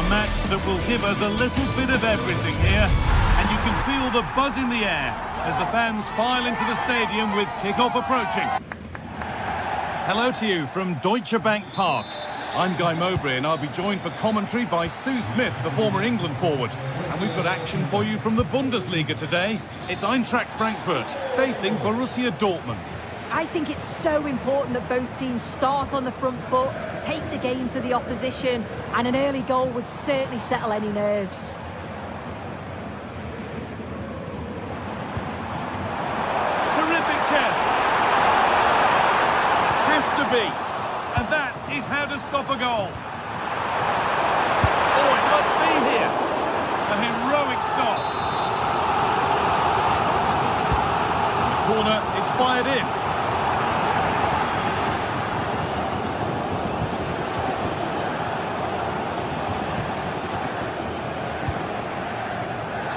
match that will give us a little bit of everything here. And you can feel the buzz in the air as the fans file into the stadium with kickoff approaching. Hello to you from Deutsche Bank Park. I'm Guy Mowbray and I'll be joined for commentary by Sue Smith, the former England forward. And we've got action for you from the Bundesliga today. It's Eintracht Frankfurt facing Borussia Dortmund. I think it's so important that both teams start on the front foot, take the game to the opposition, and an early goal would certainly settle any nerves. Terrific chance. Has to be. And that is how to stop a goal. Oh, it must be here. A heroic stop. The corner is fired in.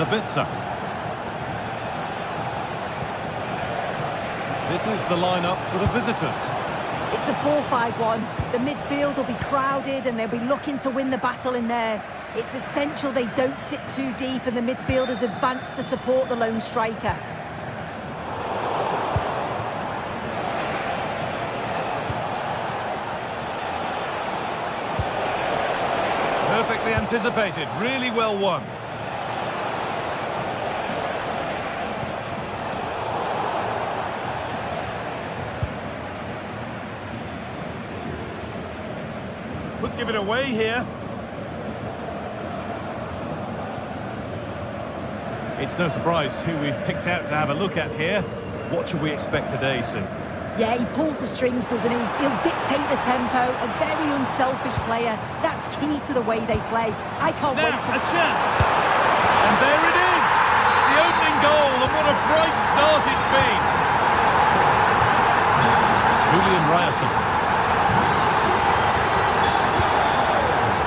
Sabitzer. This is the lineup for the visitors. It's a 4-5-1. The midfield will be crowded and they'll be looking to win the battle in there. It's essential they don't sit too deep and the midfielders advance to support the lone striker. Perfectly anticipated, really well won. Could give it away here. It's no surprise who we've picked out to have a look at here. What should we expect today, Sue? Yeah, he pulls the strings, doesn't he? He'll dictate the tempo, a very unselfish player. That's key to the way they play. I can't wait to... a chance! And there it is! The opening goal, and what a bright start it's been! Julian Ryerson.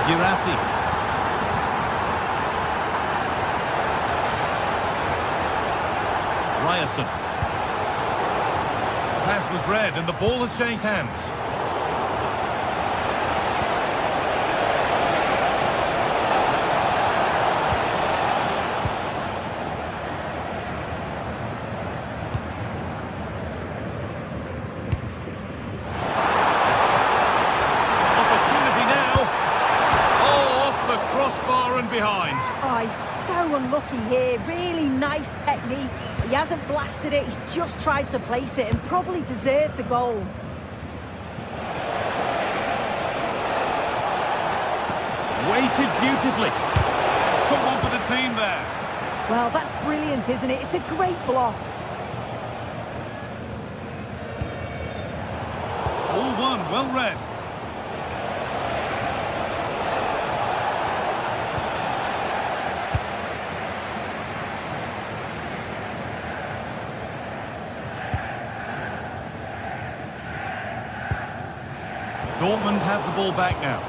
Girassi. Ryerson. Pass was read and the ball has changed hands. Behind. Oh, he's so unlucky here. Really nice technique. He hasn't blasted it, he's just tried to place it and probably deserved the goal. Weighted beautifully. Someone for the team there. Well, that's brilliant, isn't it? It's a great block. All one, well read. Dortmund have the ball back now.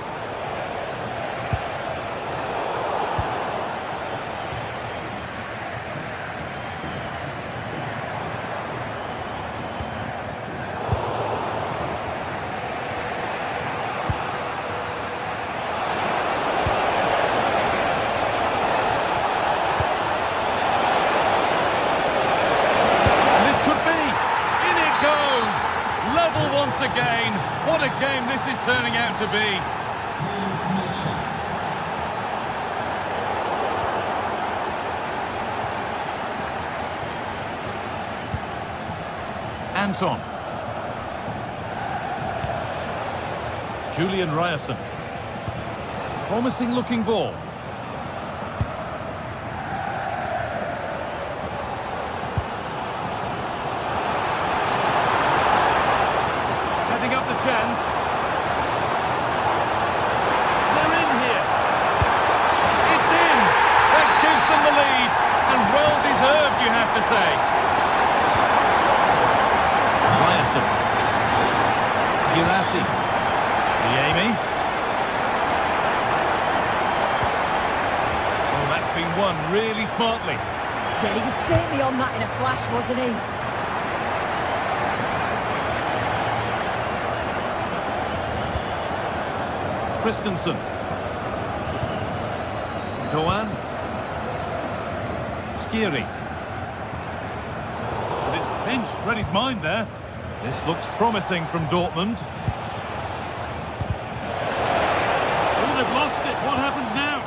And this could be. In it goes. Level once again. What a game this is turning out to be. Anton. Julian Ryerson. Promising looking ball. Chance. They're in here. It's in. That gives them the lead. And well deserved, you have to say. Ryerson. Girassi. Niemi. Oh, that's been won really smartly. Yeah, he was certainly on that in a flash, wasn't he? Christensen. Doan. Skiri. But it's pinched, read his mind there. This looks promising from Dortmund. Oh, they've lost it. What happens now?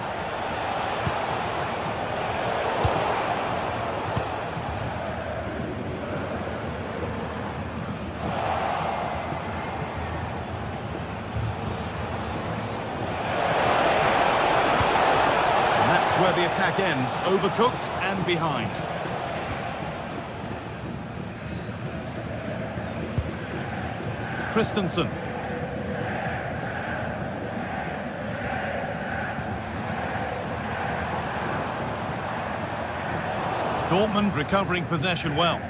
Where the attack ends, overcooked and behind. Christensen. Dortmund recovering possession well.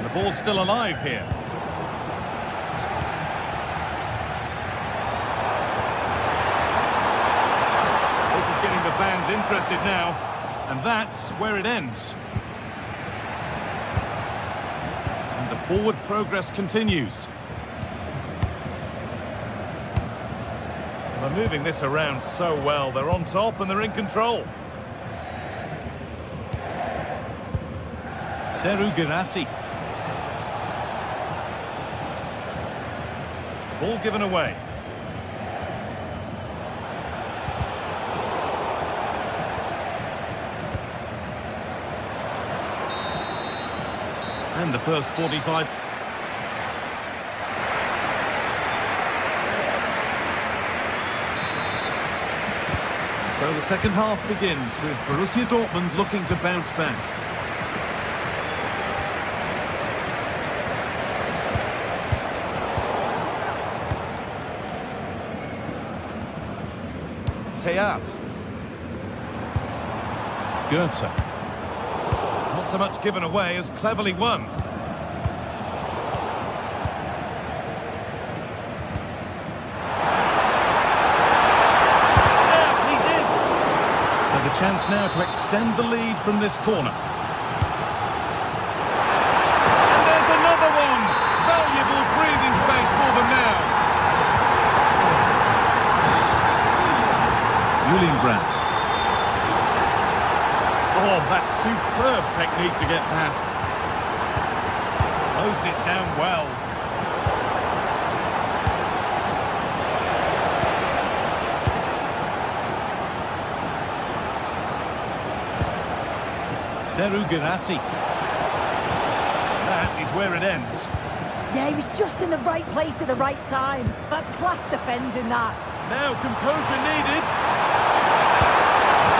The ball's still alive here. Fans interested now, and that's where it ends. And the forward progress continues. They're moving this around so well. They're on top and they're in control. Seru Girassi. Ball given away. And the first 45. So the second half begins with Borussia Dortmund looking to bounce back. Teat. Goetze. Not so much given away as cleverly won. Yeah, he's in. So the chance now to extend the lead from this corner. And there's another one. Valuable breathing space for them now. Julian Brandt. Oh, that's superb technique to get past. Closed it down well. Seru Girassi. That is where it ends. Yeah, he was just in the right place at the right time. That's class defending that. Now composure needed.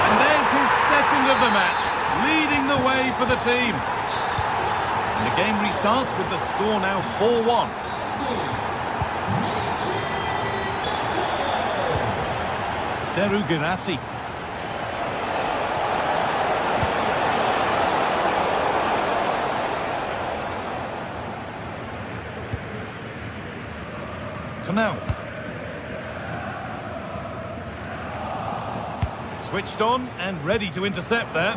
And there's his second of the match, leading the way for the team. And the game restarts with the score now 4-1. Seru Girassi. Knauf. Switched on and ready to intercept there.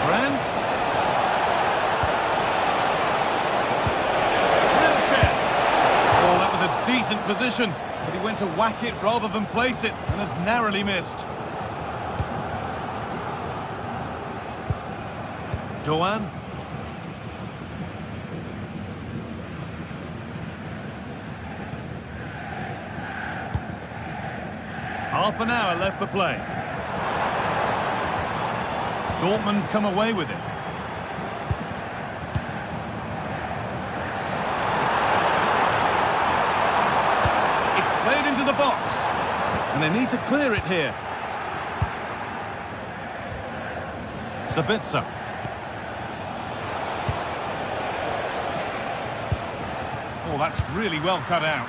Brandt. Real chance. Oh, that was a decent position, but he went to whack it rather than place it and has narrowly missed. Doan. Half an hour left for play. Dortmund come away with it. It's played into the box. And they need to clear it here. Sabitzer. Oh, that's really well cut out.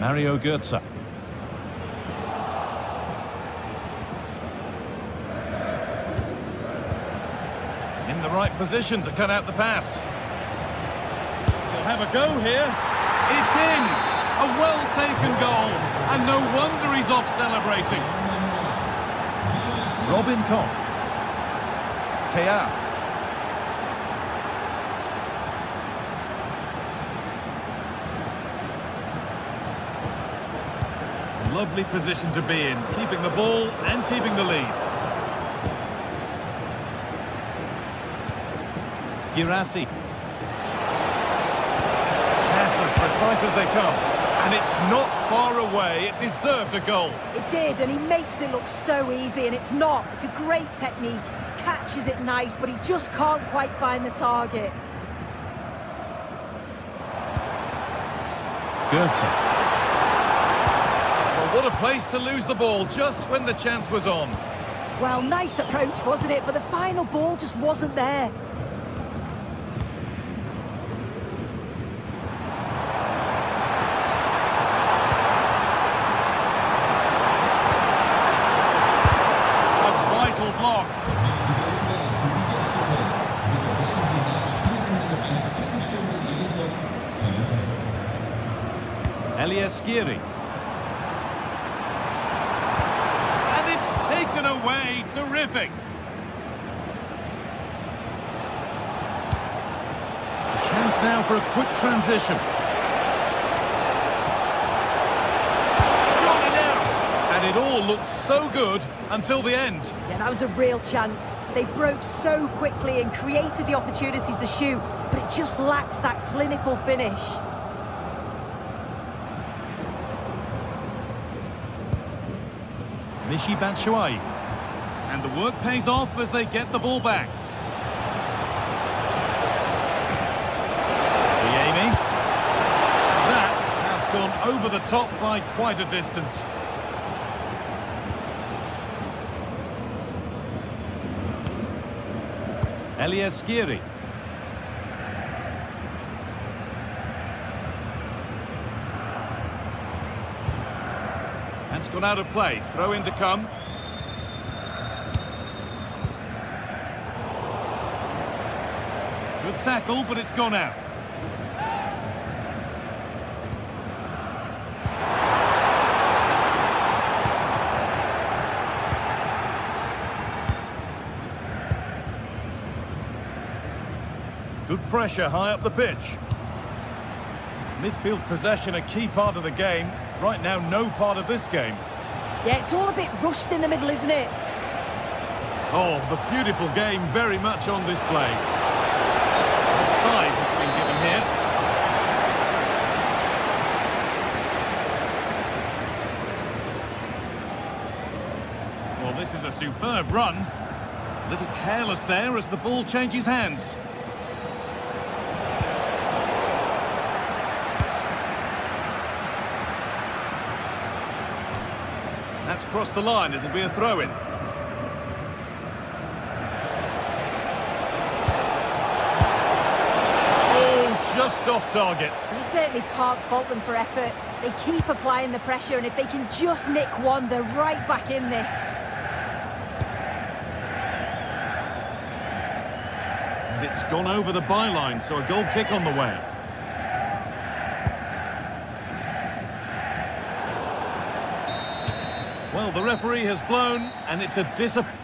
Mario Götze. In the right position to cut out the pass. He'll have a go here. It's in! A well-taken goal. And no wonder he's off celebrating. Robin Koch. Teat. lovely position to be in, keeping the ball and keeping the lead. Girassi. Pass as precise as they come. And it's not far away. It deserved a goal. It did, and he makes it look so easy, and it's not. It's a great technique. Catches it nice, but he just can't quite find the target. Goethe. Well, what a place to lose the ball just when the chance was on. Well, nice approach, wasn't it? But the final ball just wasn't there. Skiri. And it's taken away. Terrific. A chance now for a quick transition. Surely now. And it all looked so good until the end. Yeah, that was a real chance. They broke so quickly and created the opportunity to shoot, but it just lacked that clinical finish. Michy Batshuayi. And the work pays off as they get the ball back. Amy. That has gone over the top by quite a distance. Skiri. That's gone out of play. Throw in to come. Good tackle, but it's gone out. Good pressure high up the pitch. Midfield possession a key part of the game. Right now, no part of this game. Yeah, it's all a bit rushed in the middle, isn't it? Oh, the beautiful game very much on display. Offside has been given here. Well, this is a superb run. A little careless there as the ball changes hands. That's crossed the line. It'll be a throw-in. Oh, just off target. You certainly can't fault them for effort. They keep applying the pressure, and if they can just nick one, they're right back in this. And it's gone over the byline, so a goal kick on the way. Well, the referee has blown, and it's a disappointment.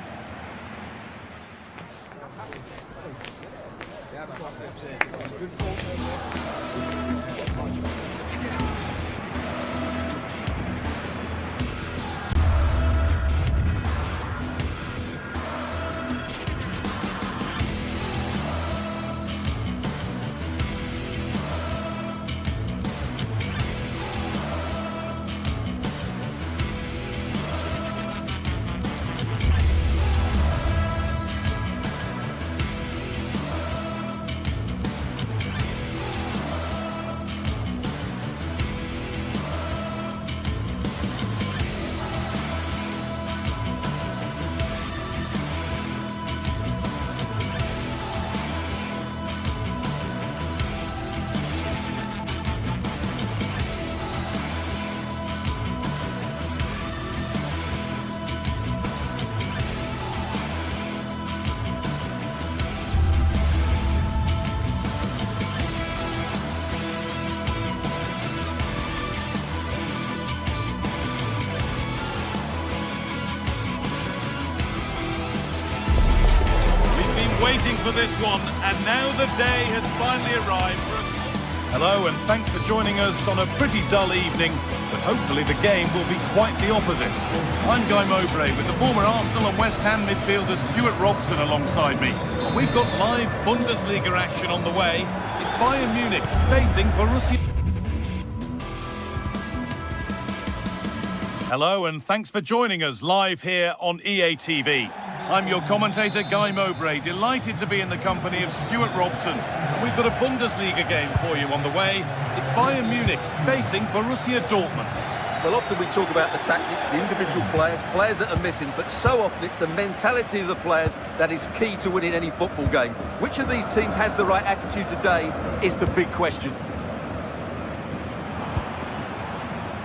Waiting for this one, and now the day has finally arrived. Hello and thanks for joining us on a pretty dull evening, but hopefully the game will be quite the opposite. I'm Guy Mowbray with the former Arsenal and West Ham midfielder Stuart Robson alongside me. And we've got live Bundesliga action on the way. It's Bayern Munich facing Borussia. Hello and thanks for joining us live here on EA TV. I'm your commentator, Guy Mowbray, delighted to be in the company of Stuart Robson. We've got a Bundesliga game for you on the way. It's Bayern Munich facing Borussia Dortmund. Well, often we talk about the tactics, the individual players that are missing, but so often it's the mentality of the players that is key to winning any football game. Which of these teams has the right attitude today is the big question.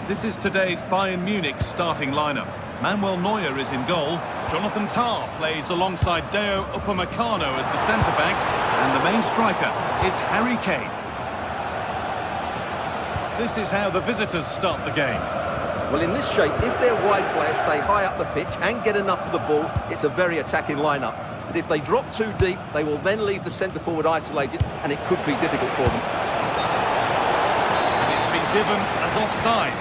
This is today's Bayern Munich starting lineup. Manuel Neuer is in goal. Jonathan Tah plays alongside Deo Upamecano as the centre-backs. And the main striker is Harry Kane. This is how the visitors start the game. Well, in this shape, if their wide players stay high up the pitch and get enough of the ball, it's a very attacking lineup. But if they drop too deep, they will then leave the centre-forward isolated, and it could be difficult for them. And it's been given as offside.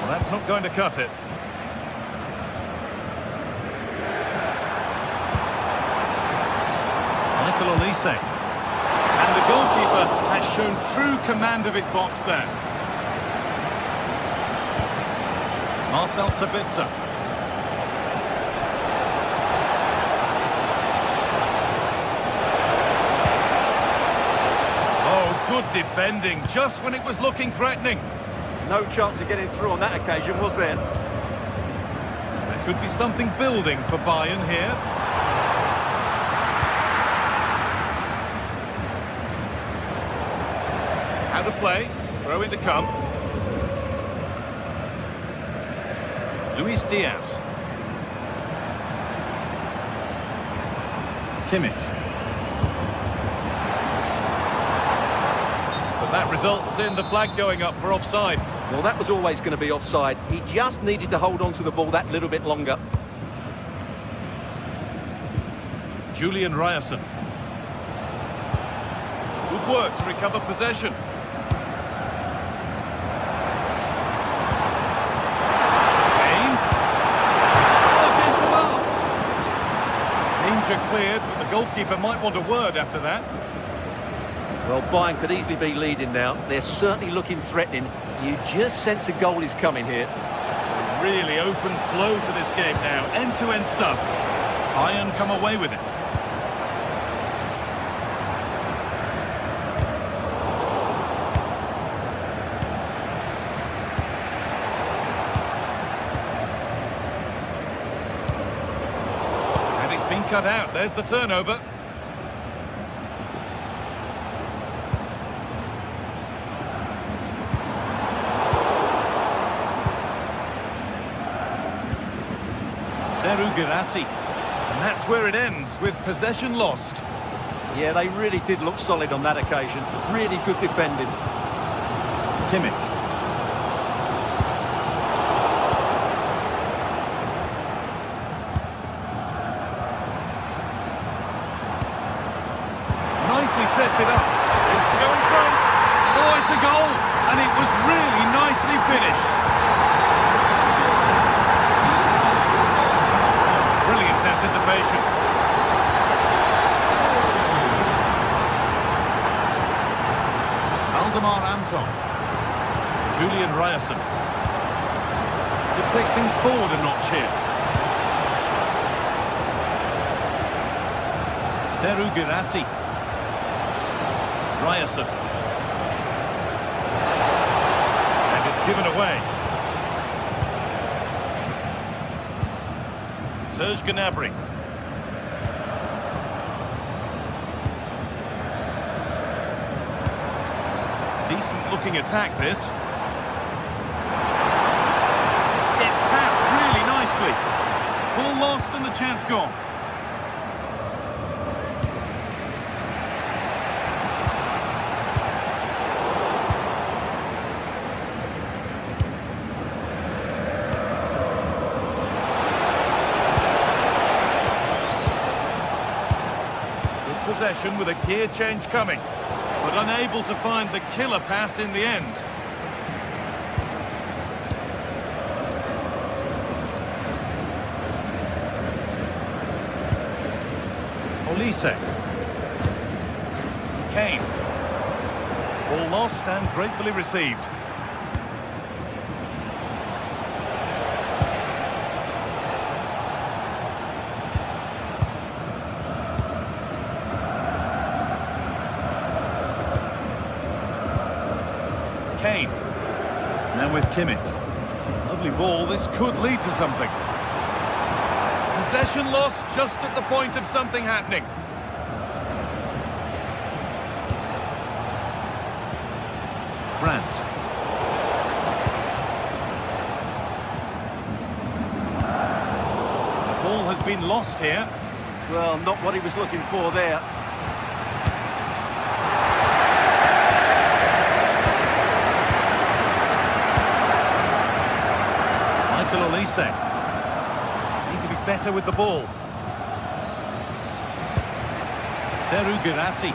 That's not going to cut it. Michael Olise. And the goalkeeper has shown true command of his box there. Marcel Sabitzer. Oh, good defending, just when it was looking threatening. No chance of getting through on that occasion, was there? There could be something building for Bayern here. How to play, throw in to come. Luis Diaz. Kimmich. But that results in the flag going up for offside. Well, that was always going to be offside. He just needed to hold on to the ball that little bit longer. Julian Ryerson. Good work to recover possession. Kane. Oh, against the bar. Danger cleared, but the goalkeeper might want a word after that. Well, Bayern could easily be leading now. They're certainly looking threatening. You just sense a goal is coming here. Really open flow to this game now. End-to-end stuff. Bayern come away with it. And it's been cut out. There's the turnover. Girassi. And that's where it ends, with possession lost. Yeah, they really did look solid on that occasion. Really good defending. Kimmich. Nicely sets it up. It's to go in front. Oh, it's a goal. And it was really nicely finished. Anticipation. Valdemar Anton. Julian Ryerson. Could take things forward a notch here. Seru Girassi. Ryerson. And it's given away. Serge Gnabry. Decent looking attack this. It's passed really nicely. Ball lost and the chance gone. possession with a gear change coming, but unable to find the killer pass in the end. Olise. Kane. Ball lost and gratefully received. Kane. Now with Kimmich. Lovely ball, this could lead to something. Possession lost just at the point of something happening. Brandt. The ball has been lost here. Well, not what he was looking for there. Olise. Need to be better with the ball. Serhou Guirassy.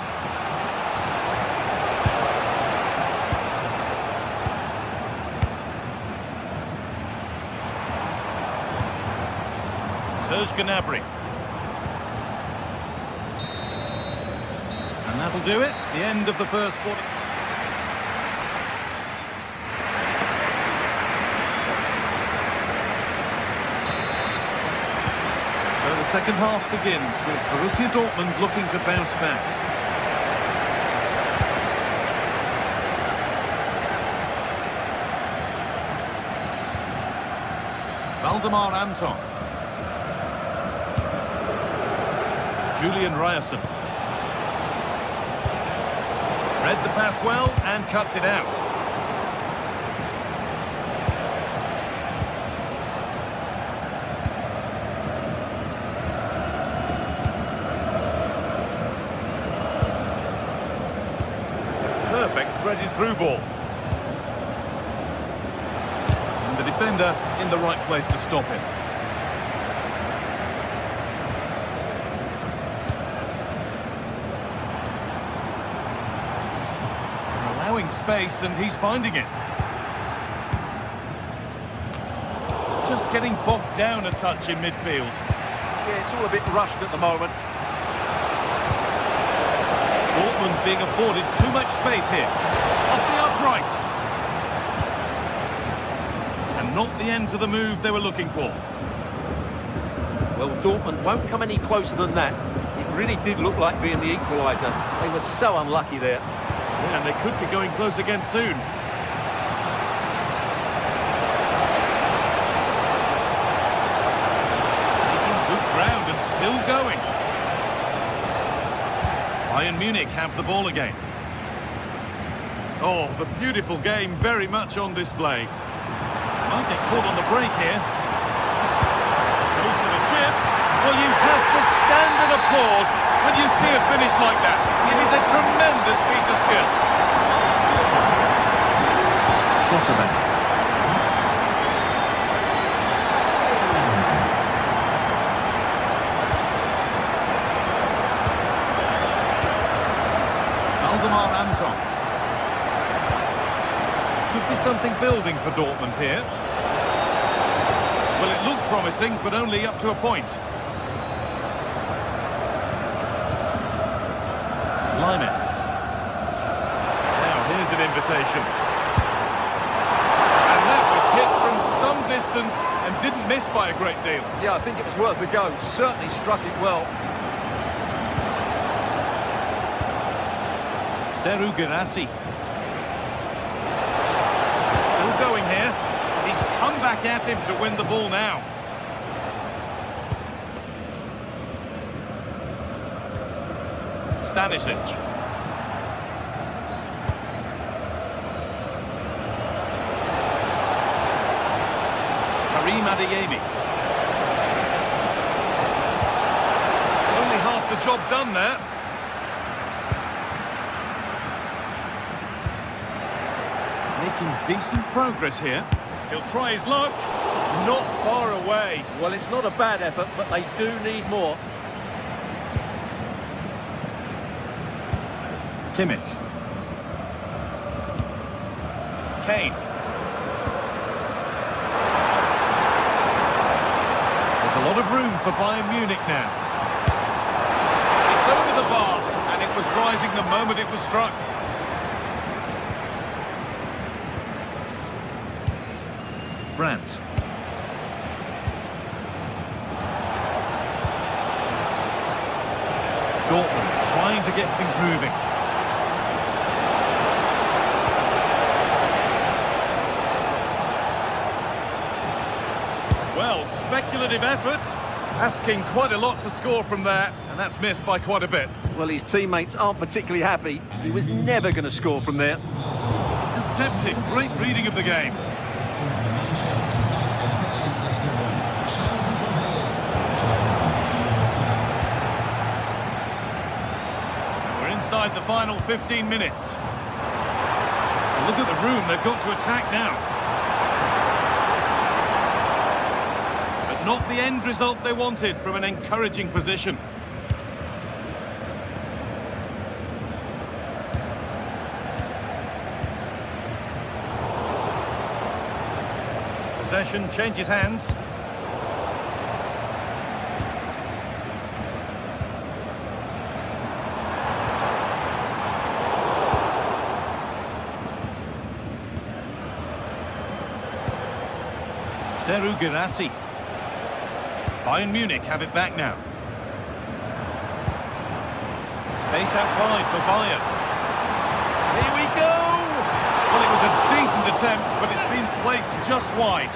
Serge Gnabry. And that'll do it. The end of the first 40. The second half begins with Borussia Dortmund looking to bounce back. Valdemar Anton. Julian Ryerson. Read the pass well and cuts it out. Perfect threaded through ball. And the defender in the right place to stop him. Allowing space and he's finding it. Just getting bogged down a touch in midfield. Yeah, it's all a bit rushed at the moment. Dortmund being afforded too much space here. Off the upright. And not the end to the move they were looking for. Well, Dortmund won't come any closer than that. It really did look like being the equaliser. They were so unlucky there. Yeah, and they could be going close again soon. Taking good ground and still going. Bayern Munich have the ball again. Oh, the beautiful game very much on display. Might get caught on the break here. Goes for the chip. Well, you have to stand and applaud when you see a finish like that. It is a tremendous piece of skill. Quarterback. Anton. Could be something building for Dortmund here. Well, it looked promising, but only up to a point. Lyman. Now, here's an invitation. And that was hit from some distance and didn't miss by a great deal. Yeah, I think it was worth a go. Certainly struck it well. Serhou Guirassy. Still going here. He's come back at him to win the ball now. Stanisic. Karim Adeyemi. Only half the job done there. Making decent progress here. He'll try his luck. Not far away. Well, it's not a bad effort, but they do need more. Kimmich. Kane. There's a lot of room for Bayern Munich now. It's over the bar, and it was rising the moment it was struck. Brandt. Dortmund trying to get things moving. Well, speculative effort, asking quite a lot to score from there, and that's missed by quite a bit. Well, his teammates aren't particularly happy. He was never going to score from there. Deceptive, great reading of the game. We're inside the final 15 minutes. Look at the room they've got to attack now. But not the end result they wanted from an encouraging position. Possession changes hands. Seru Girassi. Bayern Munich have it back now. Space out wide for Bayern. Here we go! Well, it was a decent attempt, but it's been placed just wide.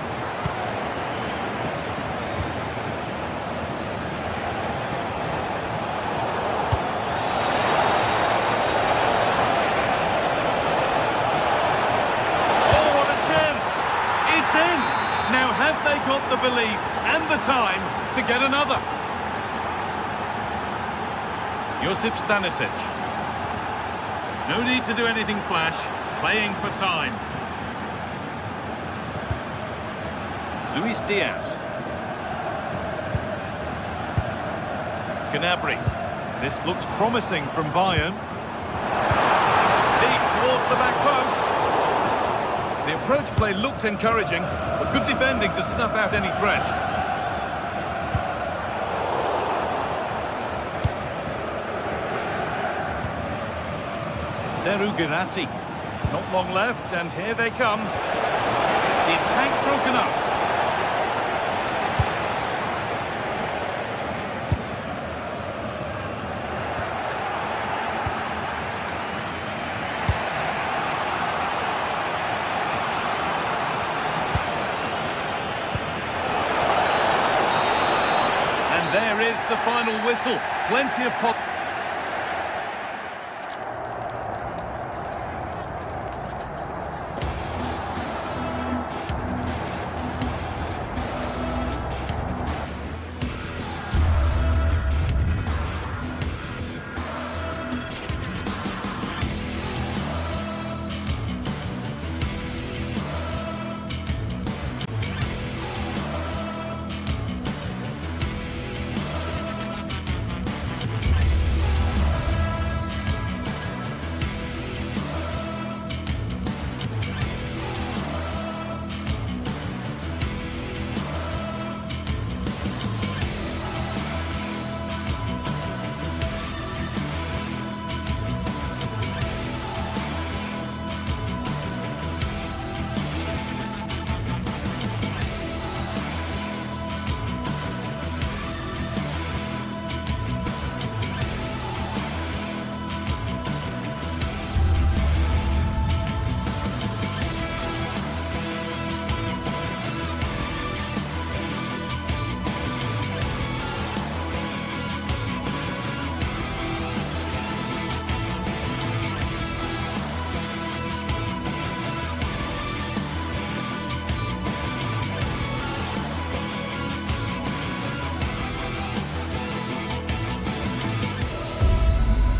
Oh, what a chance! It's in! Now, have they got the belief and the time to get another? Josip Stanisic. No need to do anything flash. Playing for time. Luis Diaz. Gnabry. This looks promising from Bayern. It's deep towards the back post. The approach play looked encouraging, but good defending to snuff out any threat. Seru Girassi. Not long left, and here they come. The attack broken up. And there is the final whistle. Plenty of pot.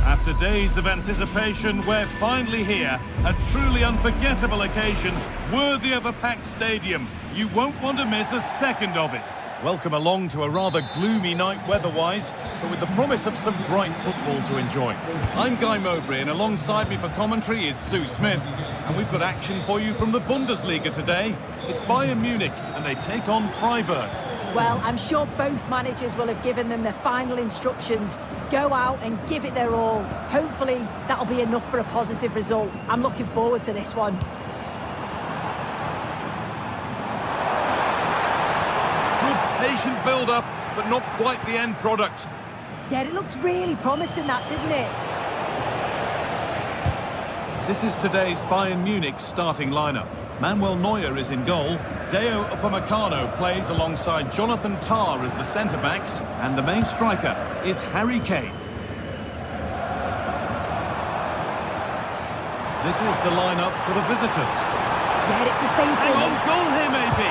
After days of anticipation, we're finally here. A truly unforgettable occasion, worthy of a packed stadium. You won't want to miss a second of it. Welcome along to a rather gloomy night weather-wise, but with the promise of some bright football to enjoy. I'm Guy Mowbray, and alongside me for commentary is Sue Smith. And we've got action for you from the Bundesliga today. It's Bayern Munich, and they take on Freiburg. Well, I'm sure both managers will have given them their final instructions. Go out and give it their all. Hopefully, that'll be enough for a positive result. I'm looking forward to this one. Patient build-up, but not quite the end product. Yeah, it looked really promising, that, didn't it? This is today's Bayern Munich starting lineup. Manuel Neuer is in goal. Deo Upamecano plays alongside Jonathan Tah as the centre-backs, and the main striker is Harry Kane. This is the lineup for the visitors. Yeah, it's the same Hang thing. on, goal here maybe.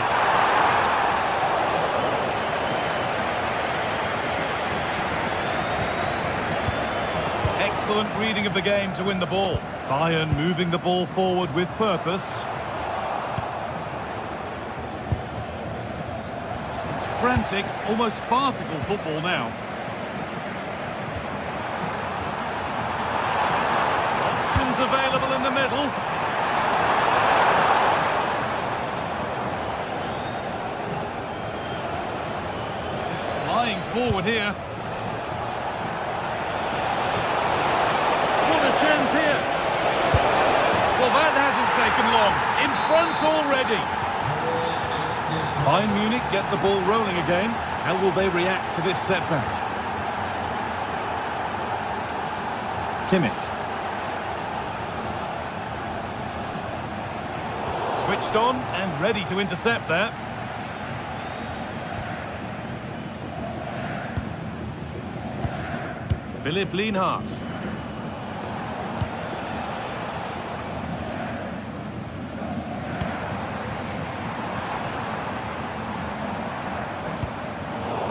Excellent reading of the game to win the ball. Bayern moving the ball forward with purpose. It's frantic, almost farcical football now. Options available in the middle. It's flying forward here. Chance here. Well, that hasn't taken long. In front already. Bayern Munich get the ball rolling again. How will they react to this setback? Kimmich. Switched on and ready to intercept there. Philipp Lienhardt.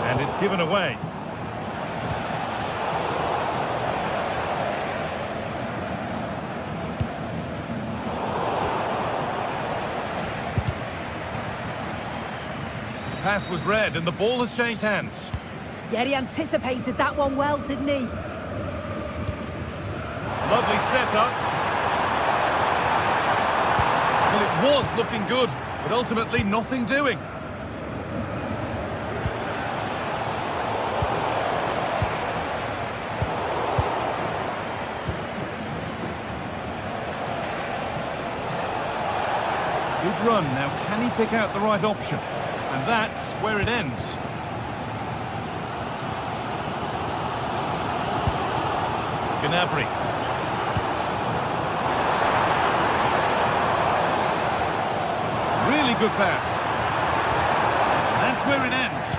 And it's given away. The pass was read and the ball has changed hands. Yeah, he anticipated that one well, didn't he? Lovely setup. Well, it was looking good, but ultimately nothing doing. Good run. Now, can he pick out the right option? And that's where it ends. Gnabry. Really good pass. And that's where it ends.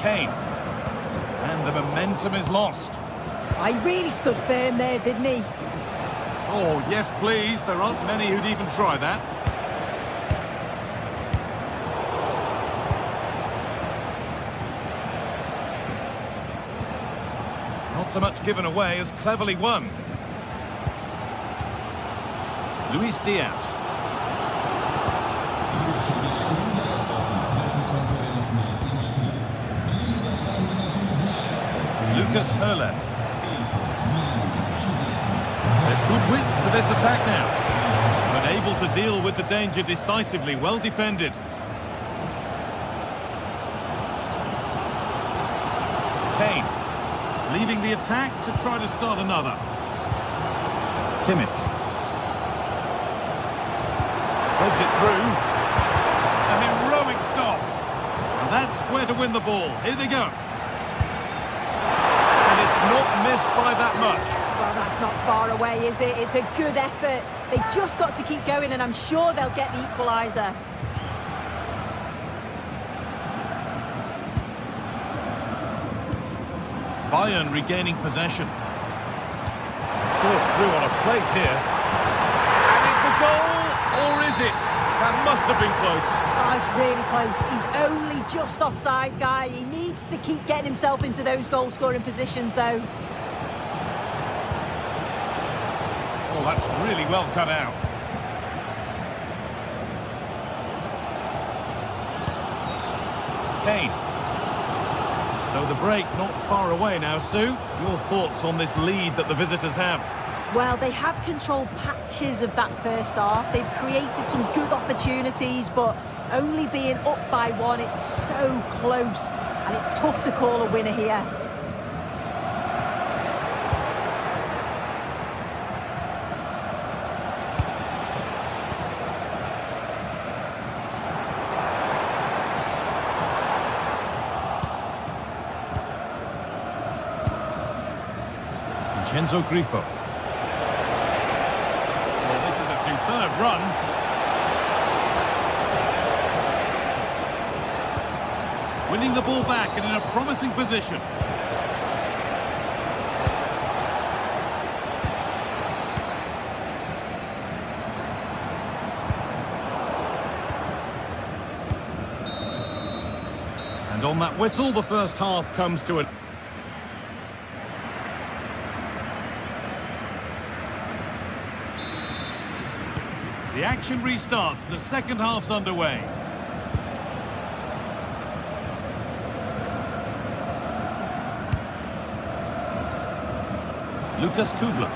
Kane. And the momentum is lost. I really stood firm there, didn't he? Oh, yes, please. There aren't many who'd even try that. Not so much given away as cleverly won. Luis Diaz. Lucas Höhler. There's good width to this attack now. But able to deal with the danger decisively, well defended. Kane. Leaving the attack to try to start another. Kimmich. Threads it through. A heroic stop. And that's where to win the ball. Here they go. Not missed by that much. Well, that's not far away, is it? It's a good effort. They just got to keep going, and I'm sure they'll get the equaliser. Bayern regaining possession. Served through on a plate here. And it's a goal, or is it? That must have been close. Oh, it's really close. He's only just offside, guy. He needs to keep getting himself into those goal-scoring positions, though. Oh, that's really well cut out. Kane. So the break not far away now, Sue. Your thoughts on this lead that the visitors have? Well, they have controlled patches of that first half. They've created some good opportunities, but only being up by one, it's so close. And it's tough to call a winner here. Enzo Grifo. Well, this is a superb run. Winning the ball back and in a promising position. And on that whistle, the first half comes to an... The action restarts, the second half's underway. Lucas Kubler.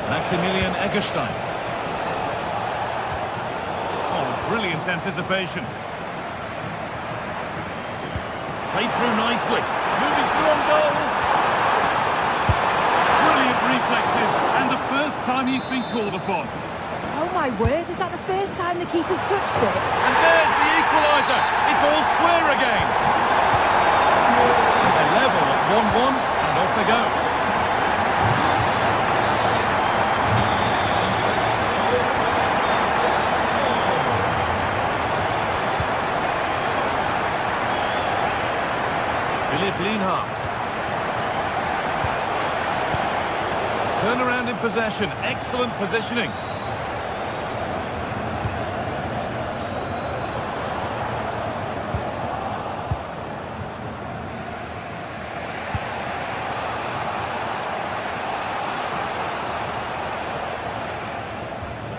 Maximilian Eggestein. Oh, brilliant anticipation. Played through nicely. Moving through on goal. Reflexes, and the first time he's been called upon. Oh my word, is that the first time the keeper's touched it? And there's the equaliser. It's all square again. A level at 1-1, and off they go. Philipp Lienhardt. Turn around in possession, excellent positioning.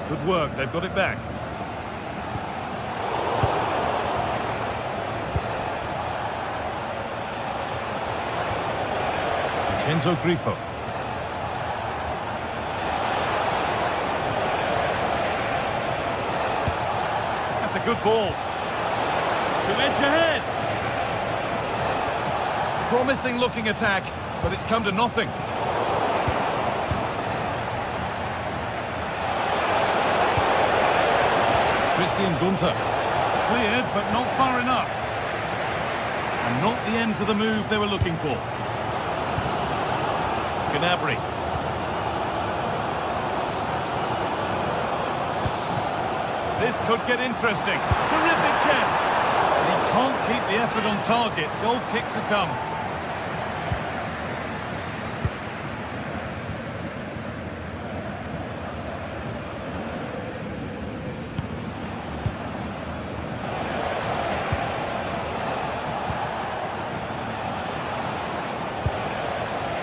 Good work, they've got it back. Enzo Grifo. A good ball. To edge ahead. Promising looking attack, but it's come to nothing. Christian Gunther. Cleared, but not far enough. And not the end to the move they were looking for. Gnabry. This could get interesting. Terrific chance. He can't keep the effort on target. Goal kick to come.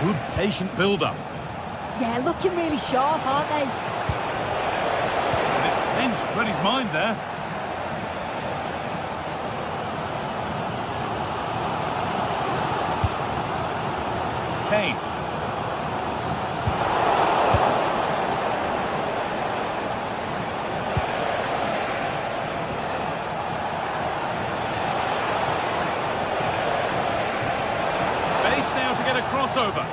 Good patient build-up. Yeah, looking really sharp, aren't they? Bench read his mind there. Kane. Space now to get a crossover.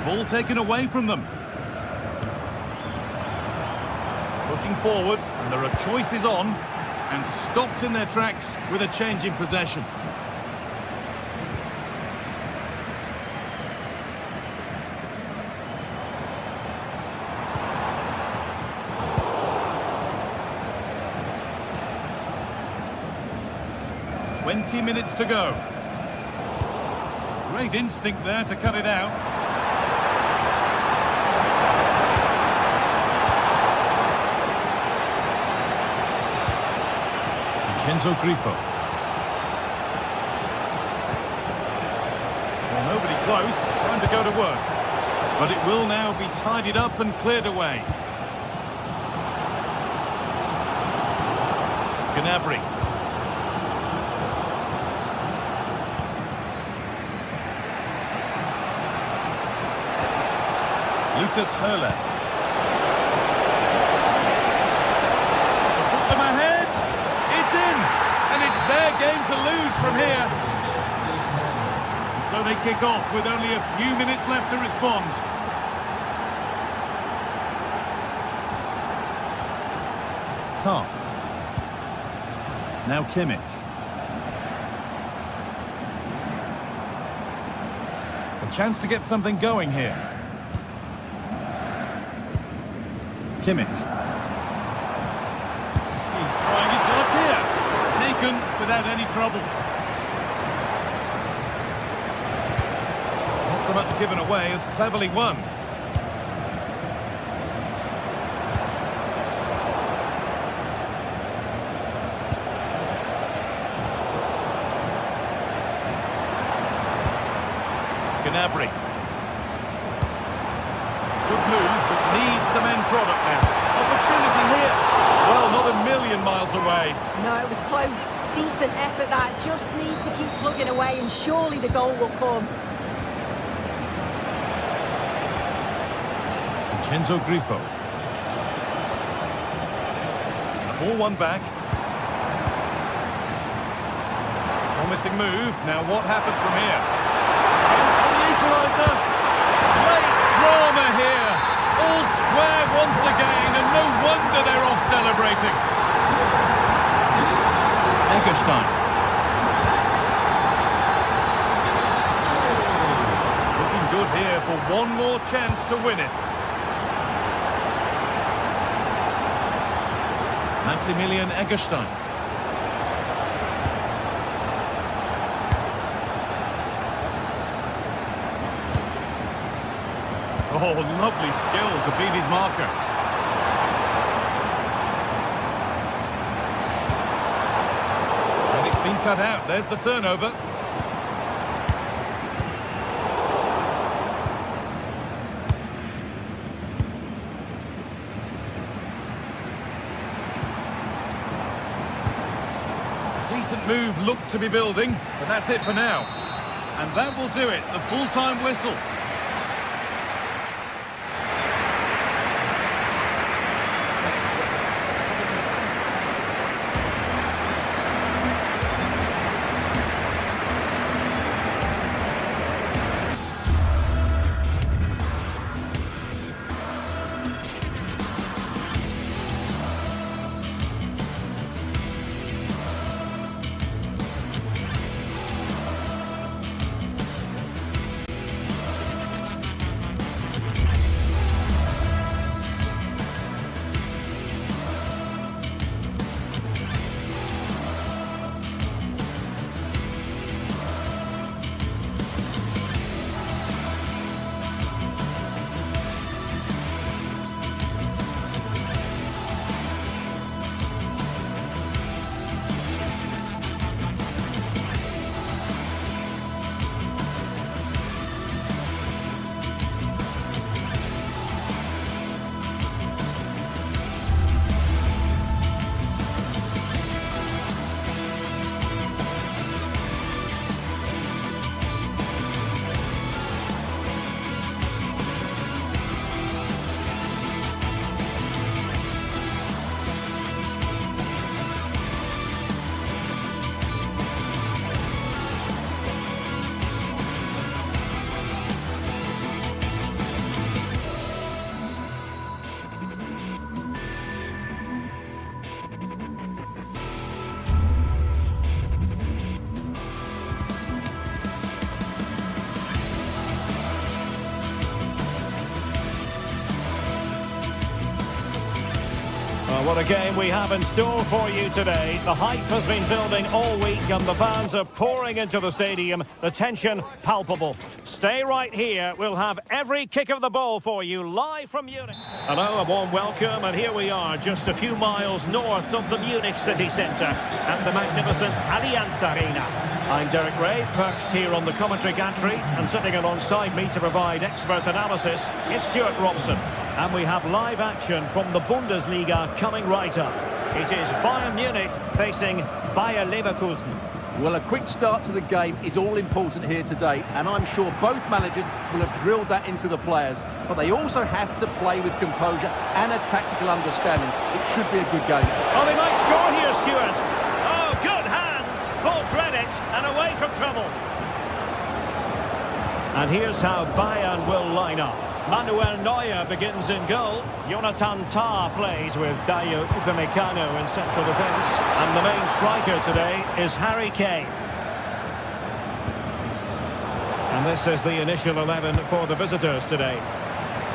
Ball taken away from them. Pushing forward, and there are choices on, and stopped in their tracks with a change in possession. 20 minutes to go. Great instinct there to cut it out. Vincenzo Grifo. Well, nobody close, trying to go to work. But it will now be tidied up and cleared away. Gnabry. Lucas Höhle. To put them ahead. It's in. And it's their game to lose from here. And so they kick off with only a few minutes left to respond. Top. Now Kimmich. A chance to get something going here. Kimmich. He's trying his luck here. Taken without any trouble. Not so much given away as cleverly won. Gnabry. Good move, but needs some end product now. Opportunity here. Well, not a million miles away. No, it was close. Decent effort that. Just need to keep plugging away and surely the goal will come. Vincenzo Grifo. The ball won back. Promising move. Now what happens from here? Equaliser. Great drama here. All square once again, and no wonder they're off celebrating. Eggestein. Looking good here for one more chance to win it. Maximilian Eggestein. Oh, lovely skill to beat his marker. And it's been cut out. There's the turnover. Decent move looked to be building, but that's it for now. And that will do it, the full-time whistle. Well, what a game we have in store for you today. The hype has been building all week and the fans are pouring into the stadium. The tension palpable. Stay right here. We'll have every kick of the ball for you live from Munich. Hello, a warm welcome, and here we are just a few miles north of the Munich city centre at the magnificent Allianz Arena. I'm Derek Ray, perched here on the commentary gantry, and sitting alongside me to provide expert analysis is Stuart Robson. And we have live action from the Bundesliga coming right up. It is Bayern Munich facing Bayer Leverkusen. Well, a quick start to the game is all important here today, and I'm sure both managers will have drilled that into the players. But they also have to play with composure and a tactical understanding. It should be a good game. Oh, they might score here, Stuart. Oh, good hands, full credit, and away from trouble. And here's how Bayern will line up. Manuel Neuer begins in goal. Jonathan Tah plays with Dayo Upamecano in central defence. And the main striker today is Harry Kane. And this is the initial 11 for the visitors today.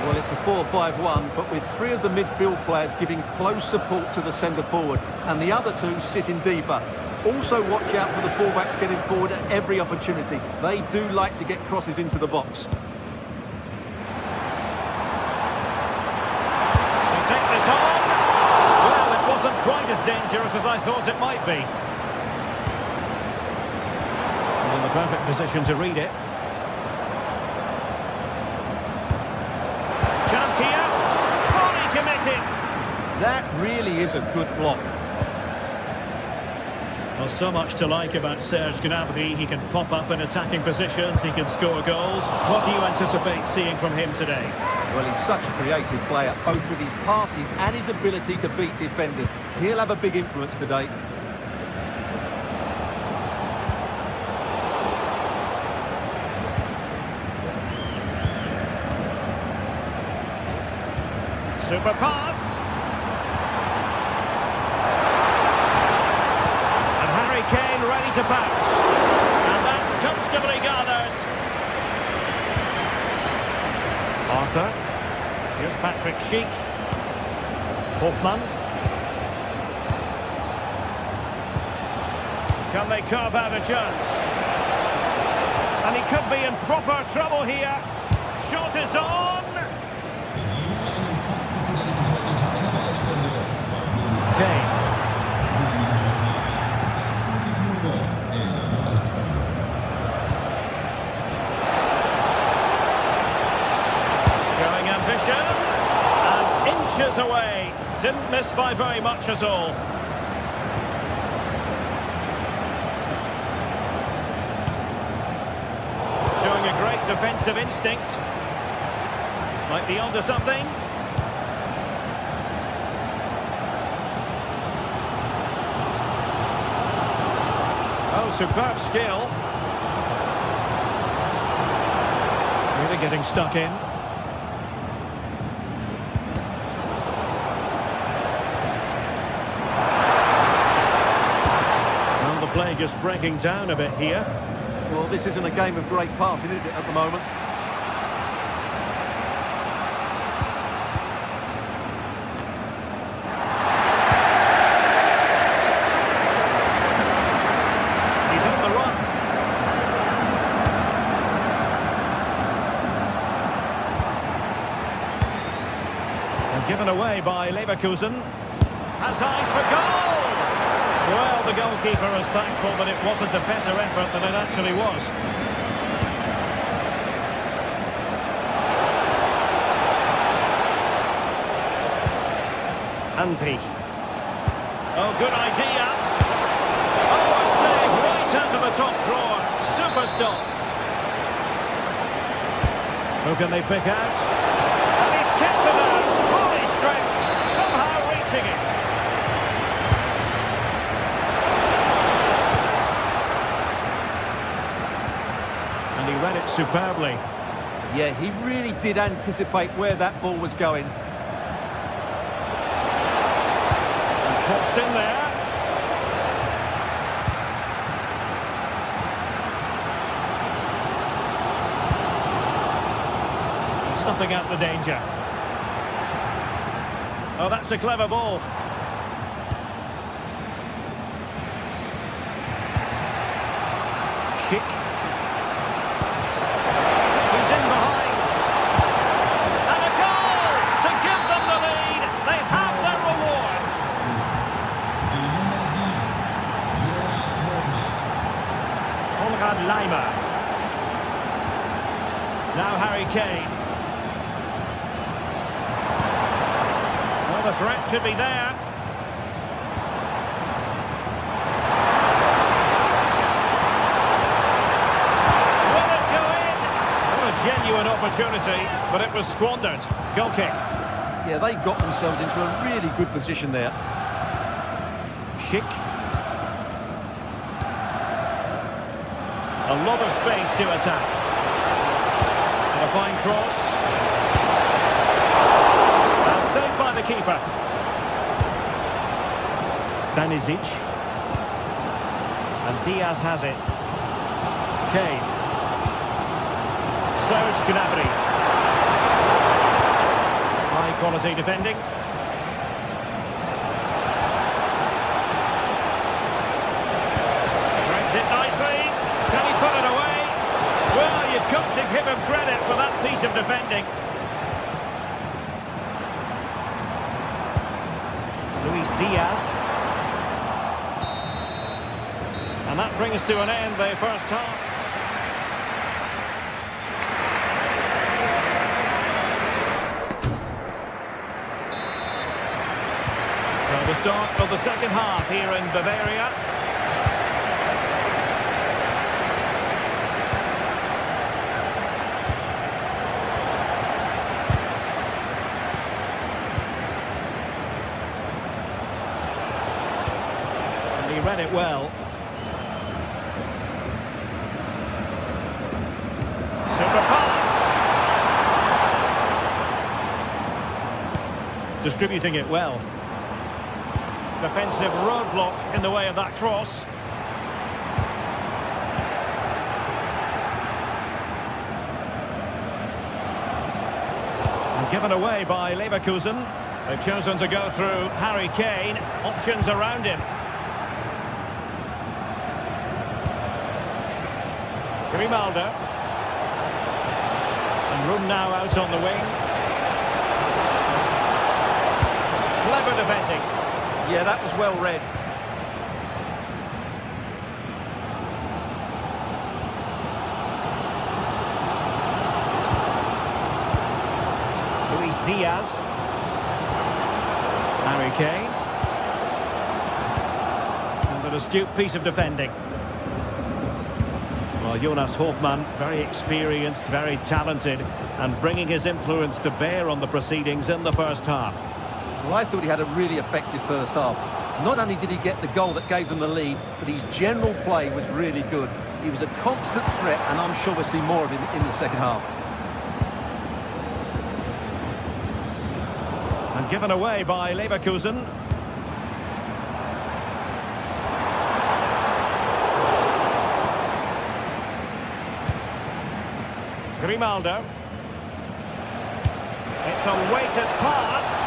Well, it's a 4-5-1, but with three of the midfield players giving close support to the centre forward, and the other two sitting deeper. Also watch out for the fullbacks getting forward at every opportunity. They do like to get crosses into the box. Wasn't quite as dangerous as I thought it might be. In the perfect position to read it. Chance here. Fully committed. That really is a good block. Well, so much to like about Serge Gnabry. He can pop up in attacking positions. He can score goals. What do you anticipate seeing from him today? Well, he's such a creative player, both with his passing and his ability to beat defenders. He'll have a big influence today. Super pass. And Harry Kane ready to bounce. And that's comfortably gathered. Arthur. Here's Patrick Schick. Hoffmann. Can they carve out a chance? And he could be in proper trouble here. Shot is on. Kane. Showing ambition. And inches away. Didn't miss by very much at all. Showing a great defensive instinct. Might be onto something. Oh, superb skill. Really getting stuck in. Well, the play just breaking down a bit here. Well, this isn't a game of great passing, is it, at the moment? He's on the run. And given away by Leverkusen. Has eyes for goal! Well, the goalkeeper is thankful that it wasn't a better effort than it actually was. Andri. Oh, good idea. Oh, a save right out of the top drawer. Super stop. Who can they pick out? And he's kept it out. Fully stretched. Somehow reaching it. And he read it superbly. Yeah, he really did anticipate where that ball was going. And crossed in there. Snuffing out the danger. Oh, that's a clever ball. Schick. He's in behind. And a goal to give them the lead. They have their reward. Leimer. Now Harry Kane. Well, the threat could be there. Will it go in? What a genuine opportunity, but it was squandered. Goal kick. Yeah, they got themselves into a really good position there. Schick. A lot of space to attack. And a fine cross. And saved by the keeper. Stanisic. And Diaz has it. Kane. Serge Gnabry. High quality defending. Drags it nicely. Can he put it away? Well, you've got to give him credit for that piece of defending. Luis Diaz. And that brings to an end the first half. So the start of the second half here in Bavaria. He read it well. Super pass. Distributing it well. Defensive roadblock in the way of that cross. And given away by Leverkusen. They've chosen to go through Harry Kane. Options around him. Grimaldo. And room now out on the wing. Clever defending. Yeah, that was well read. Luis Diaz. Harry Kane. And an astute piece of defending. Well, Jonas Hofmann, very experienced, very talented, and bringing his influence to bear on the proceedings in the first half. Well, I thought he had a really effective first half. Not only did he get the goal that gave them the lead, but his general play was really good. He was a constant threat, and I'm sure we'll see more of him in the second half. And given away by Leverkusen. Grimaldo. It's a weighted pass.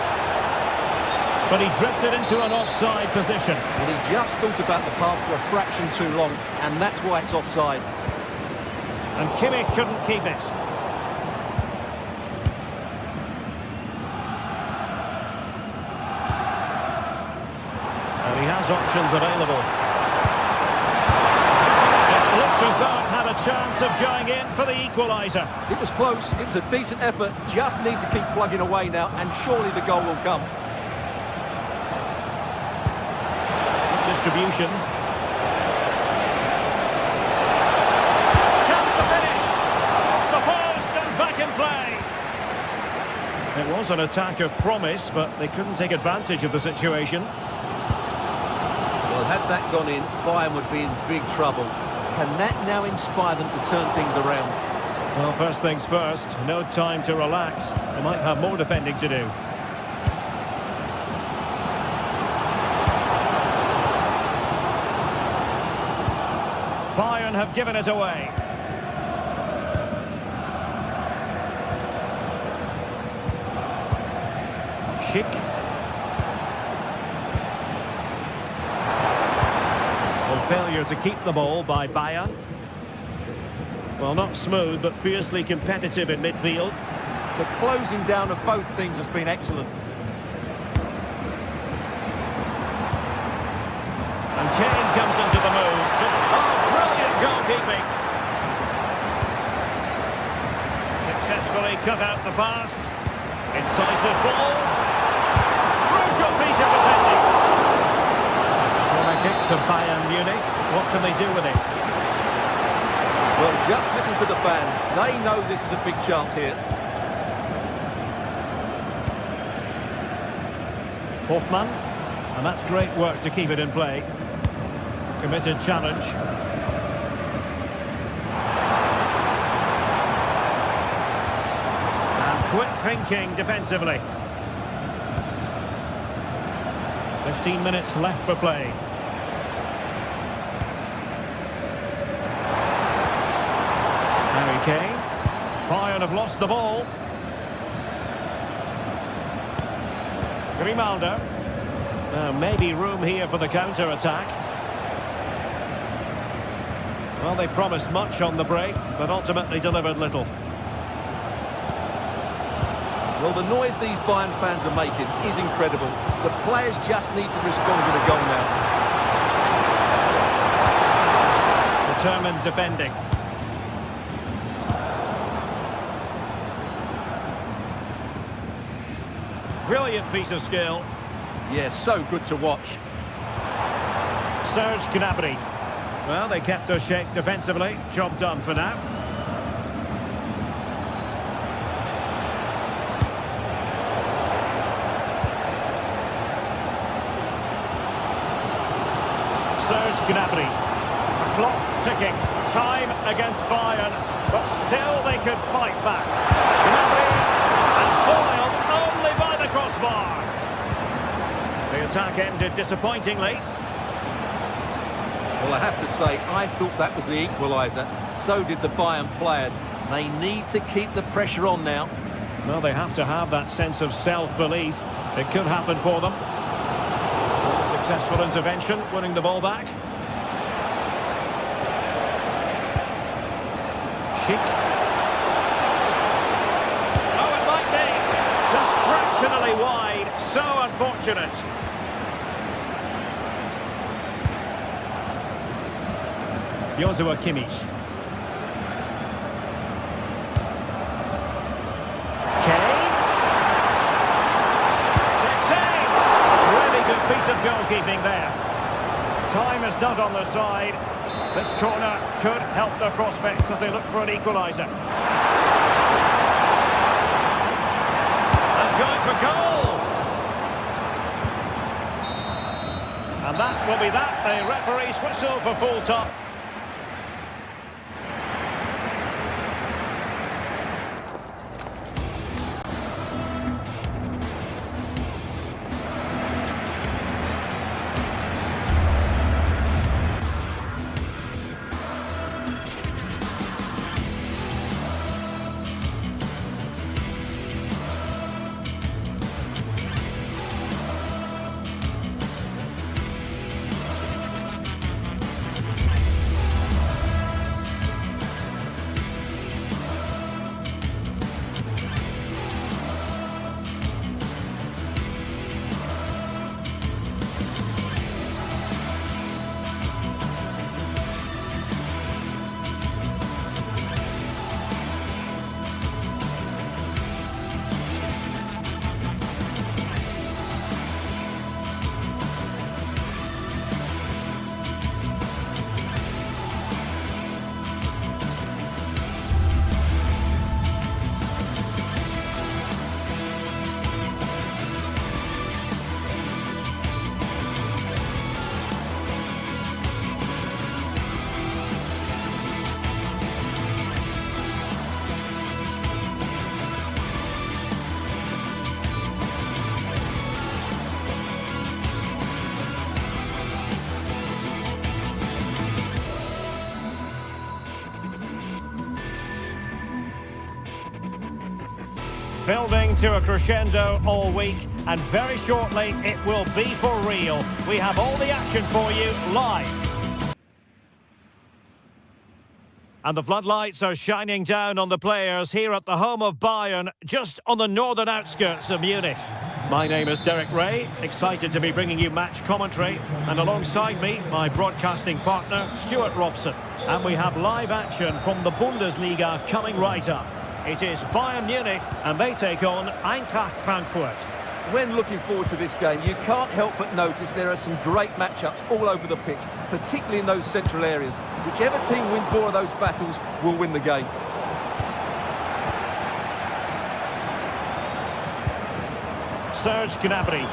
But he drifted into an offside position. Well, he just thought about the pass for a fraction too long, and that's why it's offside. And Kimmich couldn't keep it. And he has options available. It looked as though it had a chance of going in for the equaliser. It was close. It was a decent effort. Just need to keep plugging away now, and surely the goal will come. Distribution. Chance to finish. Off the post and back in play. It was an attack of promise, but they couldn't take advantage of the situation. Well, had that gone in, Bayern would be in big trouble. Can that now inspire them to turn things around? Well, first things first, no time to relax. They might have more defending to do. Bayern have given us away. Schick. Well, failure to keep the ball by Bayern. Well, not smooth, but fiercely competitive in midfield. The closing down of both teams has been excellent. And Kane comes into the move. Oh, brilliant goalkeeping. Successfully cut out the pass. Incisive ball. Crucial piece of defending. Corner kick to Bayern Munich. What can they do with it? Well, just listen to the fans. They know this is a big chance here. Hoffmann. And that's great work to keep it in play. Committed challenge. And quick thinking defensively. 15 minutes left for play. Harry Kane. Bayern have lost the ball. Grimaldo. Now maybe room here for the counter-attack. Well, they promised much on the break, but ultimately delivered little. Well, the noise these Bayern fans are making is incredible. The players just need to respond with a goal now. Determined defending. Brilliant piece of skill. Yeah, so good to watch. Serge Gnabry. Well, they kept their shape defensively. Job done for now. Serge Gnabry. The clock ticking. Time against Bayern, but still they could fight back. Gnabry, and foiled only by the crossbar. The attack ended disappointingly. Well, I have to say, I thought that was the equaliser. So did the Bayern players. They need to keep the pressure on now. Well, they have to have that sense of self-belief. It could happen for them. Successful intervention, winning the ball back. Schick. Oh, it might be. Just fractionally wide. So unfortunate. Joshua Kimmich. Kane. Really good piece of goalkeeping there. Time is not on their side. This corner could help their prospects as they look for an equaliser. And going for goal. And that will be that. The referee's whistle for full time. Building to a crescendo all week, and very shortly it will be for real. We have all the action for you live. And the floodlights are shining down on the players here at the home of Bayern, just on the northern outskirts of Munich. My name is Derek Ray, excited to be bringing you match commentary. And alongside me, my broadcasting partner, Stuart Robson. And we have live action from the Bundesliga coming right up. It is Bayern Munich, and they take on Eintracht Frankfurt. When looking forward to this game, you can't help but notice there are some great matchups all over the pitch, particularly in those central areas. Whichever team wins more of those battles will win the game. Serge Gnabry.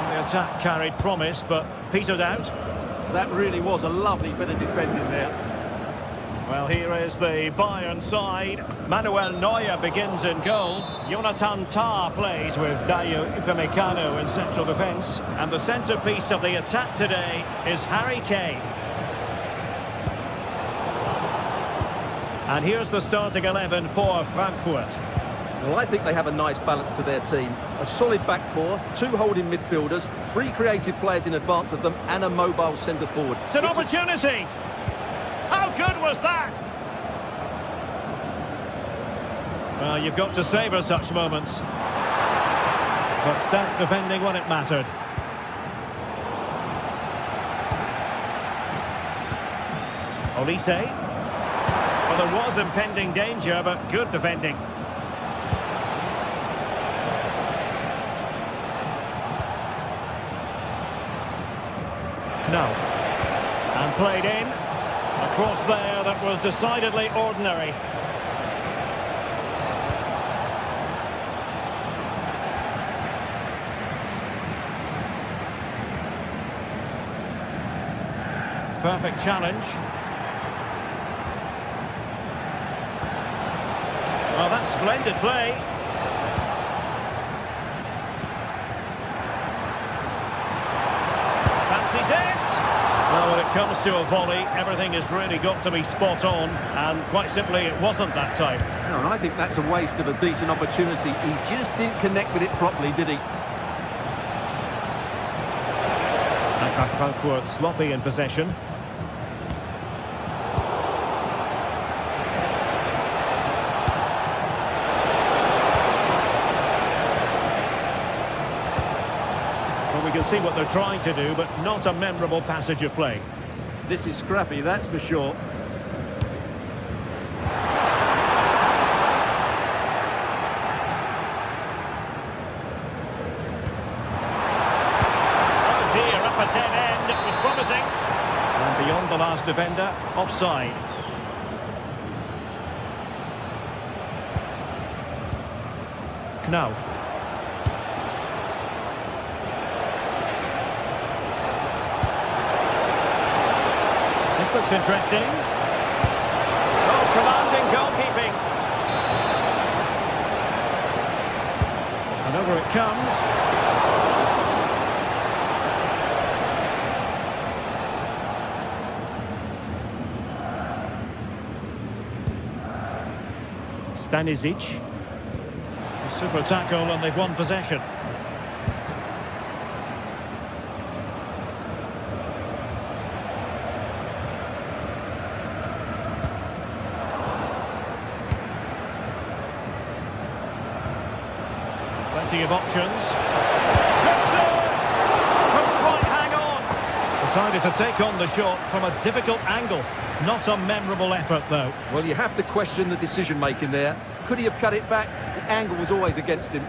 The attack carried promise, but petered out. That really was a lovely bit of defending there. Well, here is the Bayern side. Manuel Neuer begins in goal. Jonathan Tah plays with Dayo Upamecano in central defence. And the centrepiece of the attack today is Harry Kane. And here's the starting 11 for Frankfurt. Well, I think they have a nice balance to their team. A solid back four, two holding midfielders, three creative players in advance of them, and a mobile centre forward. It's an opportunity! How good was that? Well, you've got to savour such moments. But stout defending when it mattered. Olise. Well, there was impending danger, but good defending. No. And played in. A cross there that was decidedly ordinary. Perfect challenge. Well, that's splendid play. Fancies it. Well, when it comes to a volley, everything has really got to be spot on, and quite simply, it wasn't that time. No, and I think that's a waste of a decent opportunity. He just didn't connect with it properly, did he? Eintracht Frankfurt sloppy in possession. We can see what they're trying to do, but not a memorable passage of play. This is scrappy, that's for sure. Oh dear, up a dead end. It was promising. And beyond the last defender, offside. Knauf. This looks interesting. Oh, commanding goalkeeping. And over it comes. Stanisic. A super tackle and they've won possession. Plenty of options. Couldn't quite hang on. Decided to take on the shot from a difficult angle. Not a memorable effort, though. Well, you have to question the decision-making there. Could he have cut it back? The angle was always against him.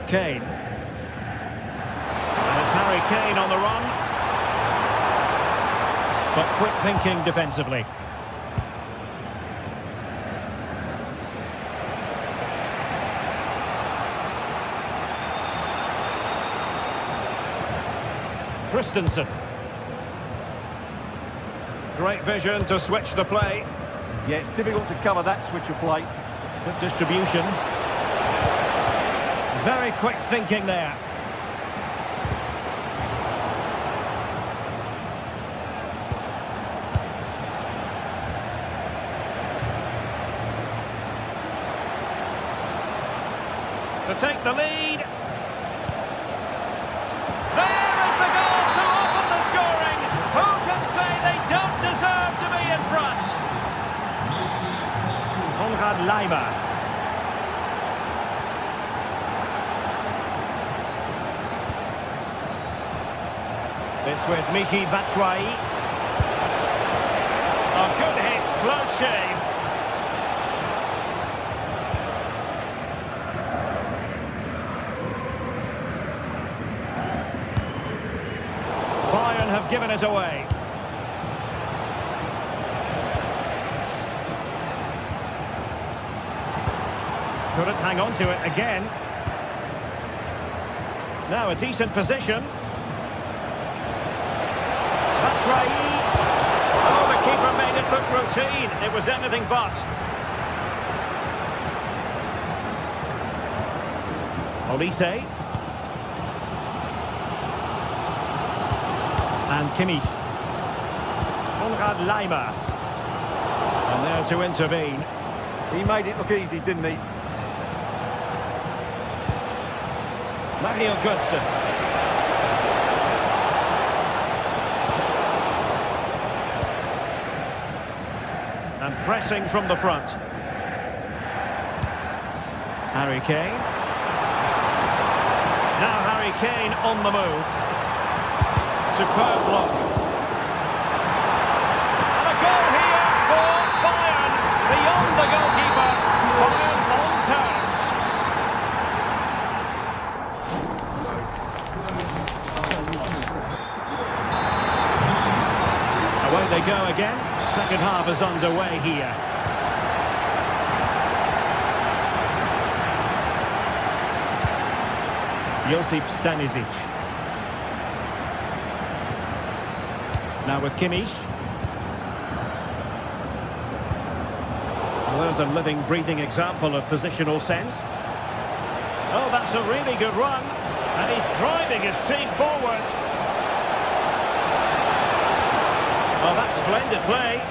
Kane. And it's Harry Kane on the run. But quick thinking defensively. Christensen. Great vision to switch the play. Yeah, it's difficult to cover that switch of play. Good distribution. Very quick thinking there. To take the lead. There is the goal to open the scoring. Who can say they don't deserve to be in front? Leimer. This with Michy Batshuayi. A good hit, close shave. Bayern have given us away. Couldn't hang on to it again. Now a decent position. Batshuayi. Oh, the keeper made it look routine. It was anything but. Olise. And Kimmich. Leimer. And there to intervene. He made it look easy, didn't he? Mario Götze. And pressing from the front. Harry Kane. Now Harry Kane on the move. Superb block. And a goal here for Bayern. Beyond the goalkeeper. Bayern on terms. Away they go again. Second half is underway here. Josip Stanisic. Now with Kimmich. Well, there's a living, breathing example of positional sense. Oh, that's a really good run. And he's driving his team forward. Oh, that's splendid play.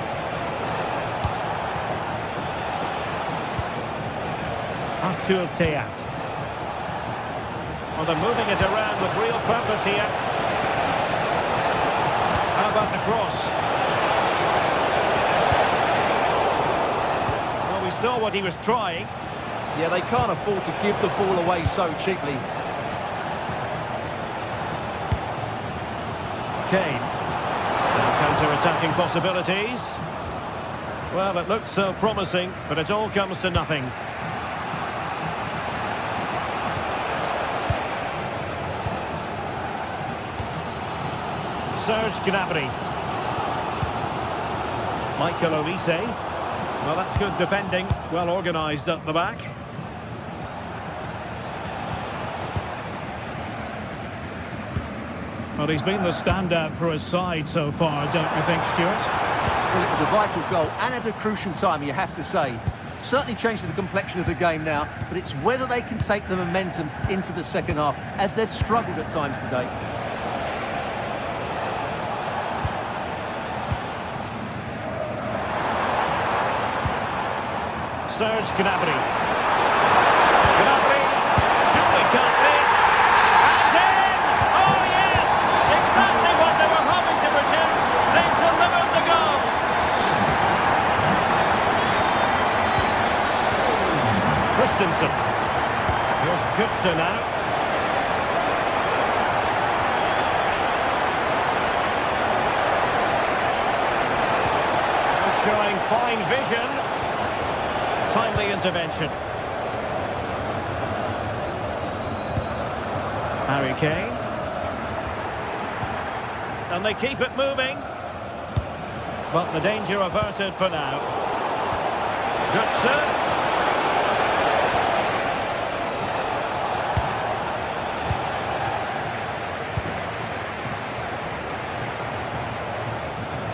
Artur Theat. Well, they're moving it around with real purpose here. How about the cross? Well, we saw what he was trying. Yeah, they can't afford to give the ball away so cheaply. Kane. Counter-attacking possibilities. Well, it looked so promising, but it all comes to nothing. Serge Gnabry. Michael Olise. Well, that's good defending. Well organised at the back. Well, he's been the standout for his side so far, don't you think, Stuart? Well, it was a vital goal and at a crucial time, you have to say. Certainly changes the complexion of the game now, but it's whether they can take the momentum into the second half, as they've struggled at times today. Serge Gnabry. Gnabry, surely can't miss. And in! Oh yes! Exactly what they were hoping to produce. They've delivered the goal. Christensen. Here's Götze now. Showing fine vision. Timely intervention. Harry Kane. And they keep it moving. But the danger averted for now. Götze.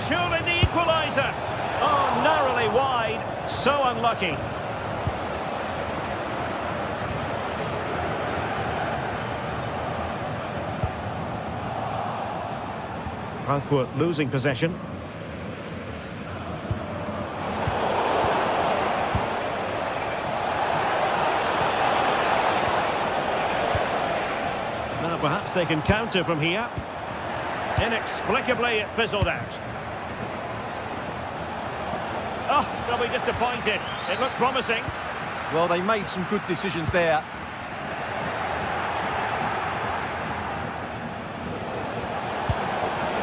Surely the equaliser. Oh, narrowly wide. So unlucky. Frankfurt losing possession. Now perhaps they can counter from here. Inexplicably it fizzled out. Oh, they'll be disappointed. It looked promising. Well, they made some good decisions there.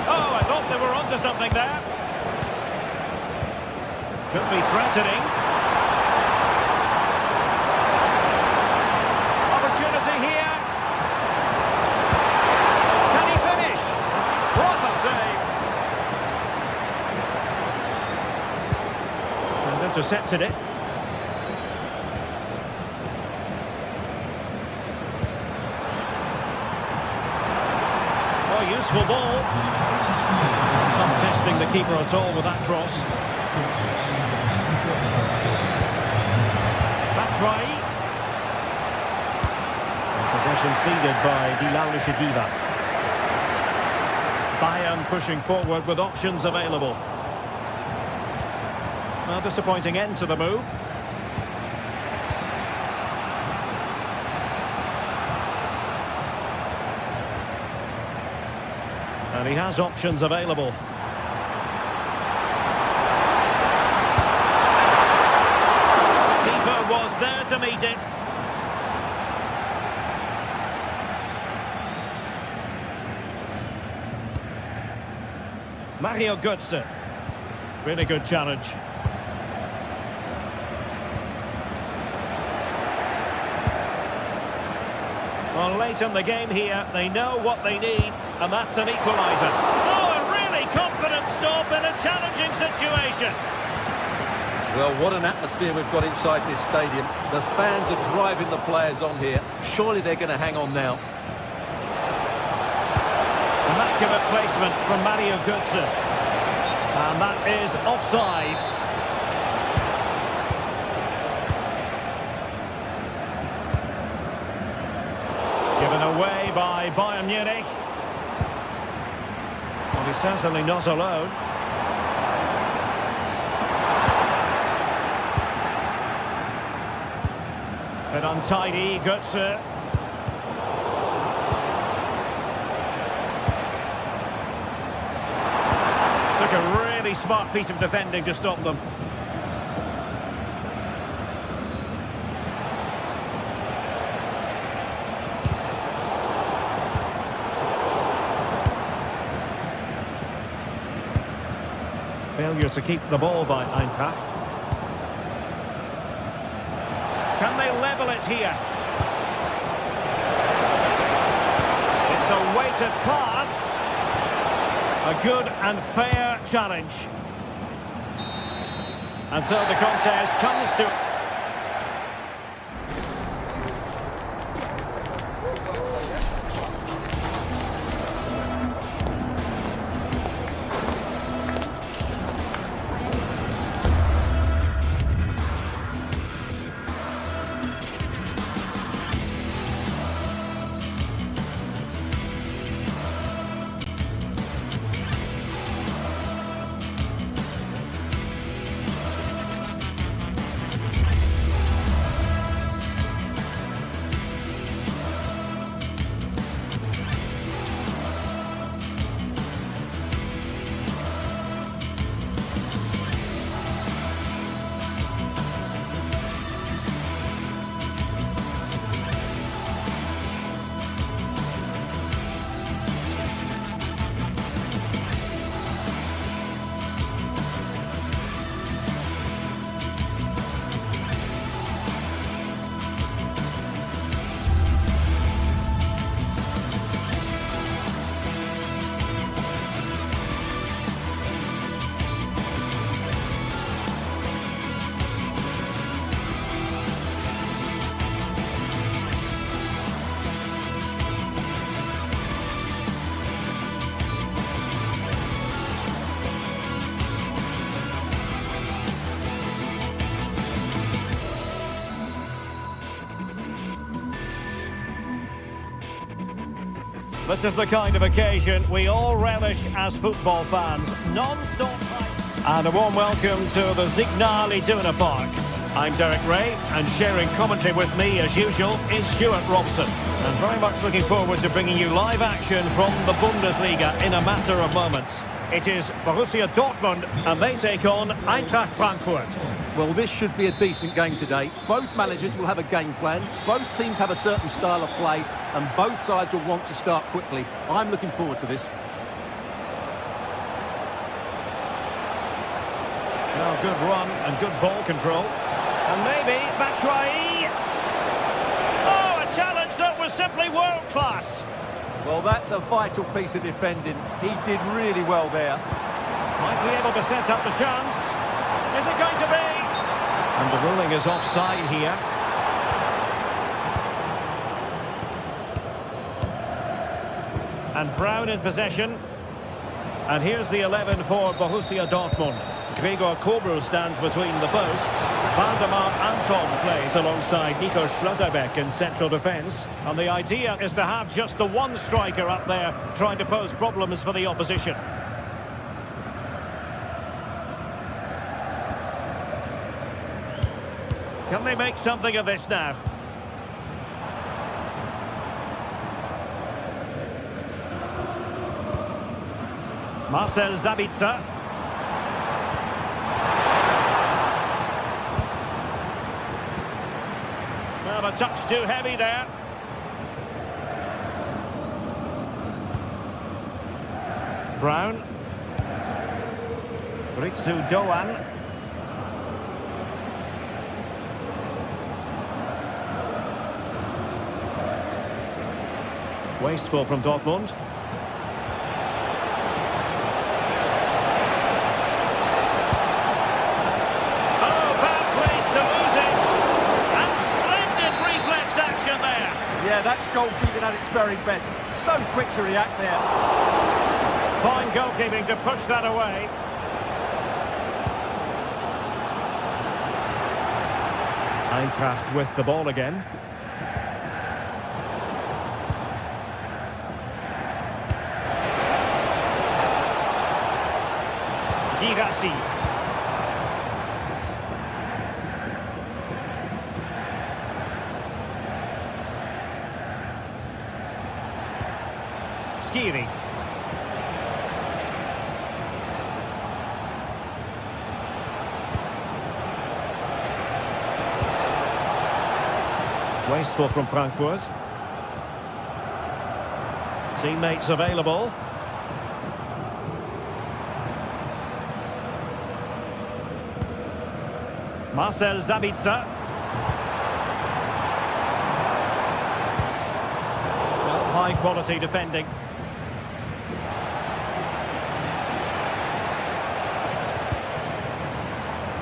Oh, I thought they were onto something there. Could be threatening. Opportunity here. Can he finish? What a save. And intercepted it. Oh, useful ball. Not testing the keeper at all with that cross. That's right. Possession ceded by Di. Bayern pushing forward with options available. Well, disappointing end to the move. And he has options available. Keeper was there to meet it. Mario Götze. Really good challenge. Well, late in the game here, they know what they need, and that's an equaliser. Oh, a really confident stop in a challenging situation. Well, what an atmosphere we've got inside this stadium. The fans are driving the players on here. Surely they're going to hang on now. Immaculate placement from Mario Götze. And that is offside. Given away by Bayern Munich. Well, he's certainly not alone. But untidy, Götze. Took a really smart piece of defending to stop them. Failure to keep the ball by Eintracht. Can they level it here? It's a weighted pass. A good and fair challenge. And so the contest comes to... This is the kind of occasion we all relish as football fans. Non-stop fight. And a warm welcome to the Signal Iduna Park. I'm Derek Ray, and sharing commentary with me, as usual, is Stuart Robson. And very much looking forward to bringing you live action from the Bundesliga in a matter of moments. It is Borussia Dortmund, and they take on Eintracht Frankfurt. Well, this should be a decent game today. Both managers will have a game plan. Both teams have a certain style of play, and both sides will want to start quickly. I'm looking forward to this. Well, good run and good ball control. And maybe Batshuayi. Oh, a challenge that was simply world-class. Well, that's a vital piece of defending. He did really well there. Might be able to set up the chance. Is it going to be? And the ruling is offside here. And Brown in possession. And here's the 11 for Borussia Dortmund. Gregor Kobel stands between the posts. Valdemar Anton plays alongside Nico Schlotterbeck in central defence. And the idea is to have just the one striker up there trying to pose problems for the opposition. Can they make something of this now? Marcel Sabitzer. Well, a touch too heavy there. Brown. Ritsu Doan. Wasteful from Dortmund. Yeah, that's goalkeeping at its very best. So quick to react there. Fine goalkeeping to push that away. Eintracht with the ball again. Girassi. Skiri. Wasteful from Frankfurt. Teammates available. Marcel Sabitzer. Well, high quality defending.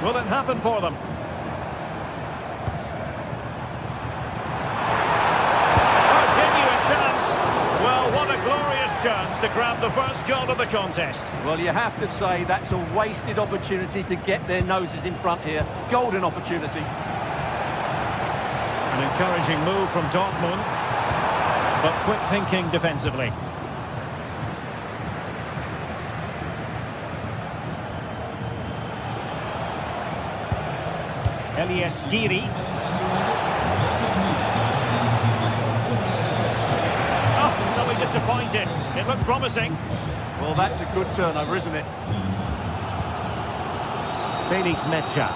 Will it happen for them? A genuine chance. Well, what a glorious chance to grab the first goal of the contest. Well, you have to say that's a wasted opportunity to get their noses in front here. Golden opportunity. An encouraging move from Dortmund, but quick thinking defensively. Elias Skiri. Oh, really disappointed. It looked promising. Well, that's a good turnover, isn't it? Felix Mecha.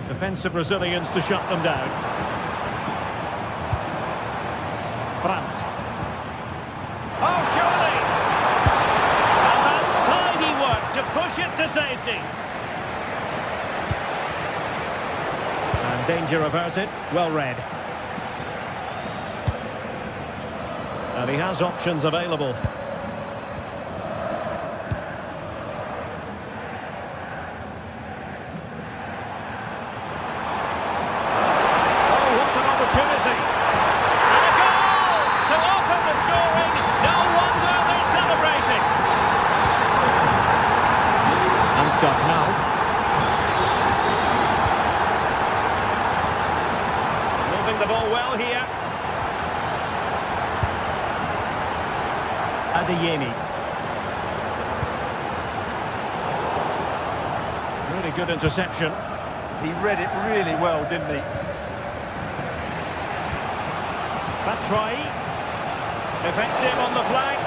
Defensive Brazilians to shut them down. Brandt. Oh, surely! And that's tidy work to push it to safety. And danger averted. Well read. And he has options available. Moving the ball well here. Adeyemi. Really good interception. He read it really well, didn't he? Batshuayi. Effective on the flank.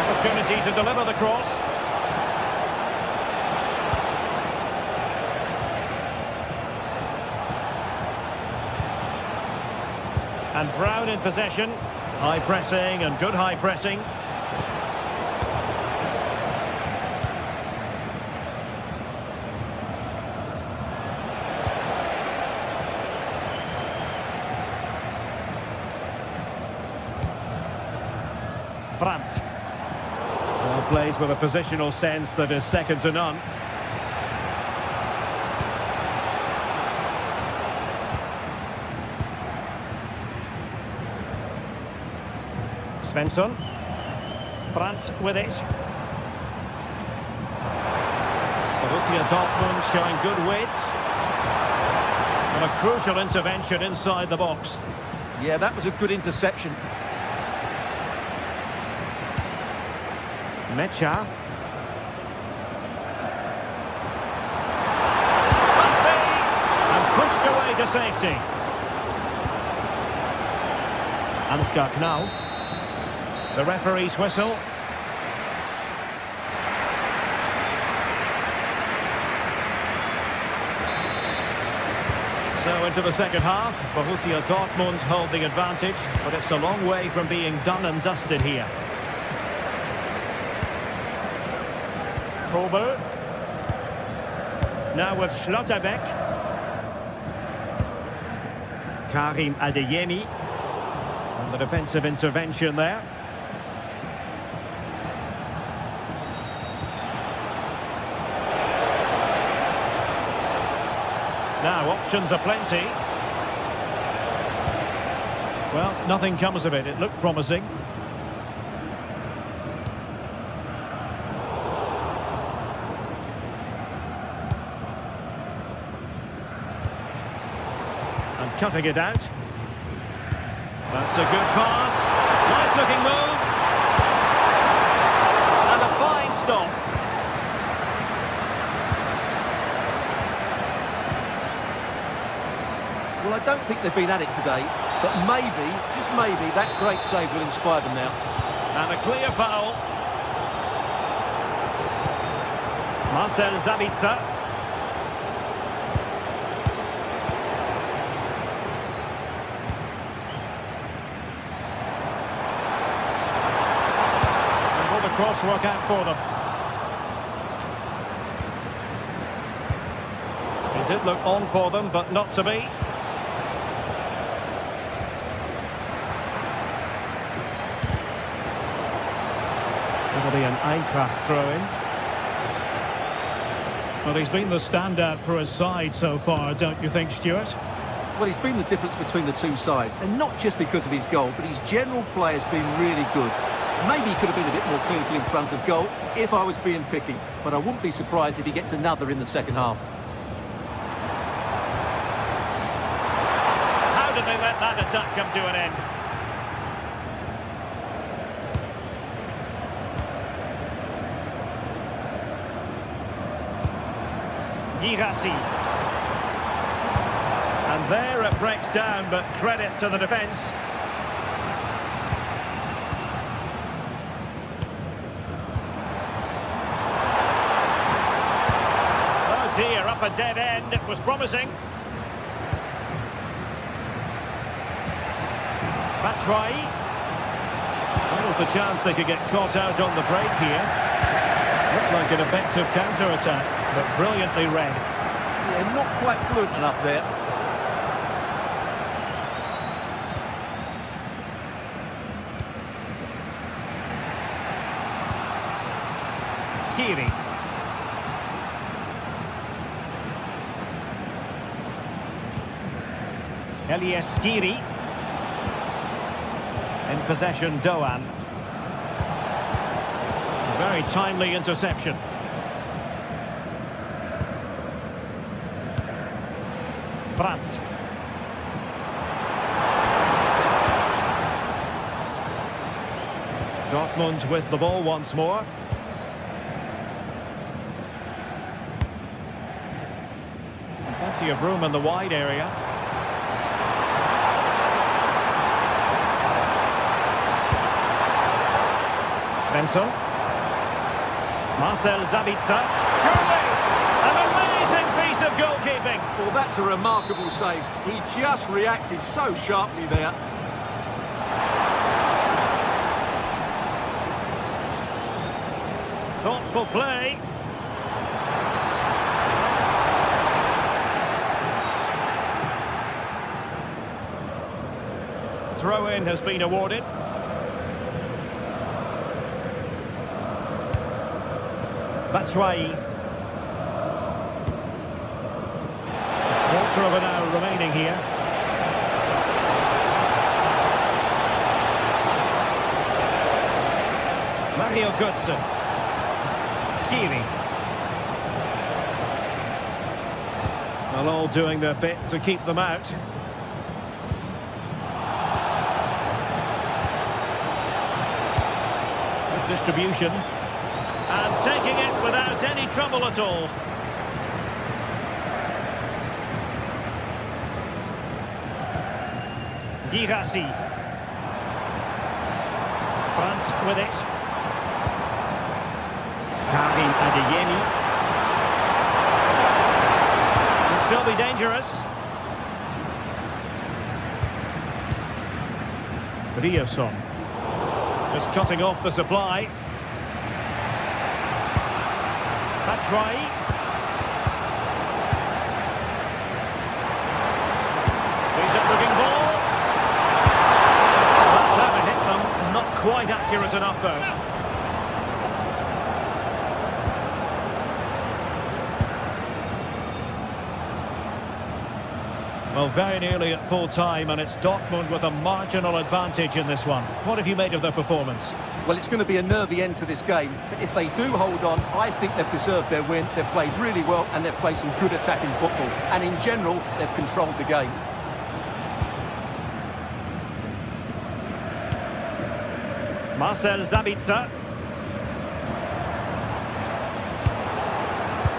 Opportunity to deliver the cross. And Brown in possession. High pressing and good high pressing. Brandt. Well, plays with a positional sense that is second to none. Svensson. Brandt with it. Borussia Dortmund showing good width. And a crucial intervention inside the box. Yeah, that was a good interception. Mecha. And pushed away to safety. Ansgar Knauf. The referee's whistle. So into the second half, Borussia Dortmund hold the advantage, but it's a long way from being done and dusted here. Prober. Now with Schlotterbeck. Karim Adeyemi. And the defensive intervention there. Now options are plenty. Well, nothing comes of it. It looked promising. Cutting it out. That's a good pass. Nice looking move. And a fine stop. Well, I don't think they've been at it today, but maybe, just maybe, that great save will inspire them now. And a clear foul. Marcel Sabitzer. Cross work out for them. It did look on for them, but not to be. It'll be an Eintracht throw-in. Well, he's been the standout for his side so far, don't you think, Stuart? Well, he's been the difference between the two sides, and not just because of his goal, but his general play has been really good. Maybe he could have been a bit more clinical in front of goal if I was being picky, but I wouldn't be surprised if he gets another in the second half. How did they let that attack come to an end? Girassi. And there it breaks down, but credit to the defence. Here, up a dead end, it was promising. Batshuayi. That was the chance they could get caught out on the break here. Looked like an effective counter-attack, but brilliantly read. Yeah, not quite fluent enough there. Skiri. Elias Skiri. In possession, Doan. Very timely interception. Brandt. Dortmund with the ball once more. Plenty of room in the wide area. Svensson. Marcel Sabitzer. Truly an amazing piece of goalkeeping. Well, that's a remarkable save. He just reacted so sharply there. Thoughtful play. Throw-in has been awarded. Batshuayi. Quarter of an hour remaining here. Mario Götze. Skiri. Well, all doing their bit to keep them out. Good distribution. And taking it without any trouble at all. Girassi. Brandt with it. Karim Adeyemi. Could still be dangerous. Riosson. Just cutting off the supply. Batshuayi. Decent looking ball. That's how it hit them. Not quite accurate enough though. Well, very nearly at full time, and it's Dortmund with a marginal advantage in this one. What have you made of their performance? Well, it's going to be a nervy end to this game, but if they do hold on, I think they've deserved their win. They've played really well, and they've played some good attacking football. And in general, they've controlled the game. Marcel Sabitzer.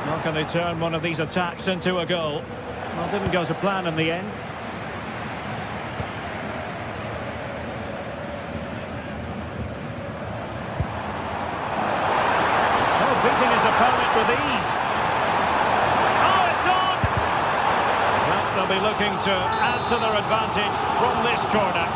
How can they turn one of these attacks into a goal? Well, didn't go to plan in the end. Oh, beating his opponent with ease. Oh, it's on! Well, they'll be looking to add to their advantage from this corner.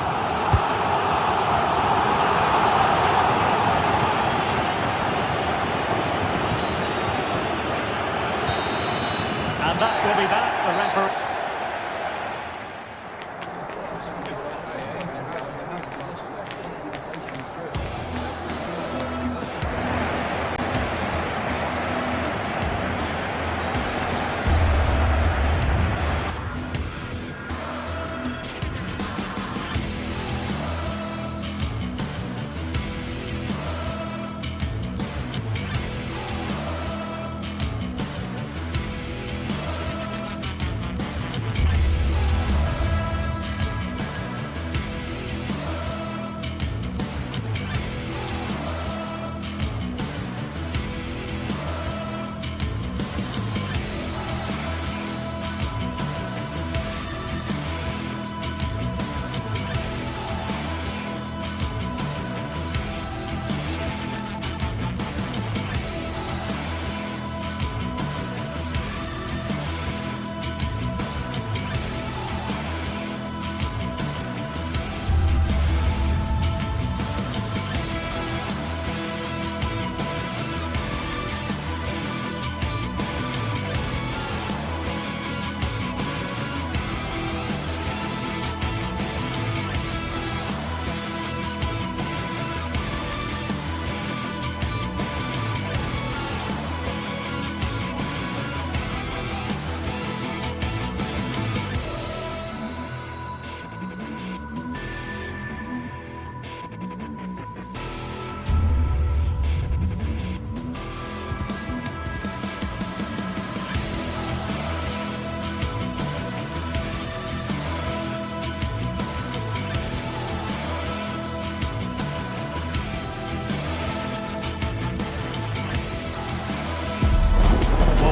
And that will be that. The referee.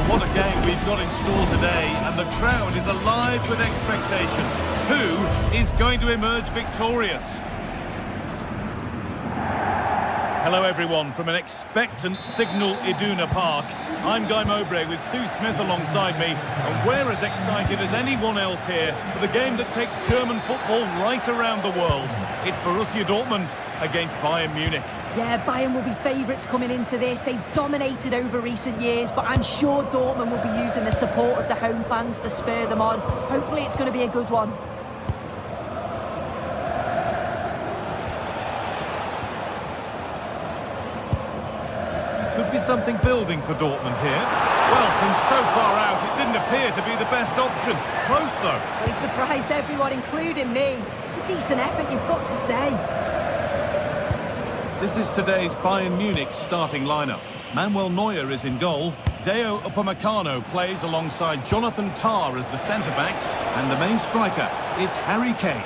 What a game we've got in store today, and the crowd is alive with expectation. Who is going to emerge victorious? Hello everyone from an expectant Signal Iduna Park. I'm Guy Mowbray with Sue Smith alongside me, and we're as excited as anyone else here for the game that takes German football right around the world. It's Borussia Dortmund against Bayern Munich. Yeah, Bayern will be favourites coming into this. They've dominated over recent years, but I'm sure Dortmund will be using the support of the home fans to spur them on. Hopefully it's going to be a good one. Could be something building for Dortmund here. Well, from so far out, it didn't appear to be the best option. Close, though. He surprised everyone, including me. It's a decent effort, you've got to say. This is today's Bayern Munich starting lineup. Manuel Neuer is in goal. Deo Upamecano plays alongside Jonathan Tah as the centre-backs. And the main striker is Harry Kane.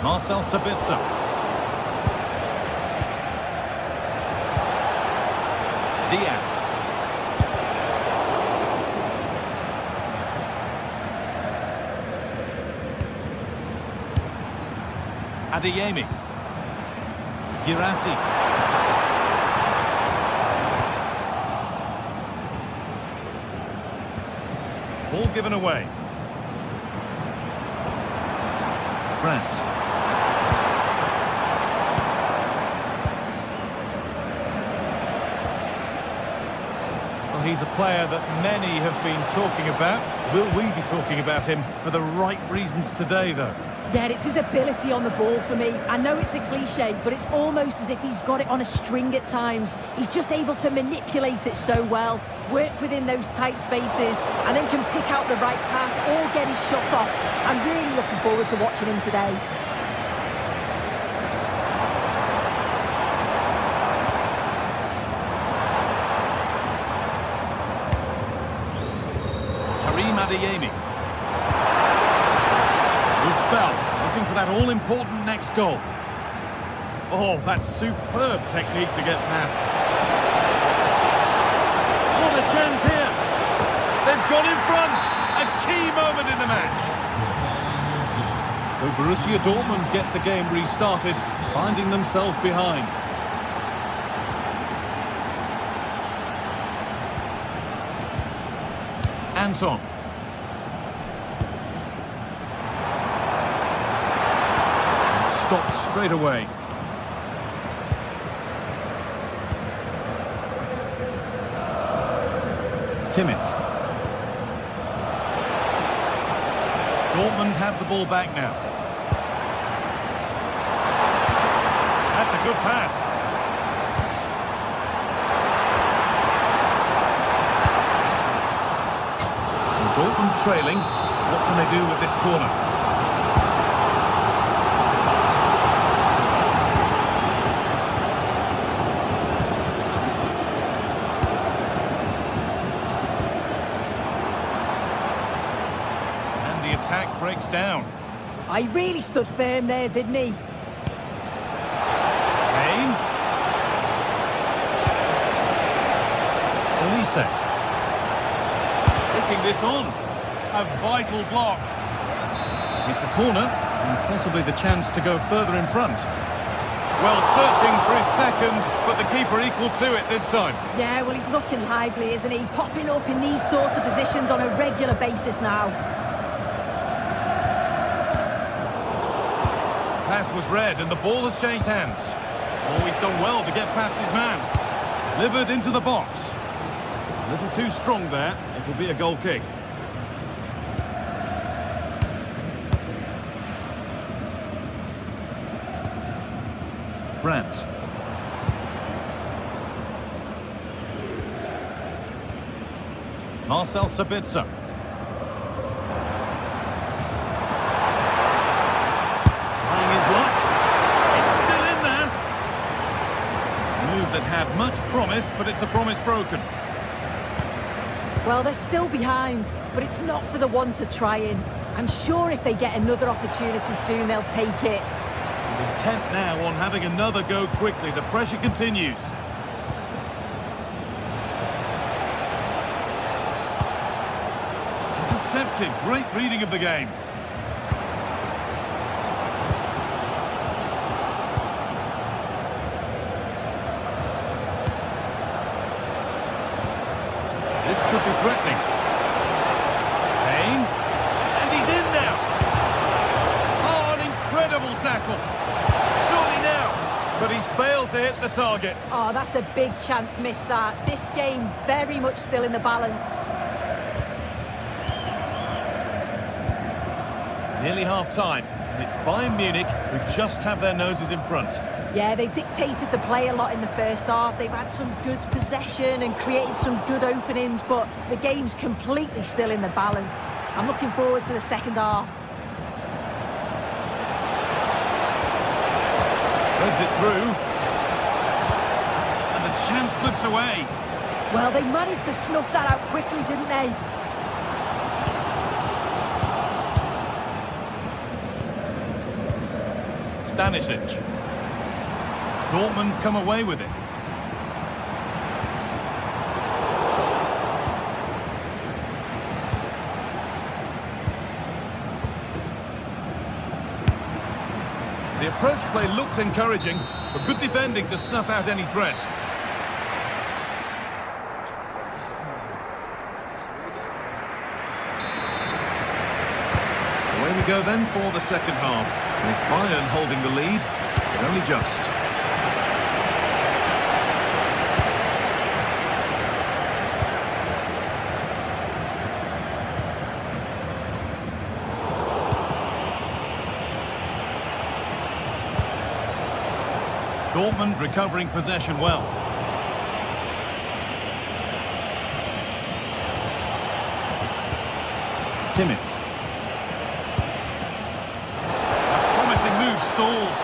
Marcel Sabitzer. Diaz. Adeyemi. Girassi. Ball given away. Brandt. He's a player that many have been talking about. Will we be talking about him for the right reasons today, though? Yeah, it's his ability on the ball for me. I know it's a cliche, but it's almost as if he's got it on a string at times. He's just able to manipulate it so well, work within those tight spaces, and then can pick out the right pass or get his shot off. I'm really looking forward to watching him today. Adeyemi. Good spell, looking for that all-important next goal. Oh, that's superb technique to get past. What a chance here! They've got in front! A key moment in the match! So Borussia Dortmund get the game restarted, finding themselves behind. Anton. Stopped straight away. Kimmich. Dortmund have the ball back now. That's a good pass. And Dortmund trailing. What can they do with this corner? Attack breaks down. I really stood firm there, didn't he? Kane. Elise. Taking this on. A vital block. It's a corner, and possibly the chance to go further in front. Well, searching for his second, but the keeper equal to it this time. Yeah, well, he's looking lively, isn't he? Popping up in these sorts of positions on a regular basis now. Pass was read and the ball has changed hands. Oh, he's done well to get past his man. Delivered into the box. A little too strong there. It'll be a goal kick. Brandt. Marcel Sabitzer. That had much promise, but it's a promise broken. Well, they're still behind, but it's not for the one to try in. I'm sure if they get another opportunity soon, they'll take it. Intent now on having another go quickly. The pressure continues. effective. Great reading of the game. This could be threatening. Kane. And he's in now. Oh, an incredible tackle. Surely now. But he's failed to hit the target. Oh, that's a big chance missed that. This game very much still in the balance. Nearly half-time. And it's Bayern Munich who just have their noses in front. Yeah, they've dictated the play a lot in the first half. They've had some good possession and created some good openings, but the game's completely still in the balance. I'm looking forward to the second half. Threads it through. And the chance slips away. Well, they managed to snuff that out quickly, didn't they? Stanisic. Dortmund come away with it. The approach play looked encouraging, but good defending to snuff out any threat. Away we go then for the second half, with Bayern holding the lead, but only just. Dortmund recovering possession well. Kimmich. A promising move stalls.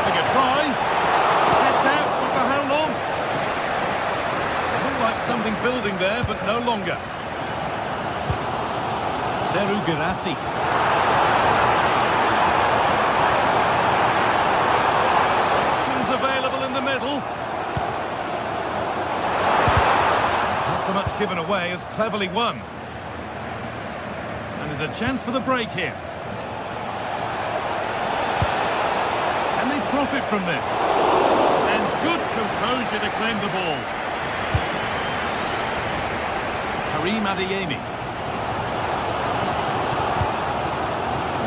Big a try. Heads out, but for how long? Looked like something building there, but no longer. Seru Girassi. Options available in the middle. Not so much given away as cleverly won. And there's a chance for the break here. Can they profit from this? And good composure to claim the ball. Karim Adeyemi.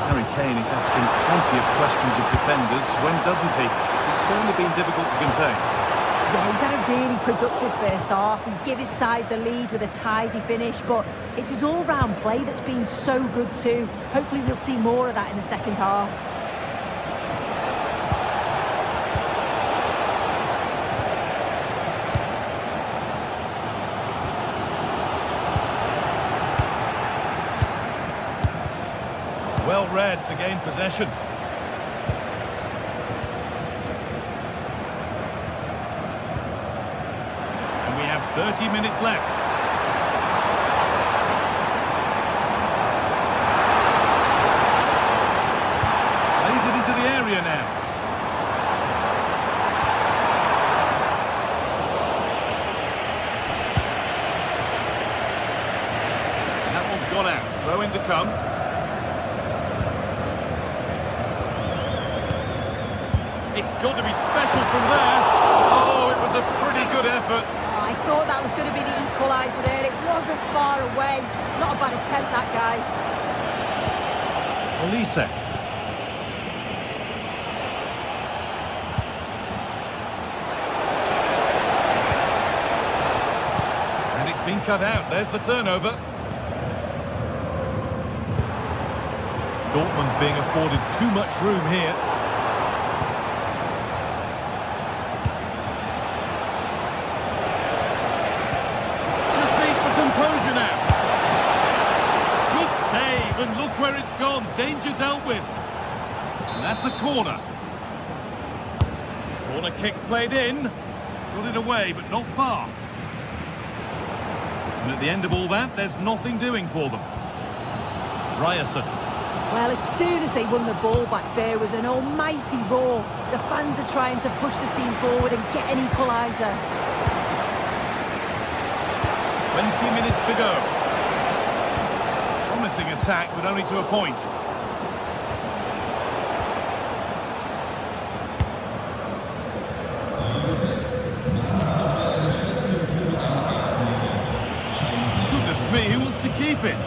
Harry Kane is asking plenty of questions of defenders. When doesn't he? He's certainly been difficult to contain. Yeah, he's had a really productive first half and give his side the lead with a tidy finish, but it's his all-round play that's been so good too. Hopefully we'll see more of that in the second half. Well read to gain possession. And we have 30 minutes left. Plays it into the area now. That one's gone out. Throw in to come. It's got to be special from there. Oh, it was a pretty good effort. I thought that was going to be the equaliser there. It wasn't far away. Not a bad attempt, that guy. Olise. And it's been cut out. There's the turnover. Dortmund being afforded too much room here. And look where it's gone. Danger dealt with. And that's a corner. Corner kick played in. Got it away, but not far. And at the end of all that, there's nothing doing for them. Ryerson. Well, as soon as they won the ball back, there was an almighty roar. The fans are trying to push the team forward and get an equaliser. 20 minutes to go. Promising attack, but only to a point. Goodness me, who wants to keep it?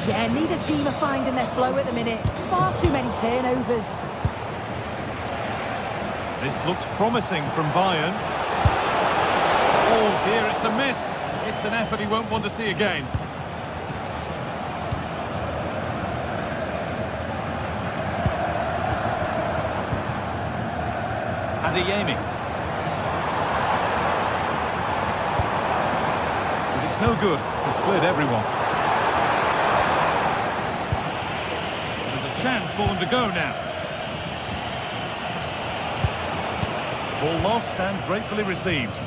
Yeah, neither team are finding their flow at the minute. Far too many turnovers. This looks promising from Bayern. Oh dear, it's a miss. It's an effort he won't want to see again. Adeyemi. But it's no good. It's cleared everyone. There's a chance for them to go now. Ball lost and gratefully received.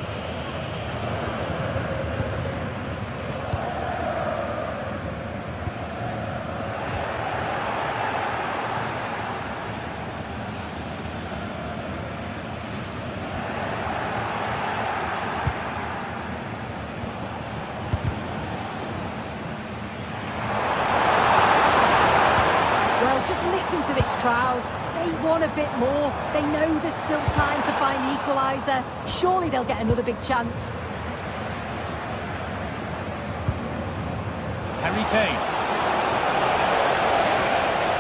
To this crowd, they want a bit more. They know there's still time to find the equaliser. Surely they'll get another big chance. Harry Kane.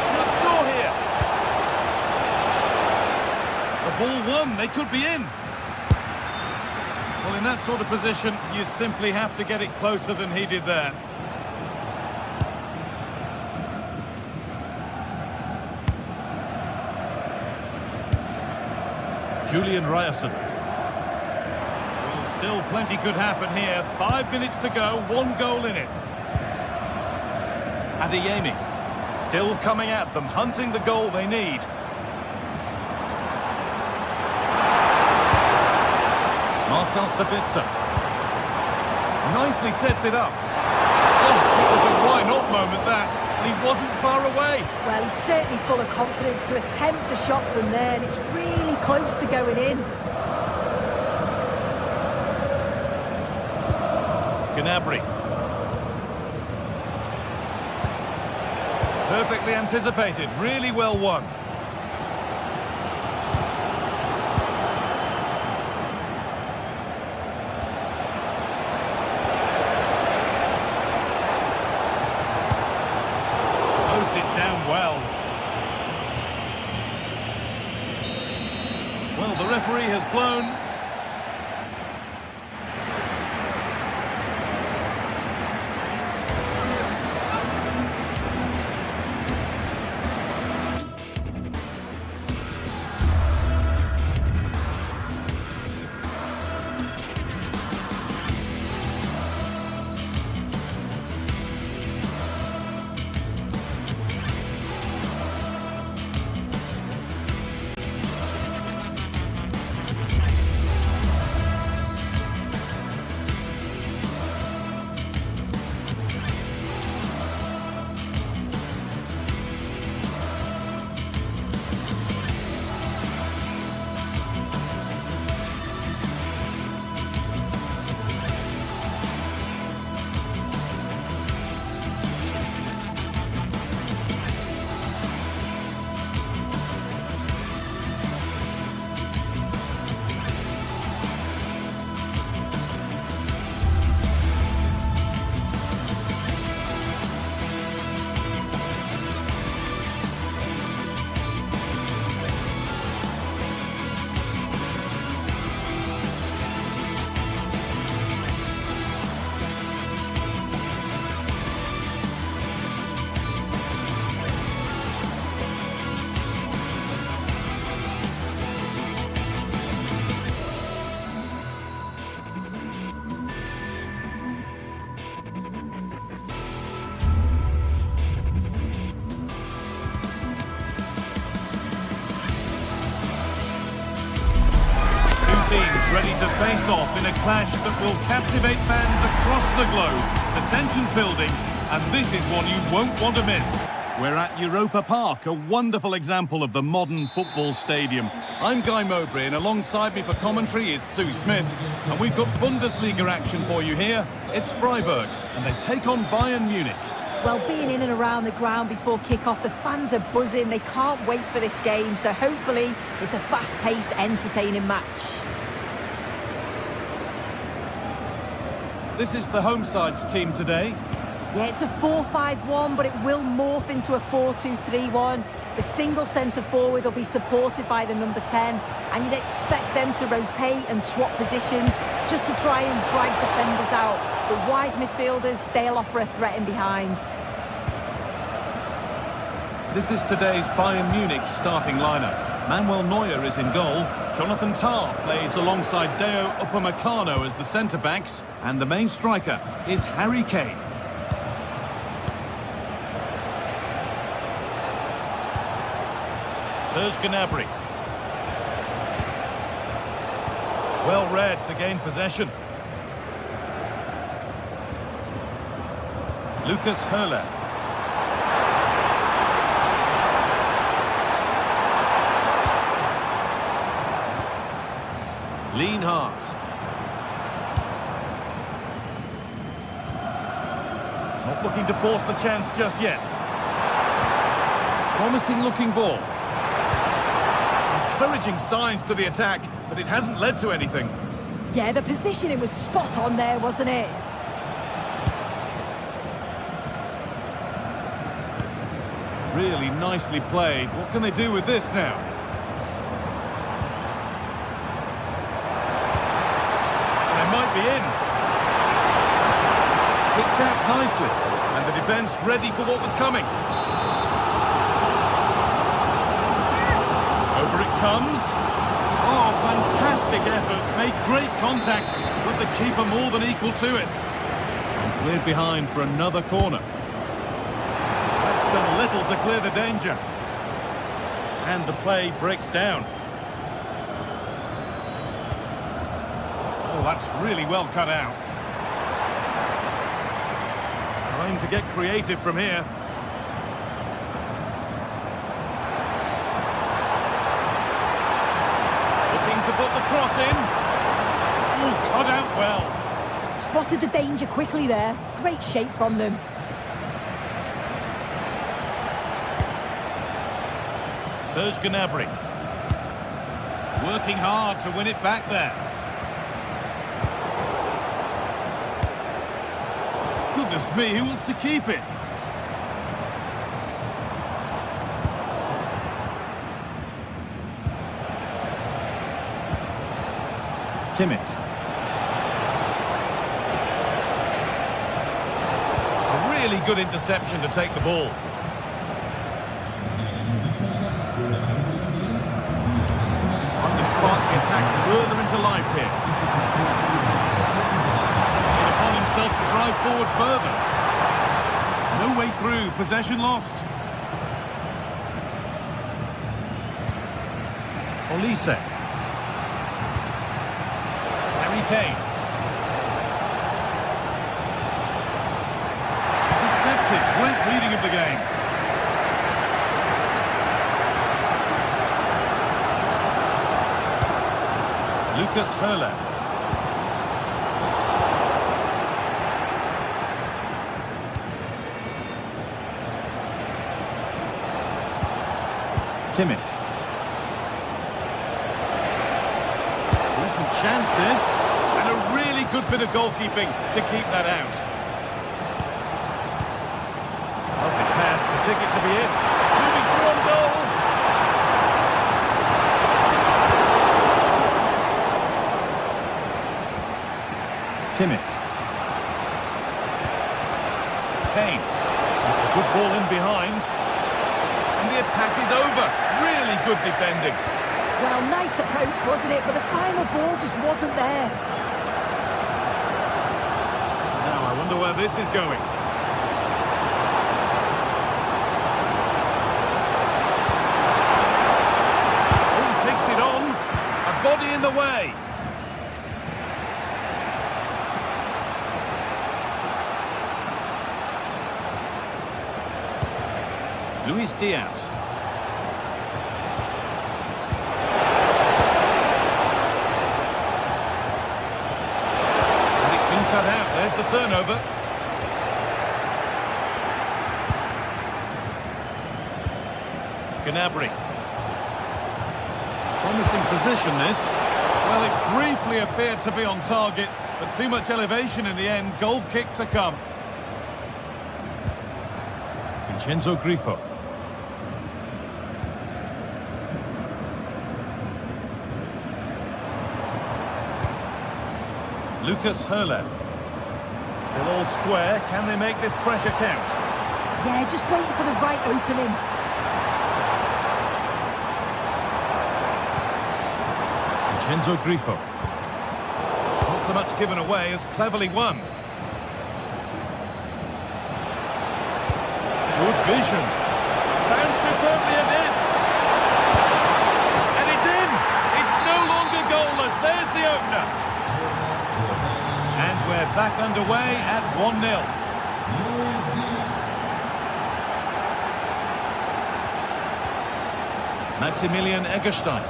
Should score here. The ball won. They could be in. Well, in that sort of position, you simply have to get it closer than he did there. Julian Ryerson. Well, still plenty could happen here. 5 minutes to go, 1 goal in it. Adeyemi. Still coming at them, hunting the goal they need. Marcel Sabitzer. Nicely sets it up. Oh, it was a why not moment that. He wasn't far away. Well, he's certainly full of confidence to attempt a shot from there, and it's really close to going in. Gnabry. Perfectly anticipated, really well won. Well, the referee has blown. Ready to face off in a clash that will captivate fans across the globe. The tension's building, and this is one you won't want to miss. We're at Europa Park, a wonderful example of the modern football stadium. I'm Guy Mowbray, and alongside me for commentary is Sue Smith. And we've got Bundesliga action for you here. It's Freiburg, and they take on Bayern Munich. Well, being in and around the ground before kick-off, the fans are buzzing. They can't wait for this game, so hopefully it's a fast-paced, entertaining match. This is the home side's team today. Yeah, it's a 4-5-1, but it will morph into a 4-2-3-1. The single centre-forward will be supported by the number 10, and you'd expect them to rotate and swap positions just to try and drag defenders out. But wide midfielders, they'll offer a threat in behind. This is today's Bayern Munich starting lineup. Manuel Neuer is in goal. Jonathan Tah plays alongside Deo Upamecano as the centre-backs. And the main striker is Harry Kane. Serge Gnabry. Well read to gain possession. Lucas Höhler. Lienhardt. Not looking to force the chance just yet. Promising looking ball. Encouraging signs to the attack, but it hasn't led to anything. Yeah, the positioning was spot on there, wasn't it? Really nicely played. What can they do with this now? They might be in. Picked out nicely, and the defence ready for what was coming. Over it comes. Oh, fantastic effort. Made great contact, but the keeper more than equal to it. And cleared behind for another corner. That's done little to clear the danger. And the play breaks down. Oh, that's really well cut out. Trying to get creative from here. Looking to put the cross in. Oh, cut out well. Spotted the danger quickly there. Great shape from them. Serge Gnabry. Working hard to win it back there. Goodness me, who wants to keep it? Kimmich. A really good interception to take the ball. Trying to spark the attack further into life here. Upon himself to drive forward further. No way through, possession lost. Olise. Harry Kane. Deceptive, great reading of the game. Lucas Höhler. Kimmich. Decent chance this, and a really good bit of goalkeeping to keep that out. Lovely pass, the ticket to be in. Moving through on goal. Kimmich. Kane. That's a good ball in behind. And the attack is over. Really good defending. Well, nice approach, wasn't it? But the final ball just wasn't there. Now, I wonder where this is going. Oh, takes it on. A body in the way. Luis Diaz. And it's been cut out. There's the turnover. Gnabry. Promising position, this. Well, it briefly appeared to be on target, but too much elevation in the end. Goal kick to come. Vincenzo Grifo. Lucas Hurler. Still all square. Can they make this pressure count? Yeah, just wait for the right opening. Vincenzo Grifo. Not so much given away as cleverly won. Good vision. Found superbly ahead. And it's in! It's no longer goalless. There's the opener. And we're back underway at 1-0. Maximilian Eggestein.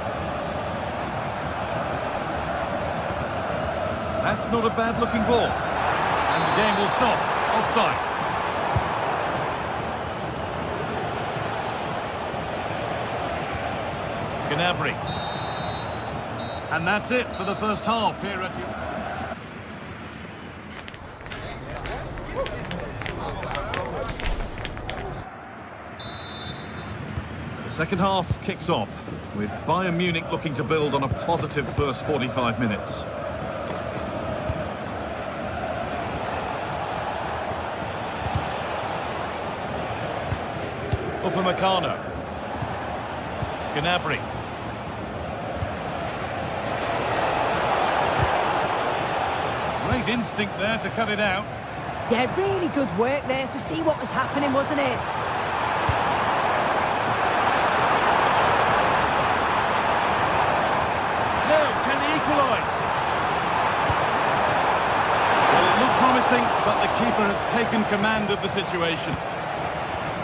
That's not a bad-looking ball. And the game will stop. Offside. Gnabry. And that's it for the first half here at you. The second half kicks off with Bayern Munich looking to build on a positive first 45 minutes. Upamecano. Gnabry. Great instinct there to cut it out. Yeah, really good work there to see what was happening, wasn't it? No, can he equalise? Well, it looked promising, but the keeper has taken command of the situation.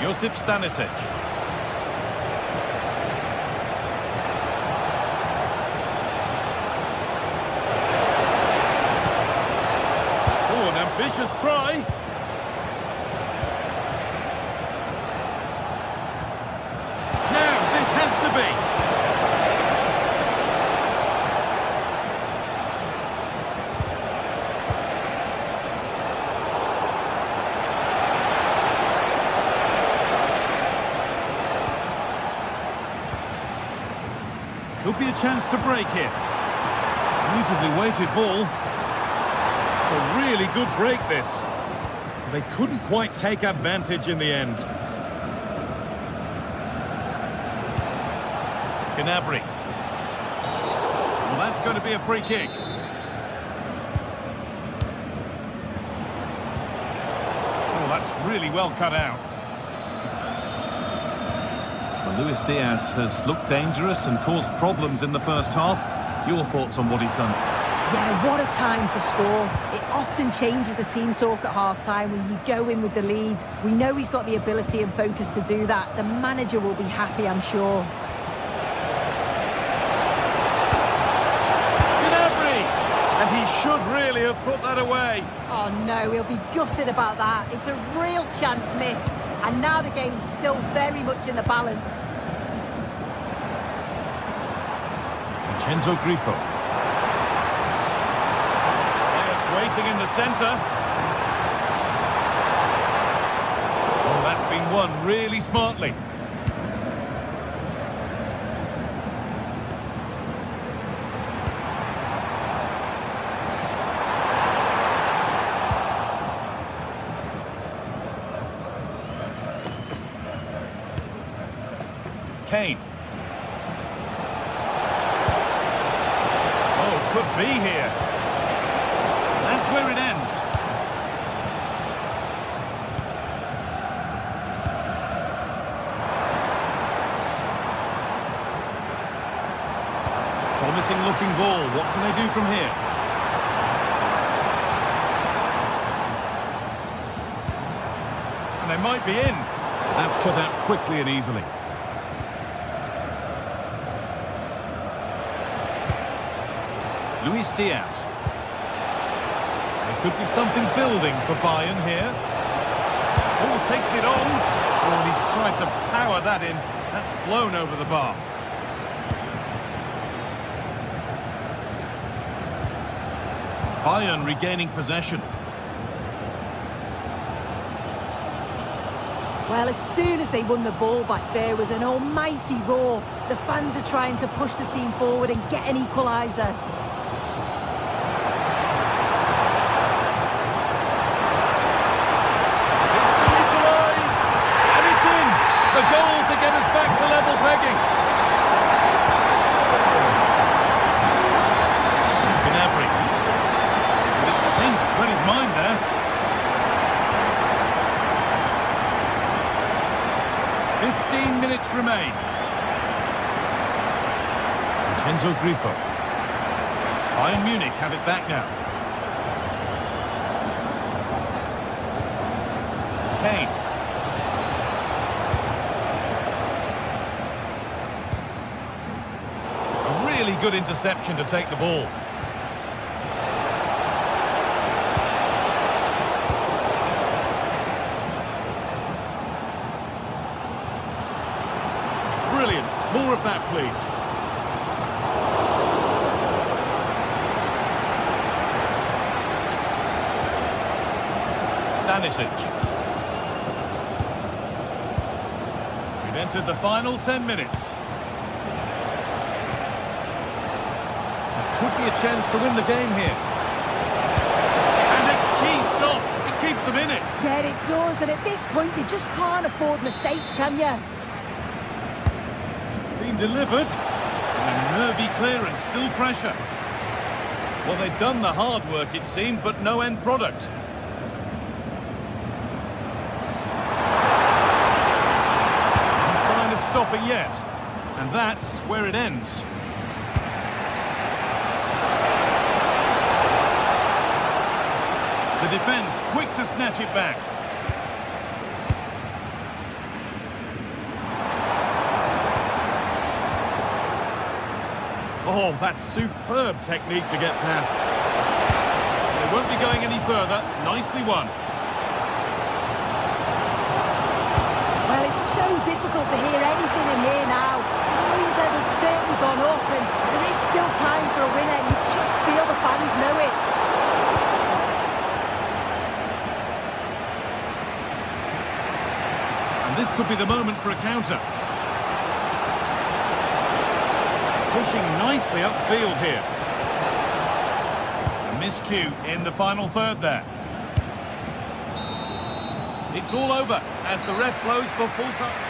Josip Stanisic. Oh, an ambitious try. Now, this has to be. Could be a chance to break here. Beautifully weighted ball. It's a really good break, this. They couldn't quite take advantage in the end. Gnabry. Well, that's going to be a free kick. Oh, that's really well cut out. Luis Diaz has looked dangerous and caused problems in the first half. Your thoughts on what he's done? Yeah, what a time to score. It often changes the team talk at half-time when you go in with the lead. We know he's got the ability and focus to do that. The manager will be happy, I'm sure. Gnabry! And he should really have put that away. Oh no, he'll be gutted about that. It's a real chance missed. And now the game's still very much in the balance. Vincenzo Grifo. Players waiting in the centre. Oh, that's been won really smartly. Kane. Oh, could be here. That's where it ends. Promising looking ball. What can they do from here? And they might be in. That's cut out quickly and easily. Luis Diaz. There could be something building for Bayern here. Oh, takes it on. Oh, and he's tried to power that in. That's flown over the bar. Bayern regaining possession. Well, as soon as they won the ball back, there was an almighty roar. The fans are trying to push the team forward and get an equaliser. The goal to get us back to level pegging. Gnabry. But it's the thing to put his mind there. "15 minutes remain. Vincenzo Grifo. Bayern Munich have it back now. Kane. Really good interception to take the ball. Brilliant. More of that, please. Stanisic. We've entered the final 10 minutes. Could be a chance to win the game here. And a key stop. It keeps them in it. Yeah, it does. And at this point, you just can't afford mistakes, can you? It's been delivered. And a nervy clearance, still pressure. Well, they've done the hard work, it seemed, but no end product. No sign of stopping yet. And that's where it ends. The defence quick to snatch it back. Oh, that's superb technique to get past. They won't be going any further. Nicely won. Well, it's so difficult to hear anything in here now. The noise level's certainly gone up, and there is still time for a winner. You just feel the fans know it. This could be the moment for a counter. Pushing nicely upfield here. A miscue in the final third there. It's all over as the ref blows for full time.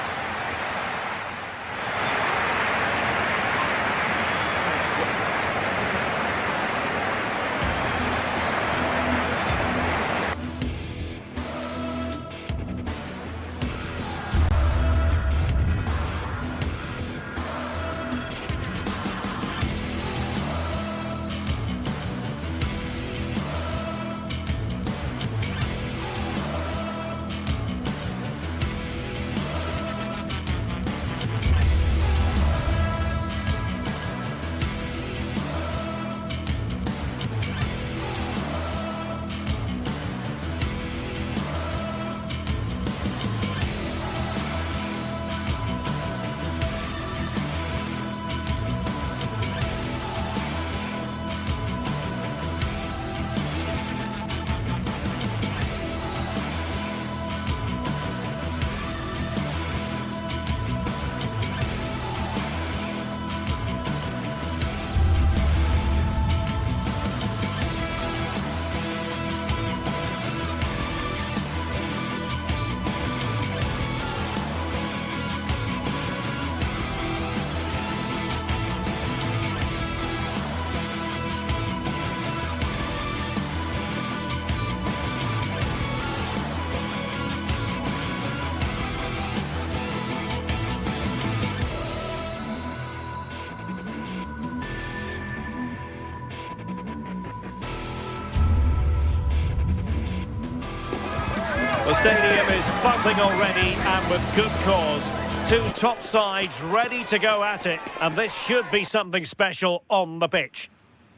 The stadium is buzzing already, and with good cause. Two top sides ready to go at it, and this should be something special on the pitch.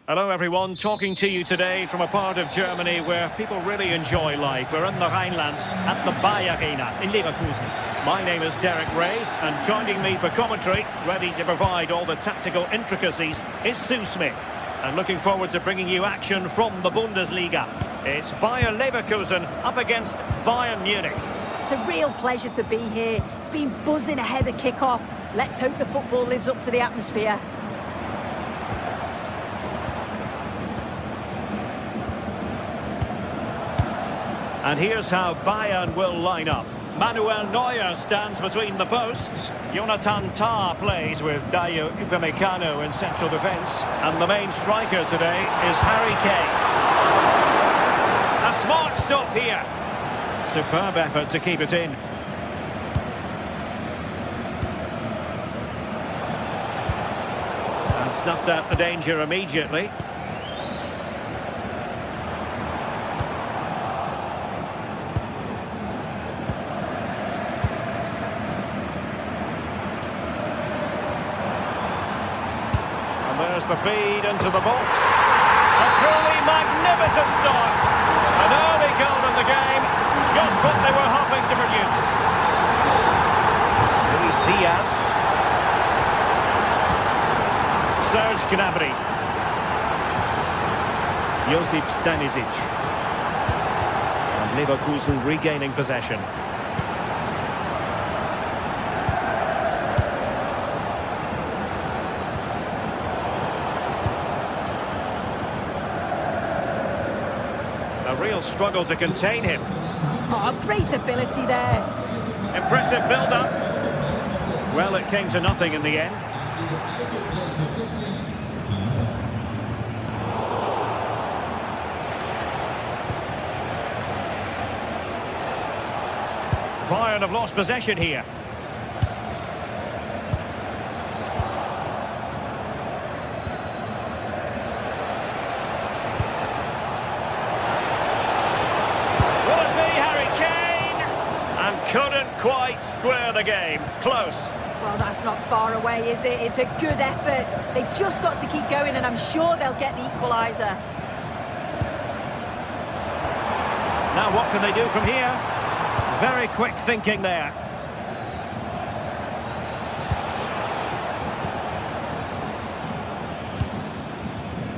Hello everyone, talking to you today from a part of Germany where people really enjoy life. We're in the Rhineland at the Bayern Arena in Leverkusen. My name is Derek Ray, and joining me for commentary, ready to provide all the tactical intricacies, is Sue Smith. And looking forward to bringing you action from the Bundesliga. It's Bayern Leverkusen up against Bayern Munich. It's a real pleasure to be here. It's been buzzing ahead of kick-off. Let's hope the football lives up to the atmosphere. And here's how Bayern will line up. Manuel Neuer stands between the posts. Jonathan Tah plays with Dayo Upamecano in central defence. And the main striker today is Harry Kane. A smart stop here. Superb effort to keep it in. And snuffed out the danger immediately. There's the feed into the box. A truly magnificent start. An early goal in the game. Just what they were hoping to produce. Luis Diaz. Serge Gnabry. Josip Stanisic. And Leverkusen regaining possession. A real struggle to contain him. Oh, great ability there. Impressive build-up. Well, it came to nothing in the end. Bayern have lost possession here. Couldn't quite square the game. Close. Well, that's not far away, is it? It's a good effort. They've just got to keep going, and I'm sure they'll get the equaliser. Now what can they do from here? Very quick thinking there.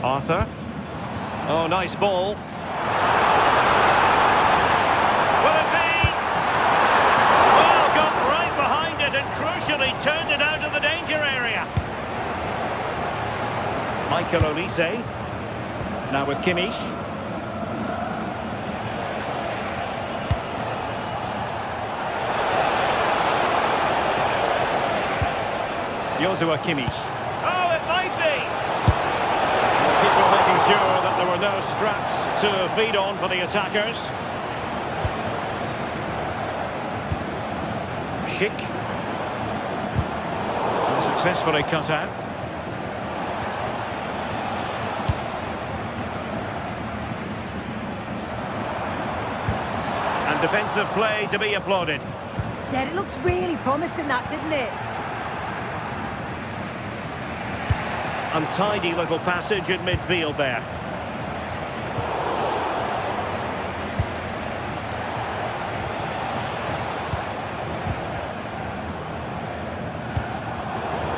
Arthur. Oh, nice ball. Crucially turned it out of the danger area. Michael Olise. Now with Kimmich. Joshua Kimmich. Oh, it might be! People making sure that there were no scraps to feed on for the attackers. Schick. Successfully cut out. And defensive play to be applauded. Yeah, it looked really promising, that, didn't it? Untidy little passage in midfield there.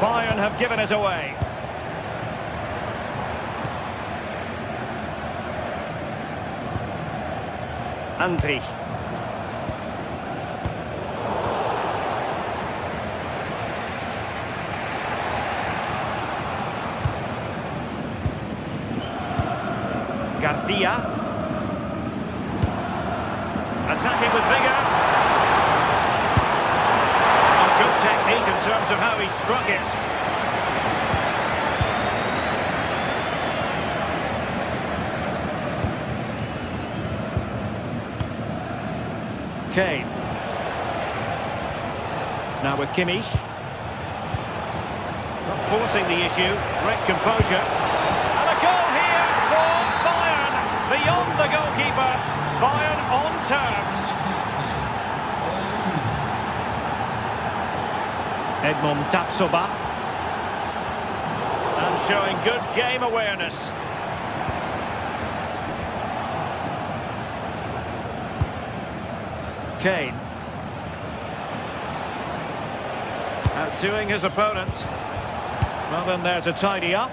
Bayern have given us away. Andrich. Garcia. Attacking with vigour. Good technique in terms of how he struck it. Kane. Now with Kimmich. Not forcing the issue. Great composure. And a goal here for Bayern. Beyond the goalkeeper. Bayern on terms. Edmond Tapsoba. And showing good game awareness. Kane. Outdoing his opponent. Well in there to tidy up.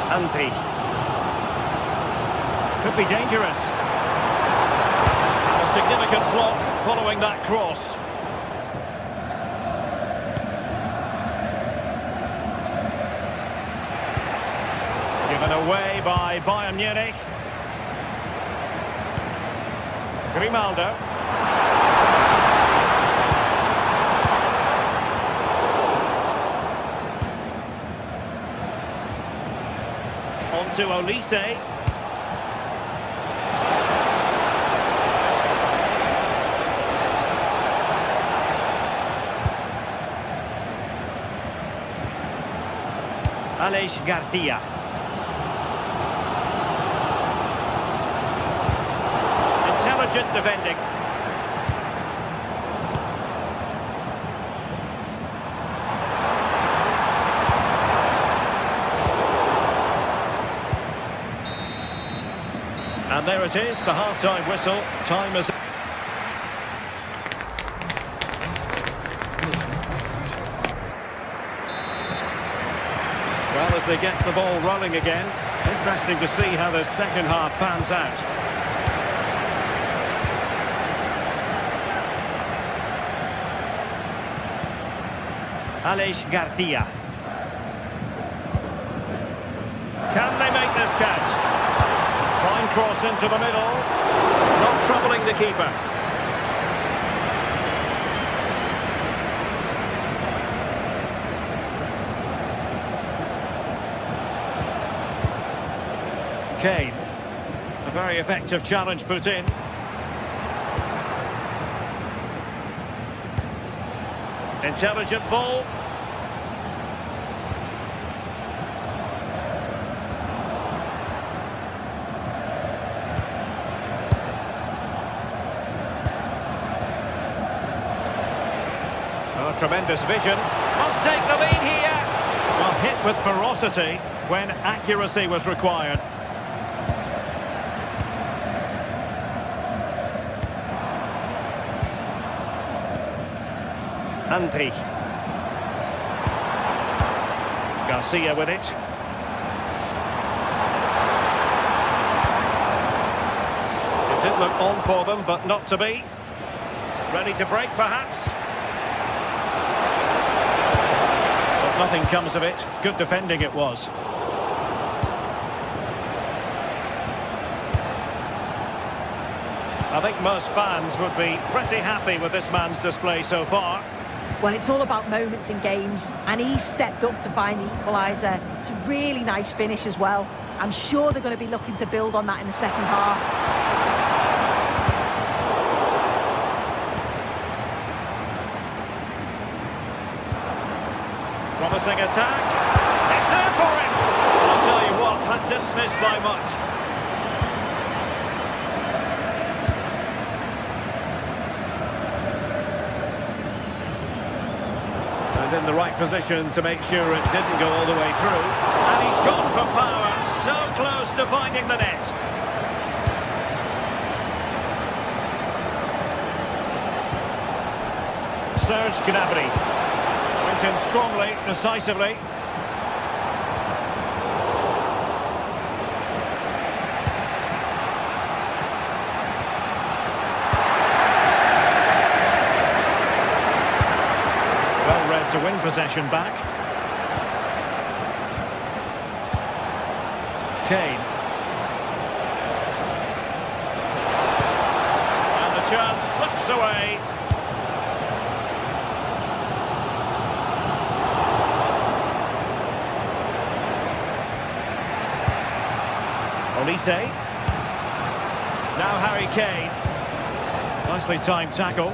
Antri. Could be dangerous. A significant block following that cross. Given away by Bayern Munich. Grimaldo. On to Olise. Aleix Garcia. Intelligent defending. And there it is, the half-time whistle. Time is... Well, as they get the ball rolling again, interesting to see how the second half pans out. Aleix Garcia. Can they make this catch? Fine cross into the middle. Not troubling the keeper. Kane. A very effective challenge put in. Intelligent ball. Oh, tremendous vision. Must take the lead here. Well, hit with ferocity when accuracy was required. Antri. Garcia with it. It did look on for them, but not to be. Ready to break, perhaps. But nothing comes of it. Good defending it was. I think most fans would be pretty happy with this man's display so far. Well, it's all about moments in games, and he stepped up to find the equaliser. It's a really nice finish as well. I'm sure they're going to be looking to build on that in the second half. Promising attack. It's there for him. I'll tell you what, that didn't miss by much. In the right position to make sure it didn't go all the way through. And he's gone for power, so close to finding the net. Serge Gnabry went in strongly, decisively. To win possession back. Kane. And the chance slips away. Olise. Now Harry Kane. Nicely timed tackle.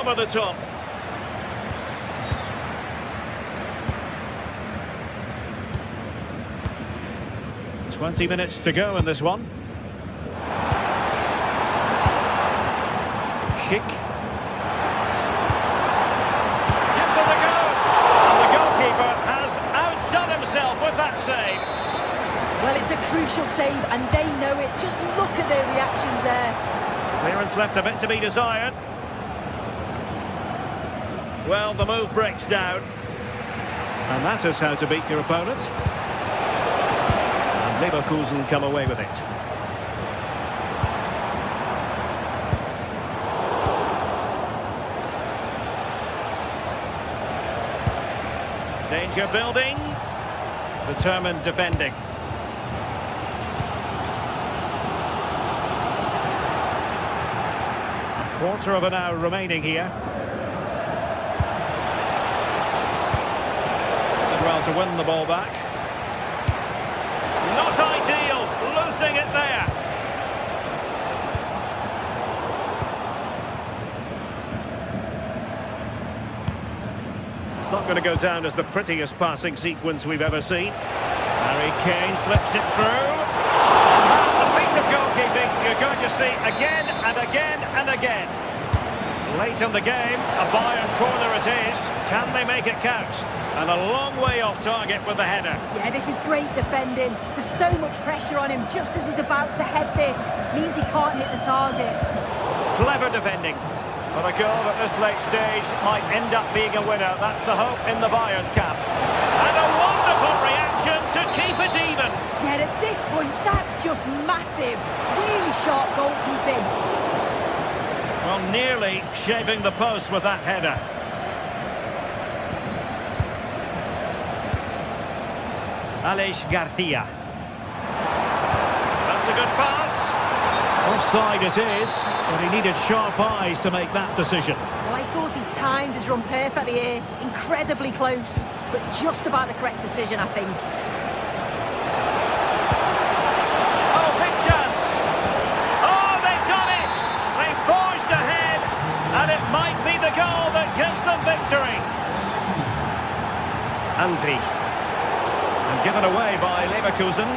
over the top. "20 minutes to go in this one. Schick. Gives it a go. And the goalkeeper has outdone himself with that save. Well, it's a crucial save, and they know it. Just look at their reactions there. Clearance left a bit to be desired. Well, the move breaks down. And that is how to beat your opponent. And Leverkusen come away with it. Danger building. Determined defending. A quarter of an hour remaining here. Did well to win the ball back. Not ideal, losing it there. It's not going to go down as the prettiest passing sequence we've ever seen. Harry Kane slips it through. And a piece of goalkeeping you're going to see again and again and again. Late in the game, a Bayern corner it is. Can they make it count? And a long way off target with the header. Yeah, this is great defending. There's so much pressure on him just as he's about to head this. Means he can't hit the target. Clever defending. But a goal at this late stage might end up being a winner. That's the hope in the Bayern camp. And a wonderful reaction to keep it even. Yeah, at this point, that's just massive. Really sharp goalkeeping. Well, nearly shaping the post with that header. Aleix Garcia. That's a good pass. Offside it is, but he needed sharp eyes to make that decision. Well, I thought he timed his run perfectly here. Incredibly close, but just about the correct decision, I think. Oh, big chance. Oh, they've done it. They've forged ahead, and it might be the goal that gives them victory. Andri. And given away by Leverkusen.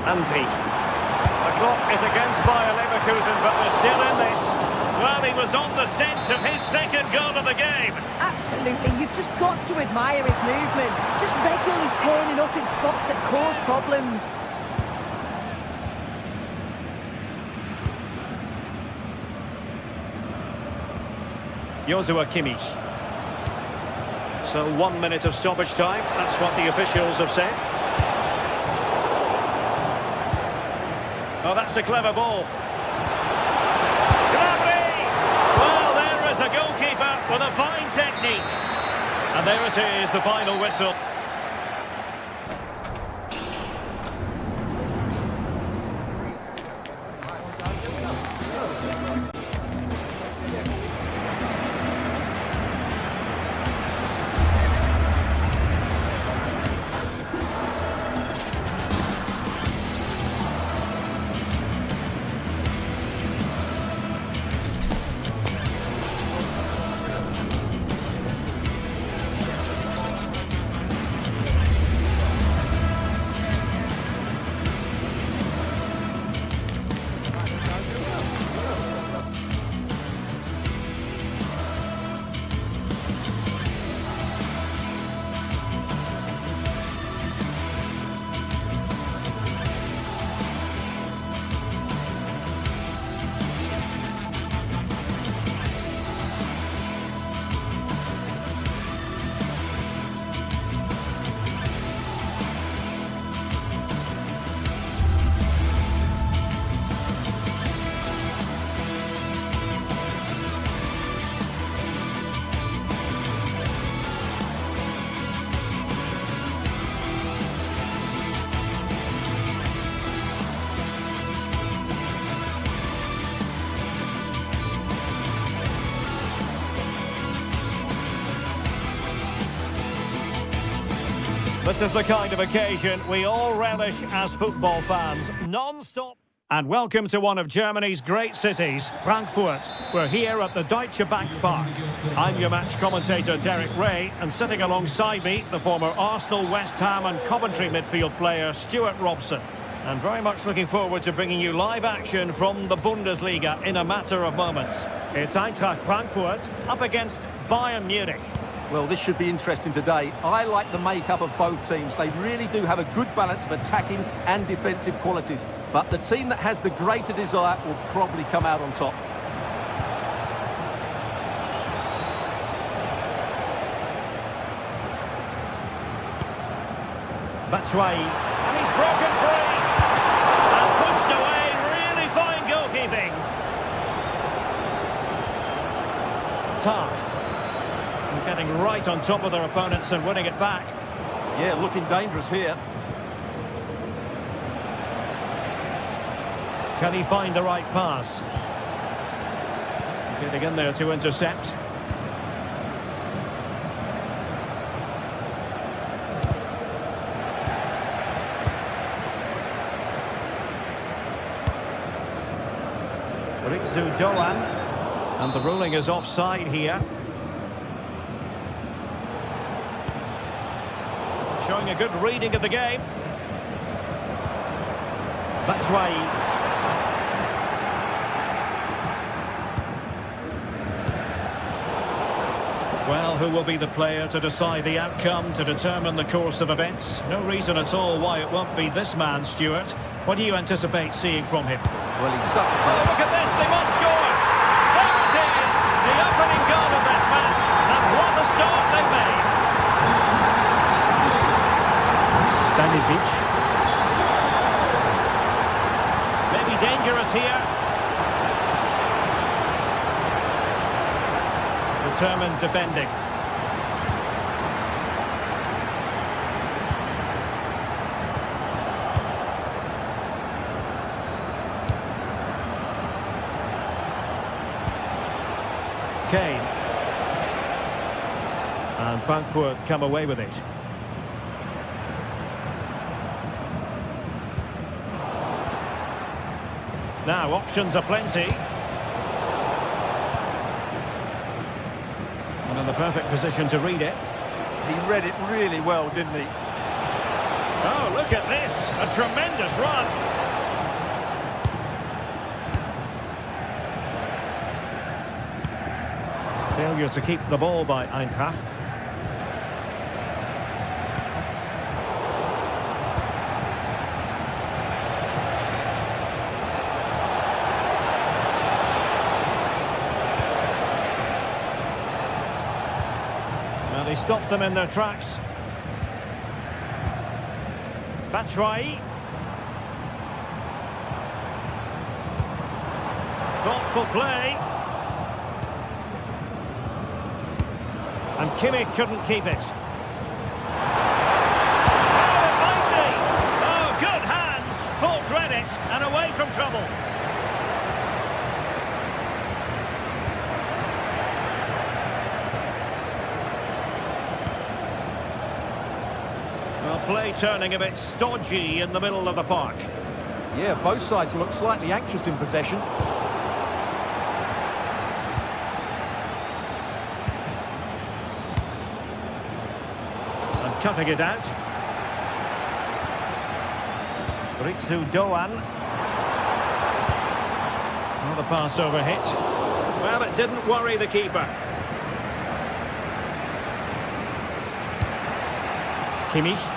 Andri. The clock is against Bayern Leverkusen, but they're still in this. Well, he was on the scent of his second goal of the game. Absolutely, you've just got to admire his movement. Just regularly turning up in spots that cause problems. Joshua Kimmich. So 1 minute of stoppage time. That's what the officials have said. Oh, that's a clever ball. Gnabry! Well, there is a goalkeeper with a fine technique. And there it is, the final whistle. This is the kind of occasion we all relish as football fans. Non-stop. And welcome to one of Germany's great cities, Frankfurt. We're here at the Deutsche Bank Park. I'm your match commentator, Derek Ray, and sitting alongside me, the former Arsenal, West Ham and Coventry midfield player, Stuart Robson. And very much looking forward to bringing you live action from the Bundesliga in a matter of moments. It's Eintracht Frankfurt up against Bayern Munich. Well, this should be interesting today. I like the makeup of both teams. They really do have a good balance of attacking and defensive qualities. But the team that has the greater desire will probably come out on top. Batshuayi, and he's broken free. And pushed away, really fine goalkeeping. Tar. Getting right on top of their opponents and winning it back. Yeah, looking dangerous here. Can he find the right pass? Getting in there to intercept. Ritsu Doan. And the ruling is offside here. Showing a good reading of the game. Batshuayi. Well, who will be the player to decide the outcome, to determine the course of events? No reason at all why it won't be this man, Stuart. What do you anticipate seeing from him? Well, he's such a... Oh, look at this, they must score! There it is, the opening goal of this match, and what a start they've made! Stanisic. Maybe dangerous here. Determined defending. Kane. And Frankfurt come away with it. Now, options are plenty. And in the perfect position to read it. He read it really well, didn't he? Oh, look at this. A tremendous run. Failure to keep the ball by Eintracht. They stopped them in their tracks. Batshuayi. Thoughtful play. And Kimmich couldn't keep it. Oh, it might be! Oh, good hands! Full credit and away from trouble. Play turning a bit stodgy in the middle of the park. Yeah, both sides look slightly anxious in possession. And cutting it out. Ritsu Doan. Well, the pass over hit. Well, it didn't worry the keeper. Kimmich.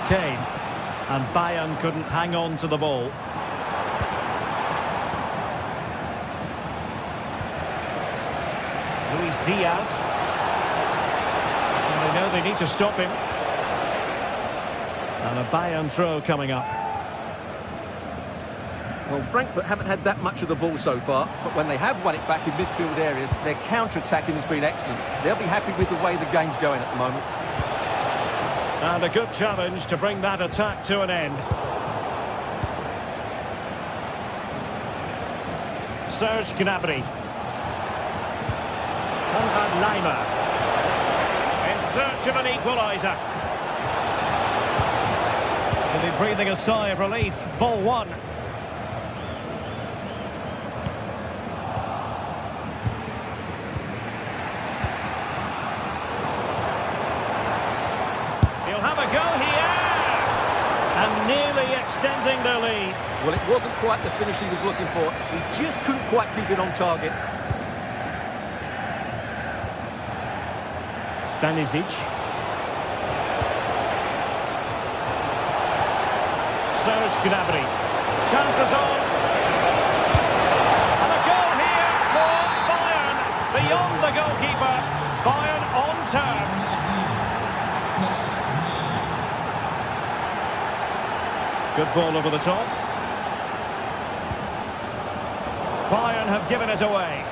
Kane, and Bayern couldn't hang on to the ball. Luis Diaz. And they know they need to stop him. And a Bayern throw coming up. Well, Frankfurt haven't had that much of the ball so far, but when they have won it back in midfield areas, their counter-attacking has been excellent. They'll be happy with the way the game's going at the moment. And a good challenge to bring that attack to an end. Serge Gnabry. Konrad Laimer. It's search of an equaliser. They'll be breathing a sigh of relief. Ball one. He'll have a go here. And nearly extending the lead. Well, it wasn't quite the finish he was looking for. He just couldn't quite keep it on target. Stanisic. Serge Gnabry. Chances on. And a goal here for Bayern. Beyond the goalkeeper. Bayern on terms. Good ball over the top. Bayern have given us away.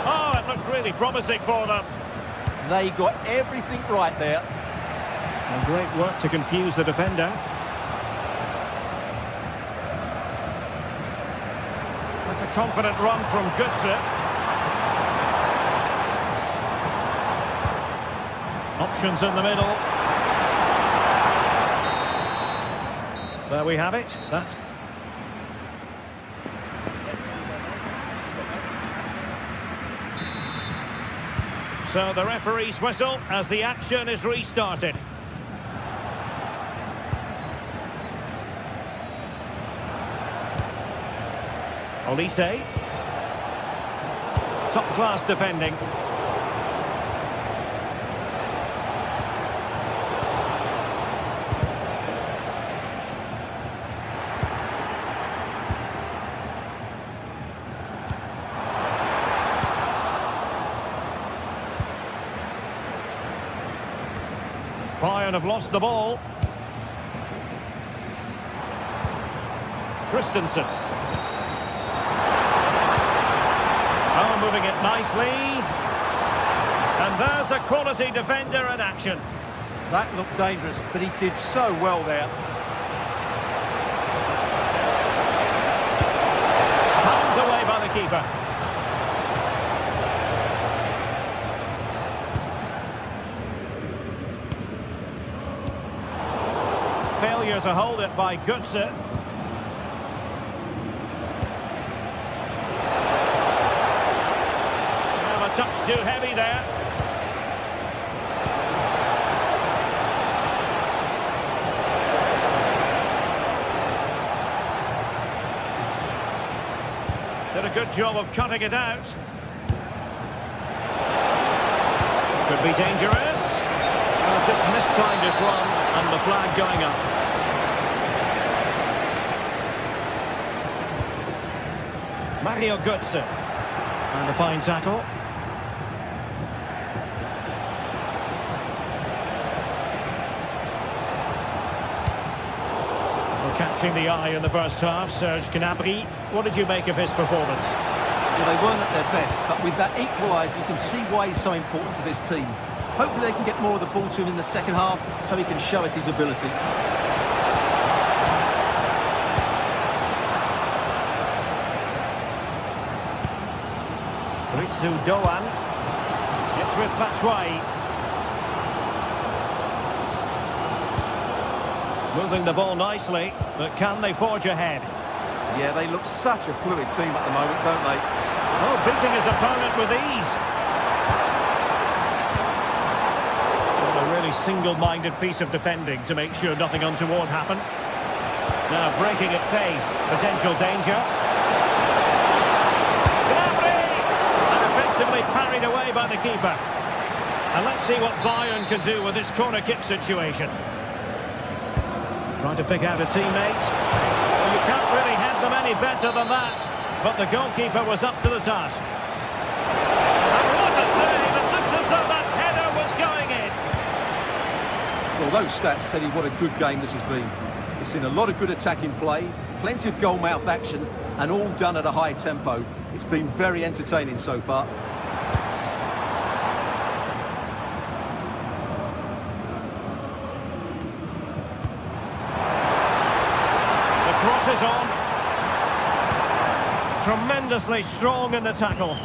Oh, it looked really promising for them. They got everything right there. And great work to confuse the defender. That's a confident run from Götze. Options in the middle. There we have it. That's... So the referee's whistle as the action is restarted. Olise. Top-class defending. Bayern have lost the ball. Christensen. Oh, moving it nicely. And there's a quality defender in action. That looked dangerous, but he did so well there. Palmed away by the keeper. Failure to hold it by Götze. A touch too heavy there. Did a good job of cutting it out. Could be dangerous. Oh, just mistimed his run and the flag going up. Mario Götze. And a fine tackle. Catching the eye in the first half, Serge Gnabry. What did you make of his performance? Well, they weren't at their best, but with that equaliser, you can see why he's so important to this team. Hopefully they can get more of the ball to him in the second half, so he can show us his ability. Ritsu Doan. It's with Batshuayi. Moving the ball nicely, but can they forge ahead? Yeah, they look such a fluid team at the moment, don't they? Oh, beating his opponent with ease. Well, a really single-minded piece of defending to make sure nothing untoward happened. Now breaking at pace, potential danger. Gnabry! And effectively parried away by the keeper. And let's see what Bayern can do with this corner kick situation. Trying to pick out a teammate. Well, you can't really head them any better than that. But the goalkeeper was up to the task. And what a save! It looked as though that header was going in. Well, those stats tell you what a good game this has been. We've seen a lot of good attacking play, plenty of goal-mouth action, and all done at a high tempo. It's been very entertaining so far. Tremendously strong in the tackle.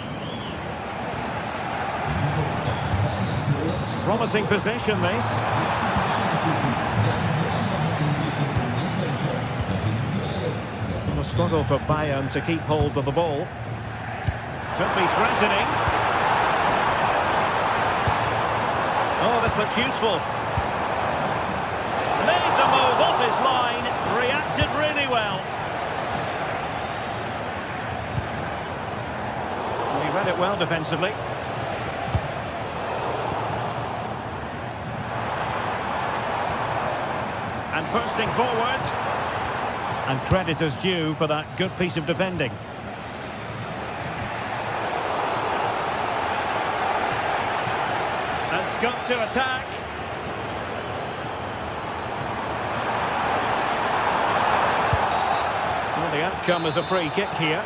Promising position, this. A struggle for Bayern to keep hold of the ball. Could be threatening. Oh, this looks useful. Made the move off his line. Reacted really well. He read it well defensively. And bursting forward. And credit is due for that good piece of defending. And Scott to attack. Well, the outcome is a free kick here.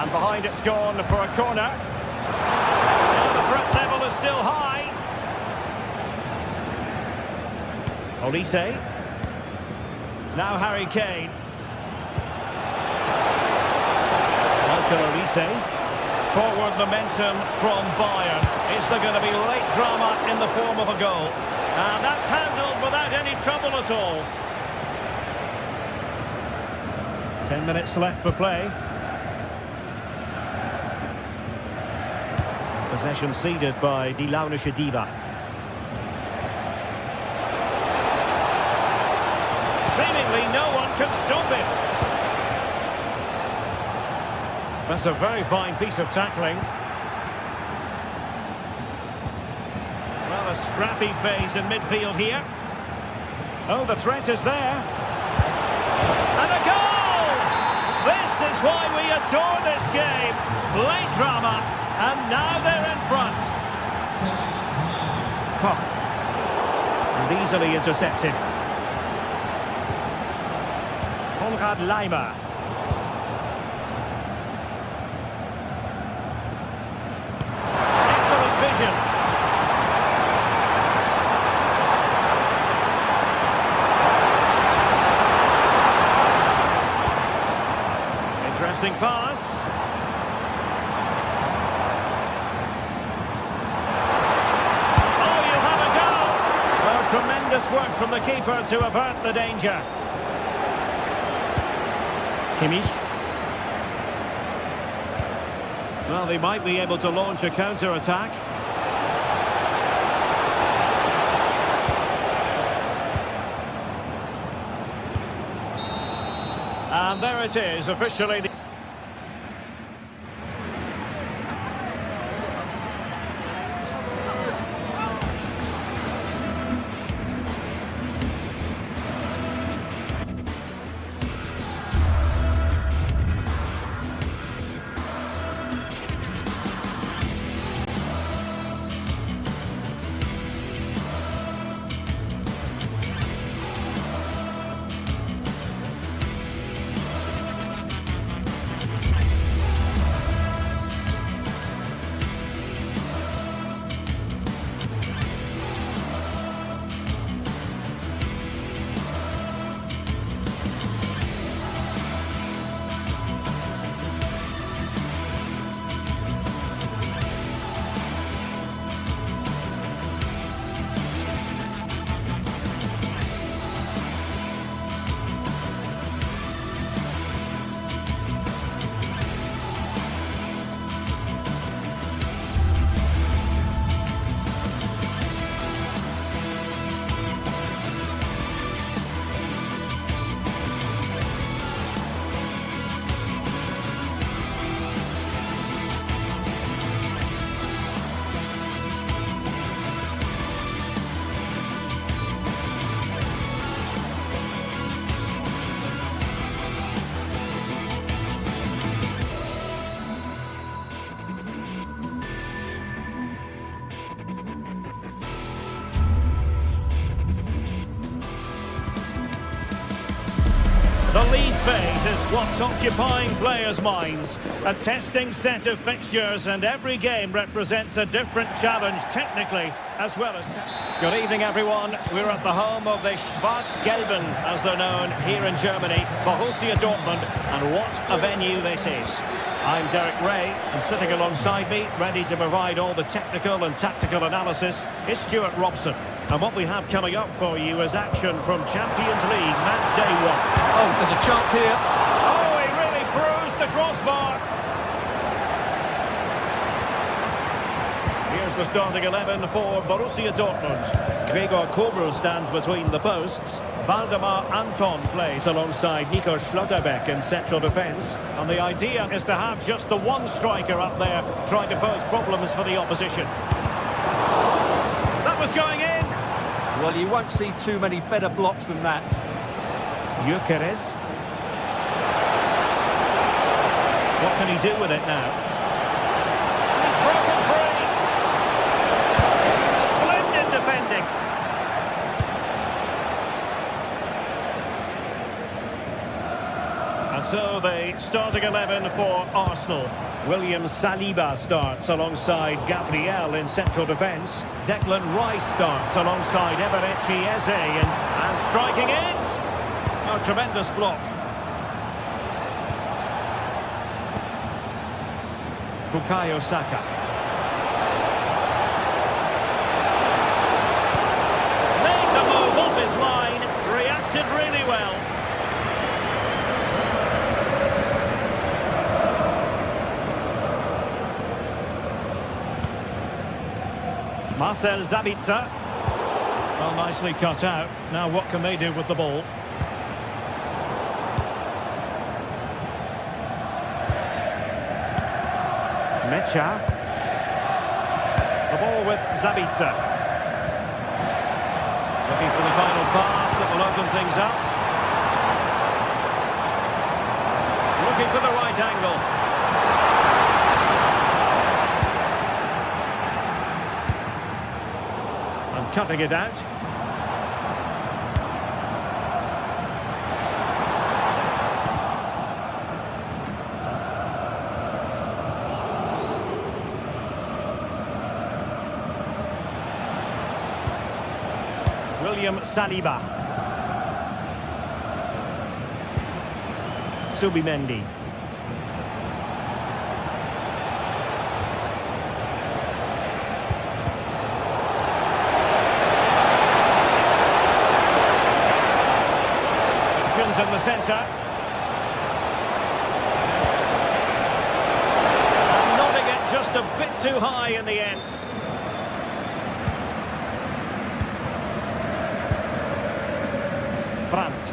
And behind it's gone for a corner. And the threat level is still high. Olise. Now Harry Kane. Olise. Forward momentum from Bayern. Is there going to be late drama in the form of a goal? And that's handled without any trouble at all. 10 minutes left for play. Possession ceded by Die Launische Diva. Seemingly no one can stop him. That's a very fine piece of tackling. Well, a scrappy phase in midfield here. Oh, the threat is there. And a goal! This is why we adore this game. Late drama. And now they're in front. Koch. And easily intercepted. Konrad Laimer. Excellent vision. Interesting pass. Tremendous work from the keeper to avert the danger. Kimmich. Well, they might be able to launch a counter-attack. And there it is, officially. phase is what's occupying players' minds. A testing set of fixtures, and every game represents a different challenge technically as well as Good evening, everyone. We're at the home of the Schwarz-Gelben, as they're known here in Germany, Borussia Dortmund, and what a venue this is. I'm Derek Ray, and sitting alongside me, ready to provide all the technical and tactical analysis, is Stuart Robson. And what we have coming up for you is action from Champions League match day 1. Oh, there's a chance here. Oh, he really bruised the crossbar. Here's the starting 11 for Borussia Dortmund. Gregor Kobel stands between the posts. Waldemar Anton plays alongside Nico Schlotterbeck in central defence. And the idea is to have just the one striker up there trying to pose problems for the opposition. That was going in. Well, you won't see too many better blocks than that. Gyökeres. What can he do with it now? He's broken free. Splendid defending. And so the starting 11 for Arsenal. William Saliba starts alongside Gabriel in central defence. Declan Rice starts alongside Eberechi Eze and striking it. A tremendous block. Bukayo Saka. Made the move off his line. Reacted really well. Marcel Sabitzer. Well, nicely cut out. Now what can they do with the ball? Mecha. The ball with Sabitzer. Looking for the final pass that will open things up. Looking for the right angle. Cutting it out. William Saliba. Subimendi. In the centre. And nodding it just a bit too high in the end. Brandt.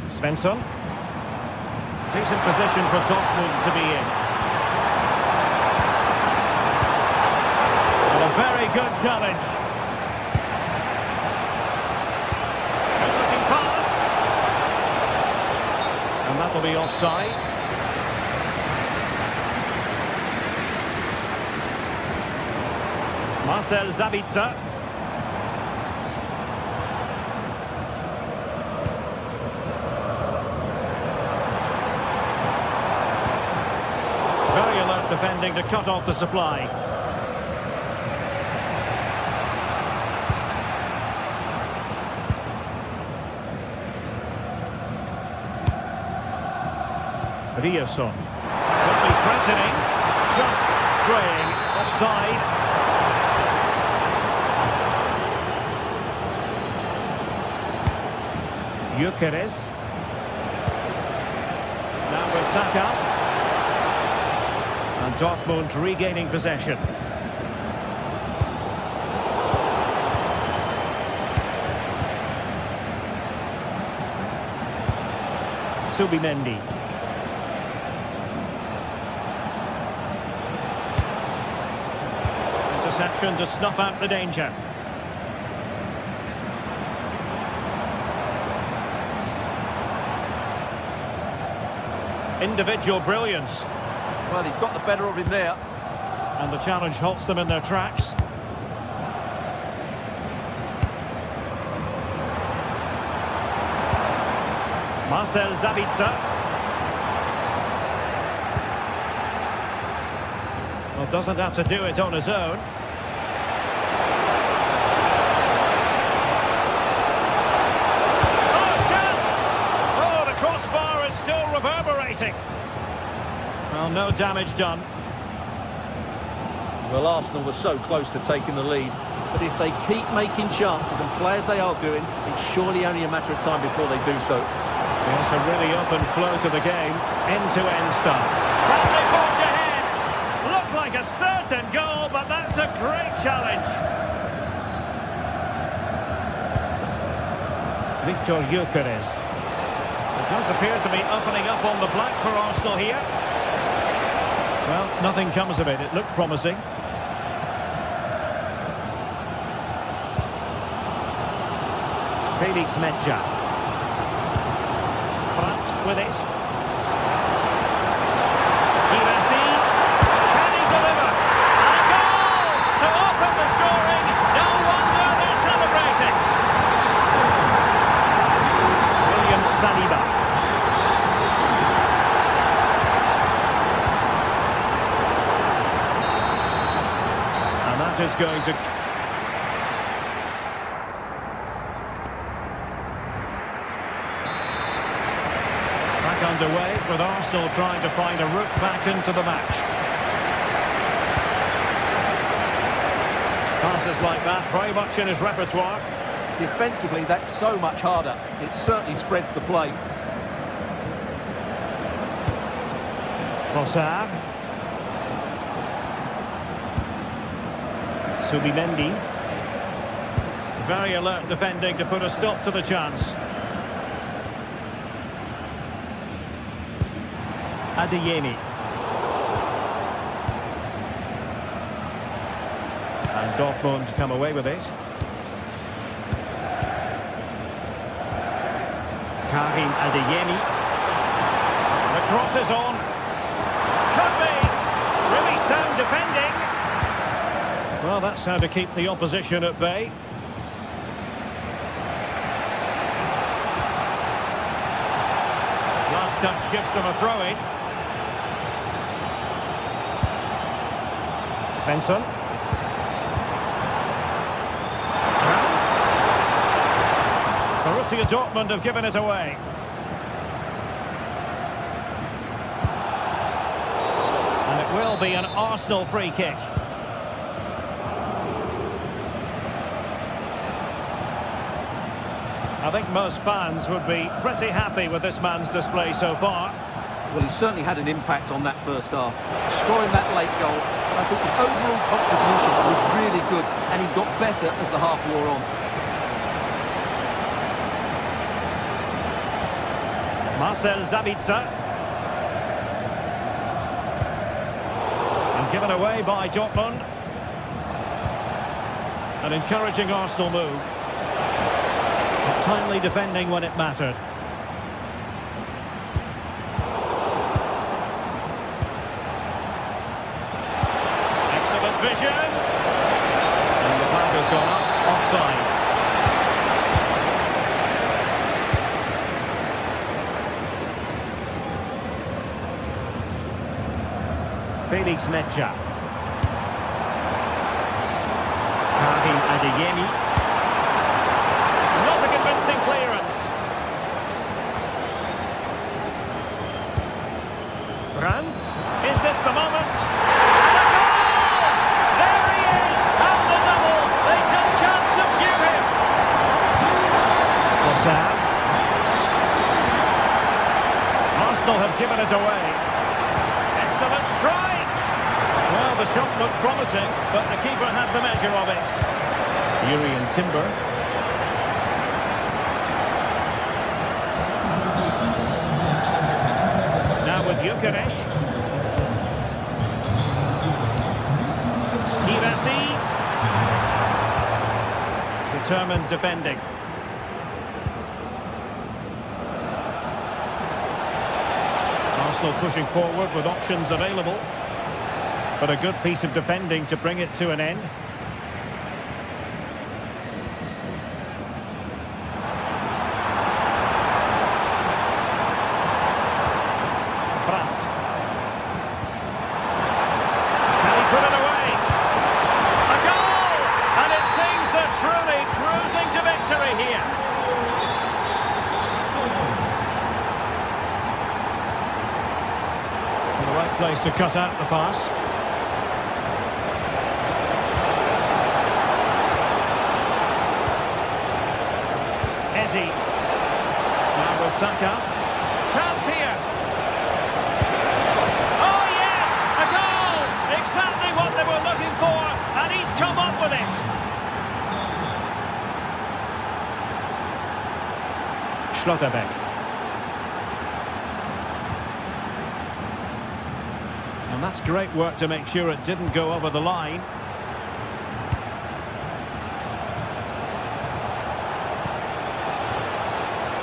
Svensson. Decent position for Dortmund to be in. And a very good challenge. And that'll be offside. Marcel Sabitzer. Very alert defending to cut off the supply. Rioson. Could be threatening. Just straying offside. Gyökeres. Now with Saka. And Dortmund regaining possession. Subimendi. Interception to snuff out the danger. Individual brilliance. Well, he's got the better of him there. And the challenge halts them in their tracks. Marcel Sabitzer. Well, doesn't have to do it on his own. Oh, chance! Oh, the crossbar is still reverberating. Well, no damage done. Well, Arsenal were so close to taking the lead, but if they keep making chances and play as they are doing, it's surely only a matter of time before they do so. Yes, a really open flow to the game, end-to-end stuff. Can they forge ahead? Looked like a certain goal, but that's a great challenge. Victor Gyökeres. It does appear to be opening up on the flank for Arsenal here. Well, nothing comes of it. It looked promising. Felix Medja. Brandt with it. Hirasi. Can he deliver? And a goal to open the scoring. No wonder they're celebrating. William Saliba. And that is going to... underway with Arsenal trying to find a route back into the match. Passes like that very much in his repertoire. Defensively, that's so much harder. It certainly spreads the play. Trossard. Subimendi. Very alert defending to put a stop to the chance. Adeyemi. And Dortmund come away with it. Karim Adeyemi. The cross is on. Could be. Really sound defending. Well, that's how to keep the opposition at bay. Last touch gives them a throw-in. Svensson. Borussia Dortmund have given it away. And it will be an Arsenal free kick. I think most fans would be pretty happy with this man's display so far. Well, he certainly had an impact on that first half. Scoring that late goal, I think his overall contribution was really good, and he got better as the half wore on. Marcel Sabitzer. And given away by Dortmund. An encouraging Arsenal move. But timely defending when it mattered. Excellent vision. And the flag has gone up, offside. Felix Medja. Karim Adeyemi. Not a convincing clearance. Brandt. Is this the moment? And a goal! There he is! And the double! They just can't subdue him! Trossard. Arsenal have given it away. Excellent strike! Well, the shot looked promising, but the keeper had the measure of it. Urian Timber. Now with Gyökeres. Hirasi. Determined defending. Arsenal pushing forward with options available. But a good piece of defending to bring it to an end. to cut out the pass. Ezzy. Now with Saka. Chance here. Oh yes! A goal! Exactly what they were looking for, and he's come up with it. Schlotterbeck. And that's great work to make sure it didn't go over the line.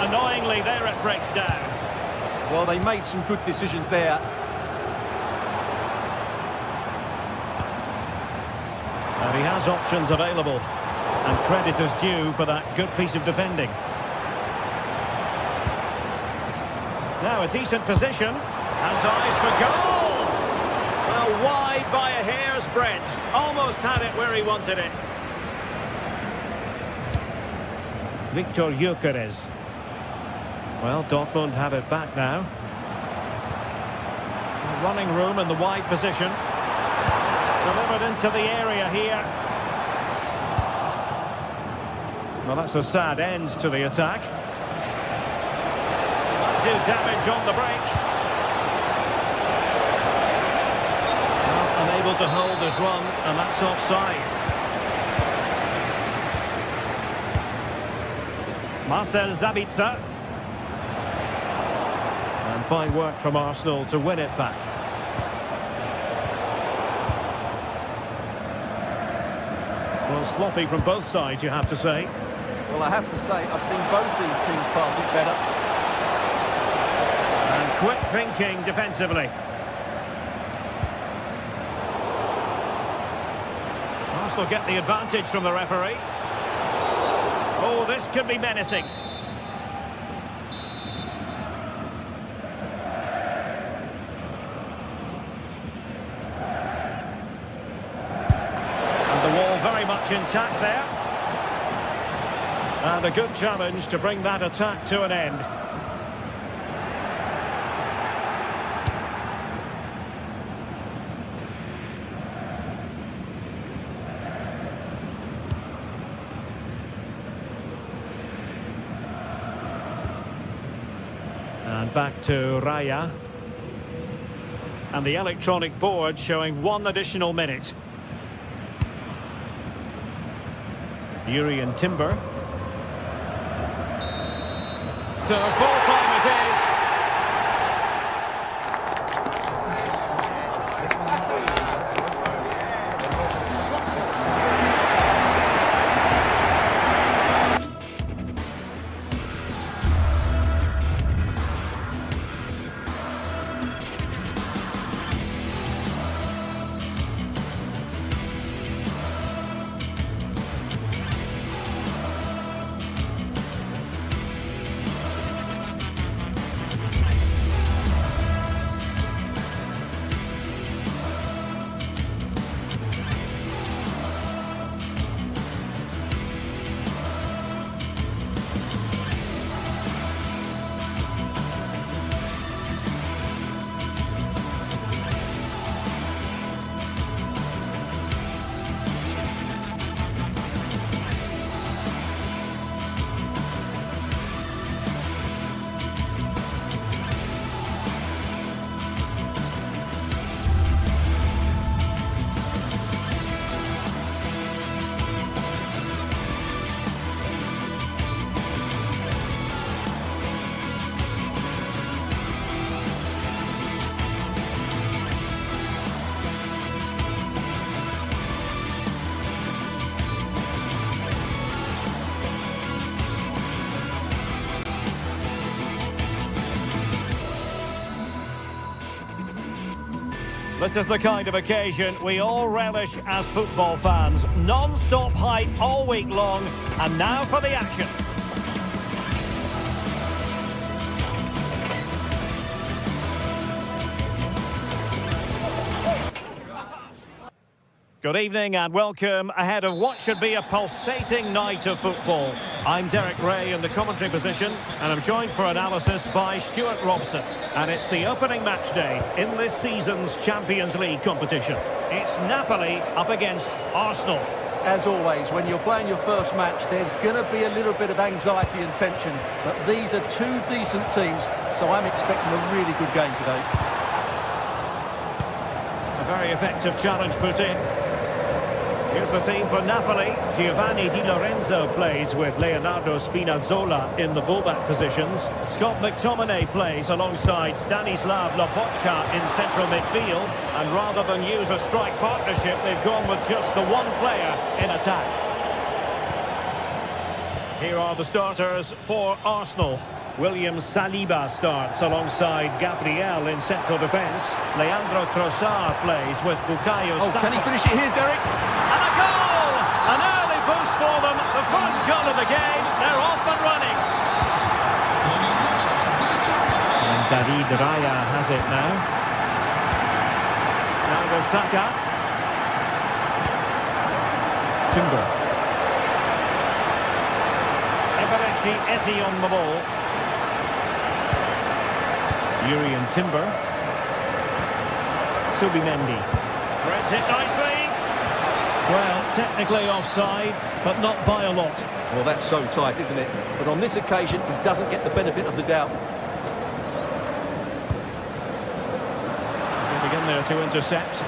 Annoyingly, there it breaks down. Well, they made some good decisions there. And he has options available. And credit is due for that good piece of defending. Now a decent position. Has eyes for goal! Well, wide by a hair's breadth. Almost had it where he wanted it. Victor Gyökeres. Well, Dortmund have it back now. Running room in the wide position. Delivered into the area here. Well, that's a sad end to the attack. Do damage on the break. Well, unable to hold his run, and that's offside. Marcel Sabitzer. And fine work from Arsenal to win it back. Well, sloppy from both sides, you have to say. Well, I have to say, I've seen both these teams pass it better. And quick thinking defensively. Arsenal get the advantage from the referee. Oh, this could be menacing. And the wall very much intact there. And a good challenge to bring that attack to an end. And back to Raya. And the electronic board showing 1 additional minute. Urian Timber. So full time it is. This is the kind of occasion we all relish as football fans. Non-stop hype all week long, and now for the action. Good evening and welcome ahead of what should be a pulsating night of football. I'm Derek Ray in the commentary position and I'm joined for analysis by Stuart Robson. And it's the opening match day in this season's Champions League competition. It's Napoli up against Arsenal. As always, when you're playing your first match, there's going to be a little bit of anxiety and tension. But these are two decent teams, so I'm expecting a really good game today. A very effective challenge put in. Here's the team for Napoli. Giovanni Di Lorenzo plays with Leonardo Spinazzola in the fullback positions. Scott McTominay plays alongside Stanislav Lobotka in central midfield. And rather than use a strike partnership, they've gone with just the one player in attack. Here are the starters for Arsenal. William Saliba starts alongside Gabriel in central defence. Leandro Trossard plays with Bukayo Saka. Can he finish it here, Derek? And a goal! An early boost for them. The first goal of the game. They're off and running. And David Raya has it now. Now there's Saka. Timber. Eberechi Eze on the ball. Yuri and Timber. Subimendi. Threads it nicely. Well, technically offside, but not by a lot. Well, that's so tight, isn't it? But on this occasion, he doesn't get the benefit of the doubt. He'll begin there to intercept.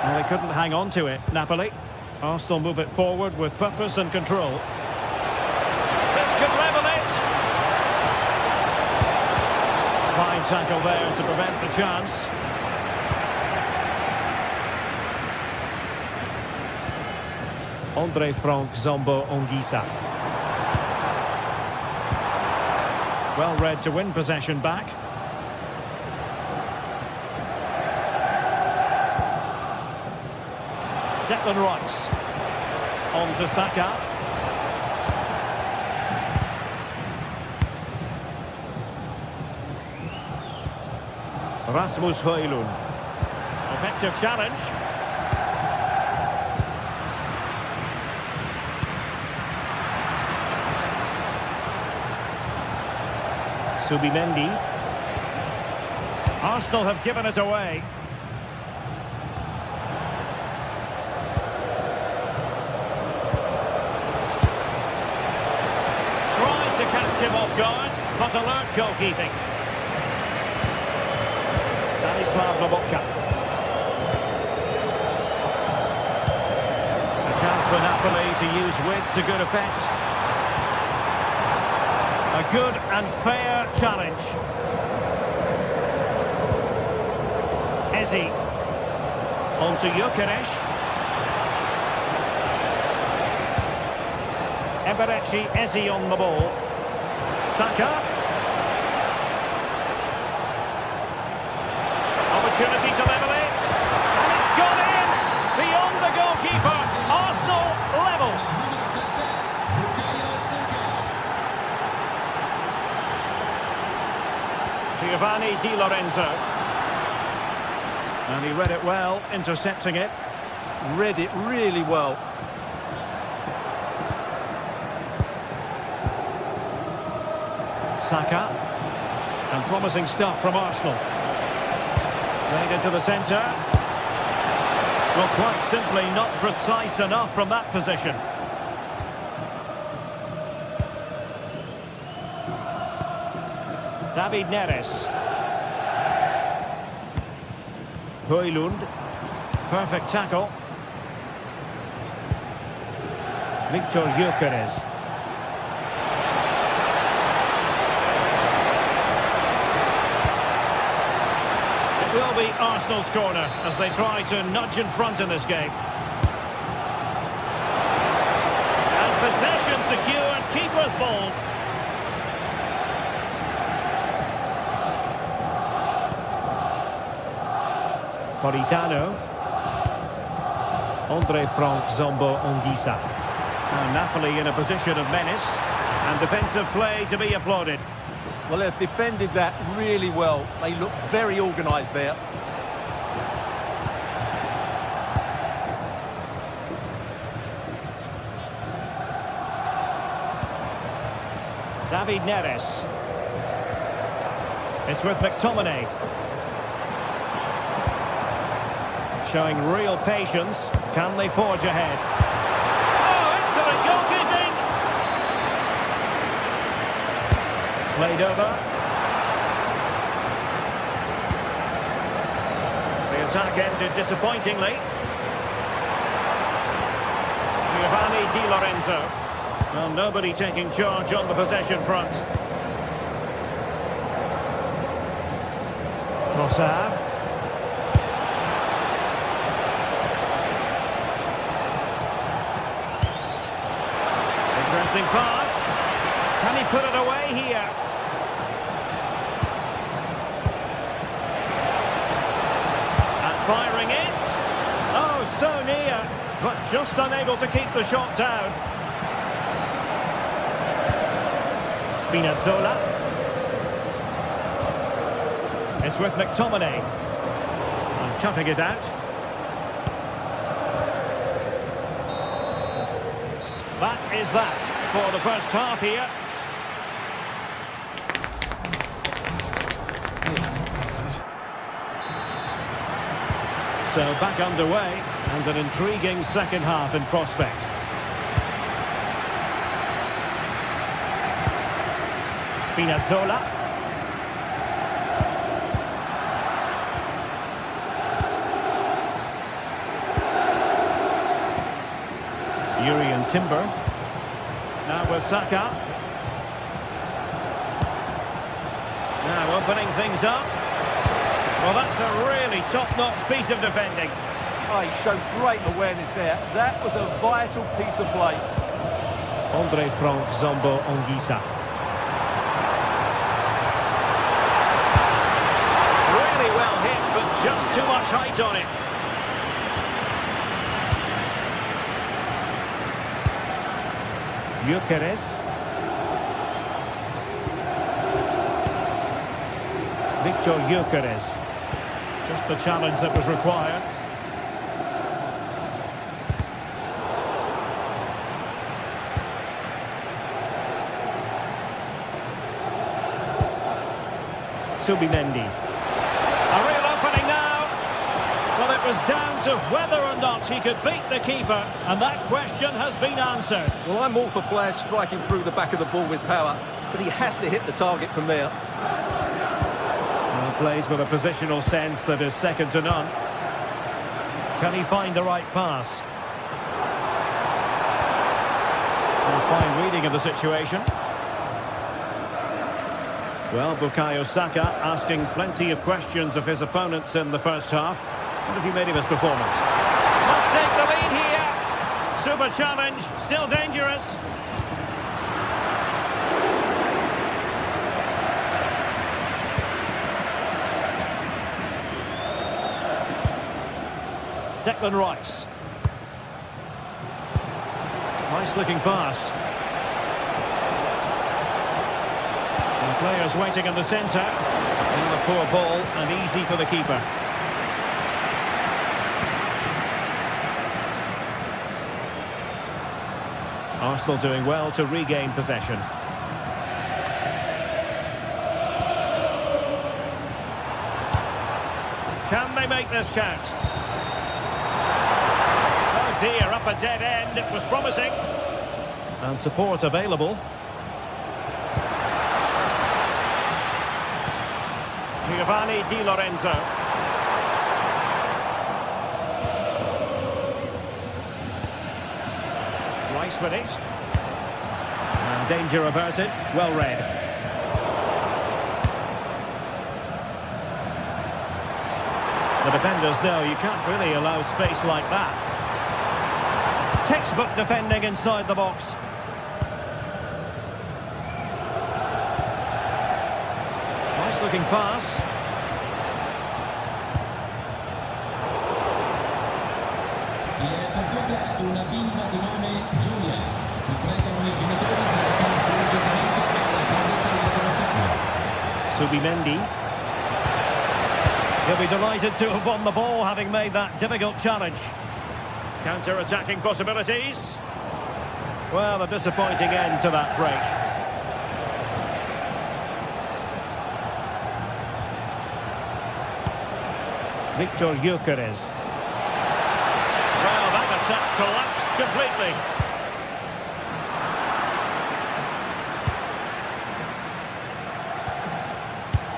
Well, they couldn't hang on to it, Napoli. Arsenal move it forward with purpose and control. This could level it. Fine tackle there to prevent the chance. Andre Frank Zombo Ongisa. Well read to win possession back. Declan Rice. On to Saka. Rasmus Højlund. Effective challenge. Subimendi. Arsenal have given it away. Him off guard, but alert goalkeeping. Stanislav Lobotka. A chance for Napoli to use width to good effect. A good and fair challenge. Eze. On to Gyökeres. Eberechi Eze on the ball. Saka. Opportunity to level it. And it's gone in! Beyond the goalkeeper. Arsenal level. Giovanni Di Lorenzo. And he read it well, intercepting it. Read it really well. Saka. And promising stuff from Arsenal. Played into the centre. Well, quite simply not precise enough from that position. David Neres. Højlund. Perfect tackle. Victor Gyökeres. Will be Arsenal's corner as they try to nudge in front in this game. And possession secured, keeper's ball. Politano. Andre Frank Zombo Ongisa. Now Napoli in a position of menace, and defensive play to be applauded. Well, they've defended that really well. They look very organised there. David Neres. It's with McTominay. Showing real patience. Can they forge ahead? Oh, excellent goalkeeping! Played over. The attack ended disappointingly. Giovanni Di Lorenzo. Well, nobody taking charge on the possession front. Trossard. Interesting pass. Can he put it away here? And firing it. Oh, so near, but just unable to keep the shot down. Spinazzola. It's with McTominay. And cutting it out. That is that for the first half here. So back underway, and an intriguing second half in prospect. Spinazzola. Urian Timber. Now with Saka. Now opening things up. Well, that's a really top-notch piece of defending. Oh, he showed great awareness there. That was a vital piece of play. Andre Frank Zombo Anguissa. Really well hit, but just too much height on it. Gyökeres. Victor Gyökeres. Just the challenge that was required. Subimendi. A real opening now. Well, it was down to whether or not he could beat the keeper, and that question has been answered. Well, I'm all for players striking through the back of the ball with power, but he has to hit the target from there. Well, plays with a positional sense that is second to none. Can he find the right pass? A fine reading of the situation. Well, Bukayo Saka asking plenty of questions of his opponents in the first half. What have you made of his performance? Must take the lead here. Super challenge, still dangerous. Declan Rice. Nice looking pass. And players waiting in the centre. And a poor ball and easy for the keeper. Arsenal doing well to regain possession. Can they make this count? Oh dear, up a dead end. It was promising. And support available. Giovanni Di Lorenzo. Rice with it. And danger averted. Well read. The defenders know you can't really allow space like that. Textbook defending inside the box. Nice looking pass. Si è compiuta una bimba di nome Giulia. Subimendi. He'll be delighted to have won the ball, having made that difficult challenge. Counter-attacking possibilities. Well, a disappointing end to that break. Victor Gyökeres. Well, that attack collapsed completely.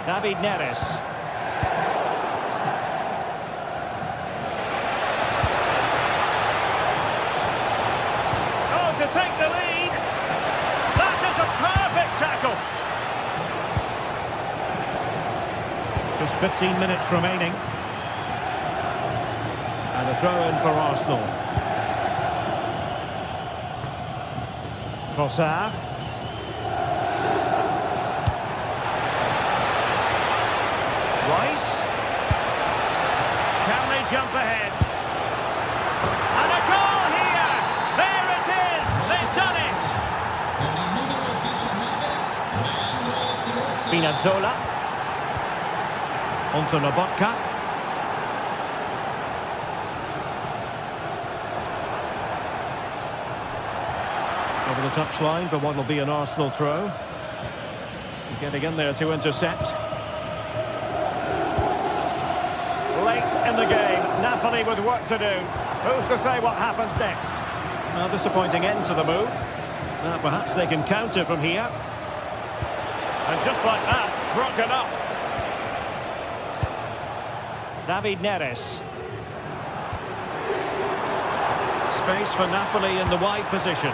David Neres. Oh, to take the lead. That is a perfect tackle. Just 15 minutes remaining. And a throw-in for Arsenal. Trossard. Rice. Can they jump ahead? And a goal here! There it is! They've done it! Spinazzola. Onto Lobotka. Over the touchline for what will be an Arsenal throw. Getting in there to intercept. Late in the game, Napoli with work to do. Who's to say what happens next? A disappointing end to the move. Perhaps they can counter from here. And just like that, broken up. David Neres. Space for Napoli in the wide position.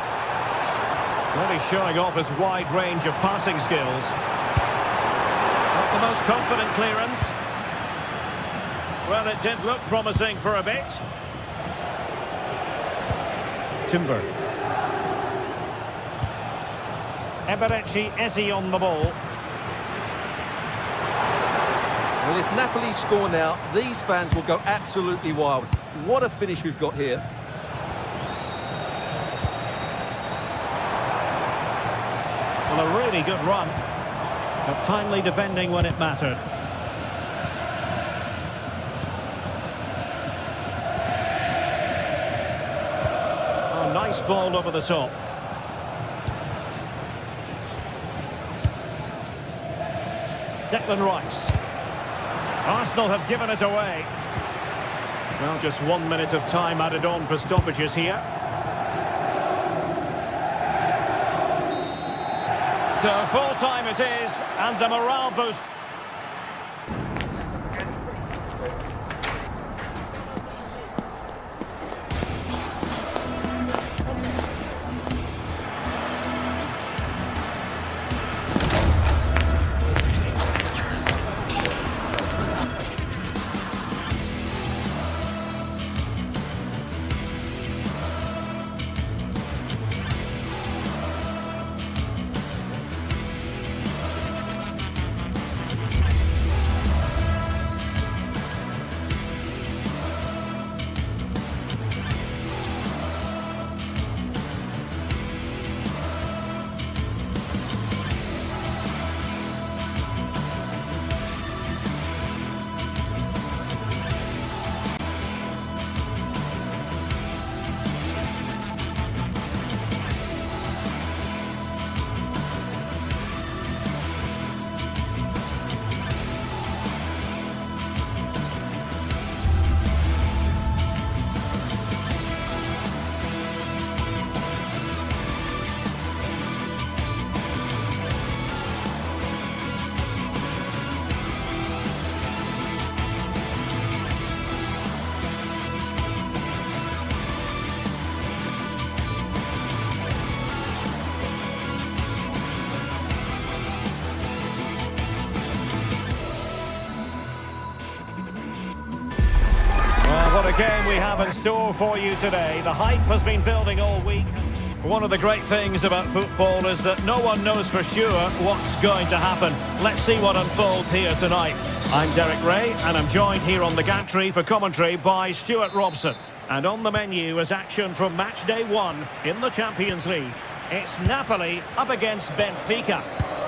Really showing off his wide range of passing skills. Not the most confident clearance. Well, it did look promising for a bit. Timber. Eberechi Eze on the ball. Well, if Napoli score now, these fans will go absolutely wild. What a finish we've got here. Well, a really good run, but timely defending when it mattered. Oh, nice ball over the top. Declan Rice. Arsenal have given it away. Well, just 1 minute of time added on for stoppages here. So full time it is, and a morale boost. What a game we have in store for you today. The hype has been building all week. One of the great things about football is that no one knows for sure what's going to happen. Let's see what unfolds here tonight. I'm Derek Ray, and I'm joined here on the gantry for commentary by Stuart Robson. And on the menu is action from match day 1 in the Champions League. It's Napoli up against Benfica.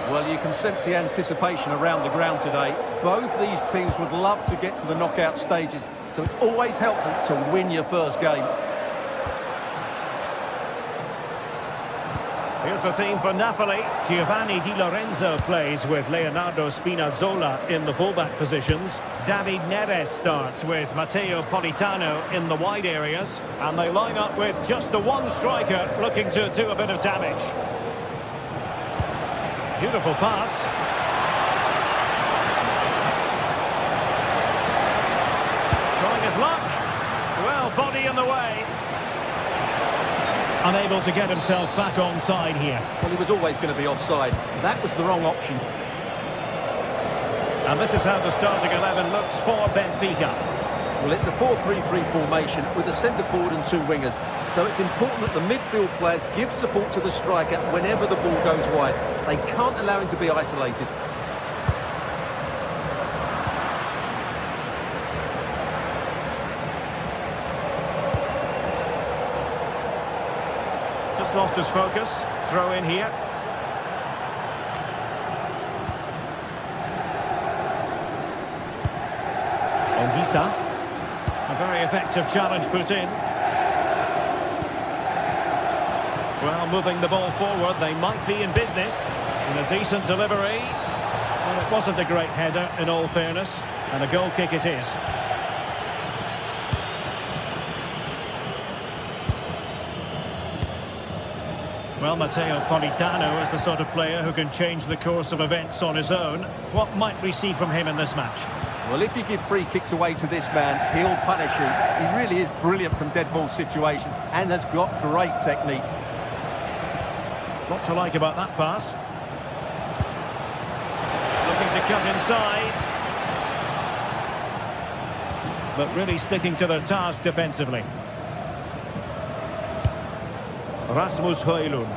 Well, you can sense the anticipation around the ground today. Both these teams would love to get to the knockout stages, so it's always helpful to win your first game. Here's the team for Napoli. Giovanni Di Lorenzo plays with Leonardo Spinazzola in the fullback positions. David Neres starts with Matteo Politano in the wide areas. And they line up with just the one striker looking to do a bit of damage. Beautiful pass. Trying his luck. Well, body in the way. Unable to get himself back onside here. Well, he was always going to be offside. That was the wrong option. And this is how the starting 11 looks for Benfica. Well, it's a 4-3-3 formation with a centre forward and two wingers. So it's important that the midfield players give support to the striker whenever the ball goes wide. They can't allow him to be isolated. Just lost his focus. Throw in here. Ongisa. A very effective challenge put in. Well, moving the ball forward, they might be in business. And a decent delivery. Well, it wasn't a great header, in all fairness. And a goal kick it is. Well, Matteo Politano is the sort of player who can change the course of events on his own. What might we see from him in this match? Well, if you give free kicks away to this man, he'll punish you. He really is brilliant from dead ball situations and has got great technique. What to like about that pass? Looking to cut inside. But really sticking to their task defensively. Rasmus Højlund.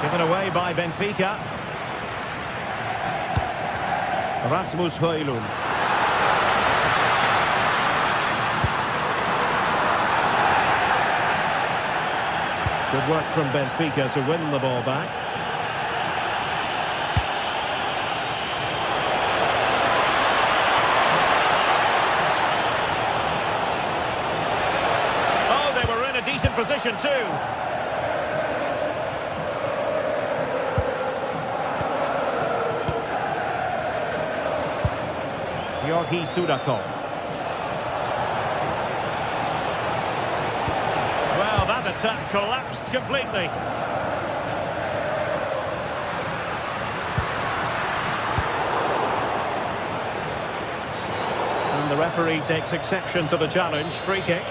Given away by Benfica. Rasmus Højlund. Good work from Benfica to win the ball back. Oh, they were in a decent position too. Georgi Sudakov. Well, that attack collapsed completely. And the referee takes exception to the challenge. Free kick.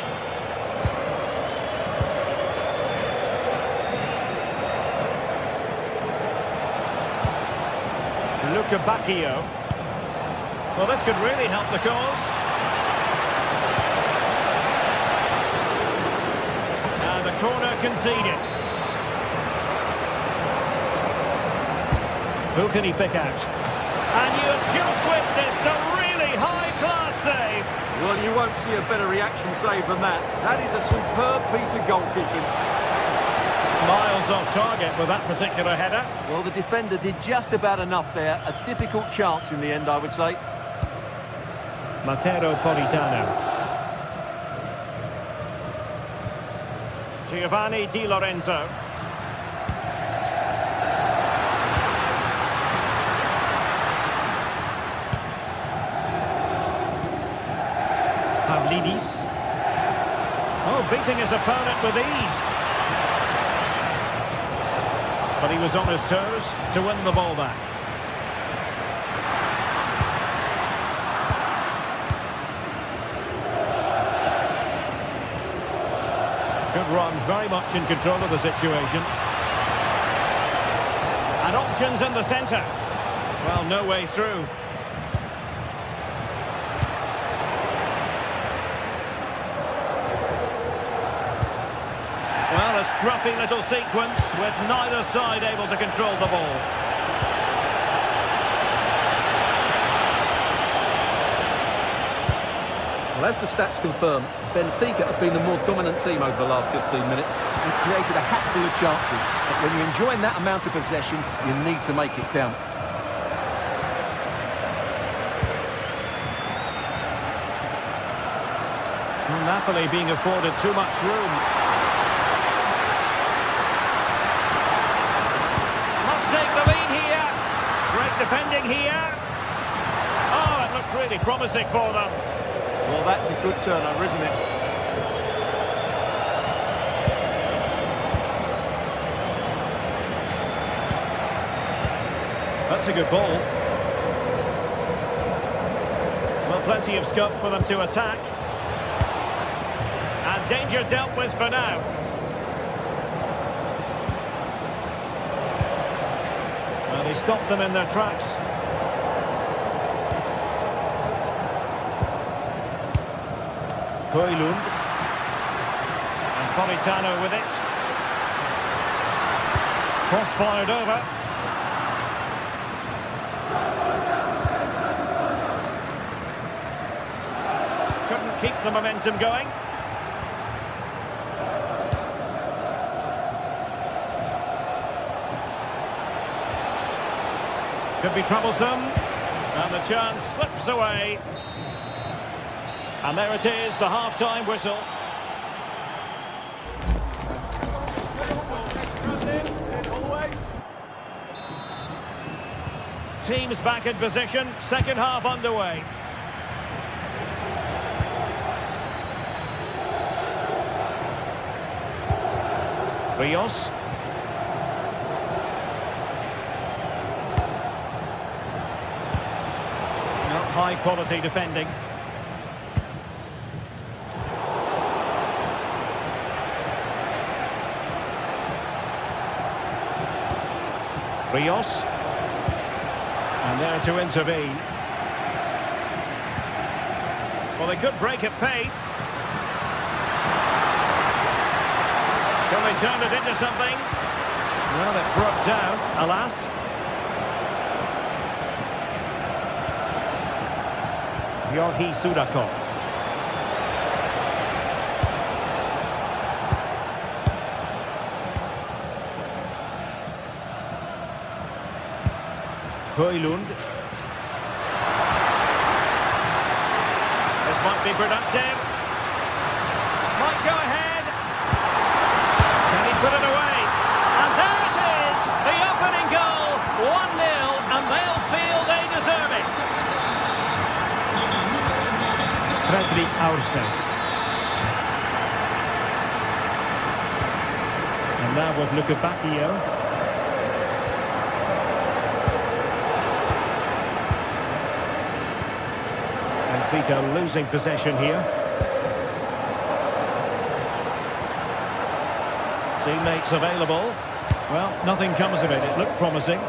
Luca Bacchio. Well, this could really help the cause. And the corner conceded. Who can he pick out? And you have just witnessed a really high-class save. Well, you won't see a better reaction save than that. That is a superb piece of goalkeeping. Miles off target with that particular header. Well, the defender did just about enough there. A difficult chance in the end, I would say. Matteo Politano. Giovanni Di Lorenzo. Pavlidis. Oh, beating his opponent with ease. But he was on his toes to win the ball back. Good run, very much in control of the situation. And options in the centre. Well, no way through. Well, a scruffy little sequence with neither side able to control the ball. Well, as the stats confirm, Benfica have been the more dominant team over the last 15 minutes and created a hatful of chances. But when you're enjoying that amount of possession, you need to make it count. Napoli being afforded too much room. Must take the lead here. Great defending here. Oh, it looked really promising for them. Well, that's a good turnover, isn't it? That's a good ball. Well, plenty of scope for them to attack. And danger dealt with for now. Well, he stopped them in their tracks. Højlund. And Politano with it. Cross fired over. Couldn't keep the momentum going. Could be troublesome. And the chance slips away. And there it is, the half-time whistle. Teams back in position, second half underway. Rios. Not high quality defending. Rios. And there to intervene. Well, they could break at pace. Can they turn it into something? Well, it broke down, alas. Georgi Sudakov. Højlund. This might be productive. Might go ahead. Can he put it away? And there it is! The opening goal! 1-0, and they'll feel they deserve it. Fredrik Aursnes. And now with Lukebakio. Benfica losing possession here. Teammates available. Well, nothing comes of it. It looked promising.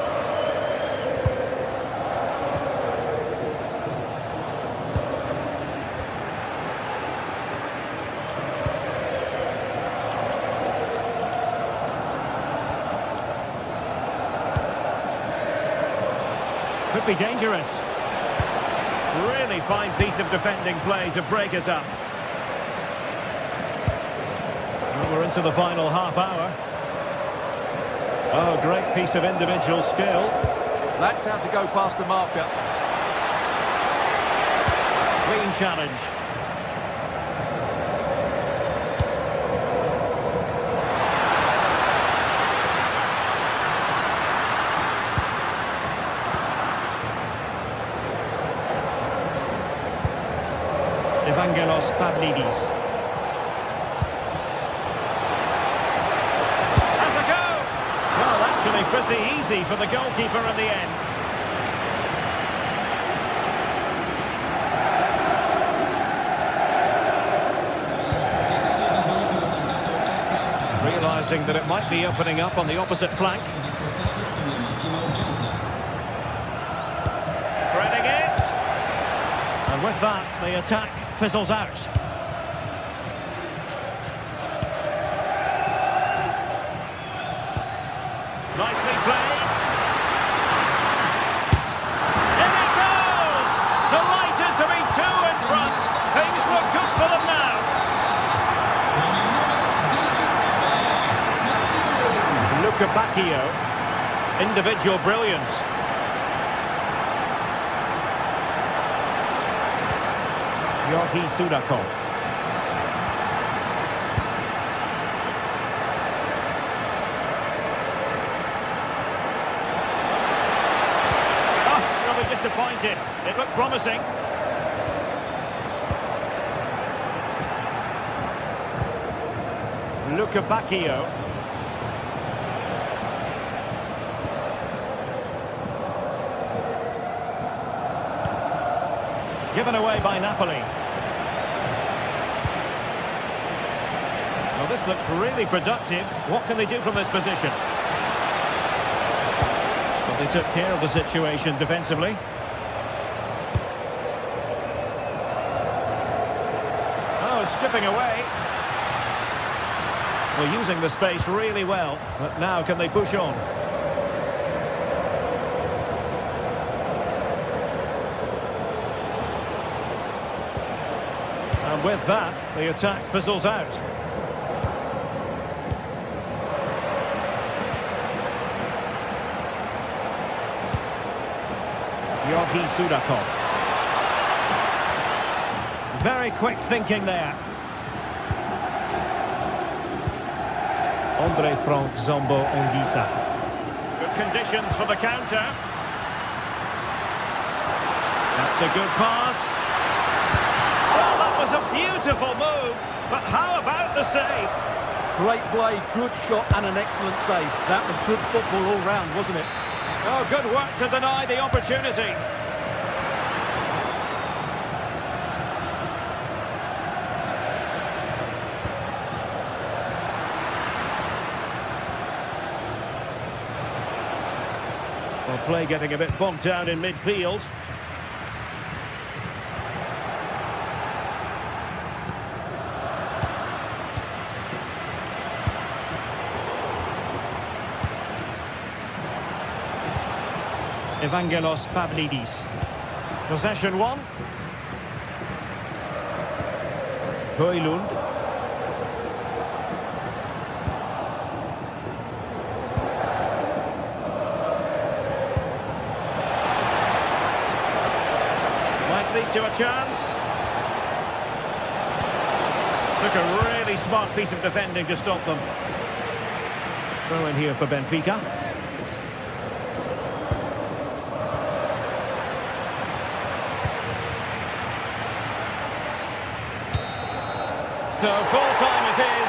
Could be dangerous. Really fine piece of defending play to break us up. Well, we're into the final half hour. Oh, great piece of individual skill. That's how to go past the marker. Clean challenge. Evangelos Pavlidis. Has a go! Well, actually pretty easy for the goalkeeper in the end. Realising that it might be opening up on the opposite flank. Threading it. And with that, the attack fizzles out. Nicely played. In it goes! Delighted to be two in front. Things look Bacchio. Individual brilliance. Yorgi Sudakov. Oh, really disappointed. It looked promising. Luca Bacchio. Given away by Napoli. Well, this looks really productive. What can they do from this position? Well, they took care of the situation defensively. Oh, skipping away. Well, using the space really well. But now can they push on? And with that, the attack fizzles out. Yorgi Sudakov. Very quick thinking there. Andre Frank Zombo Ongisa. Good conditions for the counter. That's a good pass. Well, that was a beautiful move, but how about the save? Great play, good shot and an excellent save. That was good football all round, wasn't it? Oh, good work to deny the opportunity. Well, play getting a bit bogged down in midfield. Evangelos Pavlidis. Possession one. Højlund. Might lead to a chance. Took a really smart piece of defending to stop them. Throw in here for Benfica. So full time it is.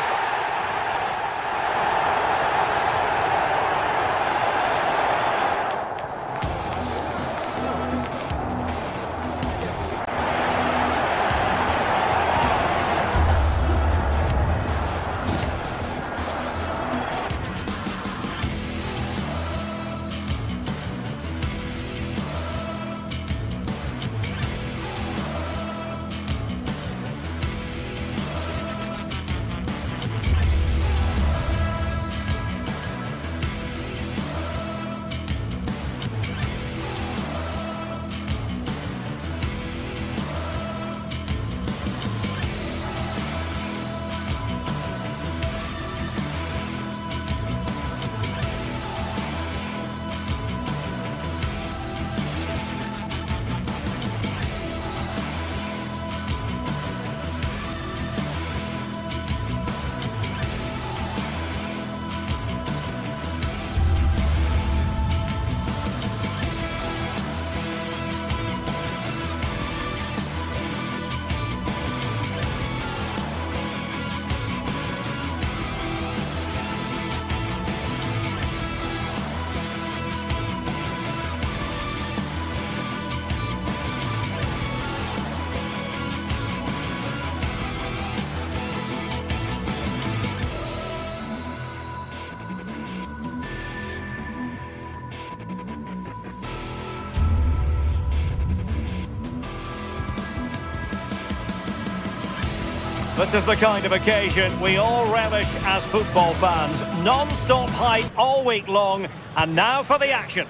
This is the kind of occasion we all relish as football fans. Non-stop hype all week long, and now for the action.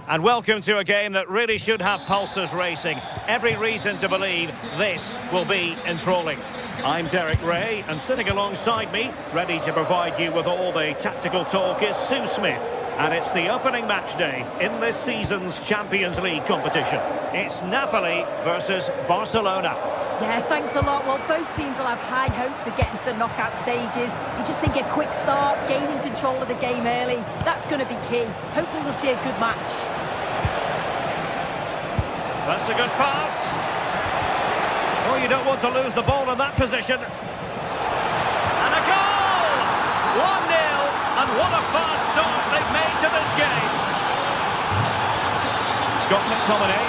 And welcome to a game that really should have pulses racing. Every reason to believe this will be enthralling. I'm Derek Ray, and sitting alongside me, ready to provide you with all the tactical talk, is Sue Smith. And it's the opening match day in this season's Champions League competition. It's Napoli versus Barcelona. Yeah, thanks a lot. Well, both teams will have high hopes of getting to the knockout stages. You just think a quick start, gaining control of the game early, that's going to be key. Hopefully we'll see a good match. That's a good pass. Oh, you don't want to lose the ball in that position. And a goal! 1-0. And what a fast start they've made to this game. Scott McTominay.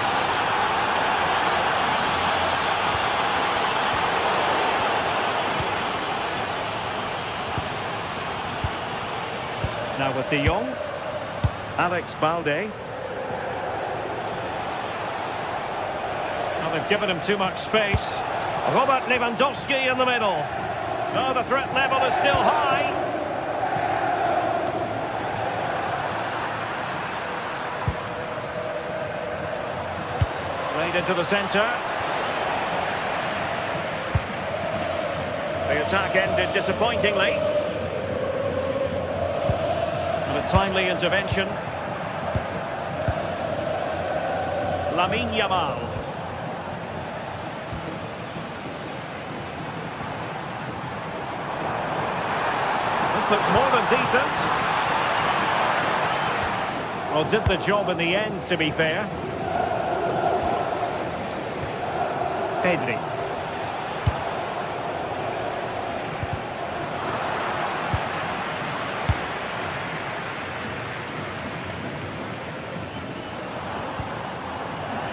Now with De Jong. Alex Balde. Well, they've given him too much space. Robert Lewandowski in the middle. No, the threat level is still high. Played into the centre. The attack ended disappointingly. And a timely intervention. Lamine Yamal. This looks more than decent. Well, did the job in the end, to be fair. Pedri.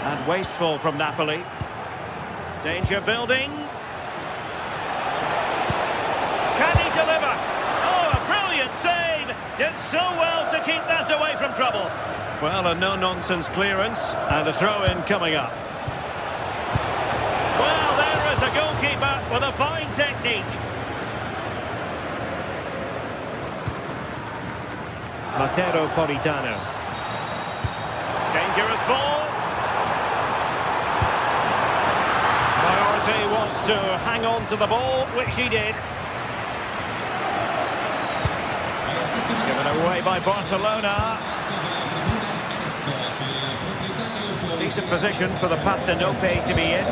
And wasteful from Napoli. Danger building. Can he deliver? Oh, a brilliant save! Did so well to keep that away from trouble. Well, a no-nonsense clearance and a throw-in coming up. Well, there is a goalkeeper with a fine technique. Matteo Politano. Dangerous ball. Priority was to hang on to the ball, which he did. Given away by Barcelona. Decent position for the Partenope to be in.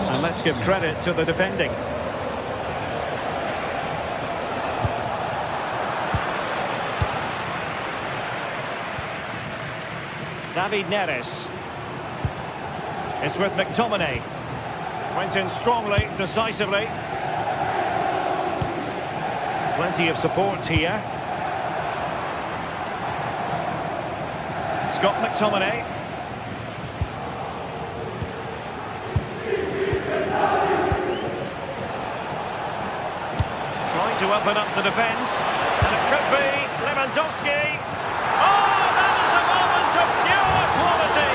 And let's give credit to the defending. David Neres. It's with McTominay. Went in strongly, decisively. Plenty of support here. Scott McTominay. To open up the defence, and it could be Lewandowski. Oh, that is a moment of pure quality.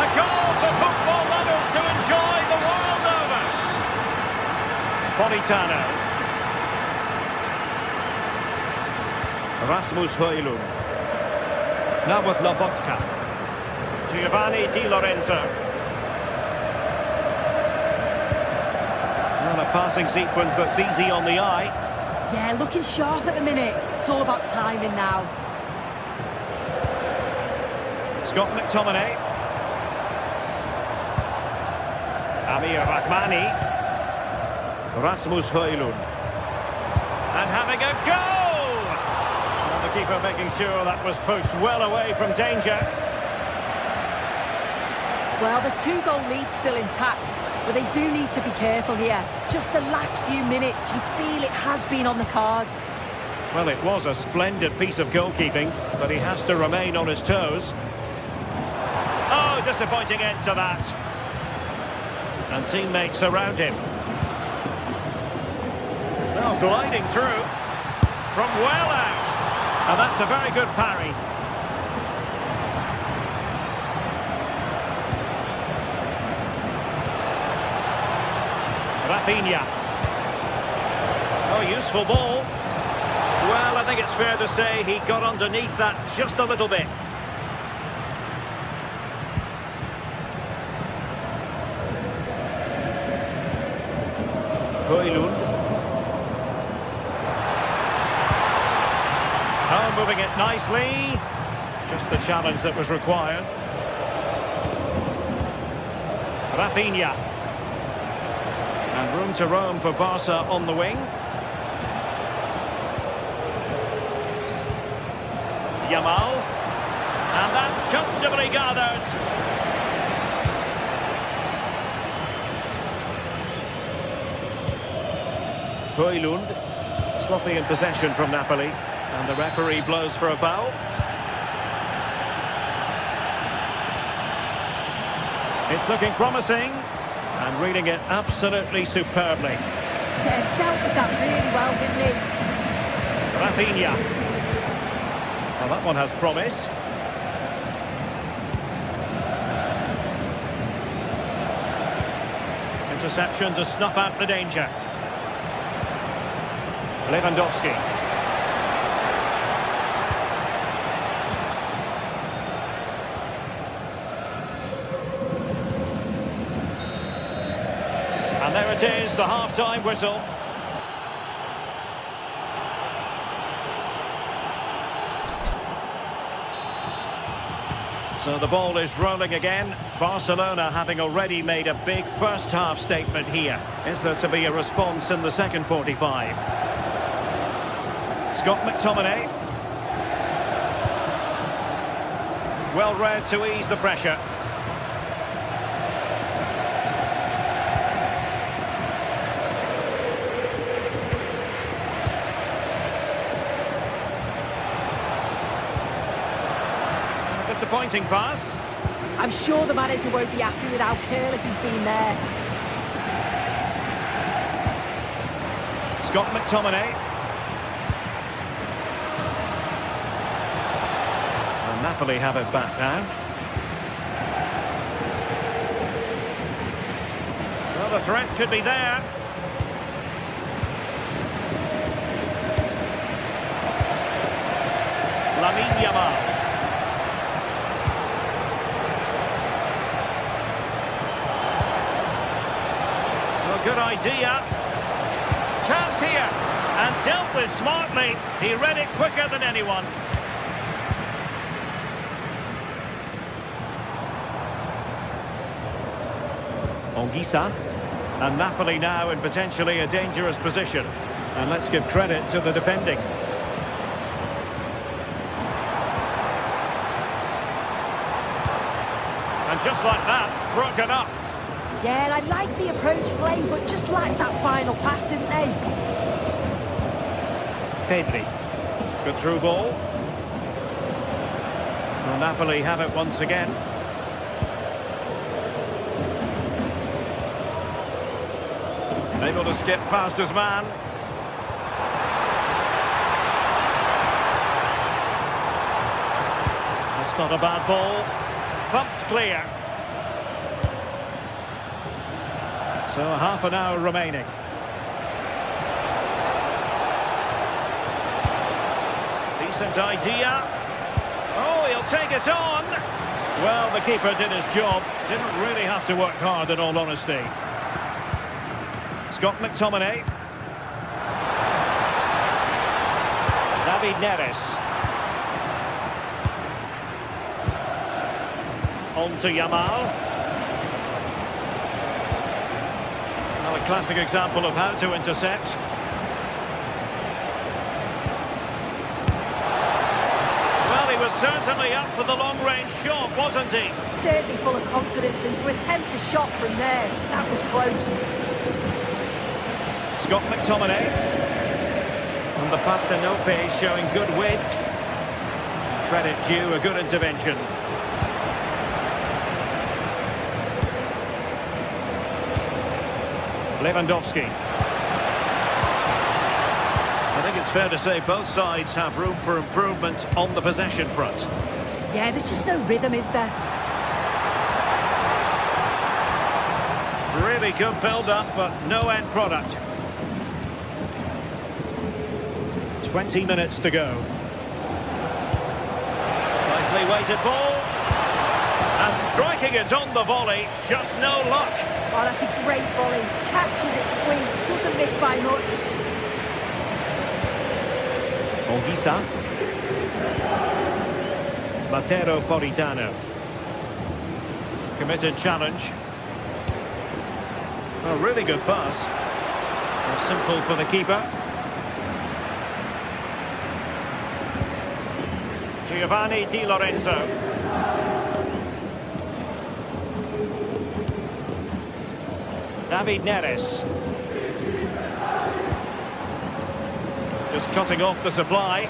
A goal for football lovers to enjoy the world over. Politano. Rasmus Højlund. Now with Lobotka. Giovanni Di Lorenzo. And a passing sequence that's easy on the eye. Yeah, looking sharp at the minute. It's all about timing now. Scott McTominay. Amir Rahmani. Rasmus Højlund. And having a go! And the keeper making sure that was pushed well away from danger. Well, the two-goal lead's still intact. But they do need to be careful here. Just the last few minutes, you feel it has been on the cards. Well, it was a splendid piece of goalkeeping, but he has to remain on his toes. Oh, disappointing end to that. And teammates around him. Well, gliding through from well out. And that's a very good parry. Rafinha. Oh, useful ball. Well, I think it's fair to say he got underneath that just a little bit. Højlund. moving it nicely. Just the challenge that was required. Rafinha. And room to roam for Barca on the wing. Yamal. And that's comfortably gathered. Højlund. Sloppy in possession from Napoli. And the referee blows for a foul. It's looking promising. And reading it absolutely superbly. Yeah, dealt with that really well, didn't he? Rafinha. Well, that one has promise. Interception to snuff out the danger. Lewandowski. And there it is, the half-time whistle. So the ball is rolling again. Barcelona having already made a big first-half statement here. Is there to be a response in the second 45? Scott McTominay. Well read to ease the pressure. Disappointing pass. I'm sure the manager won't be happy with how careless he's been there. Scott McTominay. And Napoli have it back now. Well, the threat could be there. Lamine Yamal. Good idea. Chance here. And dealt with smartly. He read it quicker than anyone. Onguisa. And Napoli now in potentially a dangerous position. And let's give credit to the defending. And just like that, broken up. Yeah, and I like the approach play, but just like that final pass, didn't they? Pedri. Good through ball. Well, Napoli have it once again. Able to skip past his man. That's not a bad ball. Thumped clear. So half an hour remaining. Decent idea. Oh, he'll take it on. Well, the keeper did his job. Didn't really have to work hard, in all honesty. Scott McTominay. David Neres. On to Yamal. A classic example of how to intercept. Well, he was certainly up for the long-range shot, wasn't he? Certainly full of confidence, and to attempt the shot from there, that was close. Scott McTominay. And the Partenope showing good width. Credit due, a good intervention. Lewandowski. I think it's fair to say both sides have room for improvement on the possession front. Yeah, there's just no rhythm, is there? Really good build-up, but no end product. 20 minutes to go. Nicely weighted ball. And striking it on the volley, just no luck. Oh, that's a great volley. Catches it sweet, doesn't miss by much. Onguisa. Matteo Politano. Committed challenge. A really good pass. Simple for the keeper. Giovanni Di Lorenzo. David Neres. Just cutting off the supply.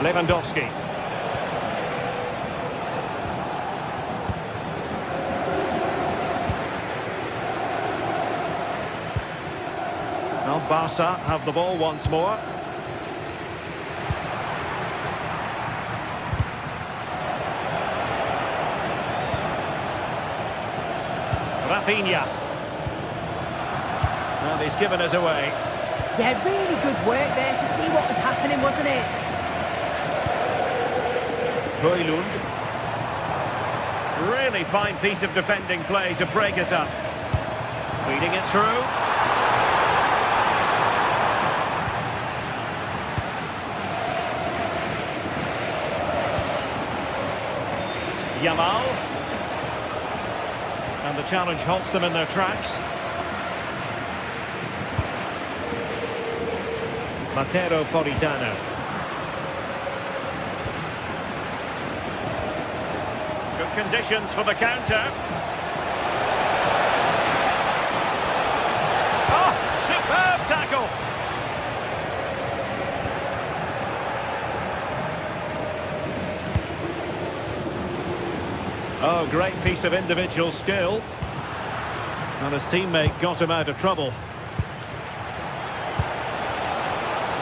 Lewandowski. Now Barca have the ball once more. Rafinha. Well, he's given us away. Yeah, really good work there to see what was happening, wasn't it? Højlund. Really fine piece of defending play to break us up. Feeding it through. Yamal. And the challenge halts them in their tracks. Matteo Politano. Good conditions for the counter. Oh, superb tackle. Oh, great piece of individual skill. And his teammate got him out of trouble.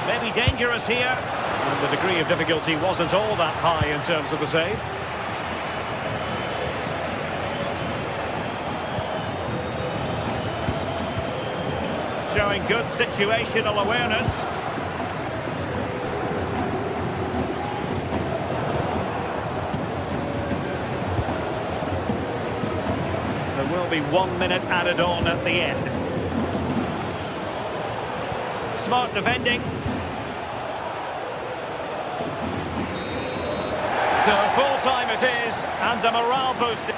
Maybe dangerous here. And the degree of difficulty wasn't all that high in terms of the save. Showing good situational awareness. There will be 1 minute added on at the end. Smart defending. So full time it is, and a morale booster.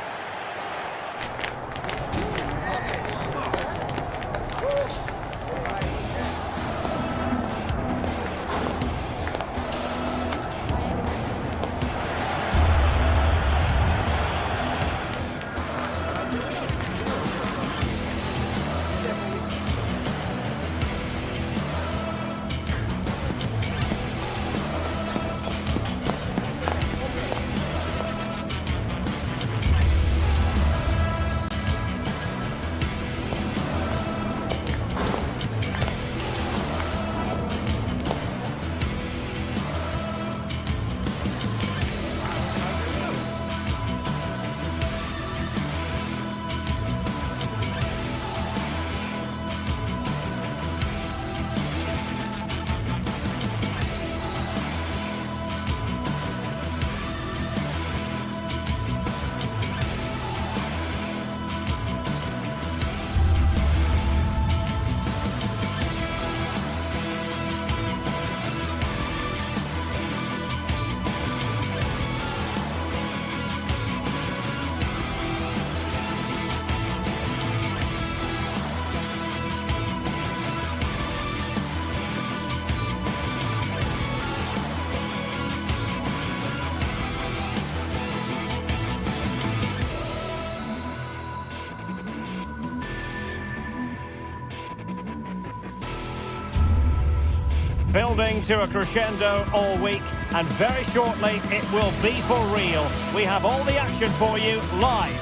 Building to a crescendo all week, and very shortly it will be for real. We have all the action for you live.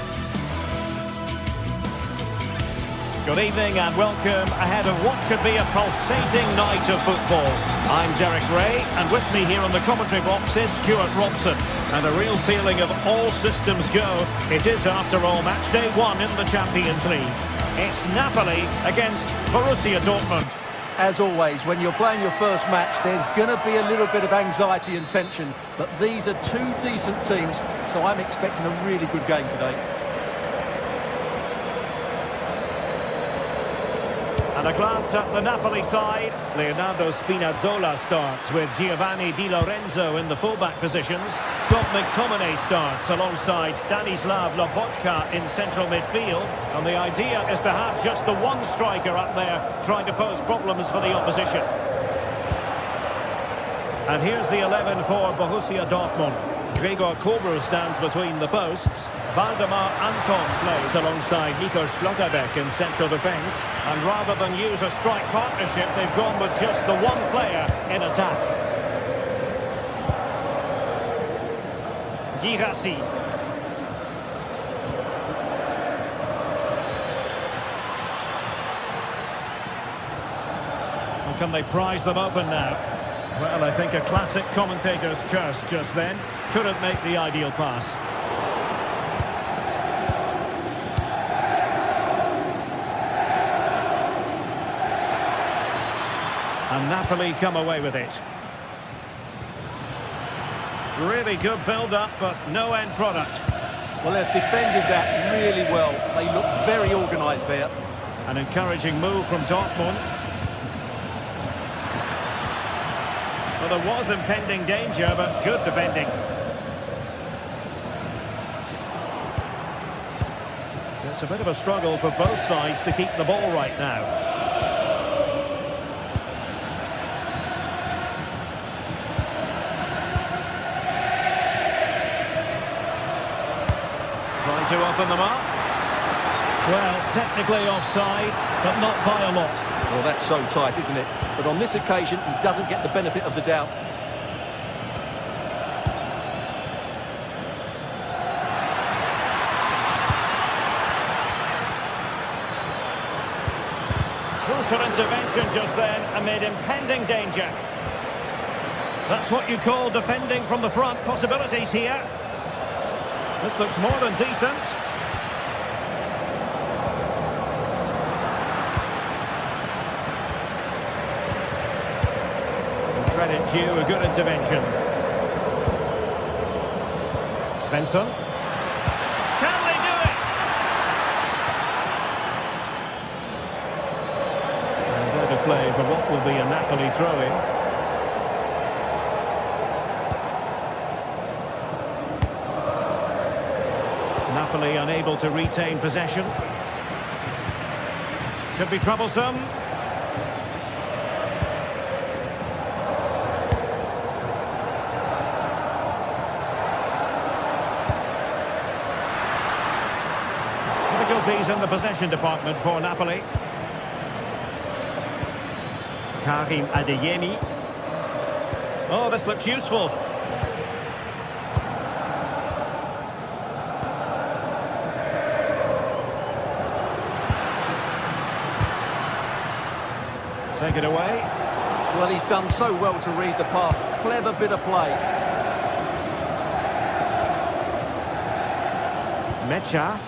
Good evening and welcome ahead of what should be a pulsating night of football. I'm Derek Ray, and with me here on the commentary box is Stuart Robson. And a real feeling of all systems go. It is, after all, match day 1 in the Champions League. It's Napoli against Borussia Dortmund. As always, when you're playing your first match, there's going to be a little bit of anxiety and tension. But these are two decent teams, so I'm expecting a really good game today. And a glance at the Napoli side. Leonardo Spinazzola starts with Giovanni Di Lorenzo in the fullback positions. Scott McTominay starts alongside Stanislav Lobotka in central midfield. And the idea is to have just the one striker up there trying to pose problems for the opposition. And here's the 11 for Borussia Dortmund. Gregor Kobel stands between the posts. Valdemar Anton plays alongside Nico Schlotterbeck in central defence. And rather than use a strike partnership, they've gone with just the one player in attack. Girassi. Well, can they prise them open now? Well, I think a classic commentator's curse just then. Couldn't make the ideal pass. And Napoli come away with it. Really good build-up, but no end product. Well, they've defended that really well. They look very organised there. An encouraging move from Dortmund. Well, there was impending danger, but good defending. It's a bit of a struggle for both sides to keep the ball right now. To open them up. Well, technically offside, but not by a lot. Well, that's so tight, isn't it? But on this occasion, he doesn't get the benefit of the doubt. Crucial intervention just then amid impending danger. That's what you call defending from the front. Possibilities here. This looks more than decent. Credit due, a good intervention. Svensson. Can they do it? And out of play for what will be a Napoli throw-in. Napoli unable to retain possession. Could be troublesome. Difficulties in the possession department for Napoli. Karim Adeyemi. Oh, this looks useful. Take it away. Well, he's done so well to read the pass. Clever bit of play. Mecha.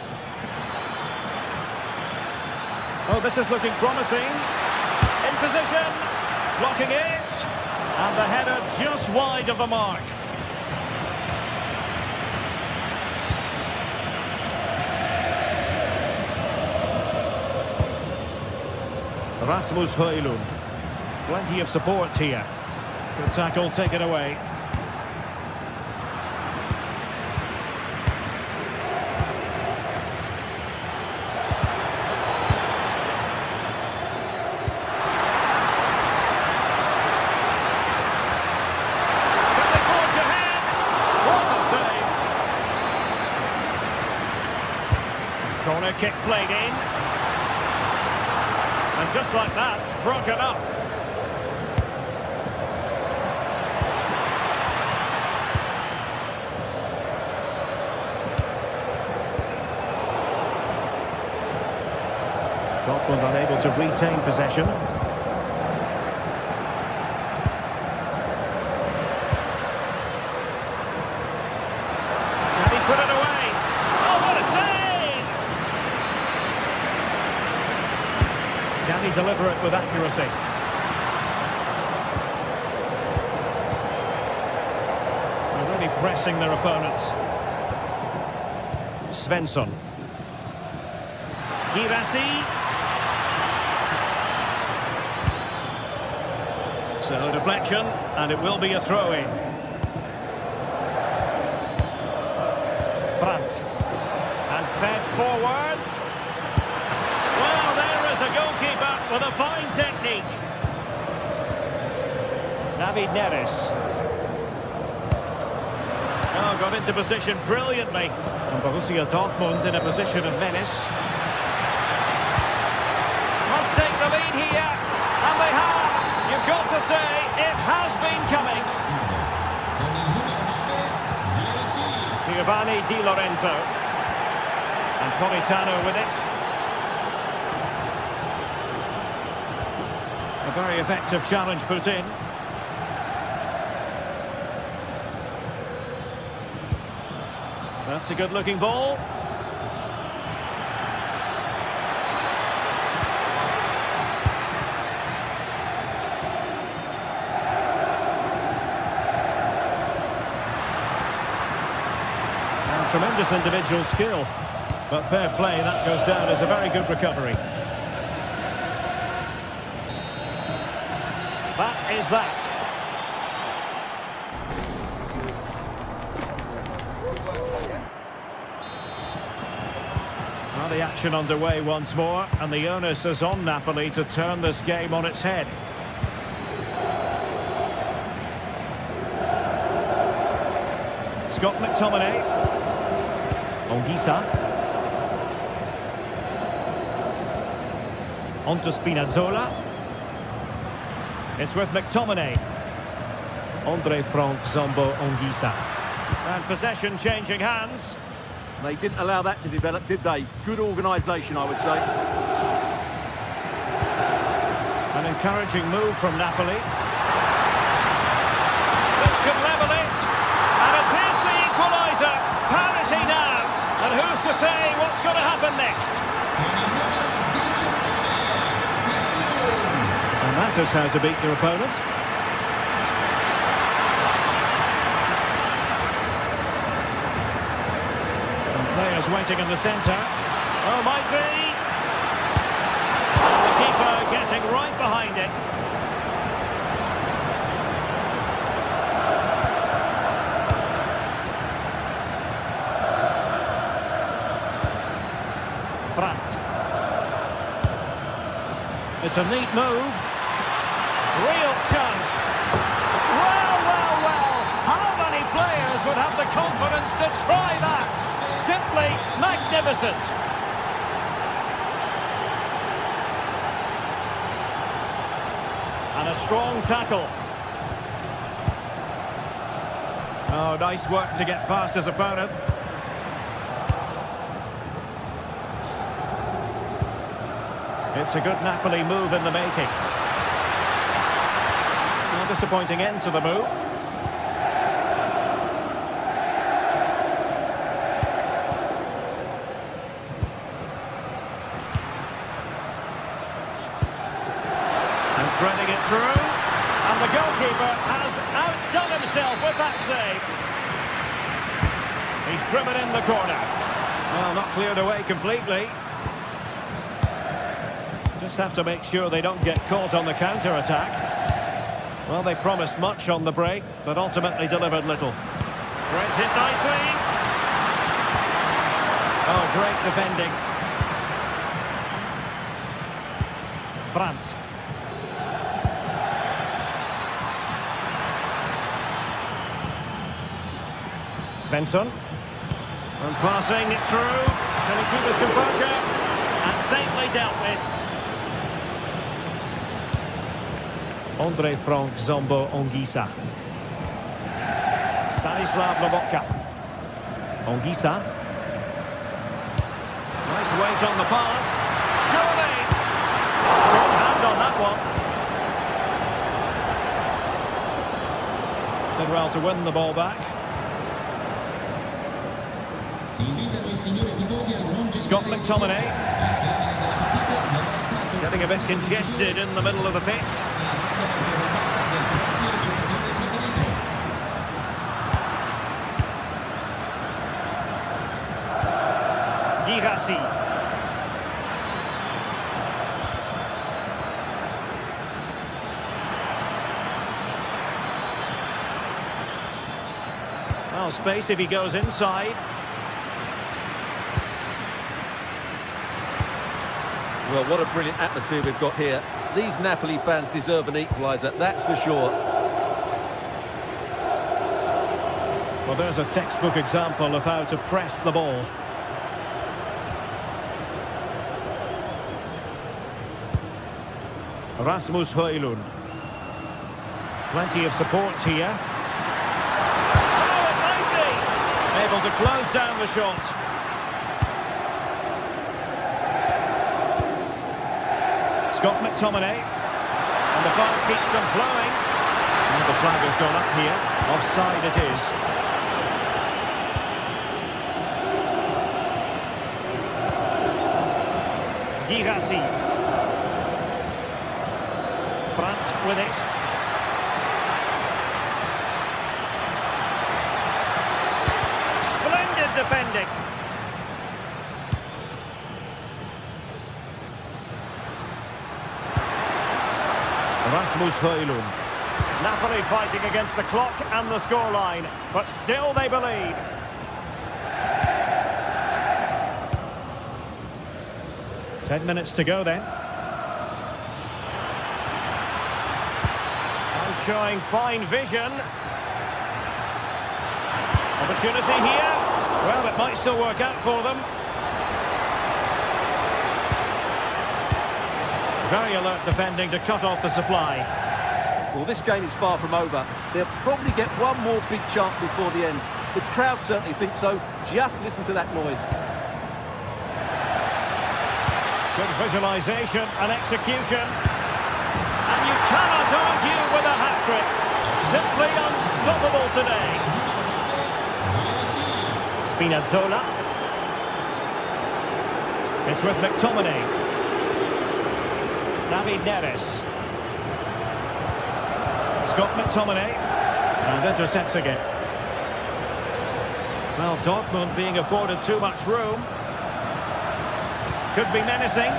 Oh, this is looking promising. In position. Blocking it. And the header just wide of the mark. Rasmus Højlund. Plenty of support here. Good tackle, take it away. Can they forge ahead? What a save. Corner kick played in. And just like that, broken up. Dortmund unable to retain possession. And he put it away. Oh, what a save! Can he deliver it with accuracy? They're really pressing their opponents. Svensson. Girassi. So deflection, and it will be a throw-in. Brandt. And fed forwards. Well, there is a goalkeeper with a fine technique. David Neres. Oh, got into position brilliantly. And Borussia Dortmund in a position of menace. Must take the lead here. And they have. You've got to say, it has been coming. Giovanni Di Lorenzo. And Politano with it. A very effective challenge put in. That's a good-looking ball. And tremendous individual skill. But fair play, that goes down as a very good recovery. That is that. Well, the action underway once more, and the onus is on Napoli to turn this game on its head. Scott McTominay. Ongisa. On to Spinazzola. It's with McTominay. Andre Frank Zombo Ongisa. And possession changing hands. They didn't allow that to develop, did they? Good organisation, I would say. An encouraging move from Napoli. This could level it. And it is the equaliser. Parity now. And who's to say what's going to happen next? And that is how to beat your opponent. Players waiting in the centre. Oh, might be. And the keeper getting right behind it. Brandt. It's a neat move. Real chance. Well, well, well. How many players would have the confidence to try that? Simply magnificent. And a strong tackle. Oh, nice work to get past his opponent. It's a good Napoli move in the making. A disappointing end to the move. Threading it through, and the goalkeeper has outdone himself with that save. He's driven in the corner. Well, not cleared away completely. Just have to make sure they don't get caught on the counter-attack. Well, they promised much on the break, but ultimately delivered little. Threads it nicely. Oh, great defending. Brandt. Svensson. And passing it through. Can he keep his composure? And safely dealt with. Andre Frank Zombo Ongisa. Stanislav Lobotka. Ongisa. Nice weight on the pass. Surely. Strong hand on that one. Did well to win the ball back. Scott McTominay. Getting a bit congested in the middle of the pitch. Girassi. Now space if he goes inside. Well, what a brilliant atmosphere we've got here. These Napoli fans deserve an equaliser, that's for sure. Well, there's a textbook example of how to press the ball. Rasmus Højlund. Plenty of support here. Oh, it might be! Able to close down the shot. Scott McTominay. And the pass keeps them flowing. And the flag has gone up here. Offside it is. Girassi. Brandt with it. Splendid defending. Rasmus Højlund. Napoli fighting against the clock and the scoreline, but still they believe. Ten minutes to go then. And showing fine vision. Opportunity here. Well, it might still work out for them. Very alert defending to cut off the supply. Well, this game is far from over. They'll probably get one more big chance before the end. The crowd certainly think so. Just listen to that noise. Good visualisation and execution. And you cannot argue with a hat-trick. Simply unstoppable today. Spinazzola. It's with McTominay. David Neres. Scott McTominay. And intercepts again. Well, Dortmund being afforded too much room. Could be menacing.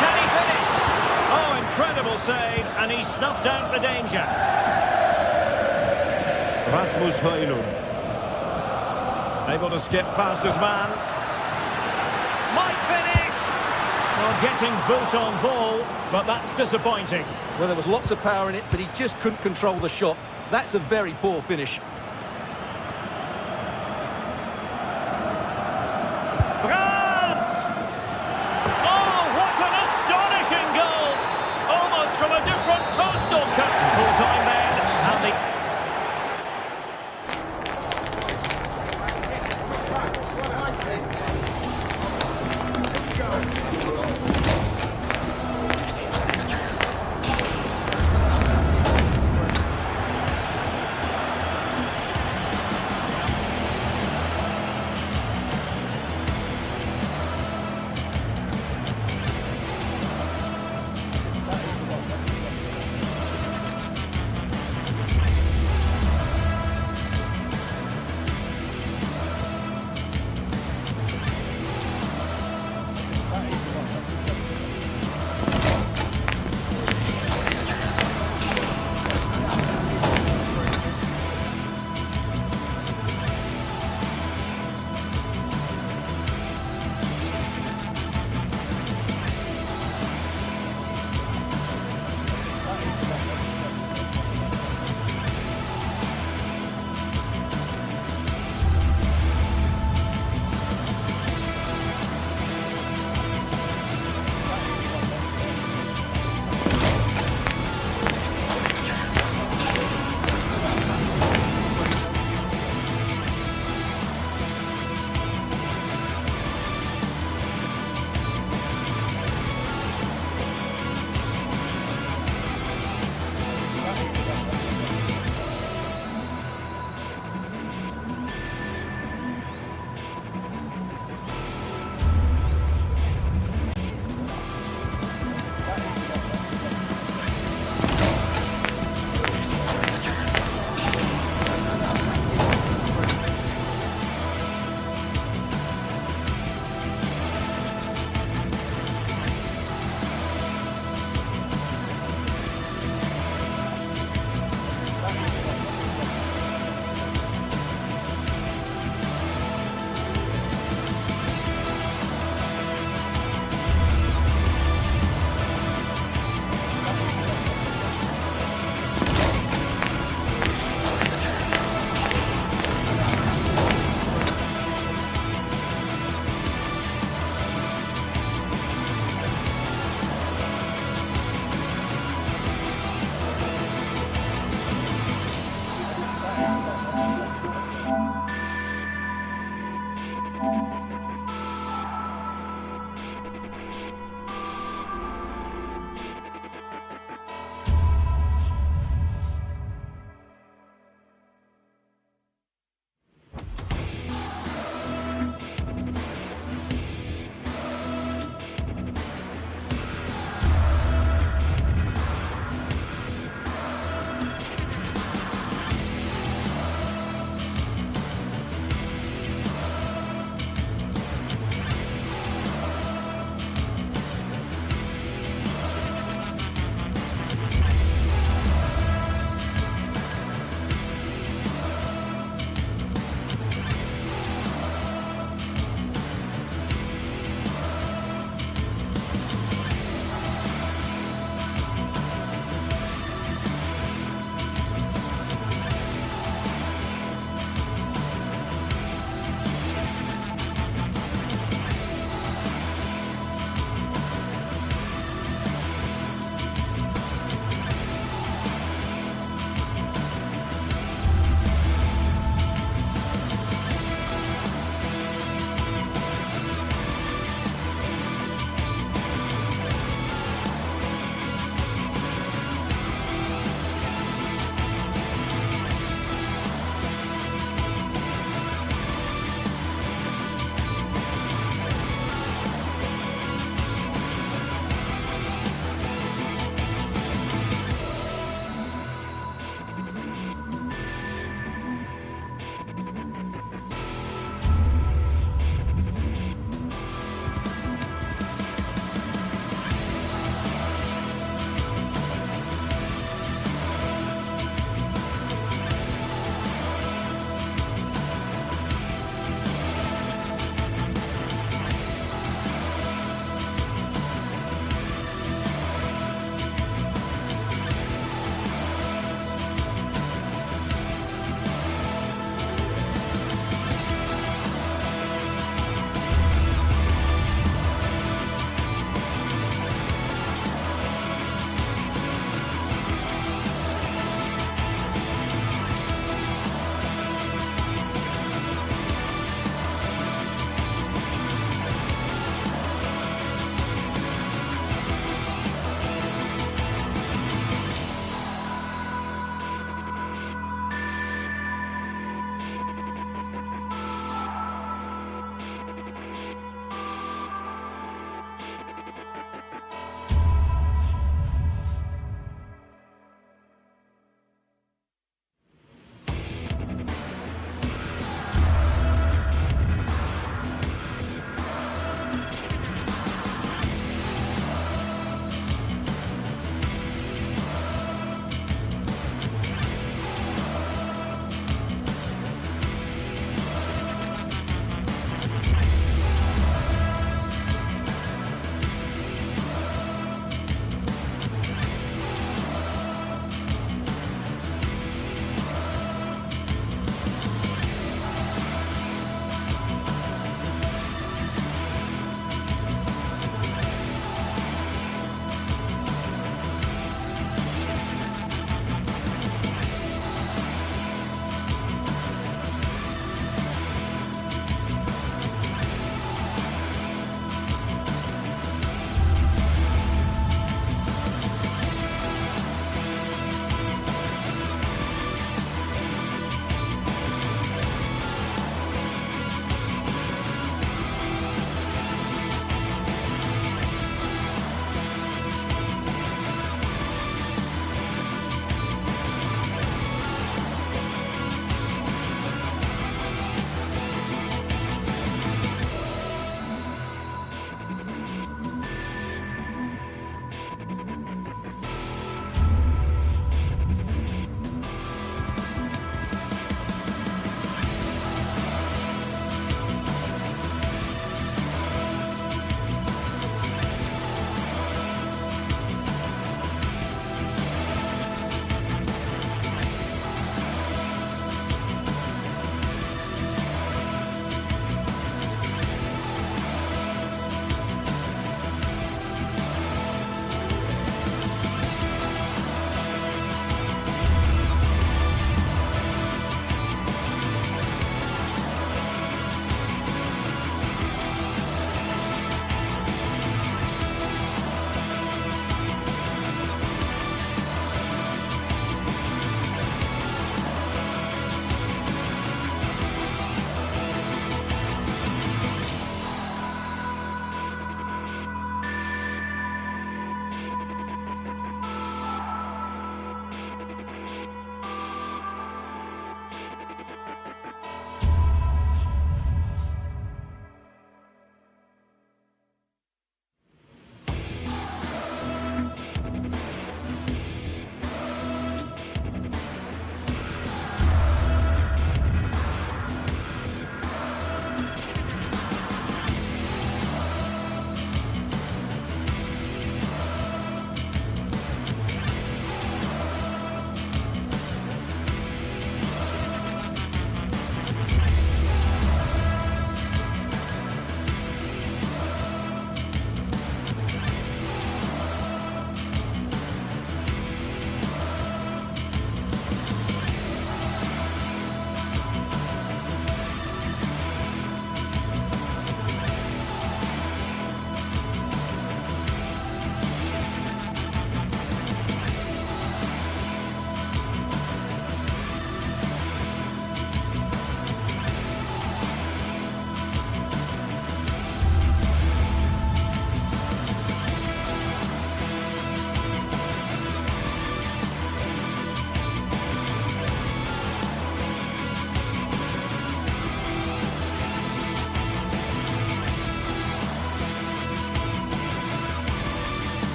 Can he finish? Oh, incredible save. And he snuffed out the danger. Rasmus Højlund. Able to skip past his man. Might finish. Well, getting boot on ball, but that's disappointing. Well, there was lots of power in it, but he just couldn't control the shot. That's a very poor finish. Brandt! Oh, what an astonishing goal! Almost from a different postal code. Full time then, and the...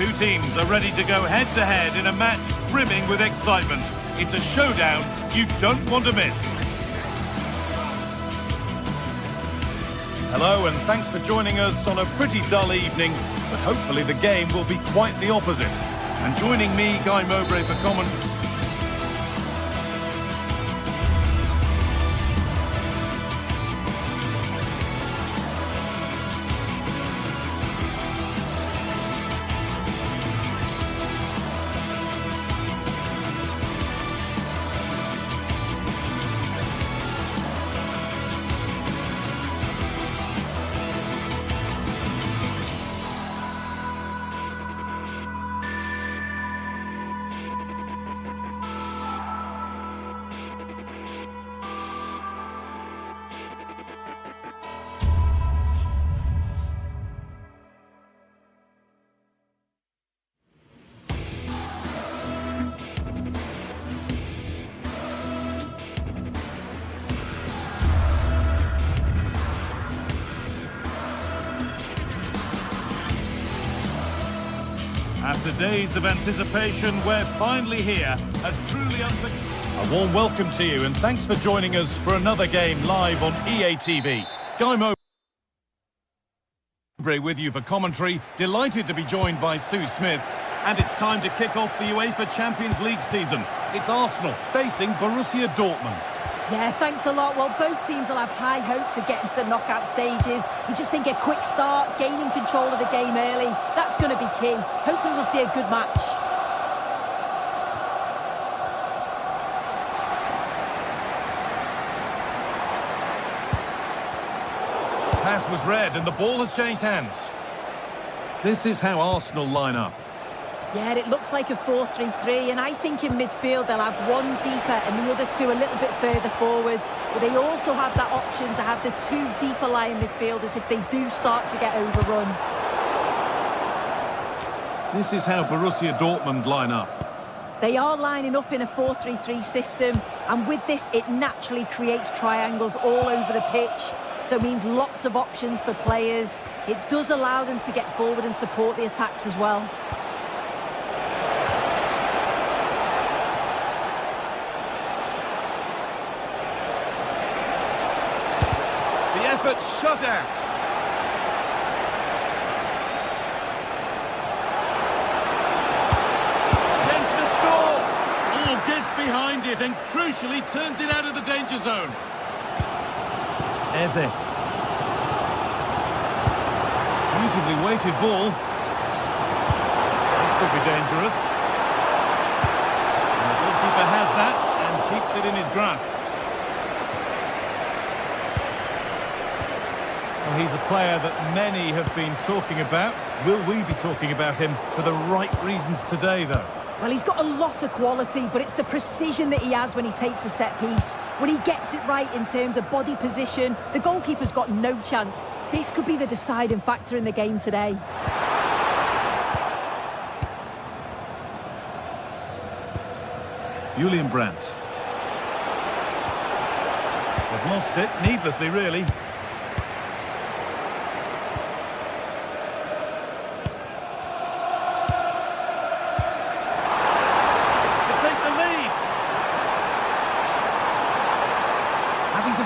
two teams are ready to go head-to-head in a match brimming with excitement. It's a showdown you don't want to miss. Hello and thanks for joining us on a pretty dull evening, but hopefully the game will be quite the opposite. And joining me, Guy Mowbray, for commentary. After days of anticipation, we're finally here. A truly A warm welcome to you and thanks for joining us for another game live on EA TV. Guy Mowbray with you for commentary. Delighted to be joined by Sue Smith. And it's time to kick off the UEFA Champions League season. It's Arsenal facing Borussia Dortmund. Yeah, thanks a lot. Well, both teams will have high hopes of getting to the knockout stages. You just think a quick start, gaining control of the game early, that's going to be key. Hopefully we'll see a good match. Pass was read and the ball has changed hands. This is how Arsenal line up. Yeah, it looks like a 4-3-3, and I think in midfield they'll have one deeper and the other two a little bit further forward. But they also have that option to have the two deeper lying midfielders if they do start to get overrun. This is how Borussia Dortmund line up. They are lining up in a 4-3-3 system, and with this it naturally creates triangles all over the pitch. So it means lots of options for players. It does allow them to get forward and support the attacks as well. Effort shut out. Tends to score. Oh, gets behind it and crucially turns it out of the danger zone. Eze. Beautifully weighted ball. This could be dangerous. And the goalkeeper has that and keeps it in his grasp. Well, he's a player that many have been talking about. Will we be talking about him for the right reasons today, though? Well, he's got a lot of quality, but it's the precision that he has when he takes a set piece. When he gets it right in terms of body position, the goalkeeper's got no chance. This could be the deciding factor in the game today. Julian Brandt. They've lost it, needlessly, really.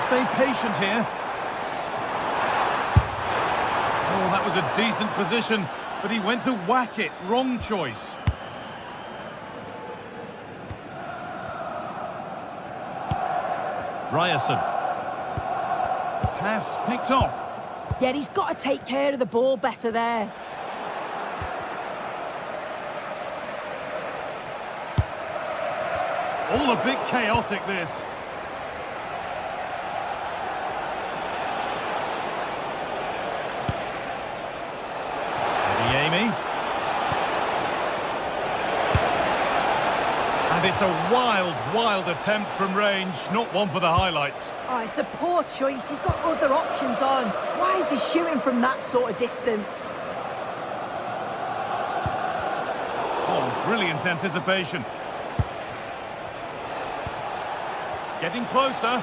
Stay patient here. Oh, that was a decent position, but he went to whack it. Wrong choice. Ryerson. Pass picked off. Yeah, he's got to take care of the ball better there. All a bit chaotic, this. And it's a wild, wild attempt from range, not one for the highlights. Oh, it's a poor choice. He's got other options on. Why is he shooting from that sort of distance? Oh, brilliant anticipation. Getting closer.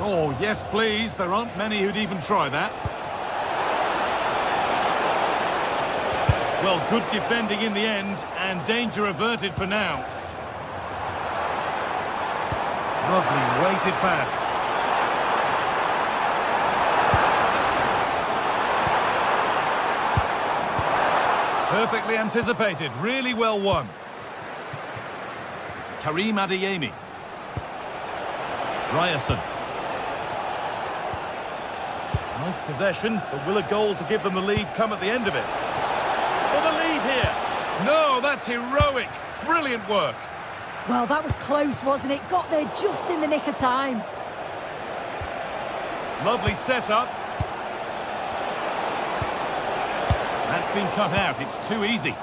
Oh, yes, please. There aren't many who'd even try that. Well, good defending in the end, and danger averted for now. Lovely weighted pass. Perfectly anticipated, really well won. Karim Adeyemi. Ryerson. Nice possession, but will a goal to give them the lead come at the end of it? For the lead here. No, that's heroic. Brilliant work. Well, that was close, wasn't it? Got there just in the nick of time. Lovely setup. That's been cut out. It's too easy.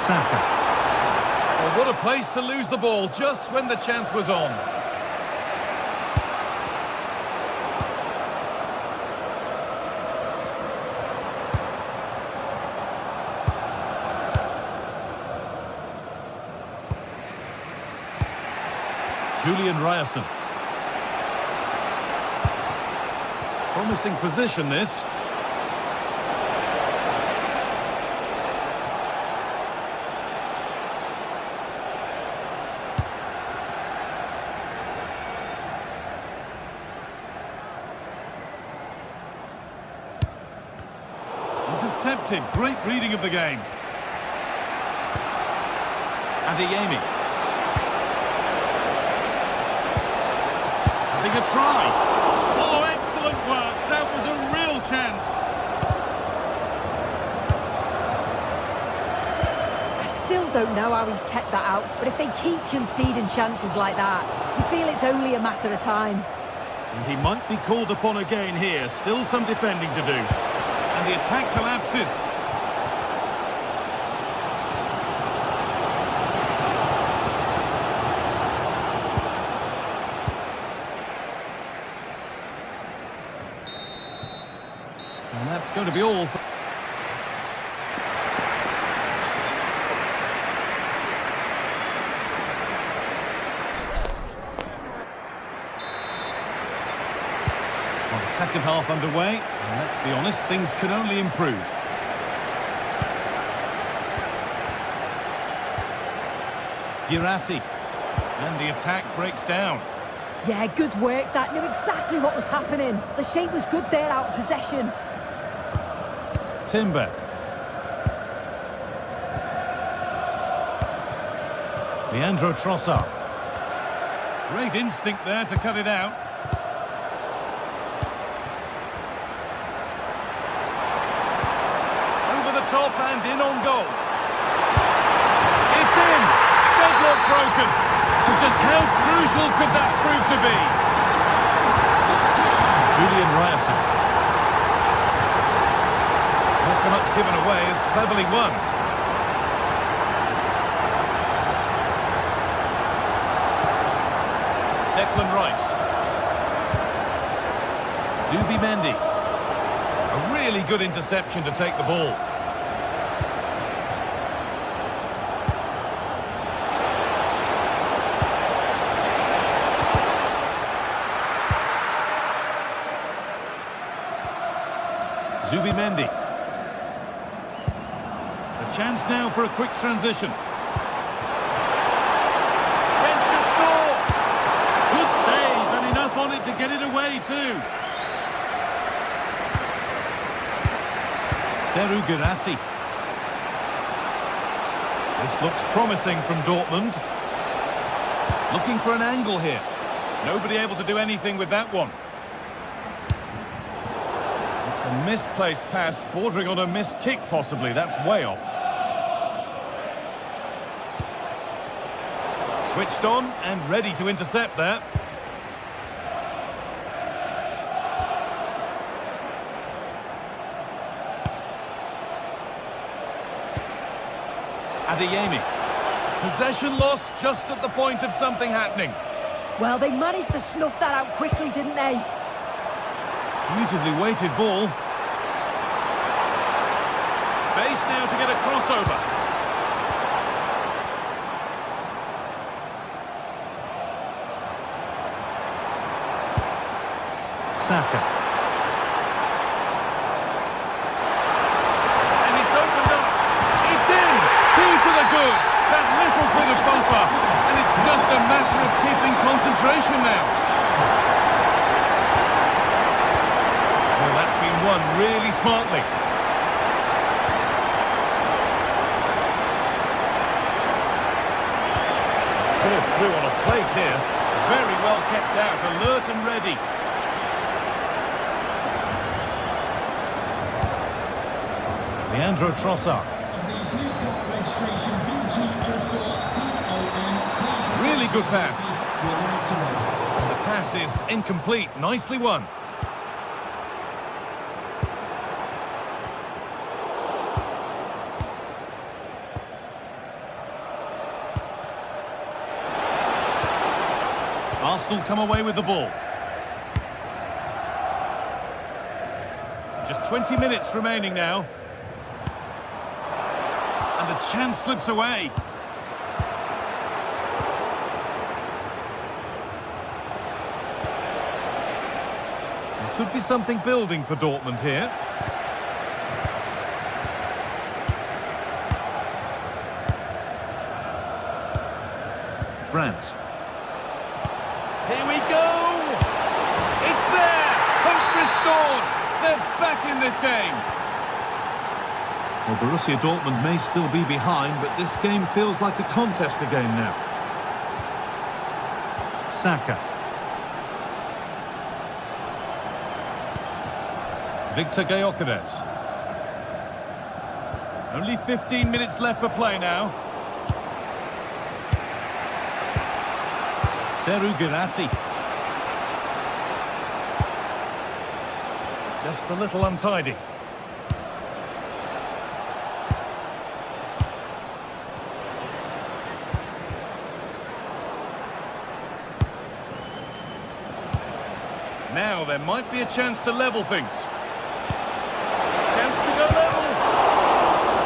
Saka. Oh, what a place to lose the ball just when the chance was on. Julian Ryerson. Promising position, this. Intercepted. Great reading of the game. Adeyemi. Having a try. Oh, excellent work. That was a real chance. I still don't know how he's kept that out, but if they keep conceding chances like that, you feel it's only a matter of time. And he might be called upon again here. Still some defending to do. And the attack collapses. And that's going to be all. Well, the second half underway, and let's be honest, things can only improve. Girassi, and the attack breaks down. Yeah, good work. That knew exactly what was happening. The shape was good there, out of possession. Timber. Leandro Trossard. Great instinct there to cut it out. Over the top and in on goal. It's in! Deadlock broken. And just how crucial could that prove to be? Julian Ryerson. Not so much given away as cleverly won. Declan Rice. Zubimendi. A really good interception to take the ball. Zubimendi. A chance now for a quick transition. Chance to score! Good save, and enough on it to get it away too. Serhou Guirassy. This looks promising from Dortmund. Looking for an angle here. Nobody able to do anything with that one. It's a misplaced pass, bordering on a missed kick possibly. That's way off. Switched on and ready to intercept there. Adeyemi. Possession lost just at the point of something happening. Well, they managed to snuff that out quickly, didn't they? Beautifully weighted ball. Space now to get a crossover. Saka. And it's opened up. It's in. 2 to the good. That little bit of bumper. And it's just a matter of keeping concentration now. Well, that's been won really smartly. Served through on a plate here. Very well kept out, alert and ready. Leandro Trossard. Really good pass. The pass is incomplete. Nicely won. Arsenal come away with the ball. Just 20 minutes remaining now. And the chance slips away. There could be something building for Dortmund here. Brandt. Here we go! It's there! Hope restored! They're back in this game! Well, Borussia Dortmund may still be behind, but this game feels like a contest again now. Saka. Victor Gyökeres. Only 15 minutes left for play now. Serhou Guirassy. Just a little untidy. Now there might be a chance to level things. Chance to go level.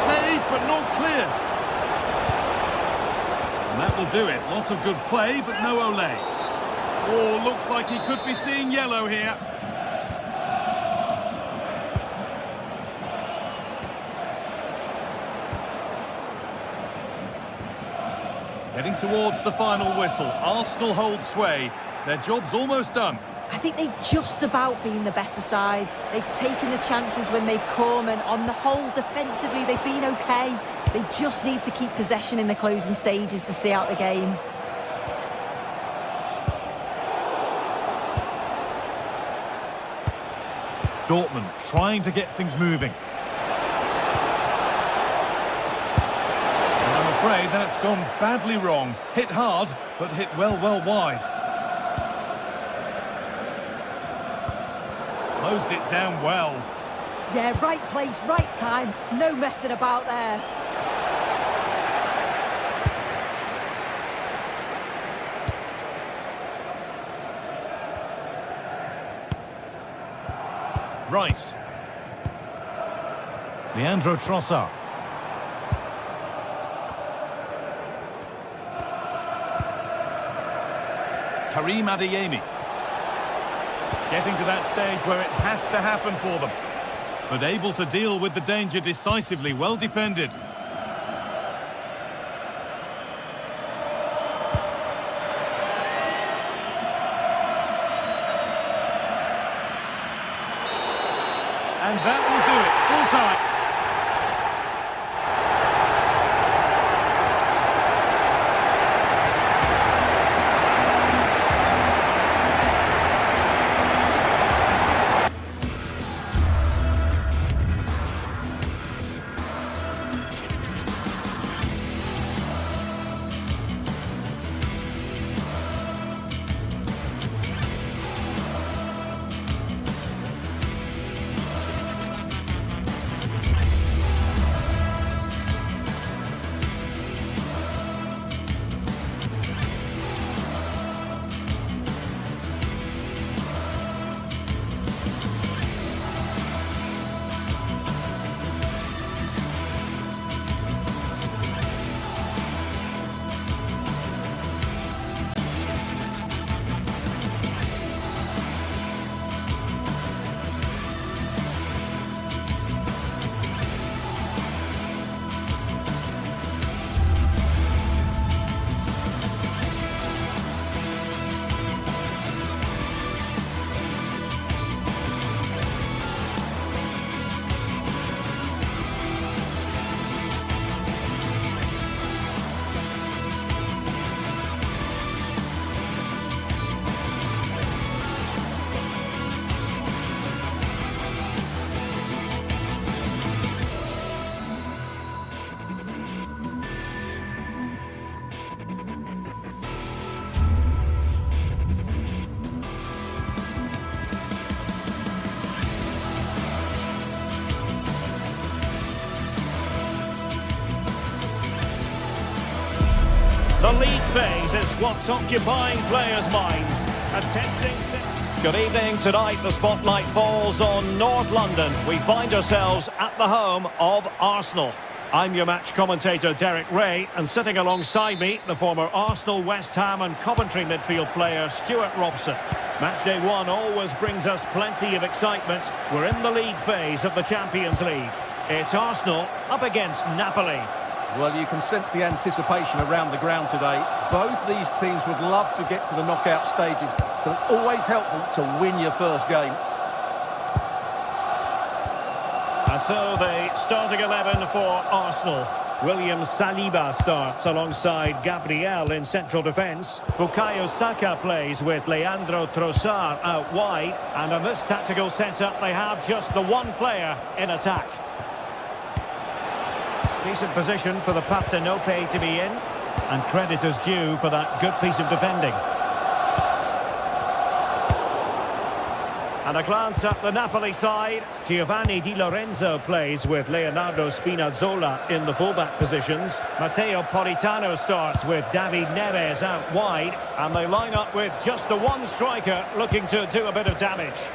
Save, but not clear. And that will do it. Lots of good play, but no Ole. Oh, looks like he could be seeing yellow here. Heading towards the final whistle. Arsenal hold sway. Their job's almost done. I think they've just about been the better side. They've taken the chances when they've come, and on the whole, defensively, they've been okay. They just need to keep possession in the closing stages to see out the game. Dortmund trying to get things moving. And I'm afraid that's gone badly wrong. Hit hard, but hit well wide. Closed it down well. Yeah, right place, right time. No messing about there. Rice. Leandro Trossard. Karim Adeyemi. Getting to that stage where it has to happen for them. But able to deal with the danger decisively, well defended. And that will do it, full time. The league phase is what's occupying players' minds. And testing... Good evening. Tonight the spotlight falls on North London. We find ourselves at the home of Arsenal. I'm your match commentator Derek Ray, and sitting alongside me, the former Arsenal, West Ham and Coventry midfield player Stuart Robson. Match day one always brings us plenty of excitement. We're in the league phase of the Champions League. It's Arsenal up against Napoli. Well, you can sense the anticipation around the ground today. Both these teams would love to get to the knockout stages, so it's always helpful to win your first game. And so the starting 11 for Arsenal. William Saliba starts alongside Gabriel in central defence. Bukayo Saka plays with Leandro Trossard out wide. And in this tactical setup, they have just the one player in attack. Decent position for the Partenope to be in. And credit is due for that good piece of defending. And a glance at the Napoli side. Giovanni Di Lorenzo plays with Leonardo Spinazzola in the fullback positions. Matteo Politano starts with David Neres out wide. And they line up with just the one striker looking to do a bit of damage.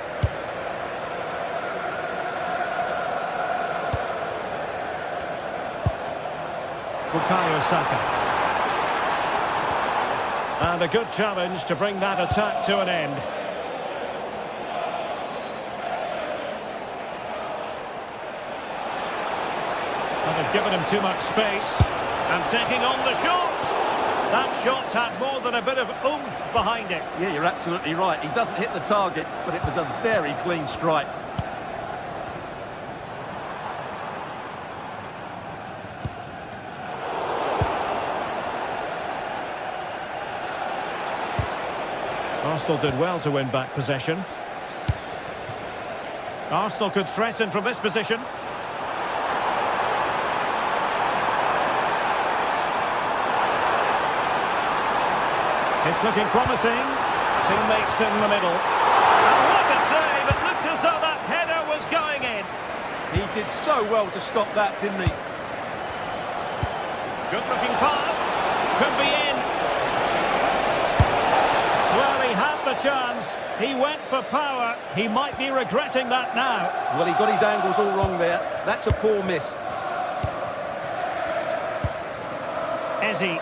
Bukayo Saka. And a good challenge to bring that attack to an end. And they've given him too much space. And taking on the shot. That shot had more than a bit of oomph behind it. Yeah, you're absolutely right. He doesn't hit the target, but it was a very clean strike. Arsenal did well to win back possession. Arsenal could threaten from this position. It's looking promising. Teammates in the middle. And what a save! It looked as though that header was going in. He did so well to stop that, didn't he? Good looking pass. Could be in. Well, he had the chance. He went for power. He might be regretting that now. Well, he got his angles all wrong there. That's a poor miss. Eze.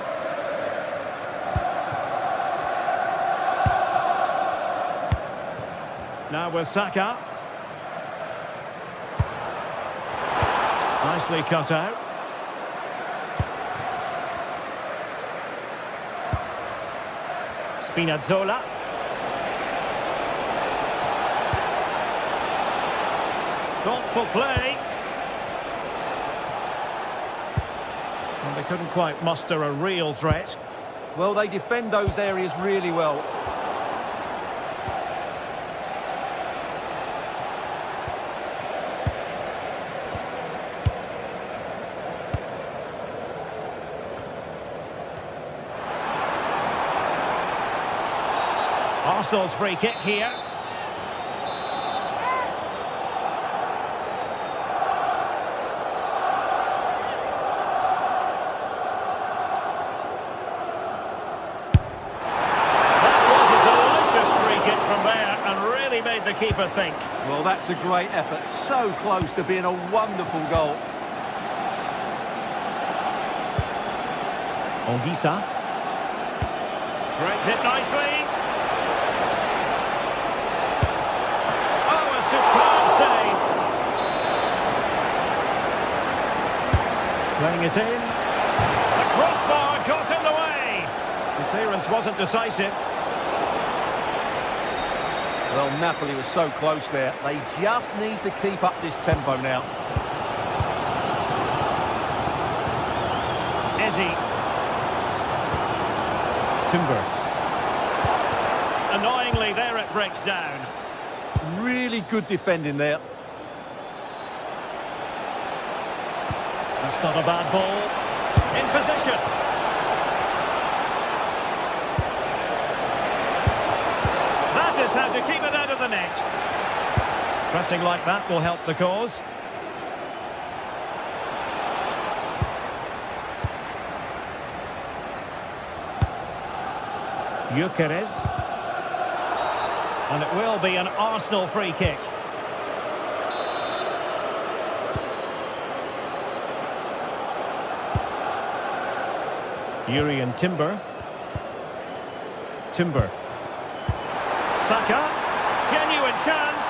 Now with Saka. Nicely cut out. Spinazzola. Thoughtful play. And they couldn't quite muster a real threat. Well, they defend those areas really well. Arsenal's free kick here. That was a delicious free kick from there and really made the keeper think. Well, that's a great effort. So close to being a wonderful goal. Ongisa. Breaks it nicely. Playing it in. The crossbar got in the way. The clearance wasn't decisive. Well, Napoli was so close there. They just need to keep up this tempo now. Eze. Timber. Annoyingly, there it breaks down. Really good defending there. That's not a bad ball. In position. That is how to keep it out of the net. Pressing like that will help the cause. Gyökeres. And it will be an Arsenal free kick. Jurriën Timber. Saka. Genuine chance.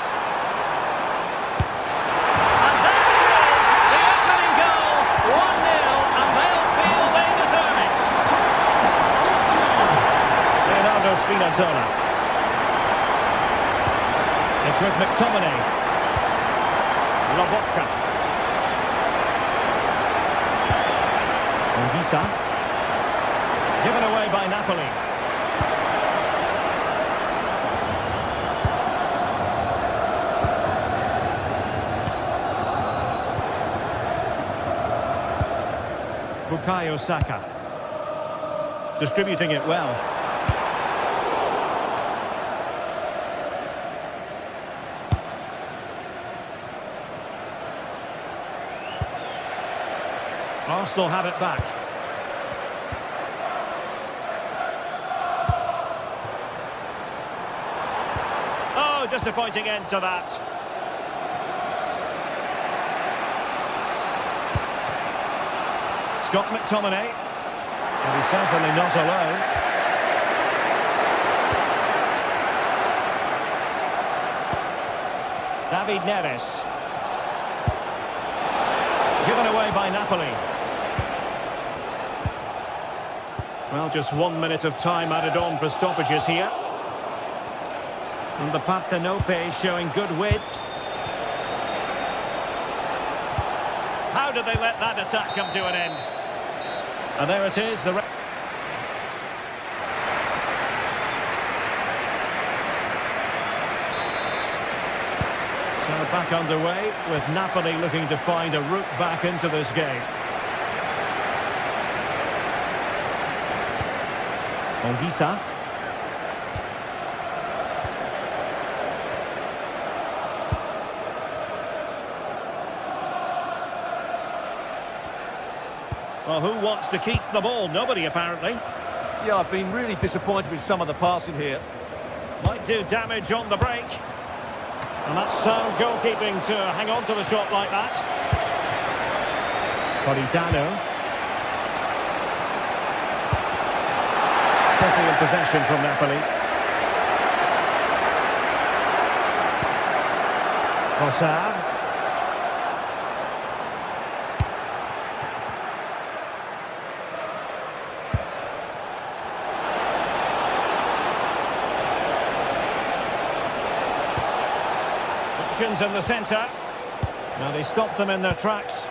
And there it is. The opening goal. 1-0. And they'll feel they deserve it. Leonardo Spinazzola. It's with McTominay. Lobotka. Anguissa. Given away by Napoli. Bukayo Saka. Distributing it well. Arsenal have it back. Oh, disappointing end to that. Scott McTominay. And he's certainly not alone. David Neres. Given away by Napoli. Well, just 1 minute of time added on for stoppages here. And the Partenope showing good width. How did they let that attack come to an end? And there it is. So back underway with Napoli looking to find a route back into this game. Anguissa. Well, who wants to keep the ball? Nobody, apparently. Yeah, I've been really disappointed with some of the passing here. Might do damage on the break. And that's sound goalkeeping to hang on to the shot like that. Politano. Stepping in possession from Napoli. Trossard. Options in the centre. Now they stopped them in their tracks.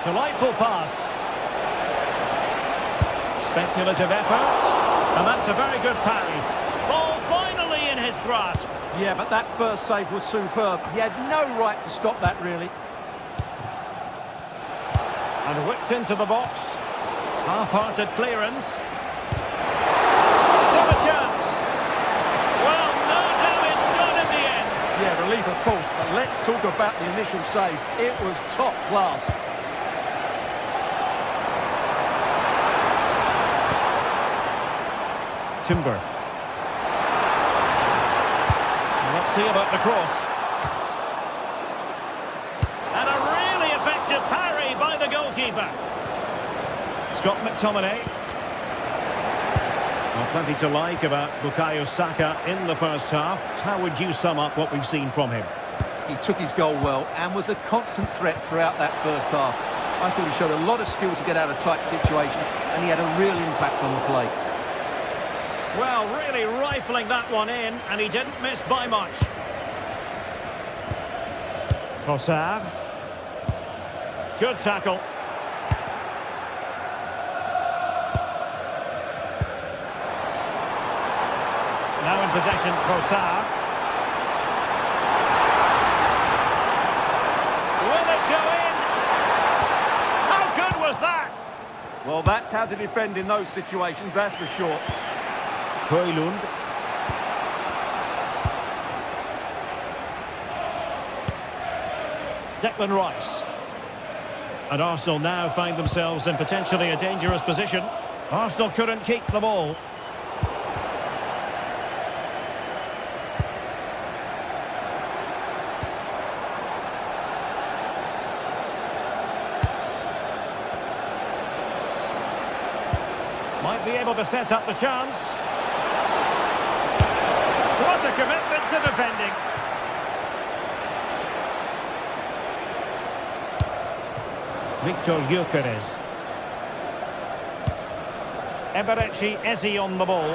Delightful pass. Speculative effort. And that's a very good parry. Ball finally in his grasp. Yeah, but that first save was superb. He had no right to stop that, really. And whipped into the box. Half-hearted clearance. Still a chance. Well, no damage done in the end. Yeah, relief of course, but let's talk about the initial save. It was top class. Timber. Let's see about the cross. And a really effective parry by the goalkeeper. Scott McTominay. Well, plenty to like about Bukayo Saka in the first half. How would you sum up what we've seen from him? He took his goal well and was a constant threat throughout that first half. I thought he showed a lot of skill to get out of tight situations, and he had a real impact on the play. Well, really rifling that one in, and he didn't miss by much. Trossard. Good tackle. Now in possession, Trossard. Will it go in? How good was that? Well, that's how to defend in those situations, that's for sure. Højlund. Declan Rice. And Arsenal now find themselves in potentially a dangerous position. Arsenal couldn't keep the ball. Might be able to set up the chance. What a commitment to defending. Victor Gyökeres. Eberechi Eze on the ball.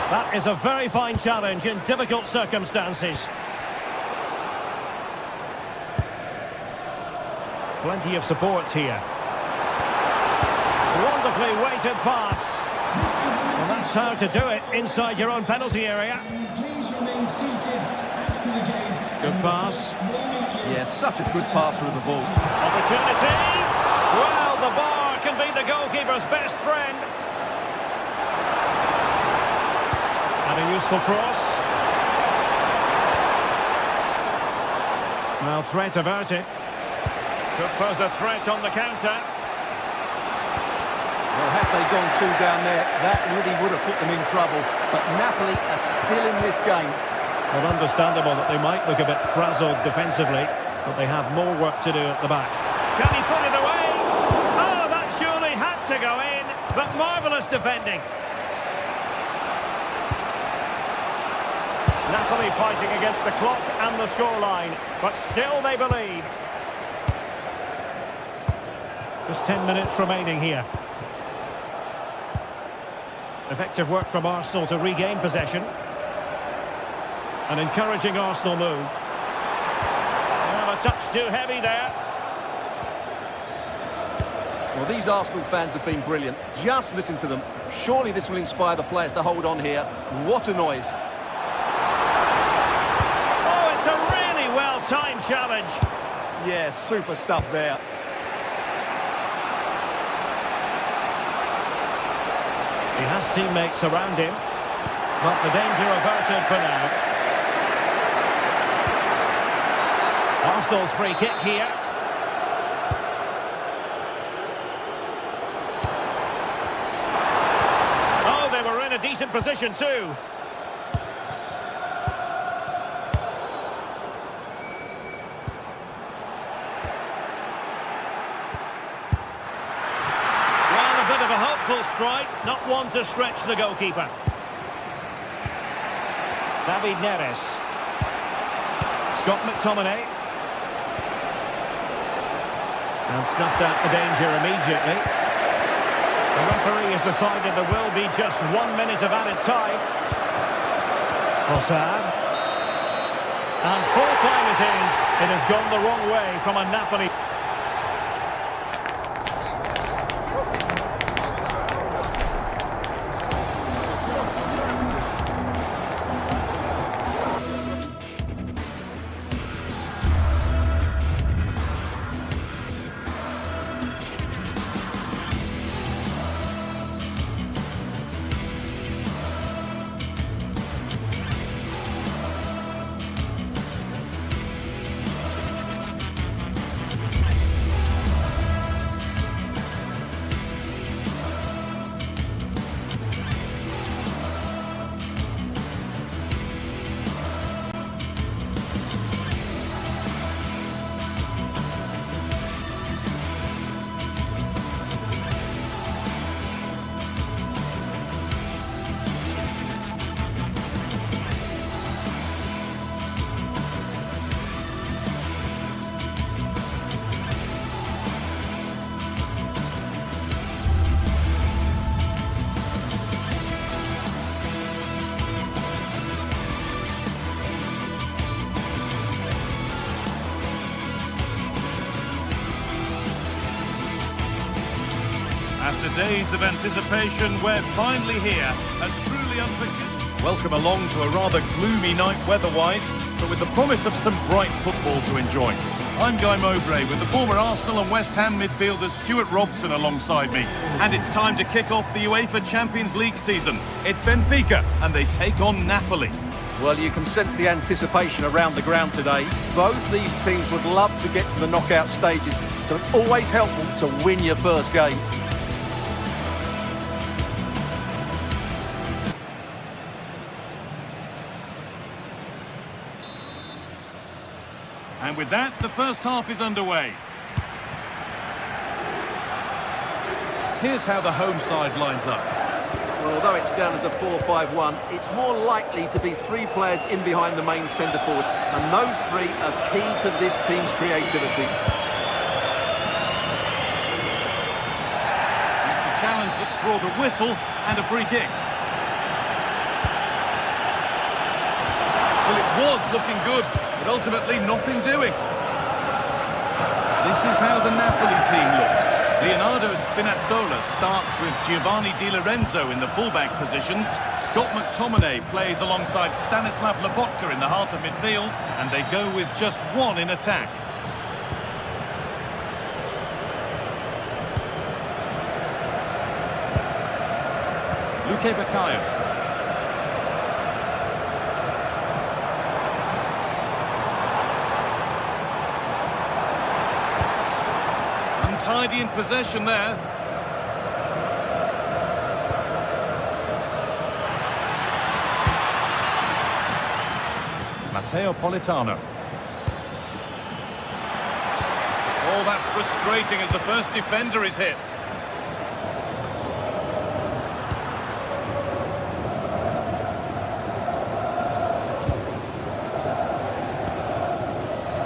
That is a very fine challenge in difficult circumstances. Plenty of support here. Wonderfully weighted pass. Well, that's how to do it inside your own penalty area. Please remain seated after the game. Good pass. Yeah, such a good passer of the ball. Opportunity. Well, the bar can be the goalkeeper's best friend. And a useful cross. Well, threat averted. Could pose a threat on the counter. Well, had they gone two down there, that really would have put them in trouble. But Napoli are still in this game. Well, understandable that they might look a bit frazzled defensively, but they have more work to do at the back. Can he put it away? Oh, that surely had to go in, but marvellous defending. Napoli fighting against the clock and the scoreline, but still they believe. Just 10 minutes remaining here. Effective work from Arsenal to regain possession. An encouraging Arsenal move. Well, a touch too heavy there. Well, these Arsenal fans have been brilliant. Just listen to them. Surely this will inspire the players to hold on here. What a noise. Oh, it's a really well-timed challenge. Yeah, super stuff there. He has teammates around him, but the danger averted for now. Arsenal's free kick here. Oh, they were in a decent position too. Well, a bit of a hopeful strike, not one to stretch the goalkeeper. David Neres. Scott McTominay. And snuffed out the danger immediately. The referee has decided there will be just 1 minute of added time. Trossard. And full time it is. It has gone the wrong way from a Napoli. After days of anticipation, we're finally here, and truly unforgettable. Welcome along to a rather gloomy night weather-wise, but with the promise of some bright football to enjoy. I'm Guy Mowbray with the former Arsenal and West Ham midfielder Stuart Robson alongside me. And it's time to kick off the UEFA Champions League season. It's Benfica, and they take on Napoli. Well, you can sense the anticipation around the ground today. Both these teams would love to get to the knockout stages, so it's always helpful to win your first game. And with that, the first half is underway. Here's how the home side lines up. Well, although it's down as a 4-5-1, it's more likely to be 3 players in behind the main centre forward, and those 3 are key to this team's creativity. It's a challenge that's brought a whistle and a free kick. Well, it was looking good, but ultimately nothing doing. This is how the Napoli team looks. Leonardo Spinazzola starts with Giovanni Di Lorenzo in the fullback positions. Scott McTominay plays alongside Stanislav Lobotka in the heart of midfield, and they go with just 1 in attack. Luque Baccaio. Untidy in possession there. Matteo Politano. Oh, that's frustrating as the first defender is hit.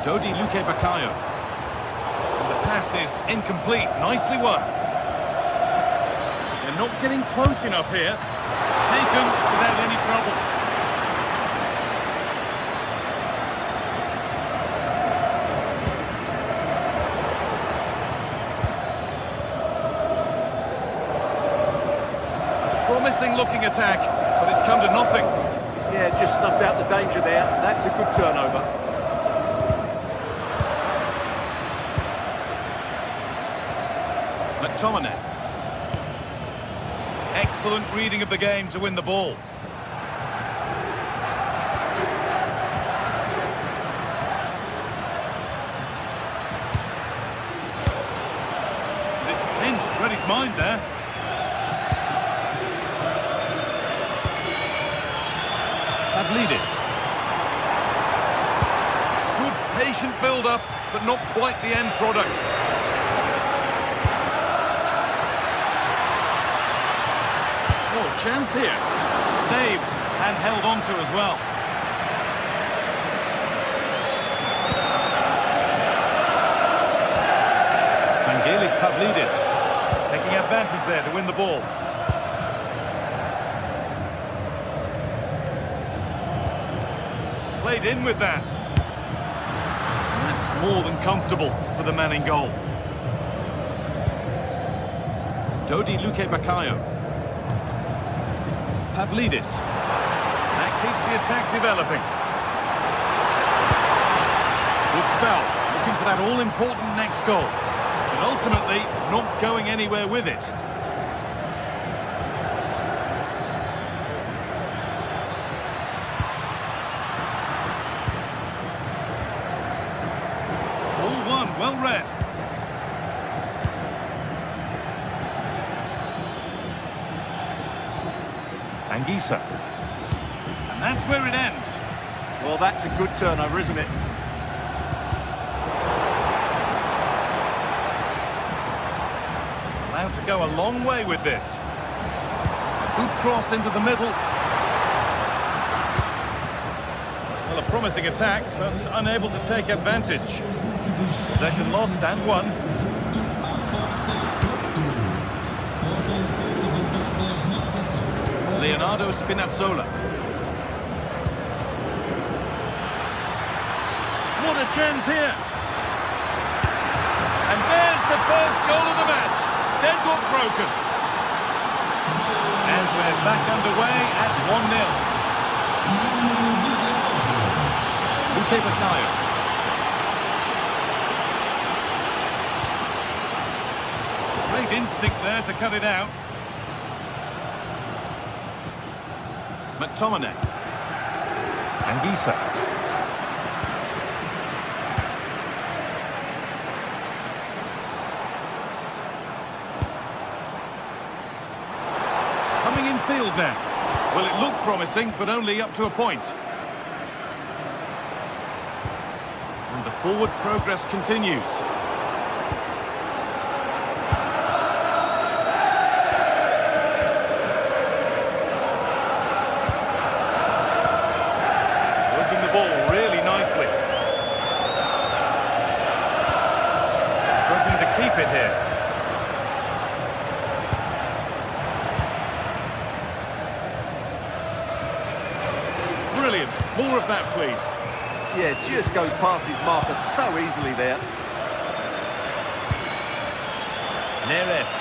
Dodi Luque Baccaio. Pass is incomplete. Nicely won. They're not getting close enough here. Taken without any trouble. Promising looking attack, but it's come to nothing. Yeah, just snuffed out the danger there. That's a good turnover. McTominay. Excellent reading of the game to win the ball. It's pinched, read his mind there. Pavlidis. Good patient build-up, but not quite the end product. Chance here. Saved and held on to as well. Vangelis Pavlidis taking advantage there to win the ball. Played in with that. And that's more than comfortable for the man in goal. Dodi Luque Baccaio. Pavlidis. That keeps the attack developing. Good spell. Looking for that all-important next goal. But ultimately, not going anywhere with it. All one, well read. Anguissa. And that's where it ends. Well, that's a good turnover, isn't it? Allowed to go a long way with this. Good cross into the middle. Well, a promising attack, but unable to take advantage. Possession lost and won. Leonardo Spinazzola. What a chance here. And there's the first goal of the match. Deadlock broken. And we're back underway at 1-0. Luque Baccaio. Great instinct there to cut it out. McTominay. Anguissa. Coming in field now. Well, it looked promising, but only up to a point. And the forward progress continues. Working the ball really nicely. Struggling to keep it here. Brilliant. More of that, please. Yeah, just goes past his marker so easily there. Neres.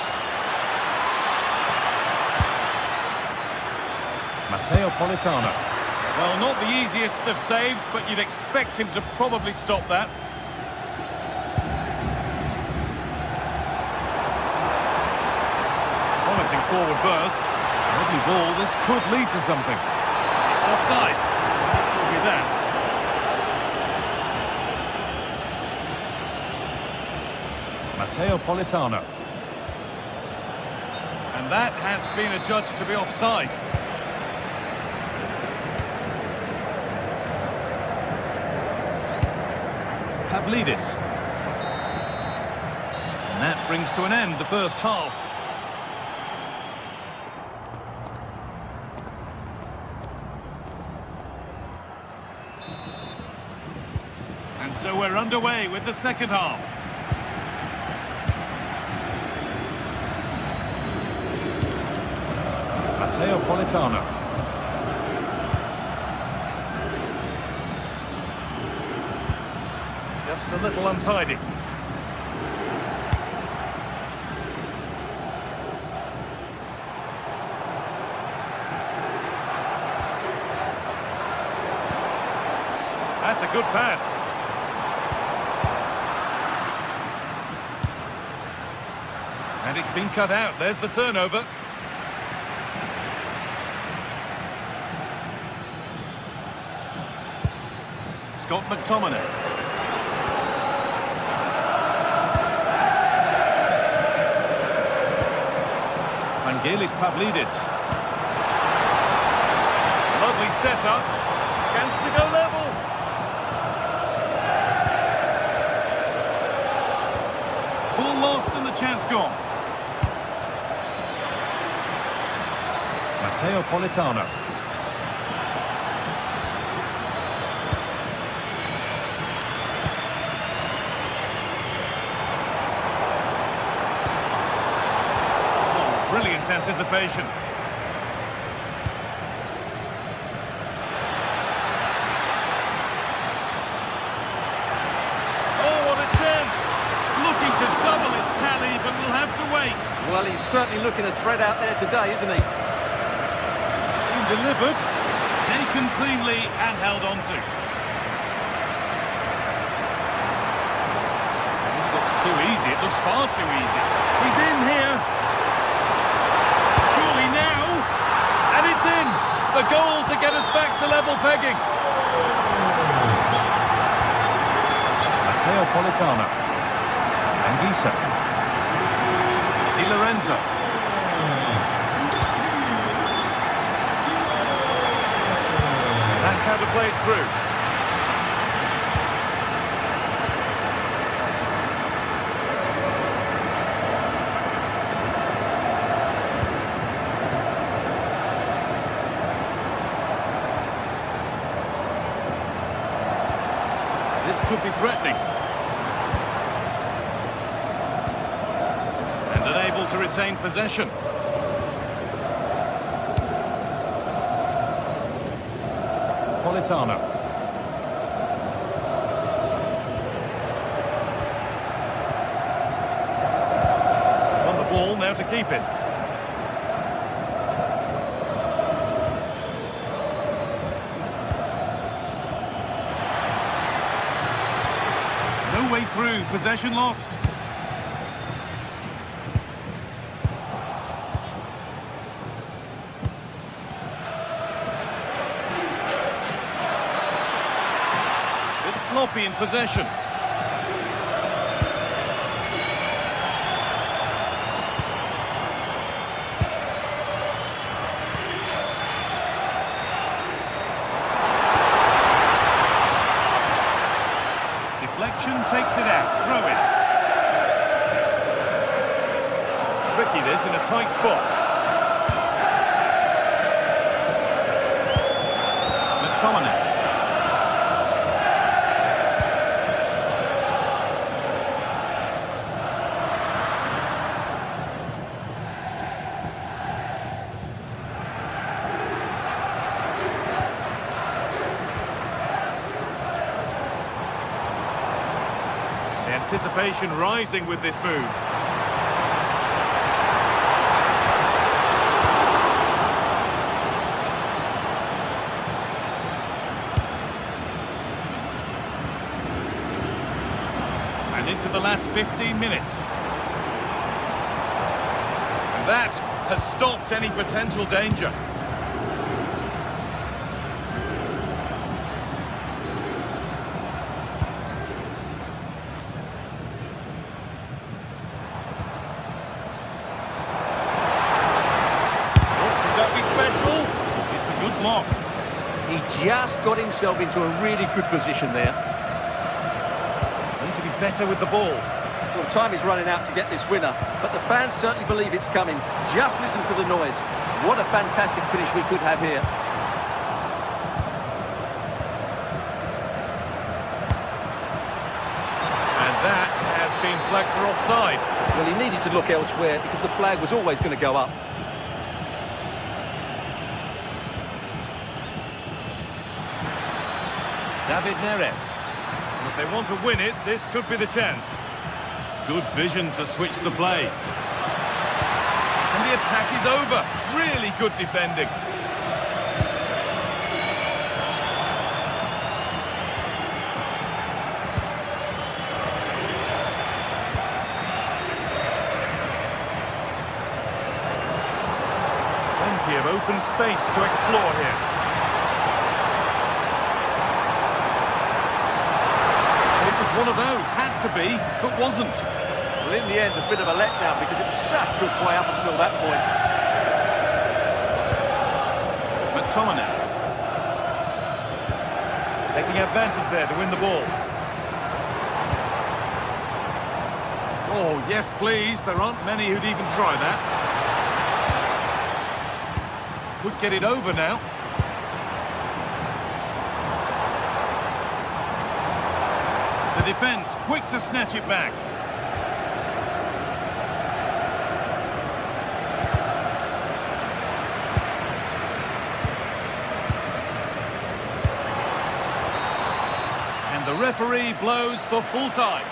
Matteo Politano. Well, not the easiest of saves, but you'd expect him to probably stop that. Promising forward burst. Lovely ball. This could lead to something. It's offside. Look at that. Matteo Politano. And that has been adjudged to be offside. Pavlidis. And that brings to an end the first half. And so we're underway with the second half. Matteo Politano. Just a little untidy. That's a good pass. And it's been cut out. There's the turnover. Scott McTominay. Vangelis Pavlidis. Lovely setup. Chance to go level. Ball lost and the chance gone. Matteo Politano. Brilliant anticipation. Oh, what a chance! Looking to double his tally, but will have to wait. Well, he's certainly looking a threat out there today, isn't he? Been delivered, taken cleanly and held on to. This looks too easy. It looks far too easy. He's in here. And it's in! The goal to get us back to level pegging. Matteo Politano. Anguissa. Di Lorenzo. That's how to play it through. This could be threatening. And unable to retain possession. Politano. On the ball, now to keep it. No way through, possession lost. sloppy in possession. Deflection takes it out. Throw in. Tricky this in a tight spot. McTominay. The anticipation rising with this move. And into the last 15 minutes. And that has stopped any potential danger. Block. He just got himself into a really good position there. Need to be better with the ball. Well, time is running out to get this winner, but the fans certainly believe it's coming. Just listen to the noise. What a fantastic finish we could have here. And that has been flagged for offside. Well, he needed to look elsewhere because the flag was always going to go up. David Neres. And if they want to win it, this could be the chance. Good vision to switch the play. And the attack is over. Really good defending. Plenty of open space to explore here. One of those had to be, but wasn't. Well, in the end, a bit of a letdown because it was such good play up until that point. McTominay. Taking advantage there to win the ball. Oh, yes, please. There aren't many who'd even try that. Could get it over now. The defence quick to snatch it back. And the referee blows for full time.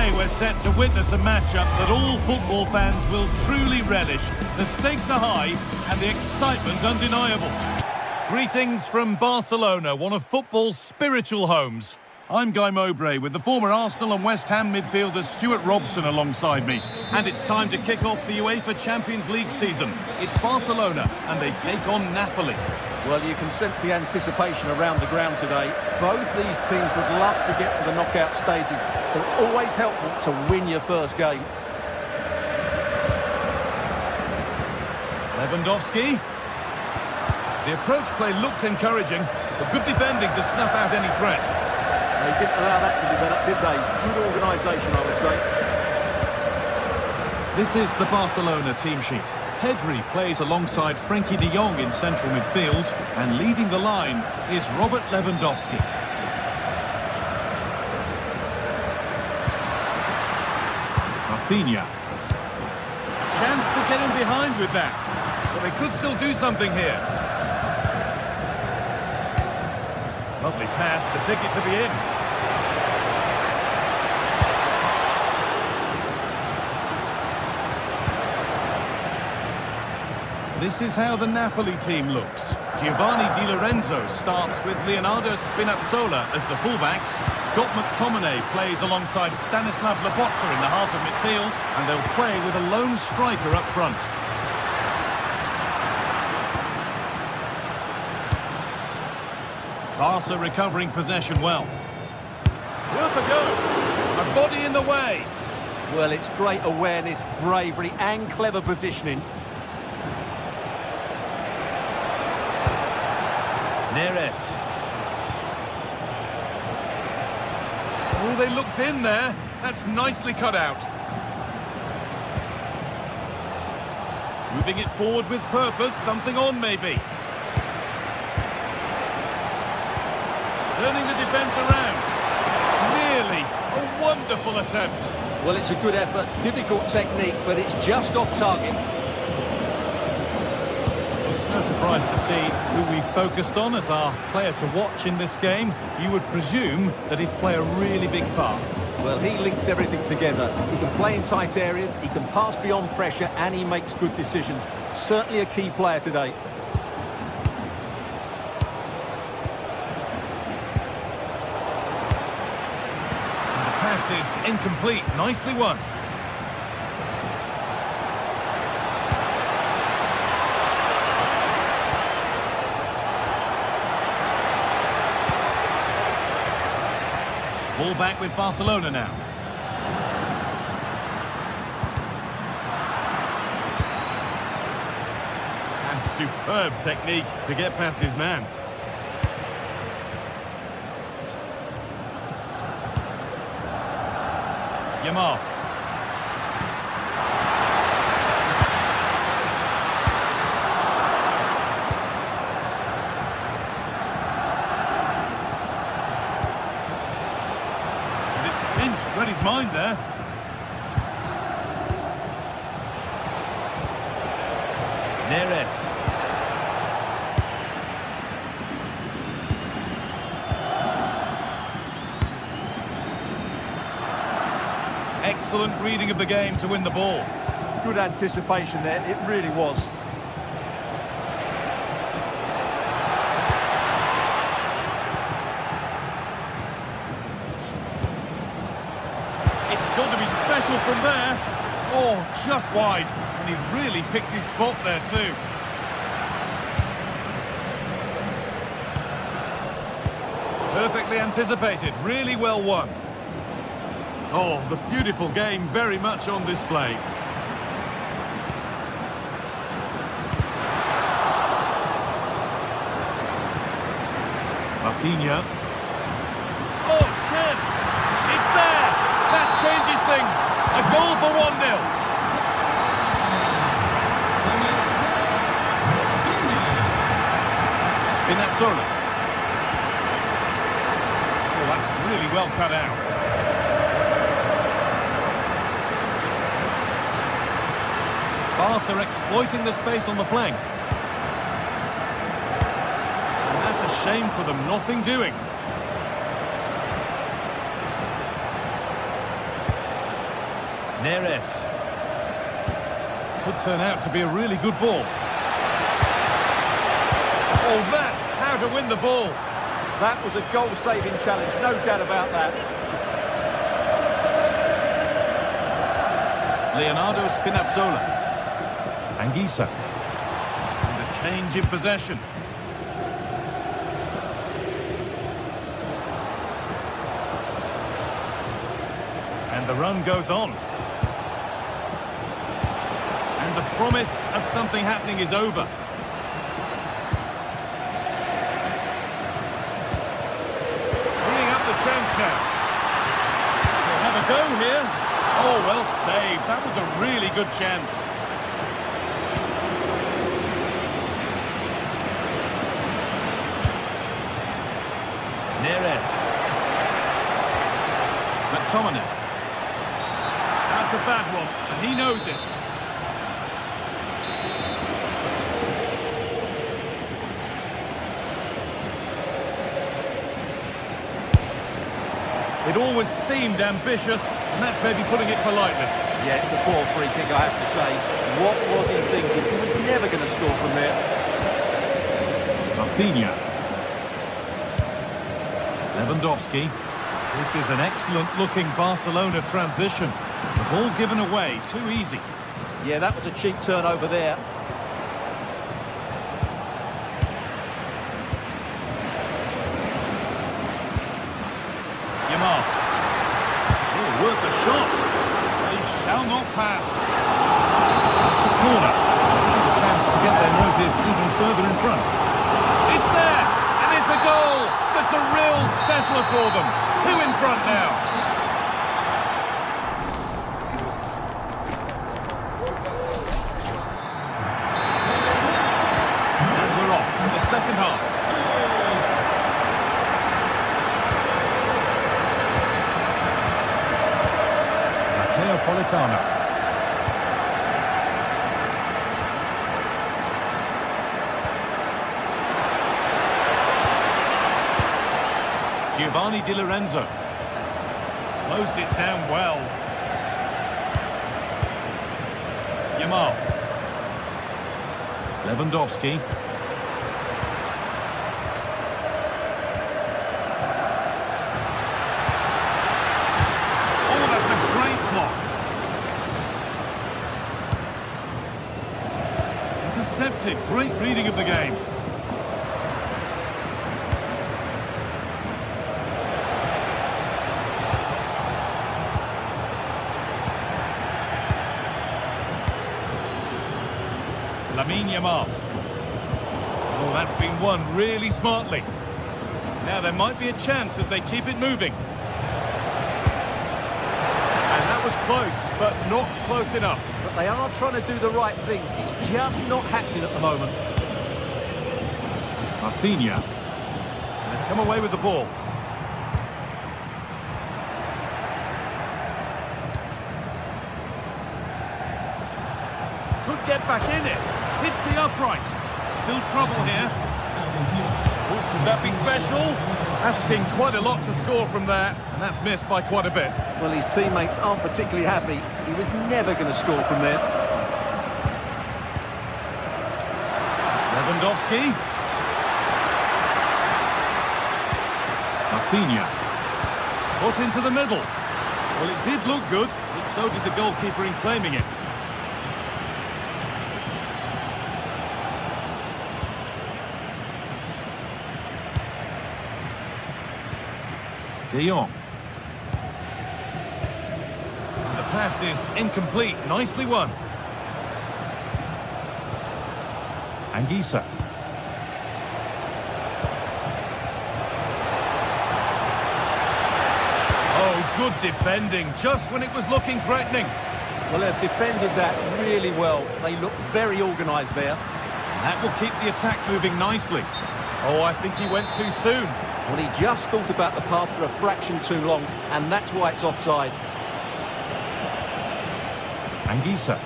today we're set to witness a matchup that all football fans will truly relish. The stakes are high and the excitement undeniable. Greetings from Barcelona, one of football's spiritual homes. I'm Guy Mowbray with the former Arsenal and West Ham midfielder Stuart Robson alongside me. And it's time to kick off the UEFA Champions League season. It's Barcelona and they take on Napoli. Well, you can sense the anticipation around the ground today. Both these teams would love to get to the knockout stages, so it's always helpful to win your first game. Lewandowski. The approach play looked encouraging, but good defending to snuff out any threat. They didn't allow that to develop, did they? Good organisation, I would say. This is the Barcelona team sheet. Pedri plays alongside Frenkie de Jong in central midfield, and leading the line is Robert Lewandowski. Rafinha. Chance to get in behind with that, but they could still do something here. Lovely pass, the ticket to be in. This is how the Napoli team looks. Giovanni Di Lorenzo starts with Leonardo Spinazzola as the fullbacks. Scott McTominay plays alongside Stanislav Lobotka in the heart of midfield, and they'll play with a lone striker up front. Barca recovering possession well. Worth a go. A body in the way. Well, it's great awareness, bravery and clever positioning. Neres. Oh, they looked in there. That's nicely cut out. Moving it forward with purpose, something on maybe. Turning the defence around. Nearly a wonderful attempt. Well, it's a good effort, difficult technique, but it's just off target. It's no surprise to see who we focused on as our player to watch in this game. You would presume that he'd play a really big part. Well, he links everything together. He can play in tight areas, he can pass beyond pressure, and he makes good decisions. Certainly a key player today. Is incomplete, nicely won. Ball back with Barcelona now. And superb technique to get past his man. Yamal. And it's pinched, read his mind there. Neres. Excellent reading of the game to win the ball. Good anticipation there, it really was. It's got to be special from there. Oh, just wide. And he's really picked his spot there too. Perfectly anticipated, really well won. Oh, the beautiful game very much on display. Rafinha. Oh, chance! It's there! That changes things. A goal for 1-0. Spinazzola. Oh, that's really well cut out. Barca exploiting the space on the flank. And that's a shame for them, nothing doing. Neres. Could turn out to be a really good ball. Oh, that's how to win the ball. That was a goal-saving challenge, no doubt about that. Leonardo Spinazzola. Anguissa. And a change in possession. And the run goes on. And the promise of something happening is over. Teeing up the chance now. They'll have a go here. Oh, well saved. That was a really good chance. Neres. McTominay. That's a bad one, and he knows it. It always seemed ambitious, and that's maybe putting it politely. Yeah, it's a poor free kick, I have to say. What was he thinking? He was never going to score from there. Rafinha. Lewandowski. This is an excellent-looking Barcelona transition. The ball given away, too easy. Yeah, that was a cheap turnover there. Yamal. Oh, worth a shot. They shall not pass. It's a corner. A chance to get their noses even further in front. It's there, and it's a goal. That's a real settler for them. 2 in front now. And we're off in the second half. Politano. Giovanni Di Lorenzo. Closed it down well. Yamal. Lewandowski. Oh, that's a great block. Intercepted. Great reading of the game. Yamal. Oh, that's been won really smartly. Now there might be a chance as they keep it moving. And that was close, but not close enough. But they are trying to do the right things. It's just not happening at the moment. Rafinha. And they've come away with the ball. Could get back in it. Hits the upright. Still trouble here. Oh, could that be special? Asking quite a lot to score from there, and that's missed by quite a bit. Well, his teammates aren't particularly happy. He was never going to score from there. Lewandowski. Rafinha. Put into the middle. Well, it did look good, but so did the goalkeeper in claiming it. De Jong. And the pass is incomplete. Nicely won. Anguissa. Oh, good defending, just when it was looking threatening. Well, they've defended that really well. They look very organised there. That will keep the attack moving nicely. Oh, I think he went too soon. Well, he just thought about the pass for a fraction too long, and that's why it's offside. Anguissa.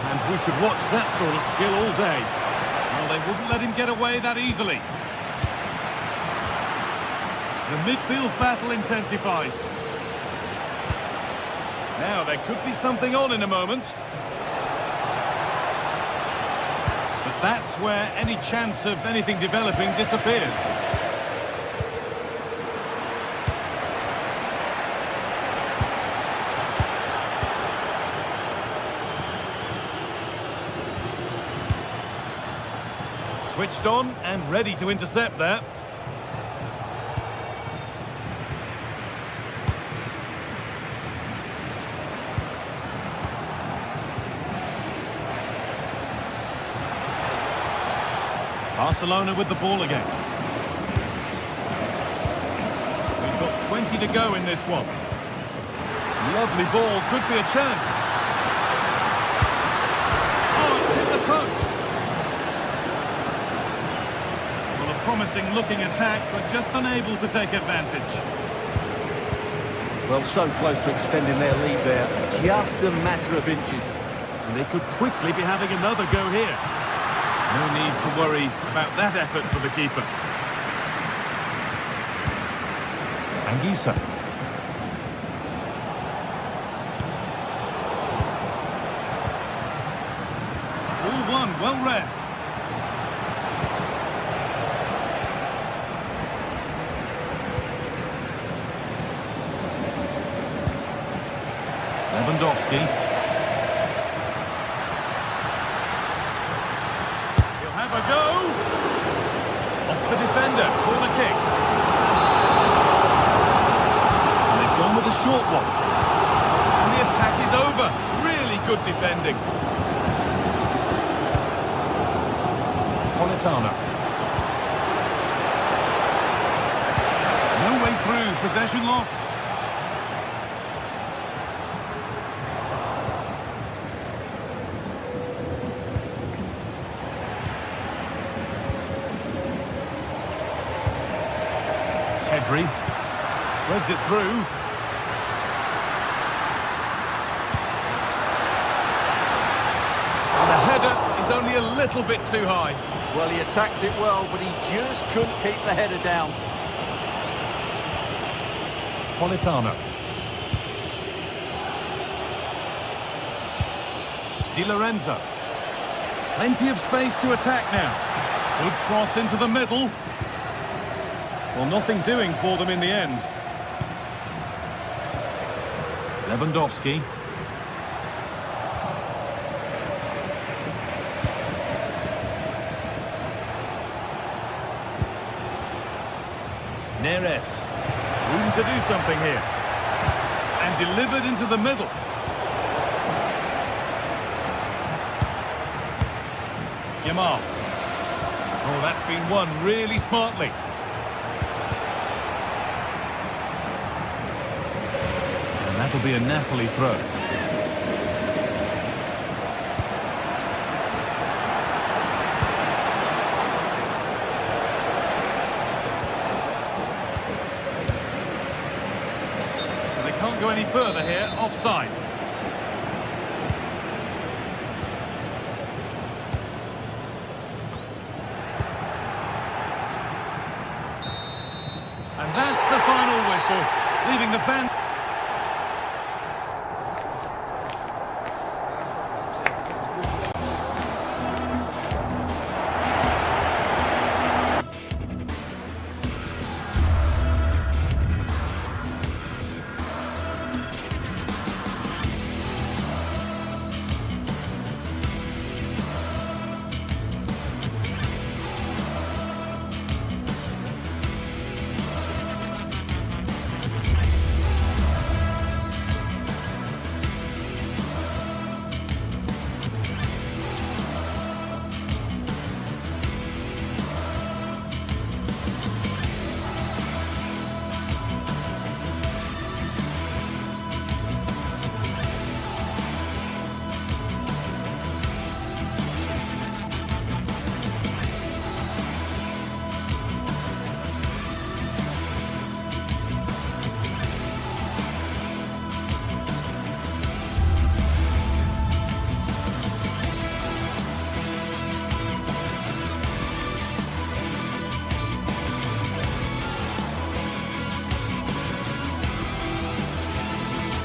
And we could watch that sort of skill all day. Well, they wouldn't let him get away that easily. The midfield battle intensifies. Now, there could be something on in a moment. But that's where any chance of anything developing disappears. Switched on and ready to intercept there. Barcelona with the ball again. We've got 20 to go in this one. Lovely ball, could be a chance. Oh, it's hit the post. Well, a promising looking attack, but just unable to take advantage. Well, so close to extending their lead there. Just a matter of inches. And they could quickly be having another go here. No need to worry about that effort for the keeper. Anguissa. 1, well read. Lewandowski. Have a go. Off the defender, corner kick. And they've gone with a short one. And the attack is over. Really good defending. Politano. No way through, possession lost. Pedri threads it through. And the header is only a little bit too high. Well, he attacks it well, but he just couldn't keep the header down. Politano. Di Lorenzo. Plenty of space to attack now. Good cross into the middle. Well, nothing doing for them in the end. Lewandowski. Neres. Room to do something here. And delivered into the middle. Yamal. Oh, that's been won really smartly. That'll be a Napoli throw. And they can't go any further here, offside. And that's the final whistle, leaving the fans.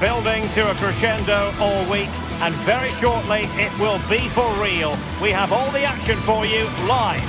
building to a crescendo all week, and very shortly it will be for real. We have all the action for you live.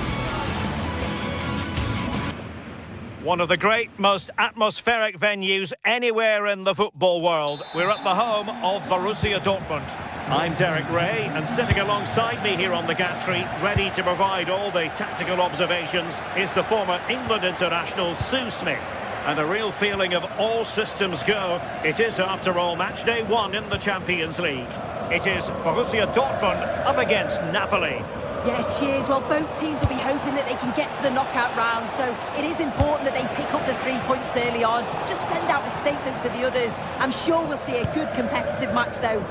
One of the great, most atmospheric venues anywhere in the football world. We're at the home of Borussia Dortmund. I'm Derek Ray, and sitting alongside me here on the gantry, ready to provide all the tactical observations, is the former England international Sue Smith. And a real feeling of all systems go. It is, after all, match day 1 in the Champions League. It is Borussia Dortmund up against Napoli. Yeah, cheers. Well, both teams will be hoping that they can get to the knockout round, so it is important that they pick up the 3 points early on. Just send out a statement to the others. I'm sure we'll see a good competitive match, though.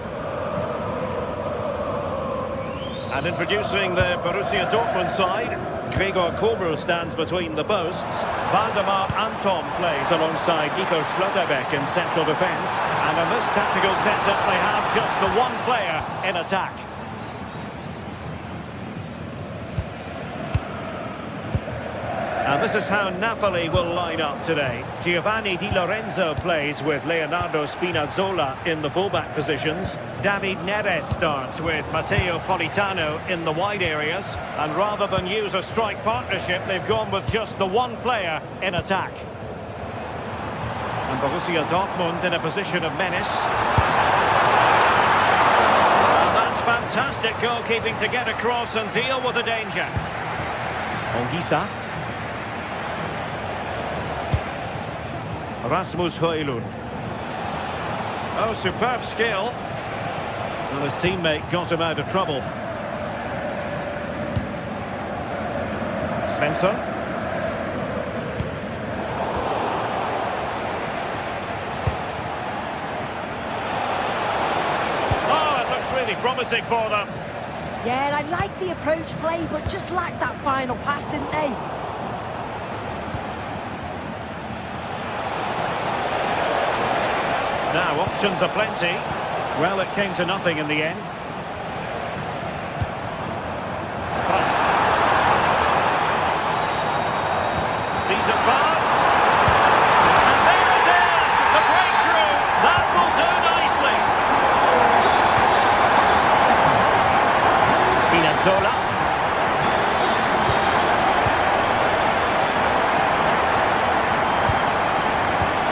And introducing the Borussia Dortmund side, Gregor Kobel stands between the posts. Waldemar Anton plays alongside Nico Schlotterbeck in central defence. And in this tactical setup, they have just the one player in attack. And this is how Napoli will line up today. Giovanni Di Lorenzo plays with Leonardo Spinazzola in the fullback positions. David Neres starts with Matteo Politano in the wide areas. And rather than use a strike partnership, they've gone with just the one player in attack. And Borussia Dortmund in a position of menace. And that's fantastic goalkeeping to get across and deal with the danger. Ongisa. Rasmus Højlund. Oh, superb skill. Well, his teammate got him out of trouble. Svensson. Oh, it looked really promising for them. Yeah, and I like the approach play, but just lacked that final pass, didn't they? Now, options are plenty. Well, it came to nothing in the end. But decent pass. And there it is! The breakthrough! That will do nicely. Spinazzola.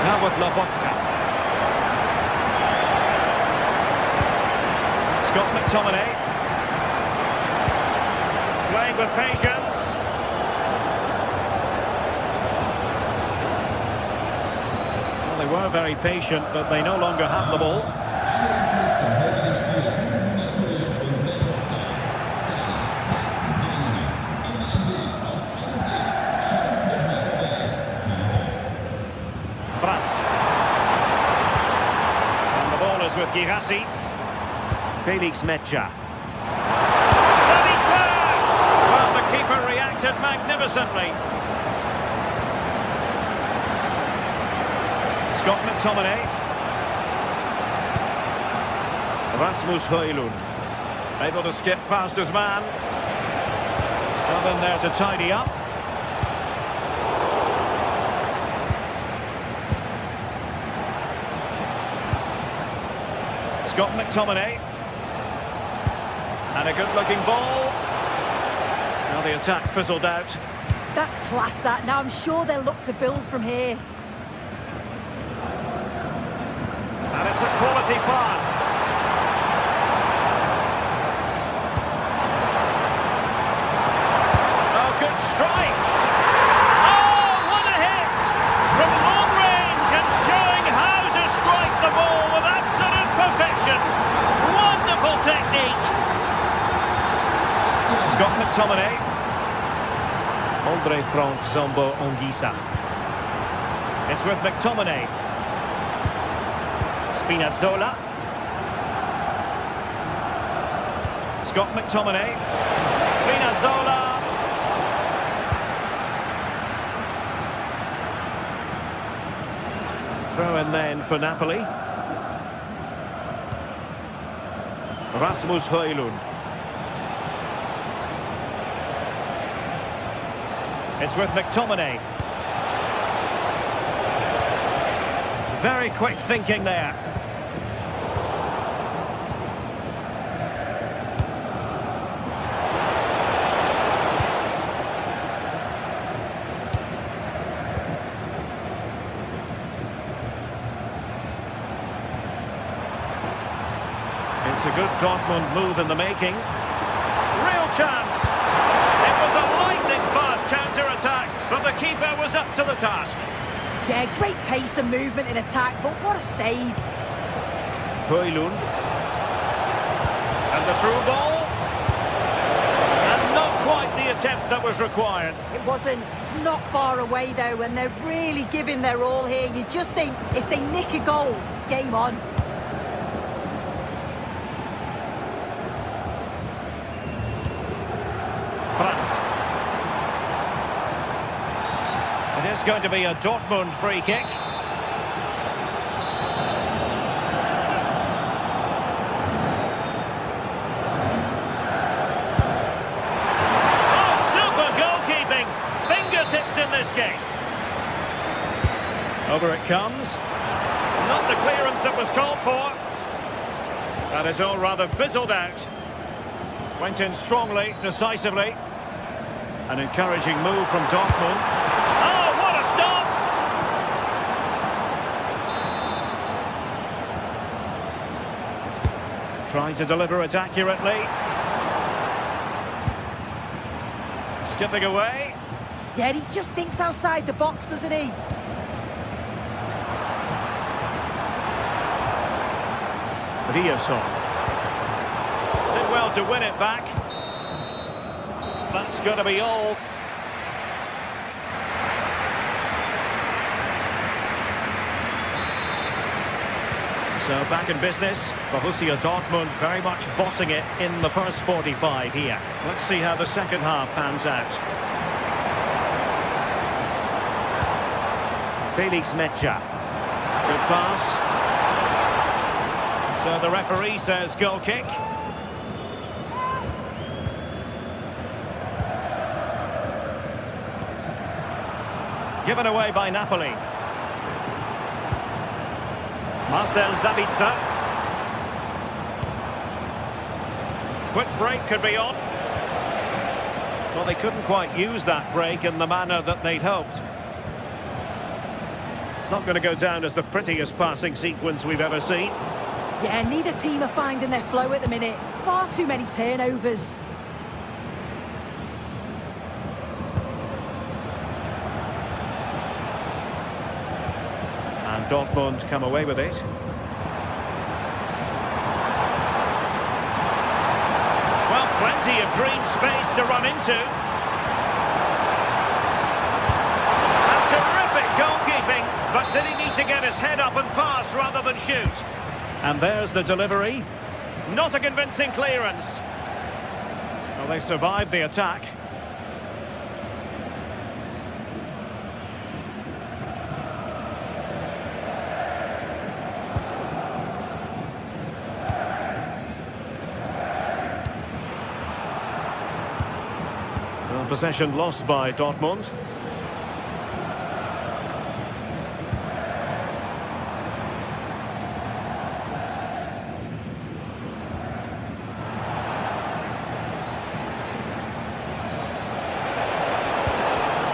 Now with Lobotka. Scott McTominay. Playing with patience. Well, they were very patient, but they no longer have the ball. Brandt. And the ball is with Girassi. Felix Mecha. Savitzer! Well, the keeper reacted magnificently. Scott McTominay. Rasmus Højlund. Able to skip past his man. Well in there to tidy up. Scott McTominay. And a good-looking ball. Now the attack fizzled out. That's class, that. Now I'm sure they'll look to build from here. And it's a quality pass. Oh, good strike. Oh, what a hit! From long range and showing how to strike the ball with absolute perfection. Wonderful technique. Scott McTominay. Andre Frank Zombo Ongisa. It's with McTominay. Spinazzola. Scott McTominay. Spinazzola. Throw in then for Napoli. Rasmus Højlund. It's with McTominay. Very quick thinking there. It's a good Dortmund move in the making. Real chance. It was a lightning-fast counter-attack, but the keeper was up to the task. Yeah, great pace and movement in attack, but what a save. Højlund. And the through ball. And not quite the attempt that was required. It wasn't. It's not far away, though, and they're really giving their all here. You just think if they nick a goal, it's game on. It is going to be a Dortmund free kick. Oh, super goalkeeping! Fingertips in this case. Over it comes. Not the clearance that was called for. That is all rather fizzled out. Went in strongly, decisively. An encouraging move from Dortmund. Oh, what a stop! Trying to deliver it accurately. Skipping away. Yeah, he just thinks outside the box, doesn't he? Riosson. Did well to win it back. That's going to be all. So back in business. Borussia Dortmund very much bossing it in the first 45 here. Let's see how the second half pans out. Felix Metscher. Good pass. So the referee says goal kick. Given away by Napoli. Marcel Sabitzer. Quick break could be on. Well, they couldn't quite use that break in the manner that they'd hoped. It's not going to go down as the prettiest passing sequence we've ever seen. Yeah, neither team are finding their flow at the minute. Far too many turnovers. And Dortmund come away with it. Well, plenty of green space to run into. And terrific goalkeeping, but did he need to get his head up and pass rather than shoot? And there's the delivery. Not a convincing clearance. Well, they survived the attack. Possession lost by Dortmund.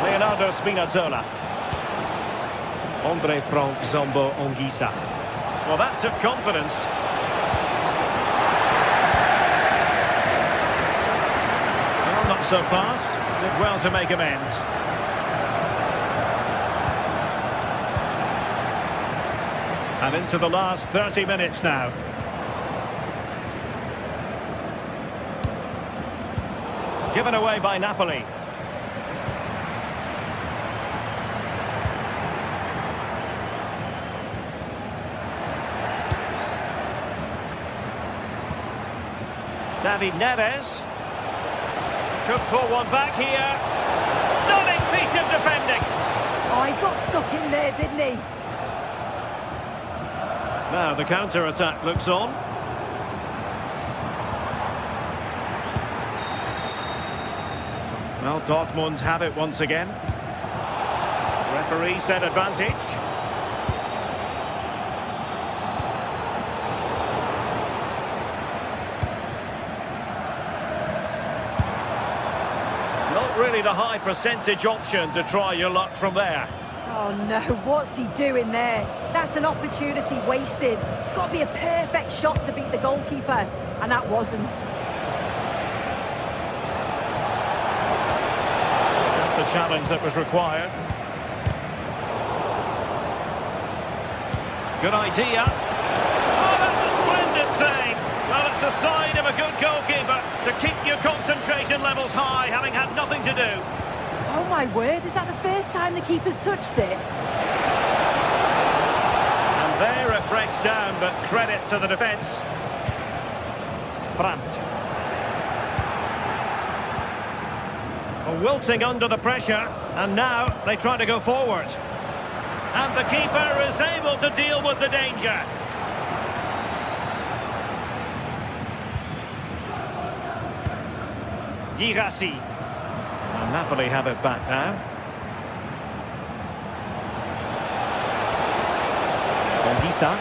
Leonardo Spinazzola. Andre Frank Zombo Ongisa. Well, that took confidence. Well, not so fast. Did well to make amends. And into the last 30 minutes now. Given away by Napoli. David Neres. Could pull one back here. Stunning piece of defending. Oh, he got stuck in there, didn't he? Now the counter-attack looks on. Well, Dortmund have it once again. Referee said advantage. Not really the high percentage option to try your luck from there. Oh no, what's he doing there? That's an opportunity wasted. It's got to be a perfect shot to beat the goalkeeper, and that wasn't. Just the challenge that was required. Good idea. Oh, that's a splendid save. Well, it's the sign of a good goalkeeper to keep your concentration levels high, having had nothing to do. Oh my word, is that the first time the keeper's touched it? And there it breaks down, but credit to the defence. Brandt. Wilting under the pressure, and now they try to go forward. And the keeper is able to deal with the danger. Girassi. And Napoli have it back now. Benfica.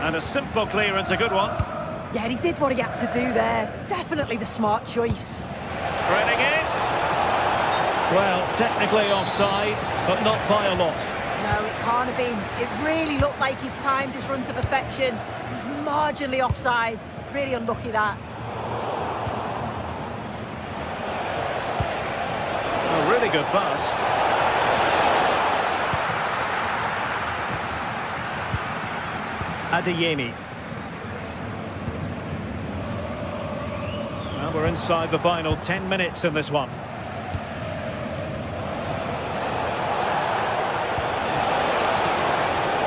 And a simple clearance, a good one. Yeah, he did what he had to do there. Definitely the smart choice. Threading it. Well, technically offside, but not by a lot. No, it can't have been. It really looked like he timed his run to perfection. He's marginally offside. Really unlucky, that. A really good pass. Adeyemi. Well, we're inside the final 10 minutes in this one.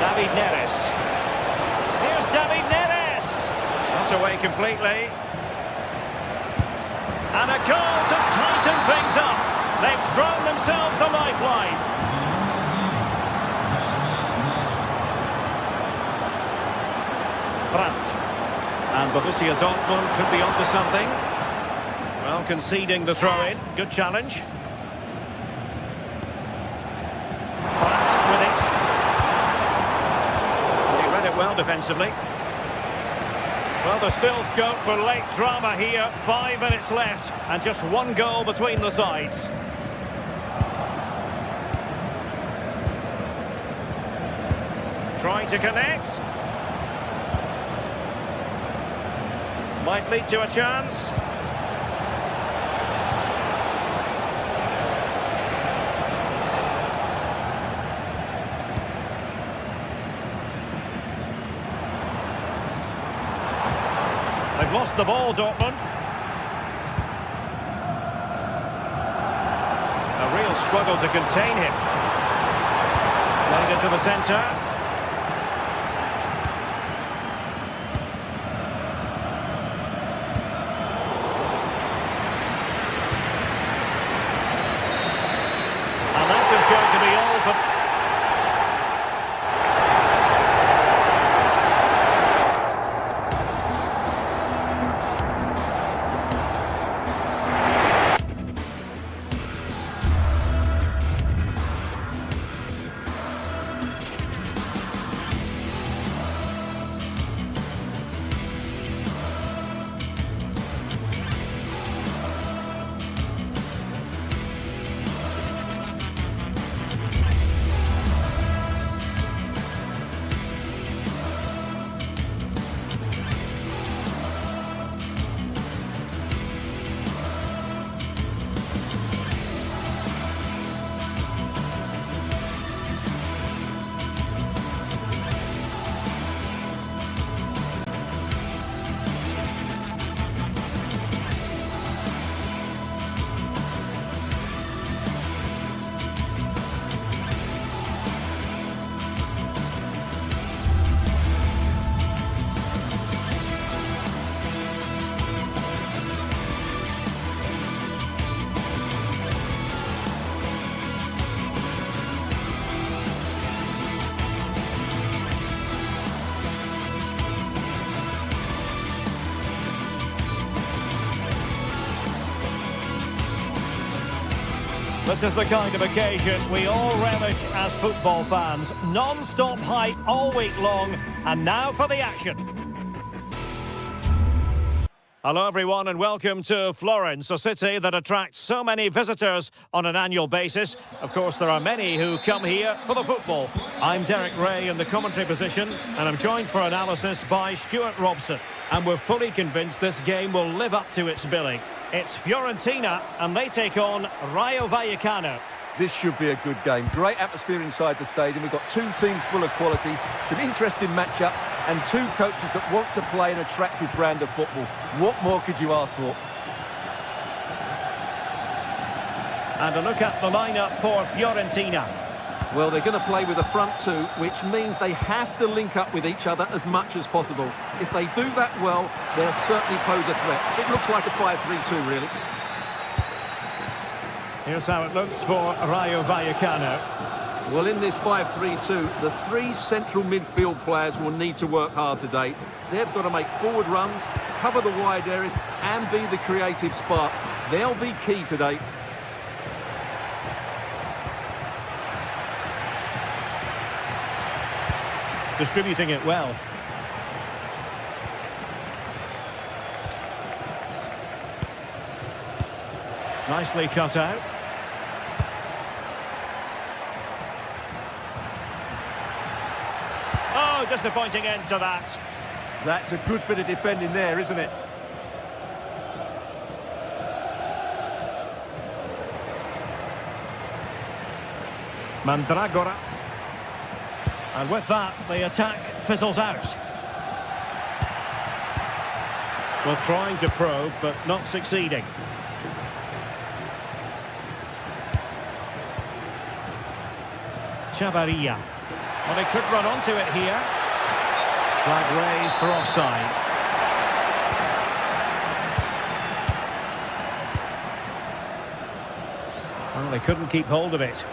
David Neres. Here's David Neres. Not away completely. And a goal to tighten things up. They've thrown themselves a lifeline. Brandt. And Borussia Dortmund could be onto something. Well, conceding the throw-in. Good challenge. Brandt with it. He read it well defensively. Well, there's still scope for late drama here. 5 minutes left and just one goal between the sides. Trying to connect. Might lead to a chance. They've lost the ball, Dortmund. A real struggle to contain him. Played into the centre. And that is going to be all for... This is the kind of occasion we all relish as football fans. Non-stop hype all week long, and now for the action. Hello everyone and welcome to Florence, a city that attracts so many visitors on an annual basis. Of course, there are many who come here for the football. I'm Derek Ray in the commentary position and I'm joined for analysis by Stuart Robson. And we're fully convinced this game will live up to its billing. It's Fiorentina and they take on Rayo Vallecano. This should be a good game. Great atmosphere inside the stadium. We've got two teams full of quality, some interesting matchups, and two coaches that want to play an attractive brand of football. What more could you ask for? And a look at the lineup for Fiorentina. Well, they're going to play with a front two, which means they have to link up with each other as much as possible. If they do that well, they'll certainly pose a threat. It looks like a 5-3-2, really. Here's how it looks for Rayo Vallecano. Well, in this 5-3-2, the three central midfield players will need to work hard today. They've got to make forward runs, cover the wide areas, and be the creative spark. They'll be key today. Distributing it well. Nicely cut out. Oh, disappointing end to that. That's a good bit of defending there, isn't it? Mandragora. And with that, the attack fizzles out. Well, trying to probe, but not succeeding. Chavarria. Well, they could run onto it here. Flag raised for offside. Well, they couldn't keep hold of it.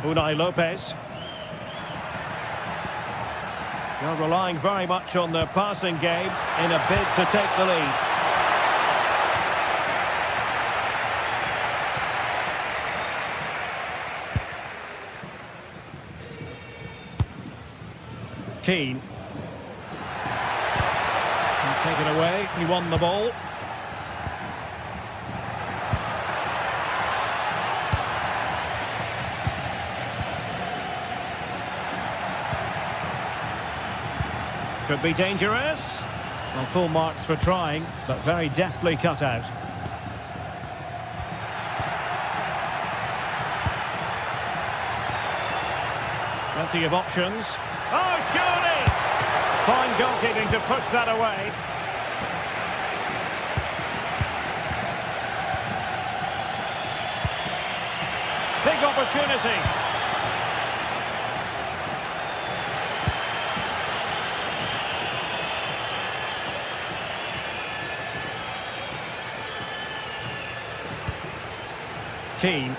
Unai Lopez. They're relying very much on their passing game in a bid to take the lead. Keane. Taken away, he won the ball. Could be dangerous. Well, full marks for trying, but very deftly cut out. Plenty of options. Oh, surely! Fine goalkeeping to push that away. Big opportunity. Keane.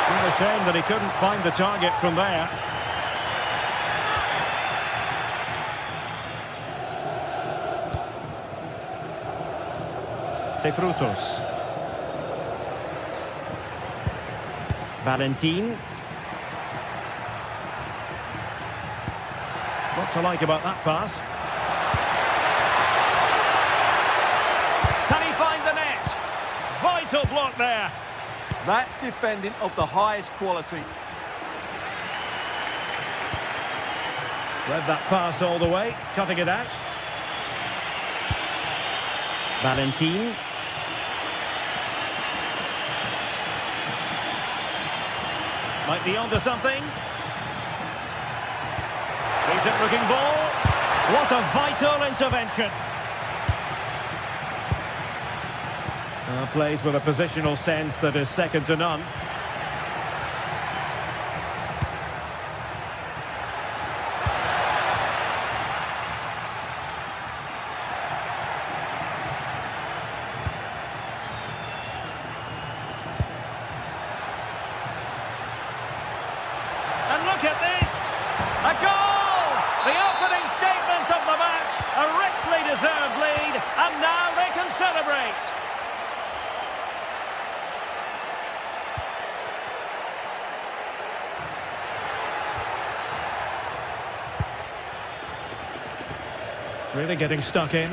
What a shame that he couldn't find the target from there. De Frutos. Valentin. What to like about that pass? Can he find the net? Vital block there. That's defending of the highest quality. Read that pass all the way, cutting it out. Valentin. Might be onto something. Decent looking ball. What a vital intervention. Plays with a positional sense that is second to none. And look at this! A goal! The opening statement of the match, a richly deserved lead, and now they can celebrate. Really getting stuck in.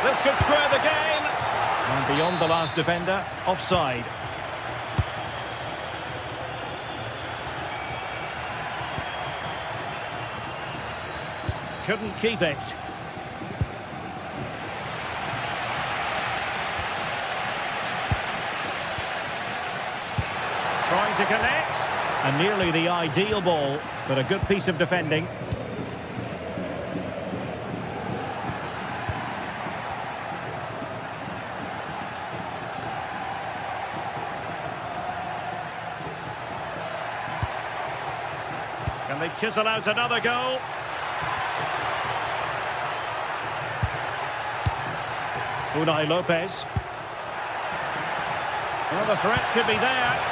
This could square the game. And beyond the last defender, offside. Couldn't keep it. Trying to connect. And nearly the ideal ball, but a good piece of defending. Can they chisel out another goal? Unai Lopez. Well, the threat could be there.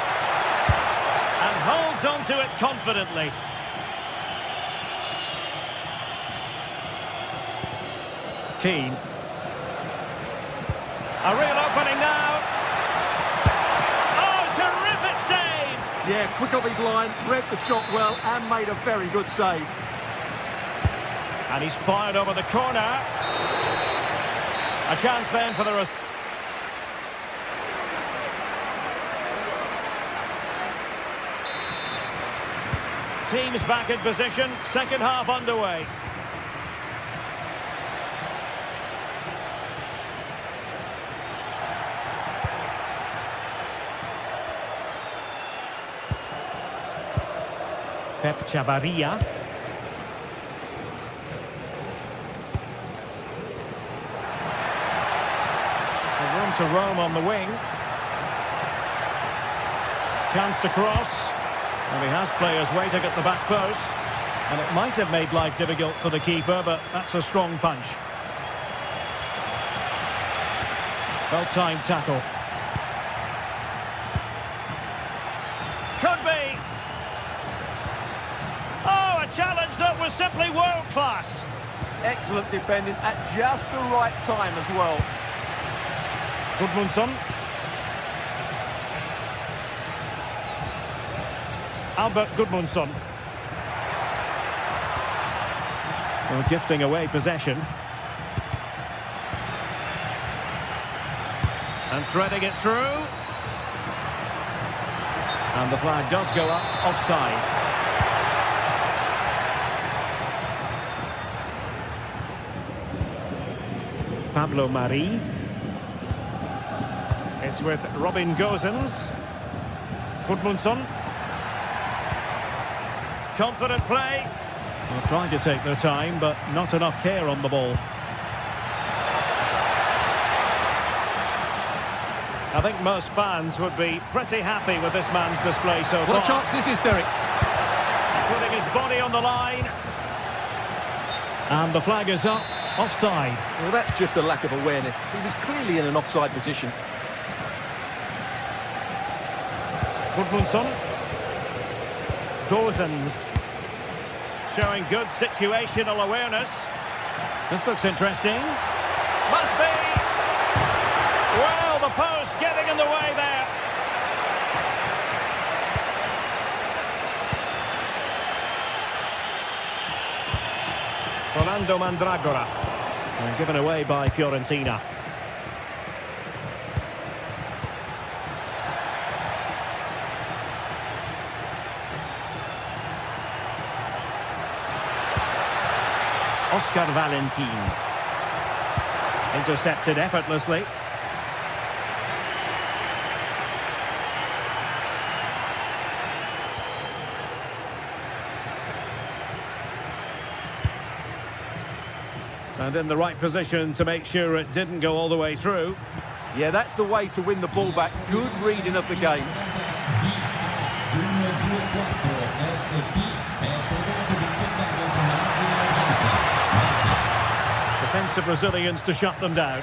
And holds on to it confidently. Keane. A real opening now. Oh, terrific save! Yeah, quick off his line, read the shot well and made a very good save. And he's fired over the corner. A chance then for the... Teams back in position, second half underway. Pep Chavarria. Room to roam on the wing. Chance to cross. And he has players waiting at the back post. And it might have made life difficult for the keeper, but that's a strong punch. Well-timed tackle. Could be. Oh, a challenge that was simply world-class. Excellent defending at just the right time as well. Gudmundsson. Albert Gudmundsson. Well, gifting away possession. And threading it through. And the flag does go up, offside. Pablo Mari. It's with Robin Gosens. Gudmundsson. Confident play. Well, trying to take their time, but not enough care on the ball. I think most fans would be pretty happy with this man's display so far. What a chance this is, Derek. Putting his body on the line. And the flag is up, offside. Well, that's just a lack of awareness. He was clearly in an offside position. Gudmundsson. Gosens. Showing good situational awareness. This looks interesting. Must be. Well, the post getting in the way there. Rolando Mandragora. And given away by Fiorentina. Oscar Valentin. Intercepted effortlessly. And in the right position to make sure it didn't go all the way through. Yeah, that's the way to win the ball back. Good reading of the game. Defensive Brazilians to shut them down.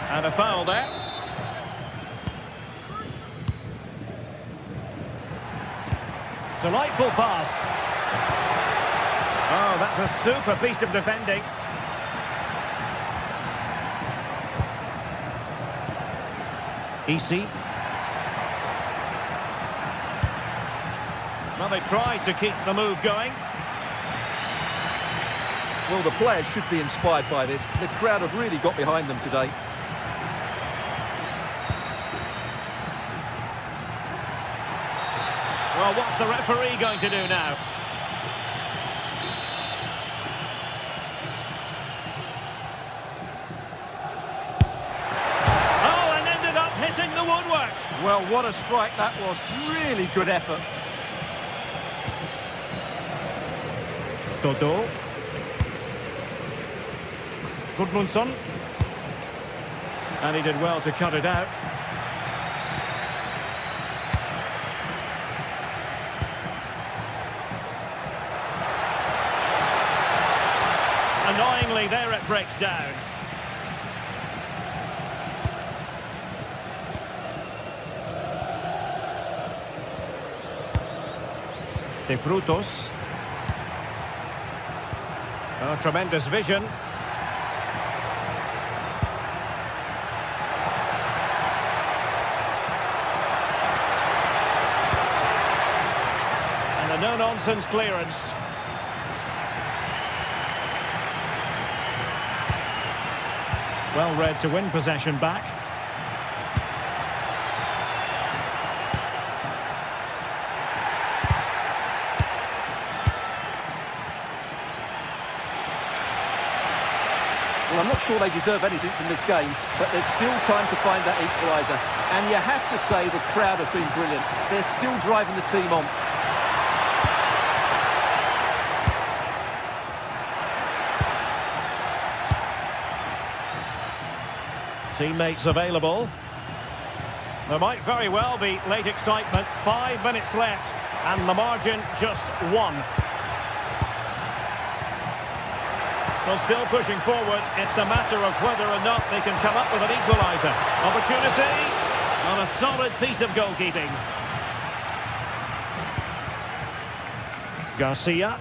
And a foul there. Delightful pass. Oh, that's a super piece of defending. EC. Well, they tried to keep the move going. Well, the players should be inspired by this. The crowd have really got behind them today. Well, what's the referee going to do now? Oh, and ended up hitting the woodwork. Well, what a strike that was. Really good effort. Dodo. Gudmundsson. And he did well to cut it out. Annoyingly, there it breaks down. De Frutos. Oh, tremendous vision. And a no-nonsense clearance. Well read to win possession back. Well, I'm not sure they deserve anything from this game, but there's still time to find that equaliser. And you have to say the crowd have been brilliant. They're still driving the team on. Teammates available. There might very well be late excitement. 5 minutes left, and the margin just 1. Well, still pushing forward. It's a matter of whether or not they can come up with an equaliser. Opportunity on a solid piece of goalkeeping. Garcia.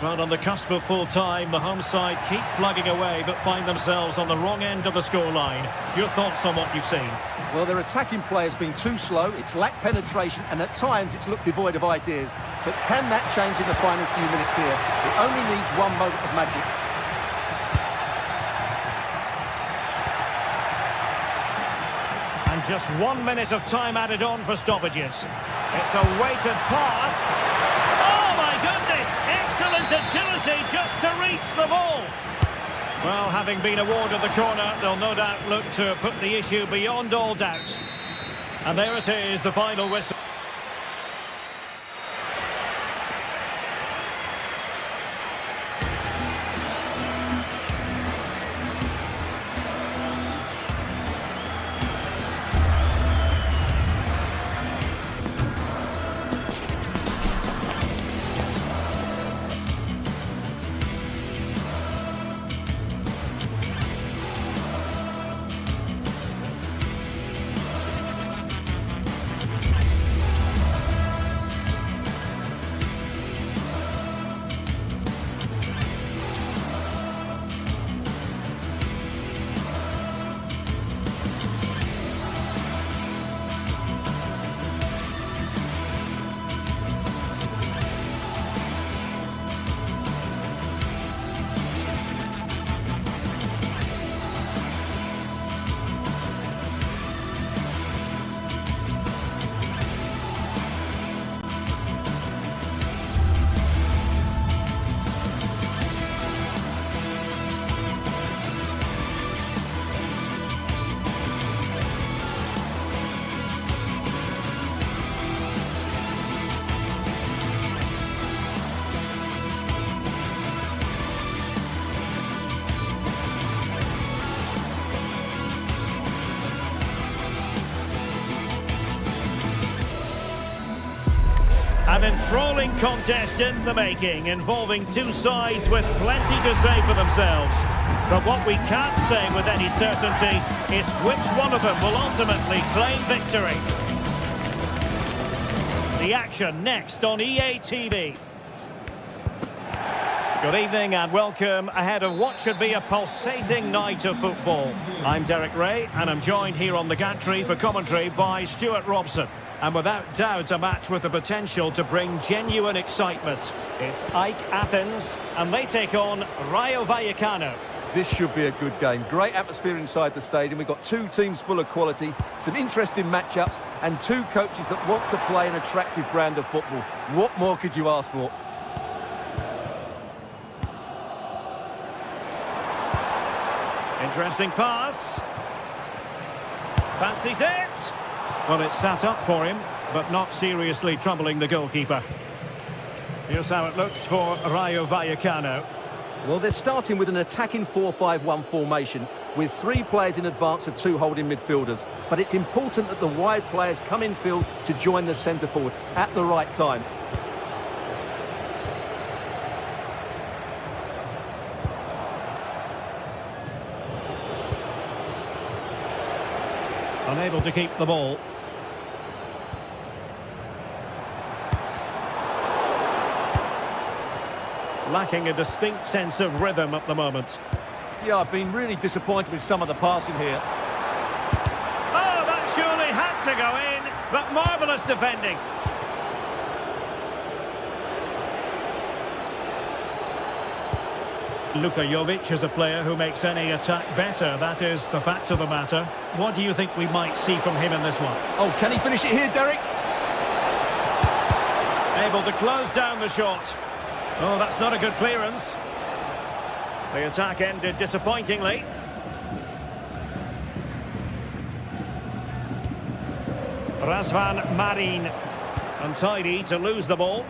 Well, on the cusp of full time, the home side keep plugging away but find themselves on the wrong end of the scoreline. Your thoughts on what you've seen? Well, their attacking players been too slow, it's lacked penetration, and at times it's looked devoid of ideas. But can that change in the final few minutes here? It only needs one moment of magic. And just 1 minute of time added on for stoppages. It's a weighted pass. Oh, my goodness! Excellent agility just to reach the ball. Well, having been awarded the corner, they'll no doubt look to put the issue beyond all doubt. And there it is, the final whistle. An enthralling contest in the making, involving two sides with plenty to say for themselves. But what we can't say with any certainty is which one of them will ultimately claim victory. The action next on EA TV. Good evening and welcome ahead of what should be a pulsating night of football. I'm Derek Ray and I'm joined here on the gantry for commentary by Stuart Robson. And without doubt a match with the potential to bring genuine excitement. It's AEK Athens and they take on Rayo Vallecano. This should be a good game. Great atmosphere inside the stadium. We've got two teams full of quality, some interesting matchups, and two coaches that want to play an attractive brand of football. What more could you ask for? Interesting pass. Fancies it. Well, it's sat up for him, but not seriously troubling the goalkeeper. Here's how it looks for Rayo Vallecano. Well, they're starting with an attacking 4-5-1 formation with three players in advance of two holding midfielders. But it's important that the wide players come in field to join the centre forward at the right time. Unable to keep the ball. Lacking a distinct sense of rhythm at the moment. Yeah, I've been really disappointed with some of the passing here. Oh, that surely had to go in, but marvellous defending. Luka Jovic is a player who makes any attack better. That is the fact of the matter. What do you think we might see from him in this one? Oh, can he finish it here, Derek? Able to close down the shot. Oh, that's not a good clearance. The attack ended disappointingly. Razvan Marin. Untidy to lose the ball.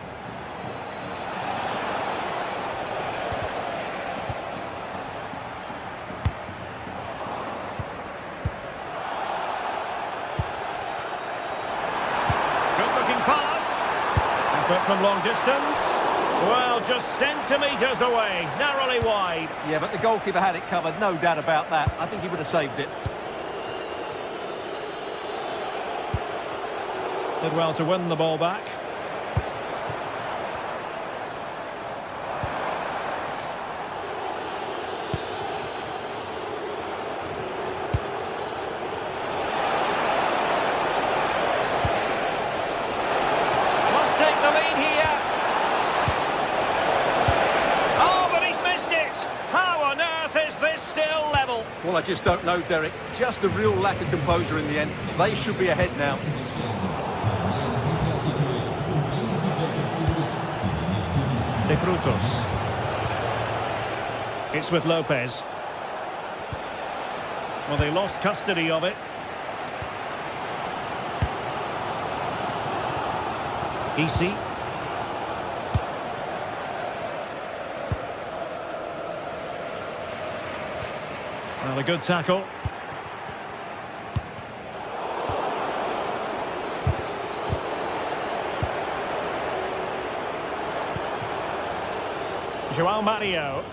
Good looking pass. Effort from long distance. Well, just centimetres away, narrowly wide. Yeah, but the goalkeeper had it covered, no doubt about that. I think he would have saved it. Did well to win the ball back. Must take the lead here. Well, I just don't know, Derek. Just a real lack of composure in the end. They should be ahead now. De Frutos. It's with Lopez. Well, they lost custody of it. Easy. Well, a good tackle. João Mario.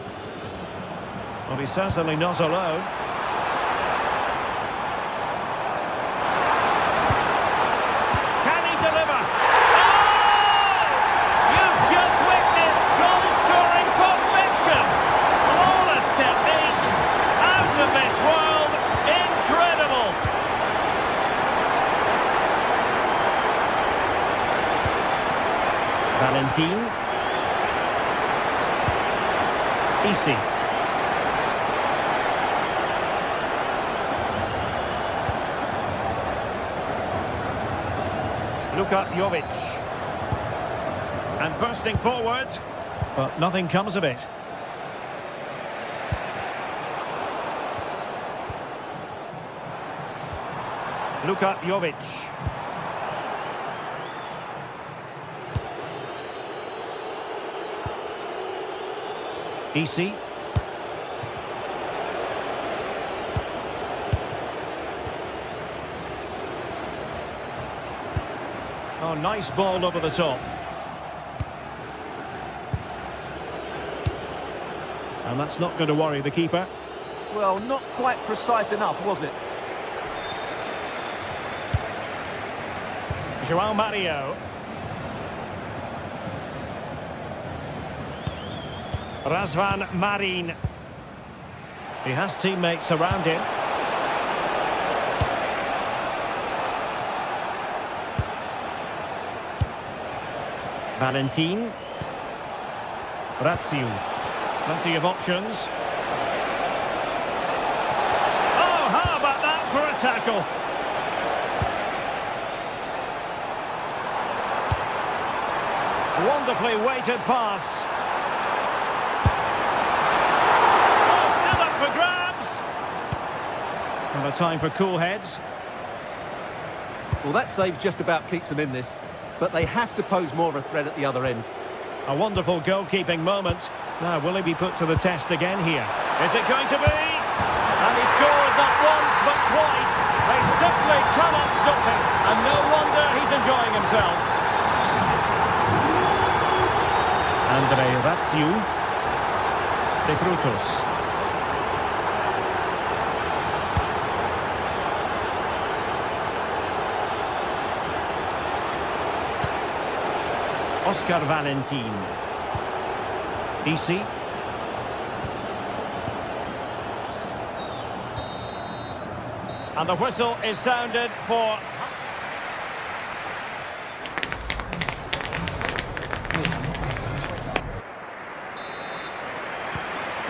Well, he's certainly not alone. Can he deliver? Oh! You've just witnessed goal-scoring perfection. Flawless technique. Out of this world. Incredible. Valentin. Easy. Luka Jovic. And bursting forward, but nothing comes of it. Luka Jovic. Easy. Oh, nice ball over the top. And that's not going to worry the keeper. Well, not quite precise enough, was it? João Mario. Razvan Marin. He has teammates around him. Valentin. Ratsiu. Plenty of options. Oh, how about that for a tackle? Wonderfully weighted pass. Oh, still up for grabs. And a time for cool heads. Well, that save just about keeps them in this, but they have to pose more of a threat at the other end. A wonderful goalkeeping moment. Now, will he be put to the test again here? Is it going to be? And he scored not once, but twice. They simply cannot stop him. And no wonder he's enjoying himself. Andre Ratsiu. De Frutos. Oscar Valentin. EC. And the whistle is sounded for...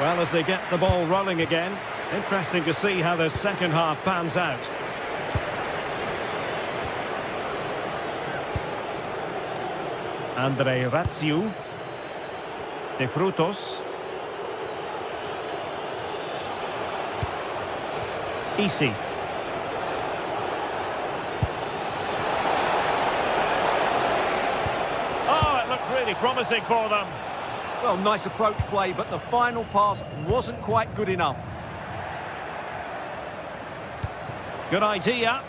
Well, as they get the ball rolling again, interesting to see how the second half pans out. Andre Ratsiu. De Frutos. EC. Oh, it looked really promising for them. Well, nice approach play, but the final pass wasn't quite good enough. Good idea.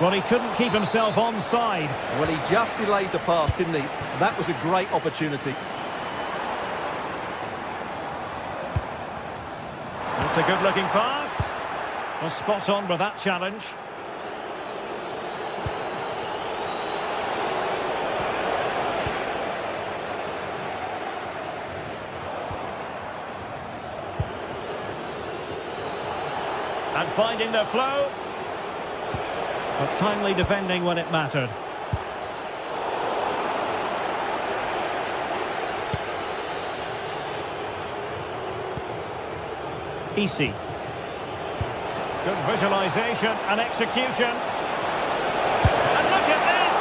Well, he couldn't keep himself onside. Well, he just delayed the pass, didn't he? That was a great opportunity. It's a good-looking pass. Well, spot on with that challenge. And finding the flow. But timely defending when it mattered. EC. Good visualization and execution. And look at this!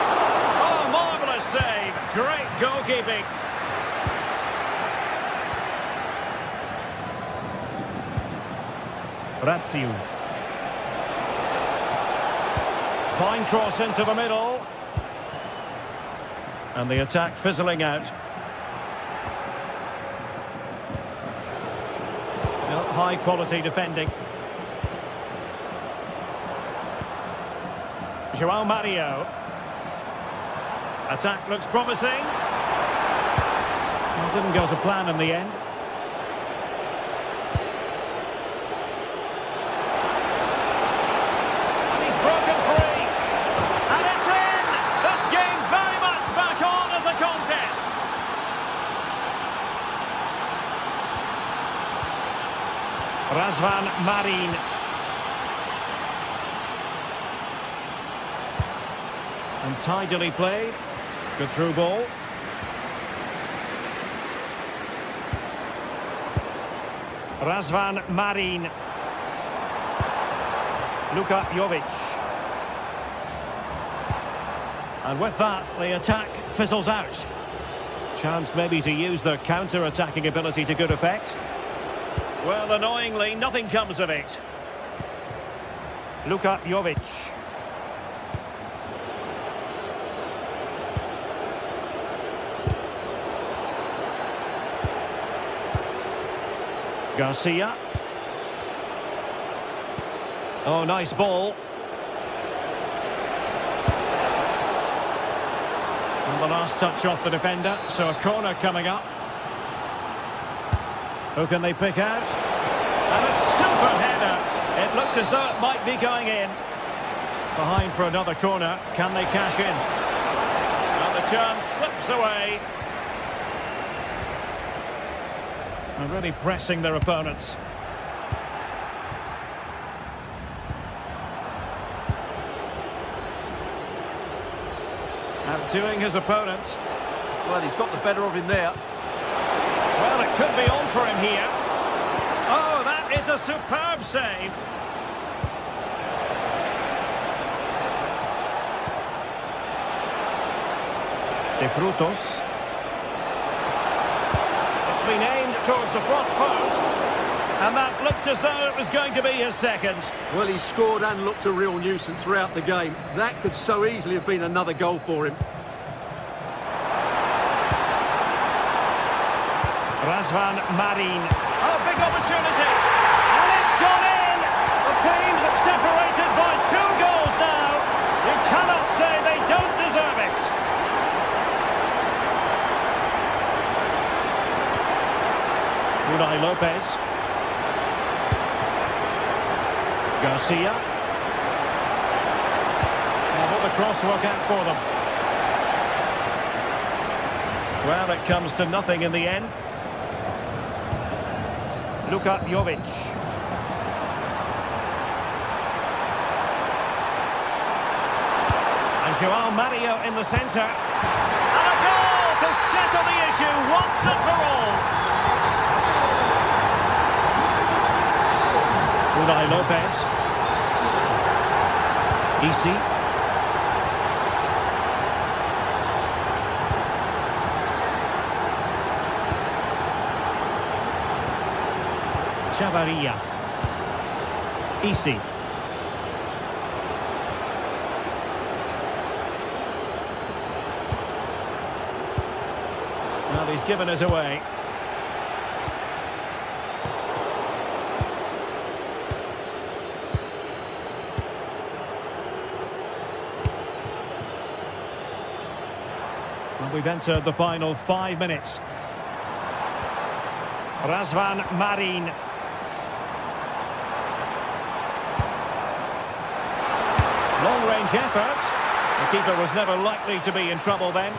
Oh, marvellous save. Great goalkeeping. Ratsiu. Fine cross into the middle. And the attack fizzling out. High quality defending. João Mario. Attack looks promising. Well, didn't go to plan in the end. And he's broken free. And it's in! This game very much back on as a contest. Razvan Marin. And tidily played. Good through ball. Razvan Marin. Luka Jovic. And with that, the attack fizzles out. Chance maybe to use their counter-attacking ability to good effect. Well, annoyingly, nothing comes of it. Luka Jovic. Garcia. Oh, nice ball. And the last touch off the defender, so a corner coming up. Who can they pick out? And a super header. It looked as though it might be going in. Behind for another corner. Can they cash in? And the chance slips away. And really pressing their opponents. Outdoing his opponent. Well, he's got the better of him there. Well, it could be on for him here. Oh, that is a superb save. De Frutos. It's been aimed towards the front post. And that looked as though it was going to be his second. Well, he scored and looked a real nuisance throughout the game. That could so easily have been another goal for him. Razvan Marin. Oh, big opportunity. And it's gone in. The team's separated by 2 goals now. You cannot say they don't deserve it. Unai Lopez. Garcia. Now will the cross work out for them? Well, it comes to nothing in the end. Luka Jovic. And Joao Mario in the centre. And a goal to settle the issue once and for all. Unai Lopez. Isi. Chavarria. Isi. Well, he's given us away. Well, we've entered the final 5 minutes. Razvan Marin. Long-range effort. The keeper was never likely to be in trouble then.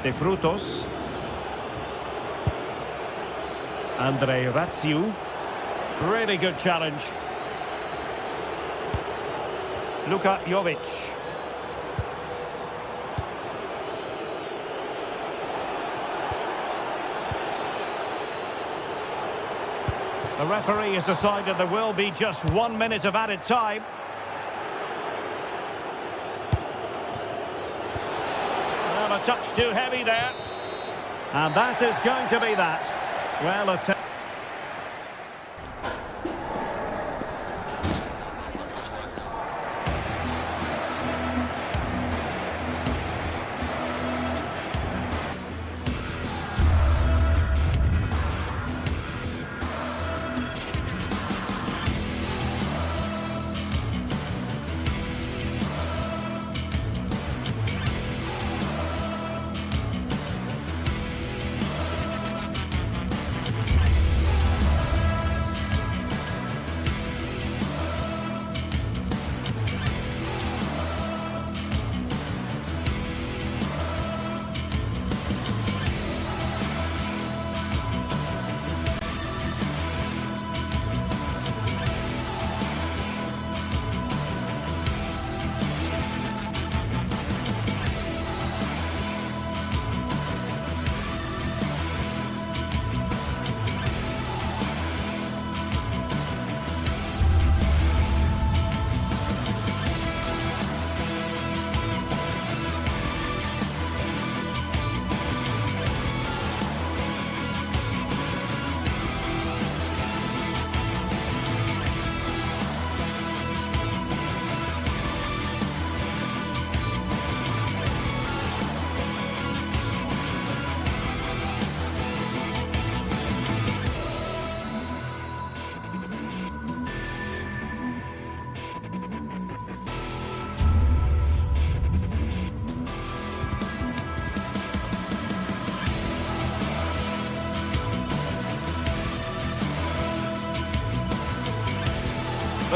De Frutos. Andre Ratsiu. Really good challenge. Luka Jovic. The referee has decided there will be just 1 minute of added time. Well, a touch too heavy there. And that is going to be that. Well, a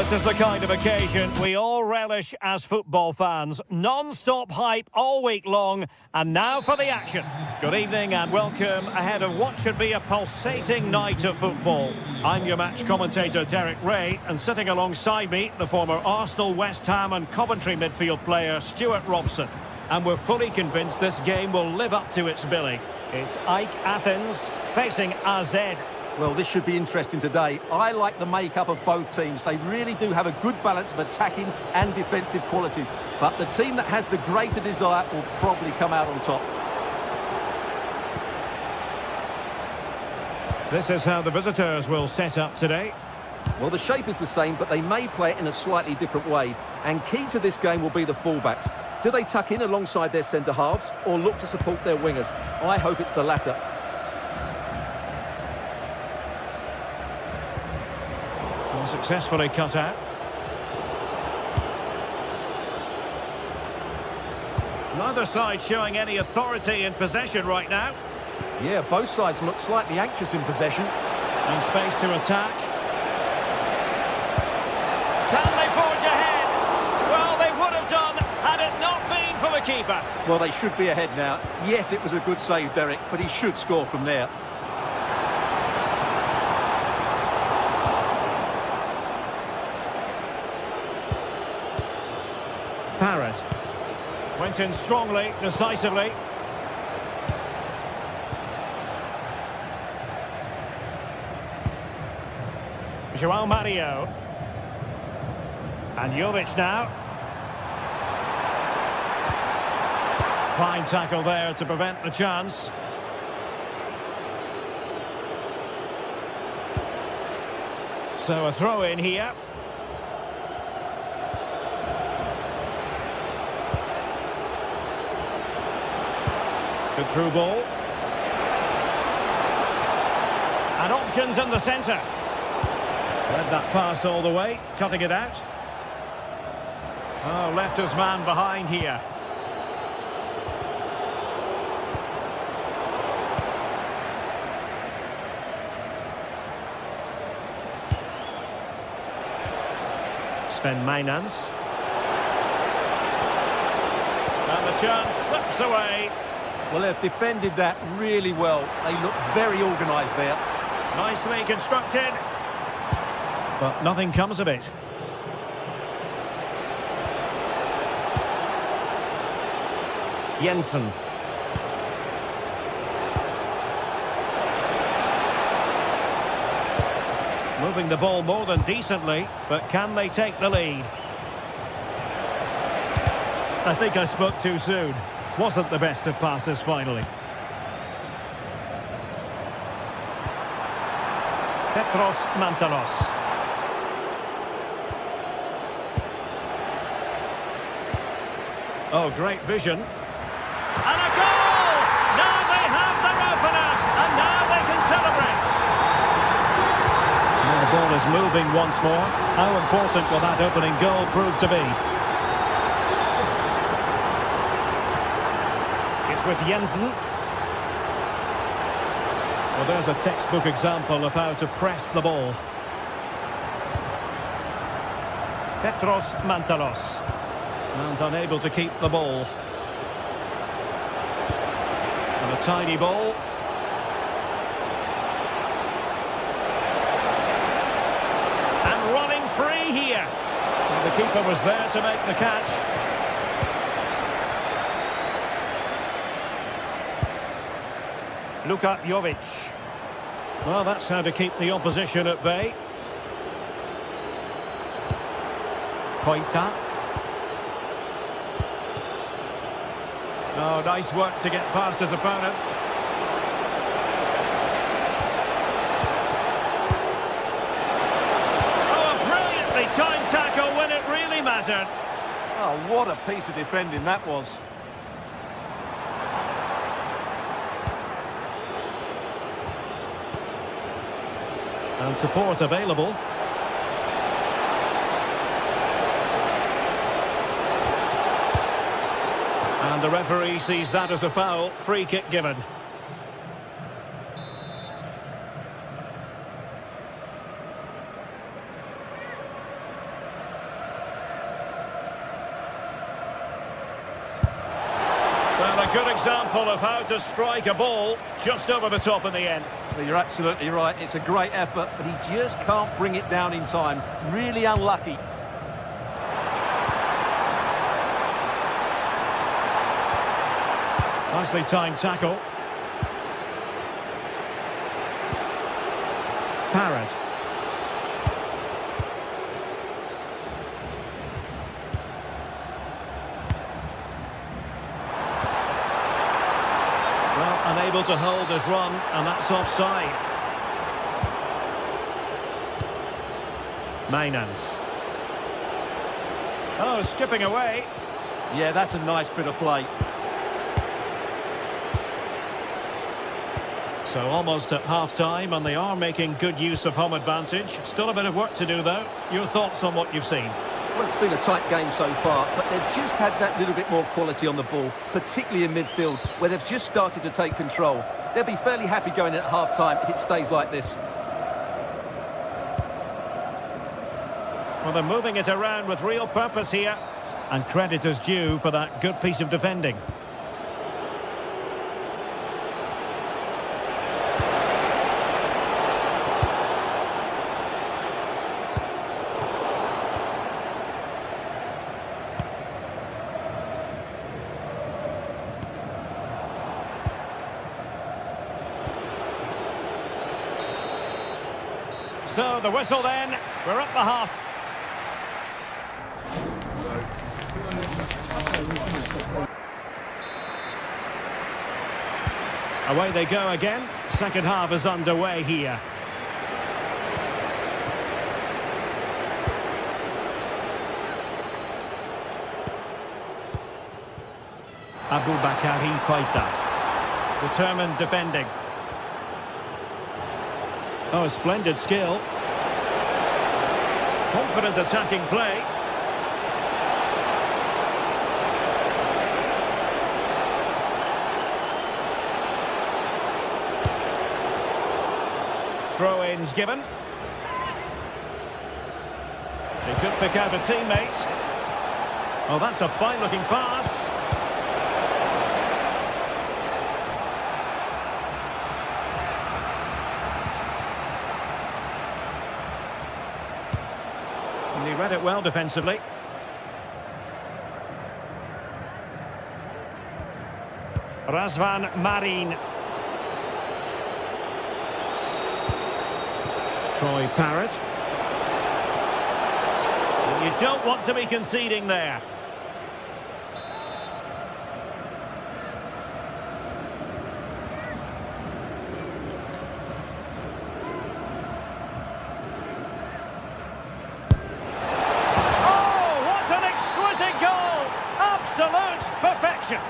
This is the kind of occasion we all relish as football fans. Non-stop hype all week long, and now for the action. Good evening and welcome ahead of what should be a pulsating night of football. I'm your match commentator Derek Ray, and sitting alongside me, the former Arsenal, West Ham and Coventry midfield player Stuart Robson. And we're fully convinced this game will live up to its billing. It's AEK Athens facing AZ. Well, this should be interesting today. I like the makeup of both teams. They really do have a good balance of attacking and defensive qualities. But the team that has the greater desire will probably come out on top. This is how the visitors will set up today. Well, the shape is the same, but they may play it in a slightly different way. And key to this game will be the fullbacks. Do they tuck in alongside their centre-halves or look to support their wingers? I hope it's the latter. Successfully cut out. Neither side showing any authority in possession right now. Yeah, both sides look slightly anxious in possession. And space to attack. Can they forge ahead? Well, they would have done had it not been for the keeper. Well, they should be ahead now. Yes, it was a good save, Derek, but he should score from there. Parrott went in strongly, decisively. João Mario. And Jovic now. Fine tackle there to prevent the chance. So a throw in here. Good through ball. And options in the centre. Read that pass all the way, cutting it out. Oh, left his man behind here. Sven Mainans. And the chance slips away. Well, they've defended that really well. They look very organised there. Nicely constructed. But nothing comes of it. Jensen. Moving the ball more than decently, but can they take the lead? I think I spoke too soon. Wasn't the best of passes finally. Petros Mantalos. Oh, great vision. And a goal! Now they have their opener, and now they can celebrate. And the ball is moving once more. How important will that opening goal prove to be? It's with Jensen. Well, there's a textbook example of how to press the ball. Petros Mantalos. And unable to keep the ball. And a tiny ball. And running free here. And the keeper was there to make the catch. Luka Jovic. Well, that's how to keep the opposition at bay. Koita. Oh, nice work to get past his opponent. Oh, a brilliantly timed tackle when it really mattered. Oh, what a piece of defending that was. And support available. And the referee sees that as a foul. Free kick given. A good example of how to strike a ball just over the top in the end. Well, you're absolutely right. It's a great effort, but he just can't bring it down in time. Really unlucky. Nicely timed tackle. Parrott. Well, unable to hold his run, and that's offside. Mainans. Oh, skipping away. Yeah, that's a nice bit of play. So almost at half-time, and they are making good use of home advantage. Still a bit of work to do, though. Your thoughts on what you've seen? Well, it's been a tight game so far, but they've just had that little bit more quality on the ball, particularly in midfield, where they've just started to take control. They'll be fairly happy going at half-time if it stays like this. Well, they're moving it around with real purpose here, and credit is due for that good piece of defending. So the whistle then, we're at the half. Away they go again. Second half is underway here. Aboubakary Keita. Determined defending. Oh, splendid skill. Confident attacking play. Throw-ins given. He could pick out a teammate. Oh, that's a fine-looking pass. And he read it well defensively. Razvan Marin. Troy Parrott. You don't want to be conceding there. Oh, what an exquisite goal! Absolute perfection.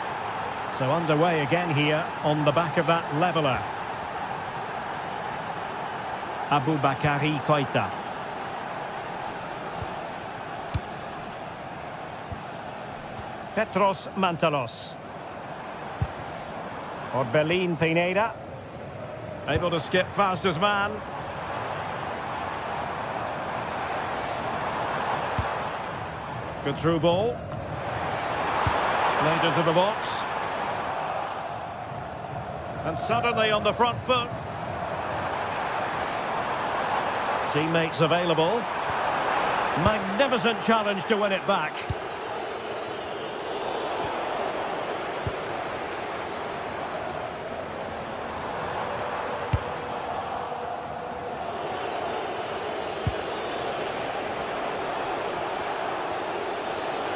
So underway again here on the back of that leveller. Aboubakary Keita. Petros Mantalos. Orbelin Pineda. Able to skip past his man. Good through ball. Laid into the box. And suddenly on the front foot. Teammates available. Magnificent challenge to win it back.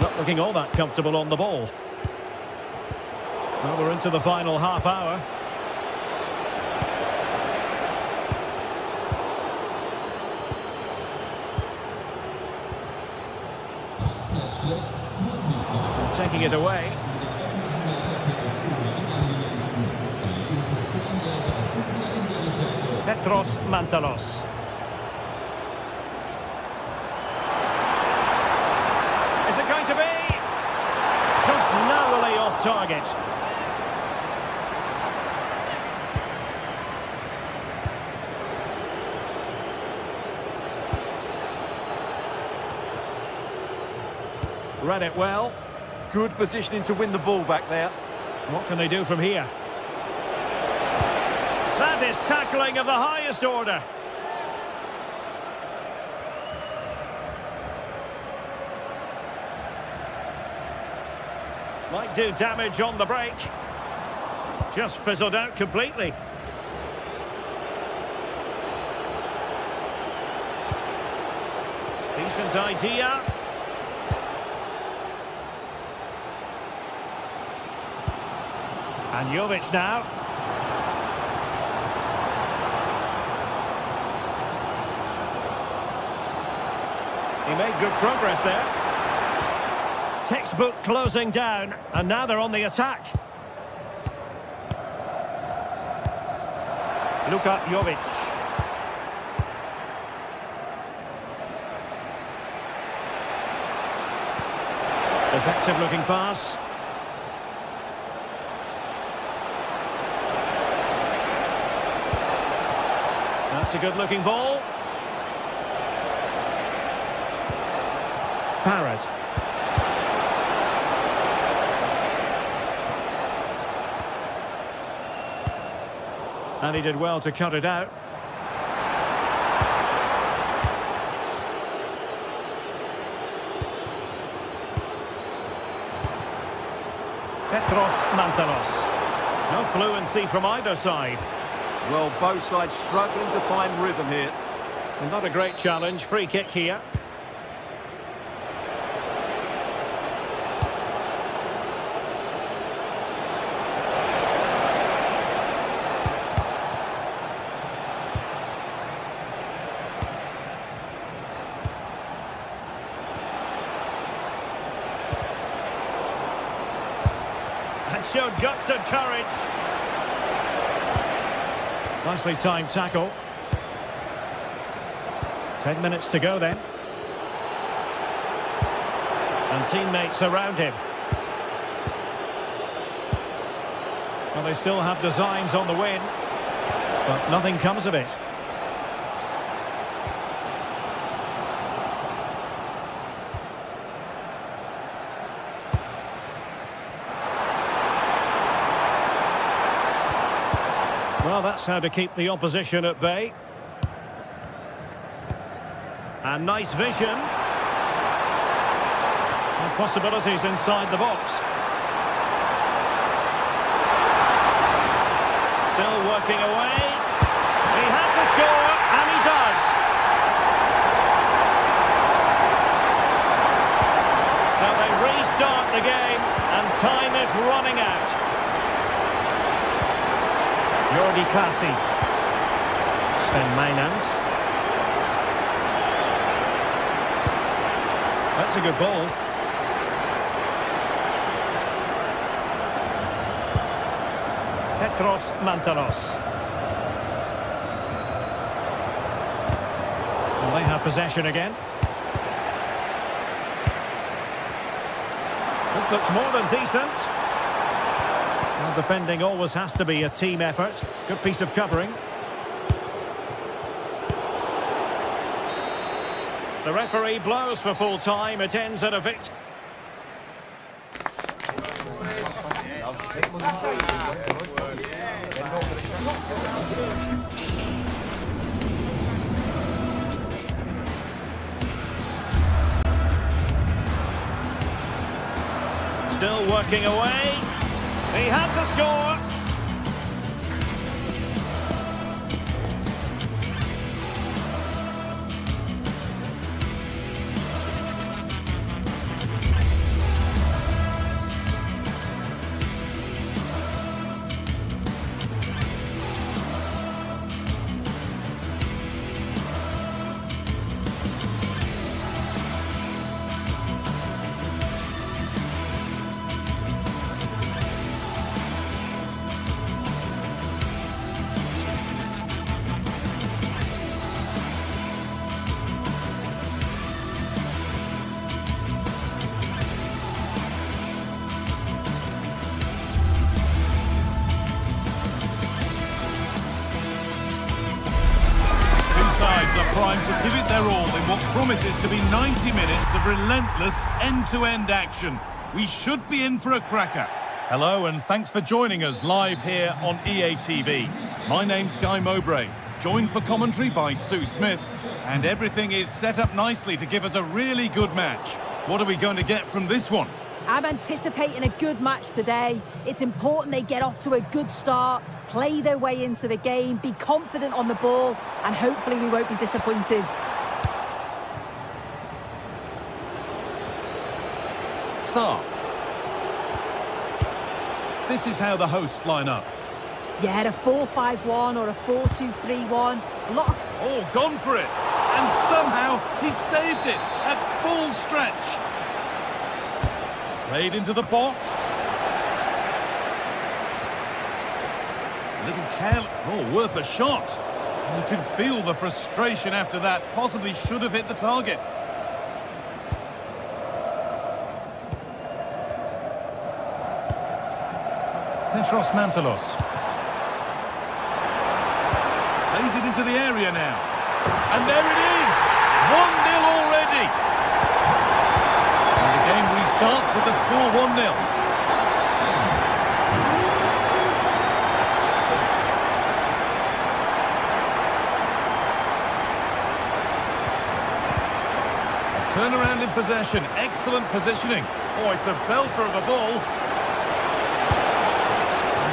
Not looking all that comfortable on the ball. Well, we're into the final half hour. Taking it away. Petros Mantalos. Is it going to be? Just narrowly off target. Read it well. Good positioning to win the ball back there. What can they do from here? That is tackling of the highest order. Might do damage on the break. Just fizzled out completely. Decent idea. And Jovic now. He made good progress there. Textbook closing down, and now they're on the attack. Luka Jovic. Effective looking pass. That's a good looking ball. Parrott. And he did well to cut it out. Petros Mantanos. No fluency from either side. Well, both sides struggling to find rhythm here. And not a great challenge. Free kick here. And showed guts and courage. Nicely timed tackle. 10 minutes to go then. And teammates around him. Well, they still have designs on the win, but nothing comes of it. Well, that's how to keep the opposition at bay. And nice vision. And possibilities inside the box. Still working away. He had to score, and he does. So they restart the game, and time is running out. Jordi Kasi. Sven Meinans. That's a good ball. Petros Mantanos. Well, they have possession again. This looks more than decent. Well, defending always has to be a team effort. Good piece of covering. The referee blows for full time. It ends at a victory. Still working away. He had to score. Primed to give it their all in what promises to be 90 minutes of relentless end-to-end action. We should be in for a cracker. Hello and thanks for joining us live here on EA TV. My name's Guy Mowbray, joined for commentary by Sue Smith, and everything is set up nicely to give us a really good match. What are we going to get from this one? I'm anticipating a good match today. It's important they get off to a good start, play their way into the game, be confident on the ball, and hopefully we won't be disappointed. Saar. This is how the hosts line up. Yeah, a 4-5-1 or a 4-2-3-1. Oh, gone for it. And somehow he saved it at full stretch. Played into the box. A little careless. Oh, worth a shot. And you can feel the frustration after that. Possibly should have hit the target. Petros Mantalos. Plays it into the area now. And there it is! 1-0 already! And the game restarts with the score 1-0. Turnaround in possession. Excellent positioning. Oh, it's a belter of a ball.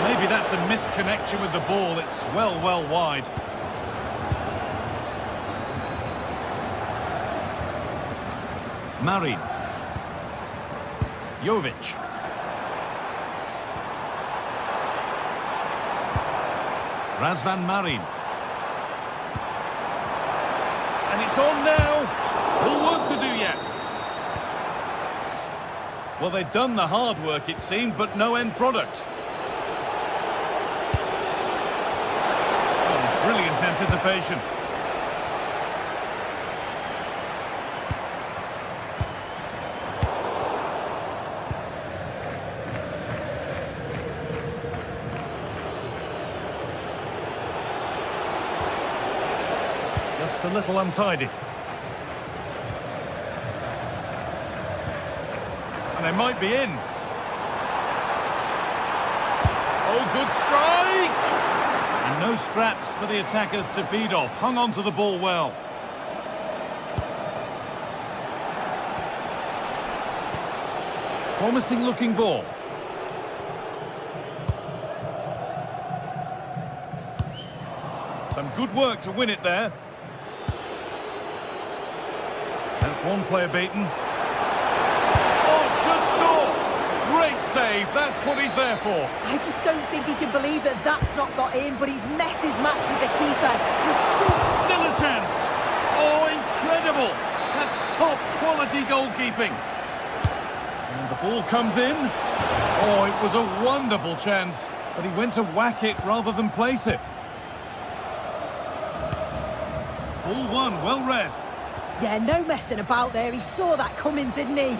Maybe that's a misconnection with the ball. It's well wide. Marin. Jovic. Razvan Marin. And it's on now. All work to do yet. Well, they've done the hard work, it seemed, but no end product. Brilliant anticipation. Just a little untidy. And they might be in. Oh, good strike! And no scraps for the attackers to feed off. Hung on to the ball well. Promising looking ball. Some good work to win it there. That's one player beaten. Oh, should score! Great save, that's what he's there for. I just don't think he can believe that that's not got in, but he's met his match with the keeper. Still a chance. Oh, incredible. That's top quality goalkeeping. And the ball comes in. Oh, it was a wonderful chance, but he went to whack it rather than place it. Ball one, well read. Yeah, no messing about there. He saw that coming, didn't he?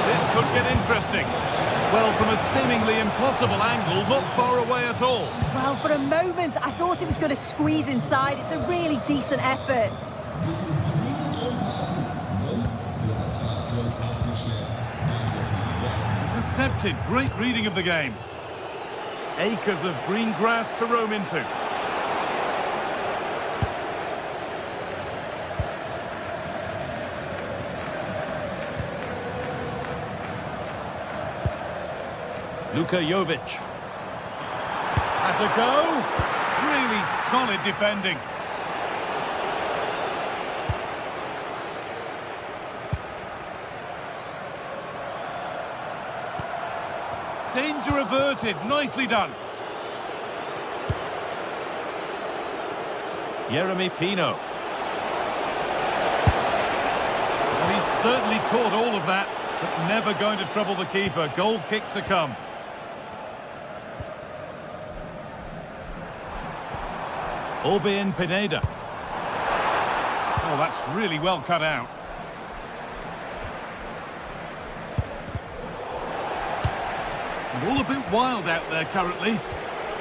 This could get interesting. Well, from a seemingly impossible angle, not far away at all. Well, for a moment, I thought it was going to squeeze inside. It's a really decent effort. Intercepted. Great reading of the game. Acres of green grass to roam into. Luka Jovic. Has a go. Really solid defending. Danger averted. Nicely done. Jeremy Pino. Well, he's certainly caught all of that, but never going to trouble the keeper. Goal kick to come. Orbien Pineda. Oh, that's really well cut out. And all a bit wild out there currently.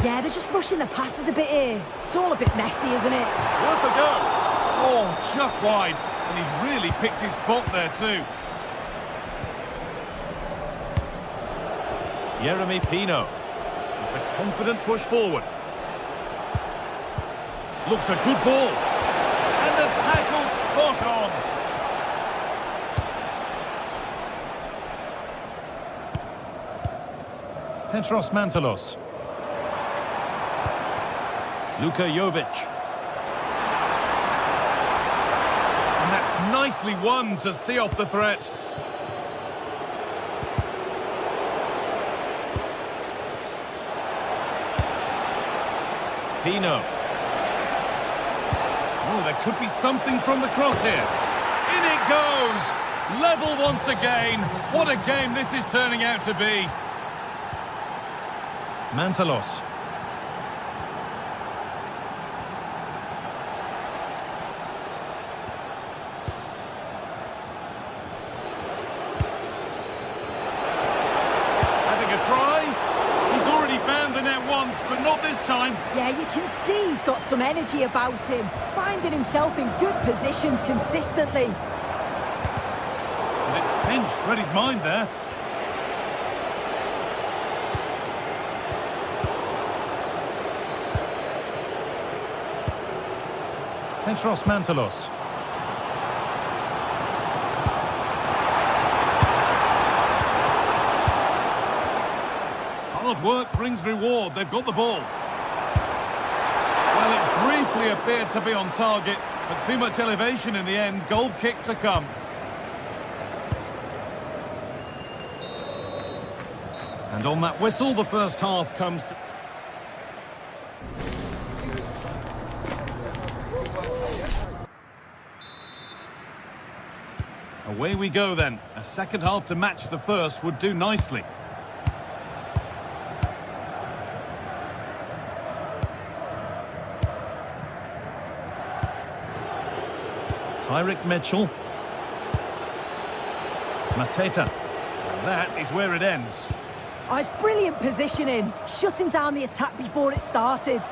Yeah, they're just rushing the passes a bit here. It's all a bit messy, isn't it? Worth a go. Oh, just wide. And he's really picked his spot there too. Jeremy Pino. It's a confident push forward. Looks a good ball. And the tackle spot on. Petros Mantalos. Luka Jovic. And that's nicely won to see off the threat. Pino. Oh, there could be something from the cross here. In it goes! Level once again. What a game this is turning out to be. Mantalos. Having a try. He's already found the net once, but not this time. Yeah, you can see he's got some energy about him, finding himself in good positions consistently. And it's pinched Freddie's mind there. Petros Mantalos. Hard work brings reward. They've got the ball. Well, it briefly appeared to be on target, but too much elevation in the end. Goal kick to come. And on that whistle, the first half comes to... Away we go then. A second half to match the first would do nicely. Tyrick Mitchell. Mateta. And that is where it ends. Oh, it's brilliant positioning, shutting down the attack before it started.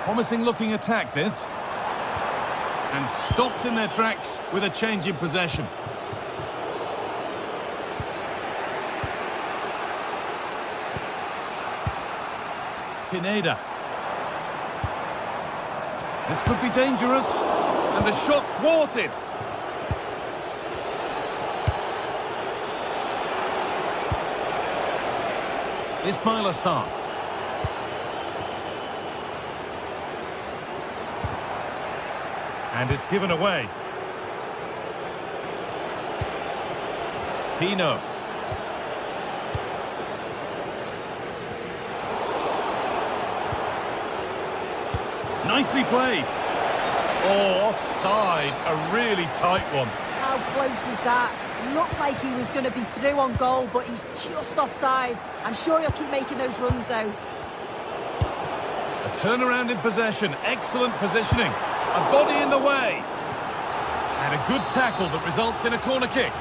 Promising looking attack this. And stopped in their tracks with a change in possession. Pineda. This could be dangerous. And the shot thwarted. Ismail Assar. And it's given away. Pino. Nicely played. Oh, offside. A really tight one. How close was that? Looked like he was going to be through on goal, but he's just offside. I'm sure he'll keep making those runs, though. A turnaround in possession. Excellent positioning. A body in the way. And a good tackle that results in a corner kick.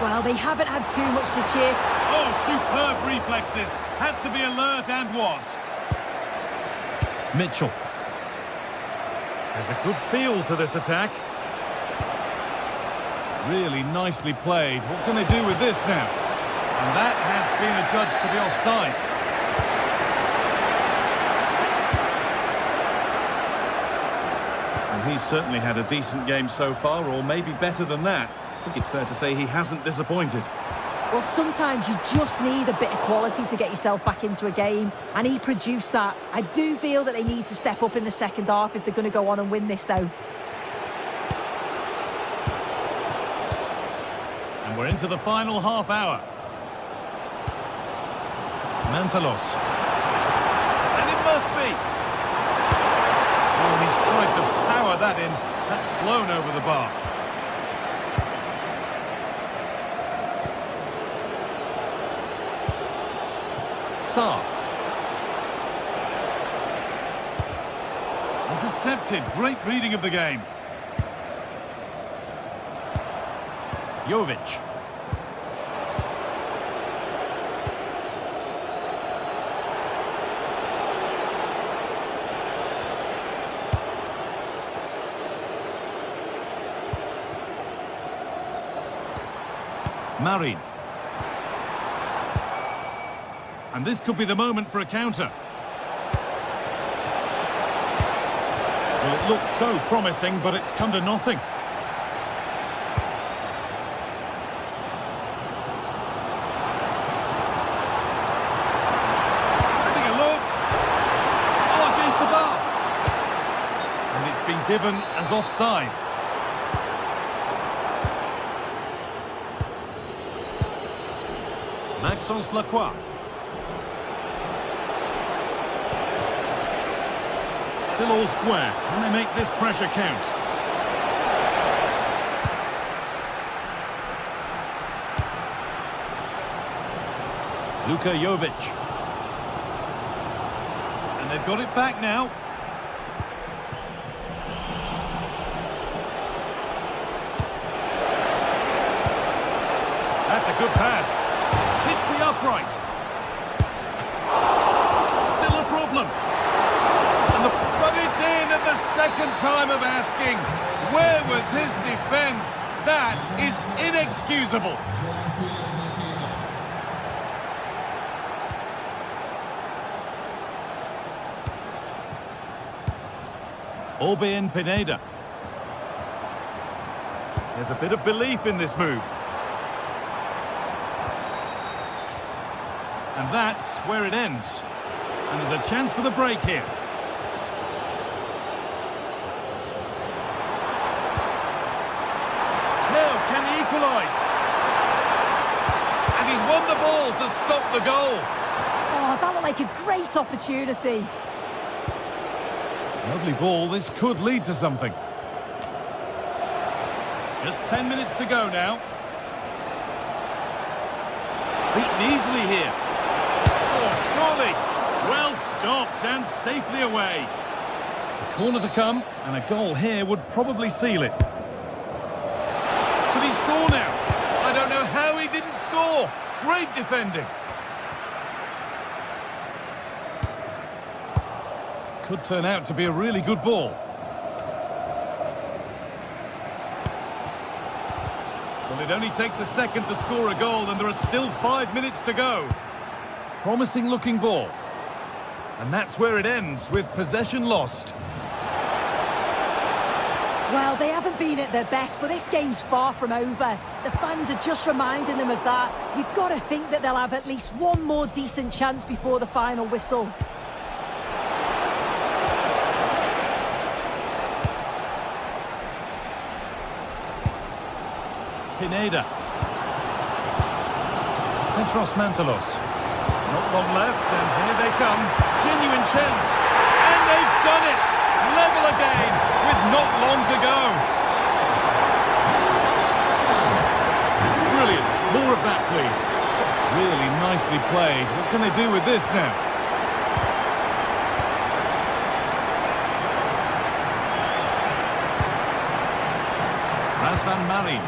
Well, they haven't had too much to cheer. Oh, superb reflexes. Had to be alert and was. Mitchell. There's a good feel to this attack. Really nicely played. What can they do with this now? And that has been adjudged to be offside. And he's certainly had a decent game so far, or maybe better than that. I think it's fair to say he hasn't disappointed. Well, sometimes you just need a bit of quality to get yourself back into a game, and he produced that. I do feel that they need to step up in the second half if they're going to go on and win this, though. And we're into the final half hour. Mantalos. And it must be. Oh, he's tried to power that in. That's flown over the bar. Sarr. Intercepted. Great reading of the game. Jovic. Marin. And this could be the moment for a counter. Well, it looked so promising, but it's come to nothing. Having a look. Oh, against the bar. And it's been given as offside. Maxence Lacroix. Still all square. Can they make this pressure count? Luka Jovic. And they've got it back now. That's a good pass. Hits the upright. Still a problem. But it's in at the second time of asking. Where was his defence? That is inexcusable. Orbán Pineda. There's a bit of belief in this move. And that's where it ends. And there's a chance for the break here. Can he equalise? And he's won the ball to stop the goal. Oh, that looked like a great opportunity. Lovely ball. This could lead to something. Just 10 minutes to go now. Beaten easily here. Oh, surely. Well stopped and safely away. A corner to come, and a goal here would probably seal it. Could he score now? I don't know how he didn't score. Great defending. Could turn out to be a really good ball. Well, it only takes a second to score a goal, and there are still 5 minutes to go. Promising looking ball. And that's where it ends, with possession lost. Well, they haven't been at their best, but this game's far from over. The fans are just reminding them of that. You've got to think that they'll have at least one more decent chance before the final whistle. Pineda. Petros Mantalos. Not long left, and here they come. Genuine chance. And they've done it! Level again, with not long to go. Brilliant. More of that, please. Really nicely played. What can they do with this now? Razvan Marin.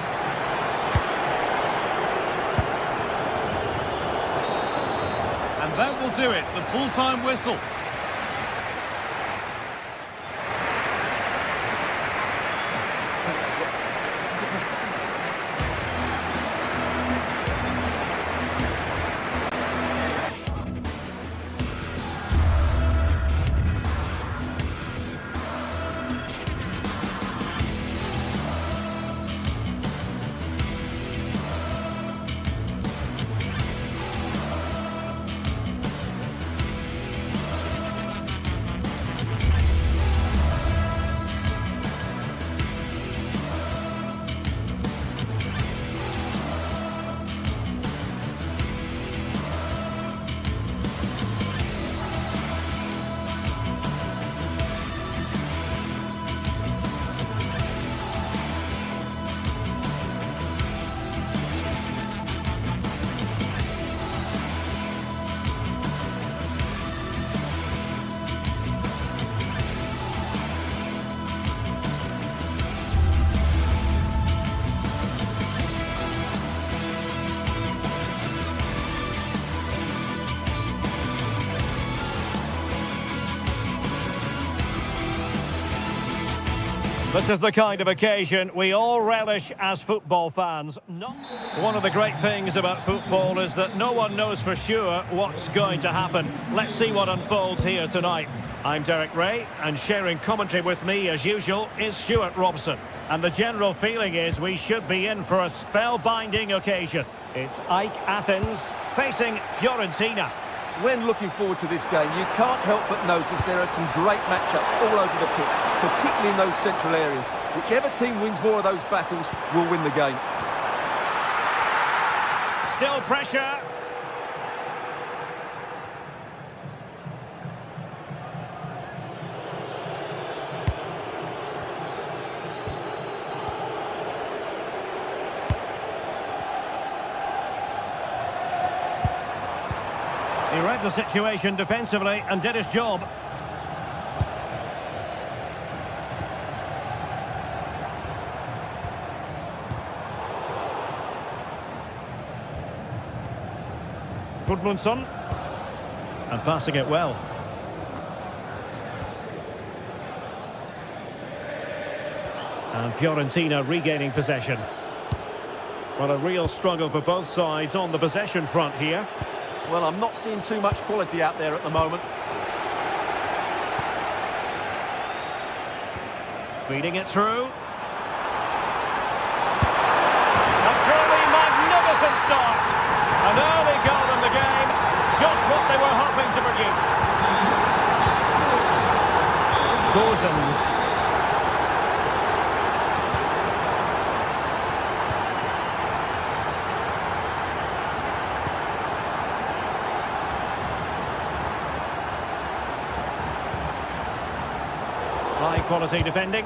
And that will do it, the full-time whistle. This is the kind of occasion we all relish as football fans. One of the great things about football is that no one knows for sure what's going to happen. Let's see what unfolds here tonight. I'm Derek Ray, and sharing commentary with me, as usual, is Stuart Robson. And the general feeling is we should be in for a spellbinding occasion. It's AEK Athens facing Fiorentina. When looking forward to this game, you can't help but notice there are some great matchups all over the pitch, particularly in those central areas. Whichever team wins more of those battles will win the game. Still pressure. He read the situation defensively and did his job. Gudmundsson. And passing it well. And Fiorentina regaining possession. Well, a real struggle for both sides on the possession front here. Well, I'm not seeing too much quality out there at the moment. Feeding it through. A truly magnificent start. An early goal in the game. Just what they were hoping to produce. Gozens. High quality defending.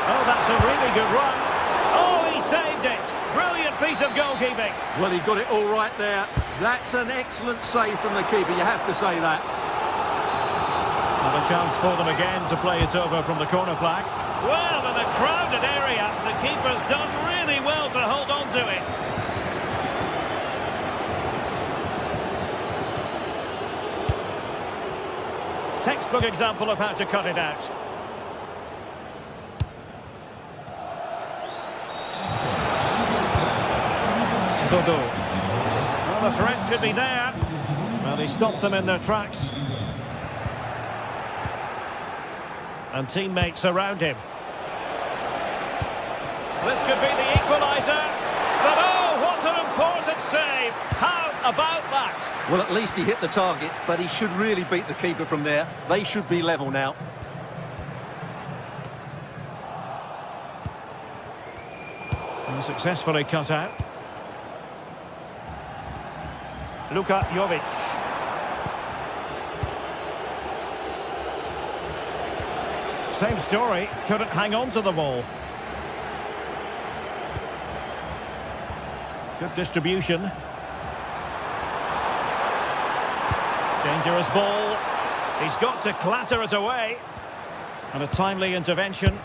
Oh, that's a really good run. Oh, he saved it. Brilliant piece of goalkeeping. Well, he got it all right there. That's an excellent save from the keeper, you have to say that. And a chance for them again to play it over from the corner flag. Well, in a crowded area, the keeper's done really well to hold on to it. Textbook example of how to cut it out. Dodo. Well, the threat should be there. Well, he stopped them in their tracks. And teammates around him. This could be the equaliser. But oh, what an important save! How about that? Well, at least he hit the target, but he should really beat the keeper from there. They should be level now. And successfully cut out. Luka Jovic. Same story, couldn't hang on to the ball. Good distribution. Dangerous ball. He's got to clatter it away. And a timely intervention.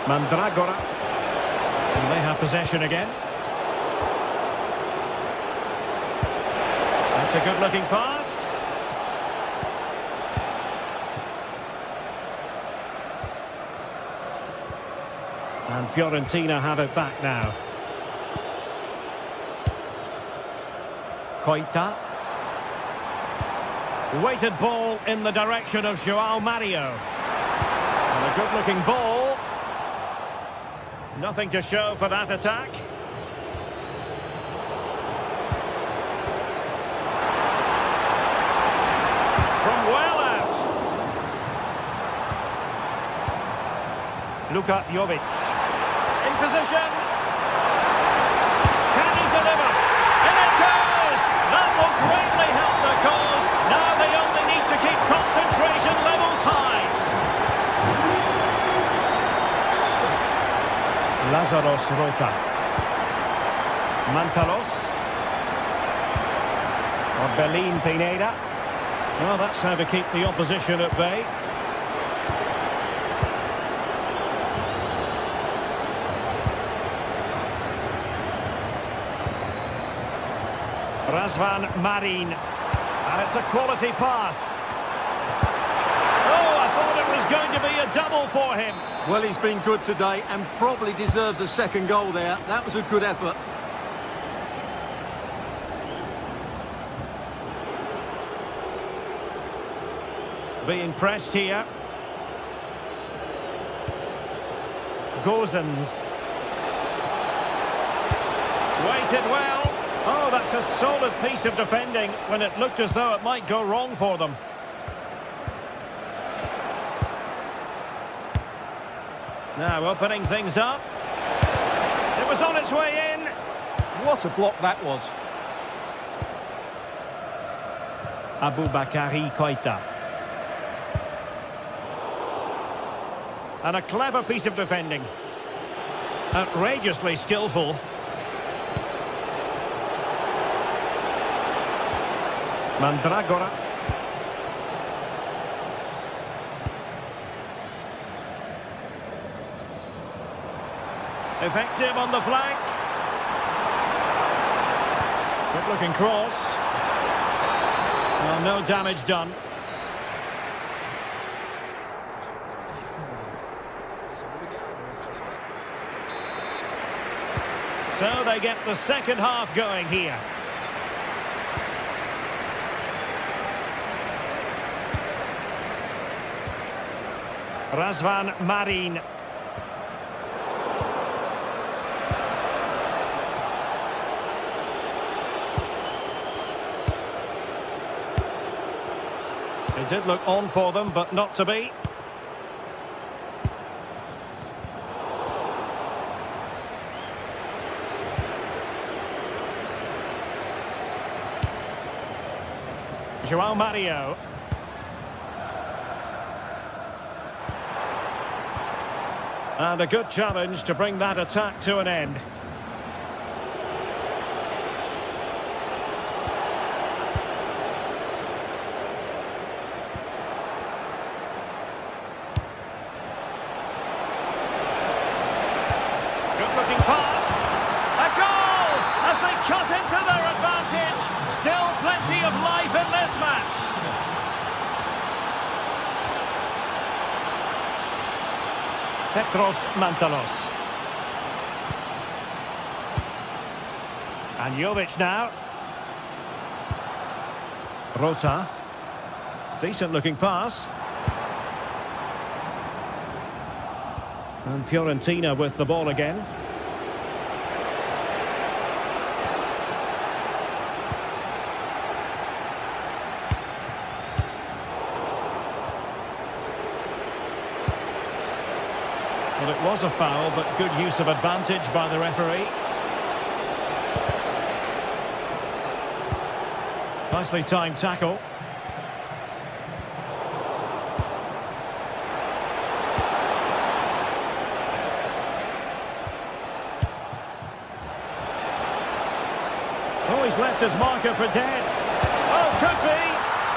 Mandragora. And they have possession again. That's a good-looking pass. And Fiorentina have it back now. Koita. Weighted ball in the direction of João Mario. And a good-looking ball. Nothing to show for that attack. From well out. Luka Jovic. In position. Can he deliver? And it goes! That will greatly help the cause. Now they only need to keep concentration levels high. Lazaros Rota. Mantalos. Orbelin Pineda. Well, that's how to keep the opposition at bay. Razvan Marin. And it's a quality pass. Oh, I thought it was going to be a double for him. Well, he's been good today and probably deserves a second goal there. That was a good effort. Being pressed here. Gozens. Waited well. Oh, that's a solid piece of defending when it looked as though it might go wrong for them. Now opening things up. It was on its way in. What a block that was. Aboubakary Koita. And a clever piece of defending. Outrageously skillful. Mandragora. Effective on the flank. Good looking cross. Well, no damage done. So they get the second half going here. Razvan Marin. It did look on for them, but not to be. João Mario. And a good challenge to bring that attack to an end. Good looking pass. A goal as they cut into their advantage. Still plenty of life in this match. Petros Mantalos. And Jovic now. Rota. Decent looking pass. And Fiorentina with the ball again. Well, it was a foul, but good use of advantage by the referee. Nicely timed tackle. Oh, he's left his marker for dead. Oh, could be.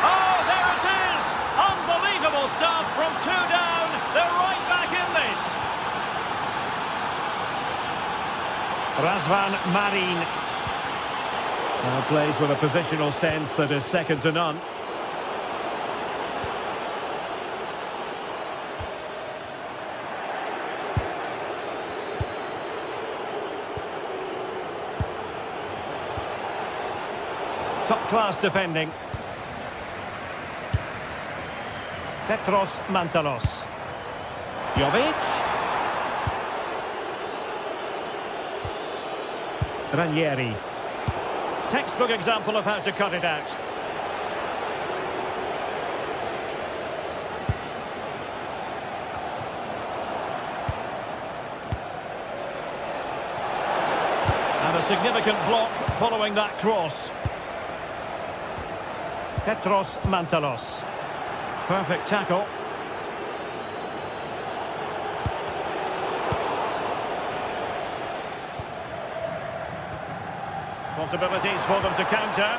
Oh, there it is. Unbelievable stuff from two down. They're right back in this. Razvan Marin. Now plays with a positional sense that is second to none. Top-class defending. Petros Mantalos. Jovic. Ranieri. Textbook example of how to cut it out. And a significant block following that cross. Petros Mantalos. Perfect tackle. Possibilities for them to counter.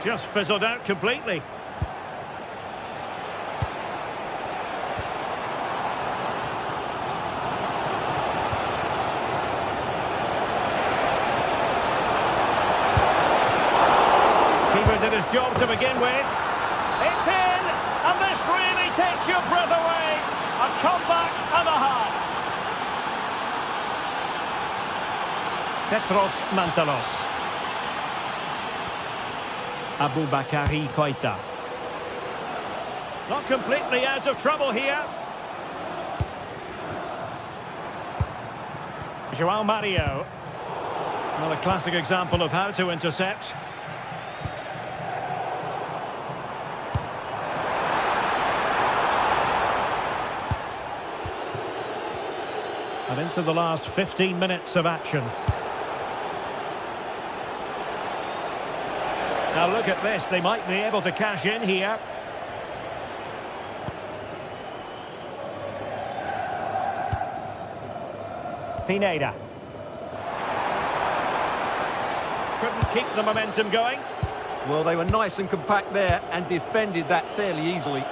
Just fizzled out completely. Goalkeeper did his job to begin with. It's in, and this really takes your breath away. A comeback and a half. Petros Mantalos. Aboubakary Koita. Not completely out of trouble here. João Mario. Well, a classic example of how to intercept. And into the last 15 minutes of action. Now look at this, they might be able to cash in here. Pineda. Couldn't keep the momentum going. Well, they were nice and compact there and defended that fairly easily.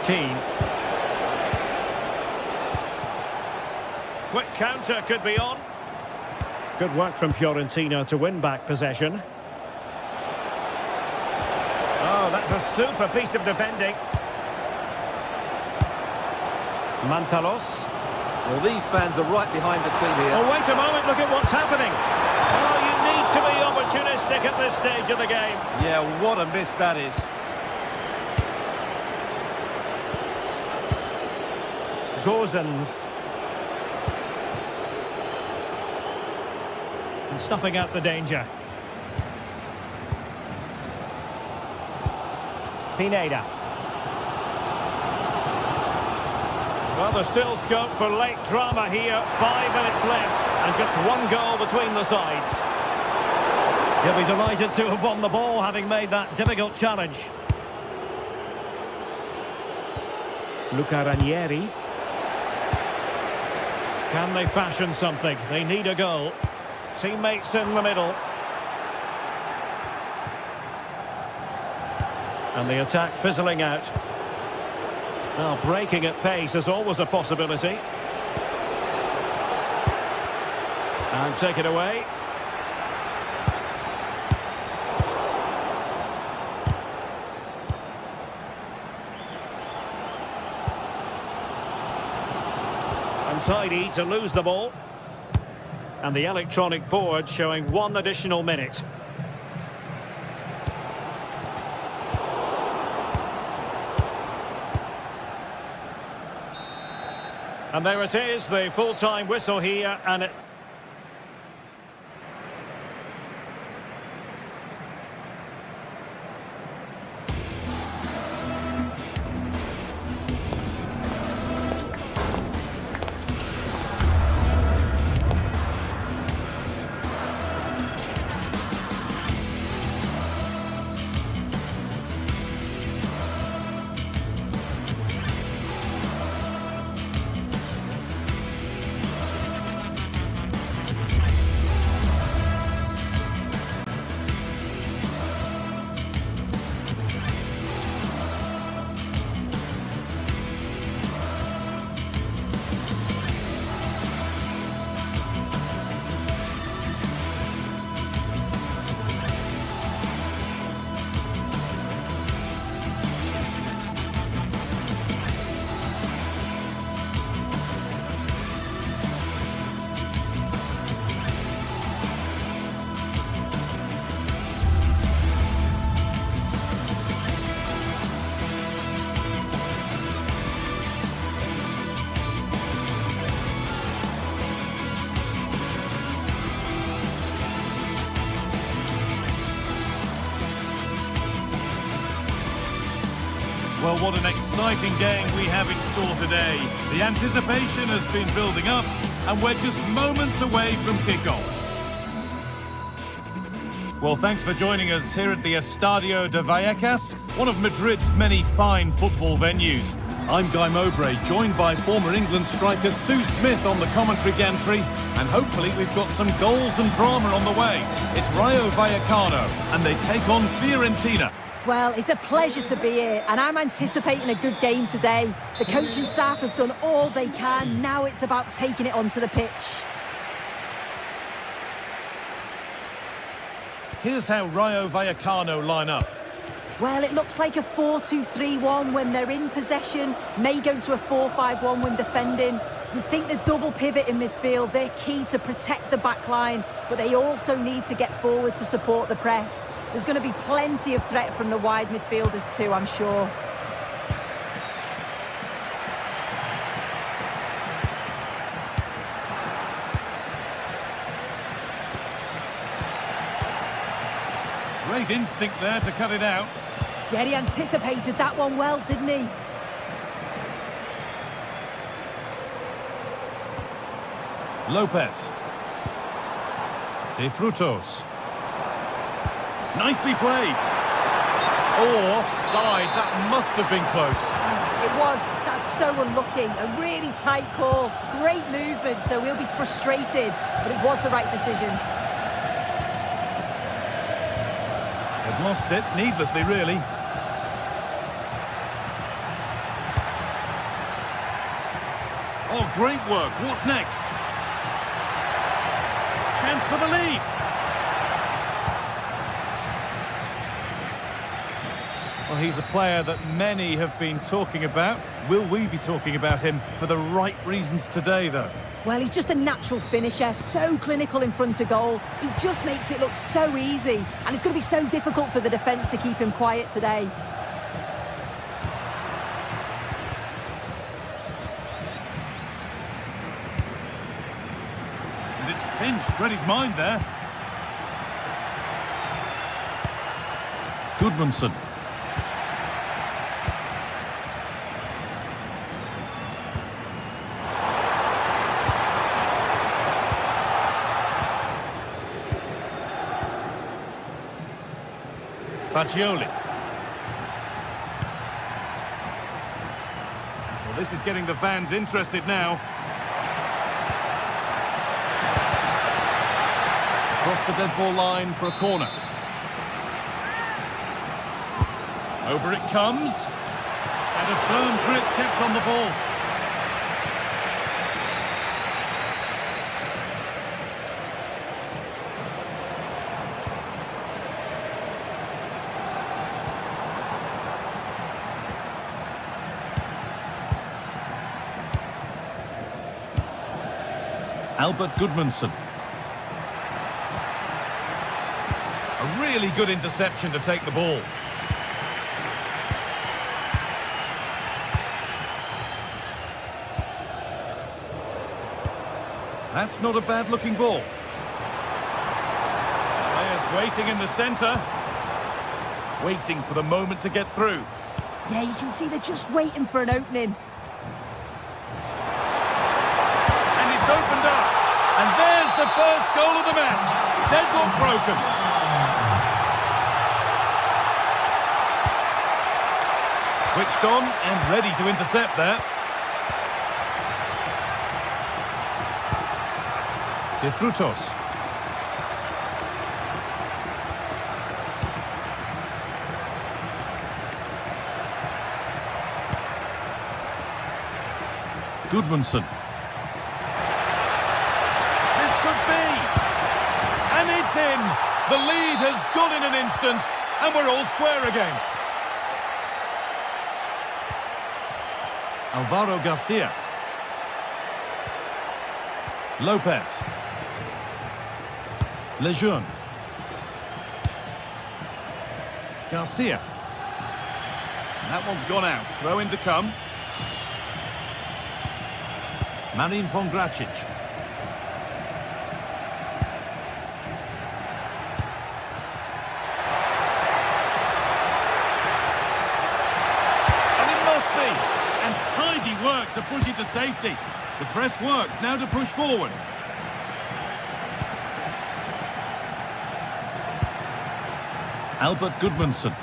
Keane. Quick counter could be on. Good work from Fiorentina to win back possession. Oh, that's a super piece of defending. Mantalos. Well, these fans are right behind the team here. Oh, wait a moment, look at what's happening. Oh, you need to be opportunistic at this stage of the game. Yeah, what a miss that is. Gozens. And snuffing out the danger. Pineda. Well, there's still scope for late drama here. 5 minutes left, and just one goal between the sides. He'll be delighted to have won the ball, having made that difficult challenge. Luca Ranieri. Can they fashion something? They need a goal. Teammates in the middle. And the attack fizzling out. Now, breaking at pace is always a possibility. And take it away. Untidy to lose the ball. And the electronic board showing 1 additional minute. And there it is, the full-time whistle here, and it... Well, what an exciting game we have in store today. The anticipation has been building up, and we're just moments away from kickoff. Well, thanks for joining us here at the Estadio de Vallecas, one of Madrid's many fine football venues. I'm Guy Mowbray, joined by former England striker Sue Smith on the commentary gantry, and hopefully we've got some goals and drama on the way. It's Rayo Vallecano, and they take on Fiorentina. Well, it's a pleasure to be here, and I'm anticipating a good game today. The coaching staff have done all they can. Now it's about taking it onto the pitch. Here's how Rayo Vallecano line up. Well, it looks like a 4-2-3-1 when they're in possession, may go to a 4-5-1 when defending. You'd think the double pivot in midfield, they're key to protect the back line, but they also need to get forward to support the press. There's going to be plenty of threat from the wide midfielders too, I'm sure. Great instinct there to cut it out. Yeah, he anticipated that one well, didn't he? Lopez. De Frutos. Nicely played. Oh, offside. That must have been close. It was. That's so unlucky. A really tight call. Great movement, so we'll be frustrated, but it was the right decision. They've lost it, needlessly, really. Oh, great work. What's next? Chance for the lead. Well, he's a player that many have been talking about. Will we be talking about him for the right reasons today, though? Well, he's just a natural finisher, so clinical in front of goal. He just makes it look so easy, and it's going to be so difficult for the defence to keep him quiet today. And it's pinched, read his mind there. Goodmanson. Fagioli. Well, this is getting the fans interested now. Across the dead ball line for a corner. Over it comes. And a firm grip kept on the ball. Albert Goodmanson. A really good interception to take the ball. That's not a bad-looking ball. Players waiting in the centre. Waiting for the moment to get through. Yeah, you can see they're just waiting for an opening. Opened up, and there's the first goal of the match. Deadlock broken. Switched on and ready to intercept there. De Frutos. Goodmanson. In. The lead has gone in an instant, and we're all square again. Alvaro Garcia. Lopez. Lejeune. Garcia. That one's gone out. Throw in to come. Marin Pongracic. Work to push it to safety. The press works, now to push forward. Albert Goodmanson.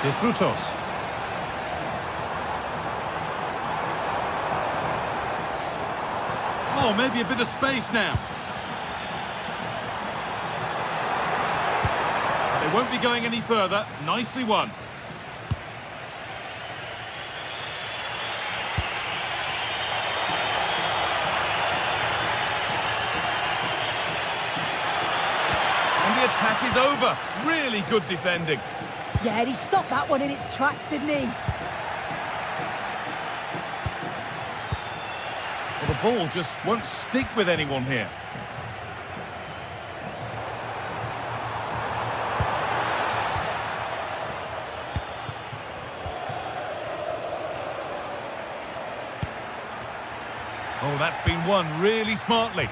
De Frutos. Oh, maybe a bit of space now. They won't be going any further. Nicely won. attack is over. Really good defending. Yeah, he stopped that one in its tracks, didn't he? Well, the ball just won't stick with anyone here. Oh, that's been won really smartly.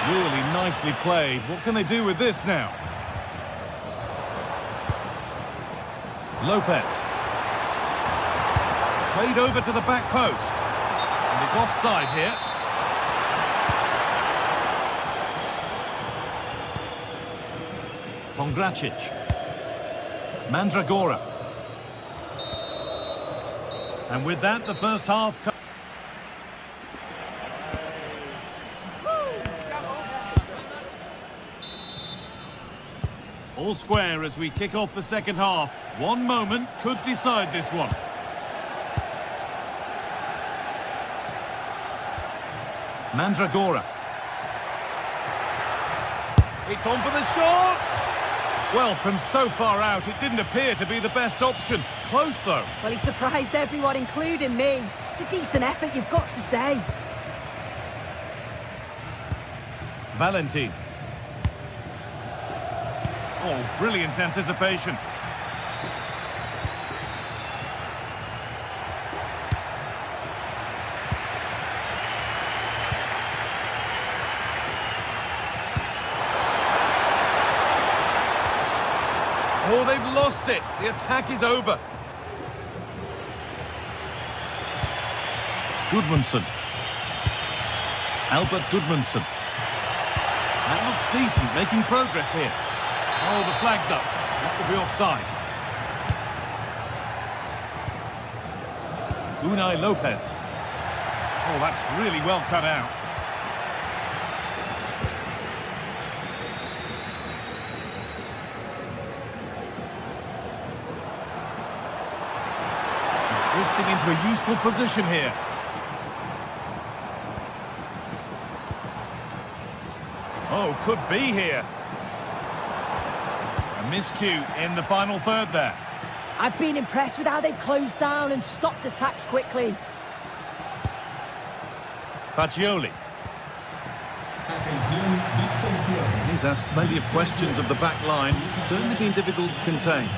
Really nicely played. What can they do with this now? Lopez. Played over to the back post. And it's offside here. Pongracic. Mandragora. And with that, the first half... All square as we kick off the second half. One moment could decide this one. Mandragora. It's on for the shot! Well, from so far out, it didn't appear to be the best option. Close, though. Well, he surprised everyone, including me. It's a decent effort, you've got to say. Valentin. Oh, brilliant anticipation. Oh, they've lost it. The attack is over. Gudmundsson. Albert Gudmundsson. That looks decent, making progress here. Oh, the flag's up. That will be offside. Unai Lopez. Oh, that's really well cut out. Drifting into a useful position here. Oh, could be here. A miscue in the final third there. I've been impressed with how they've closed down and stopped attacks quickly. Fagioli. He's asked plenty of questions of the back line. It's certainly been difficult to contain.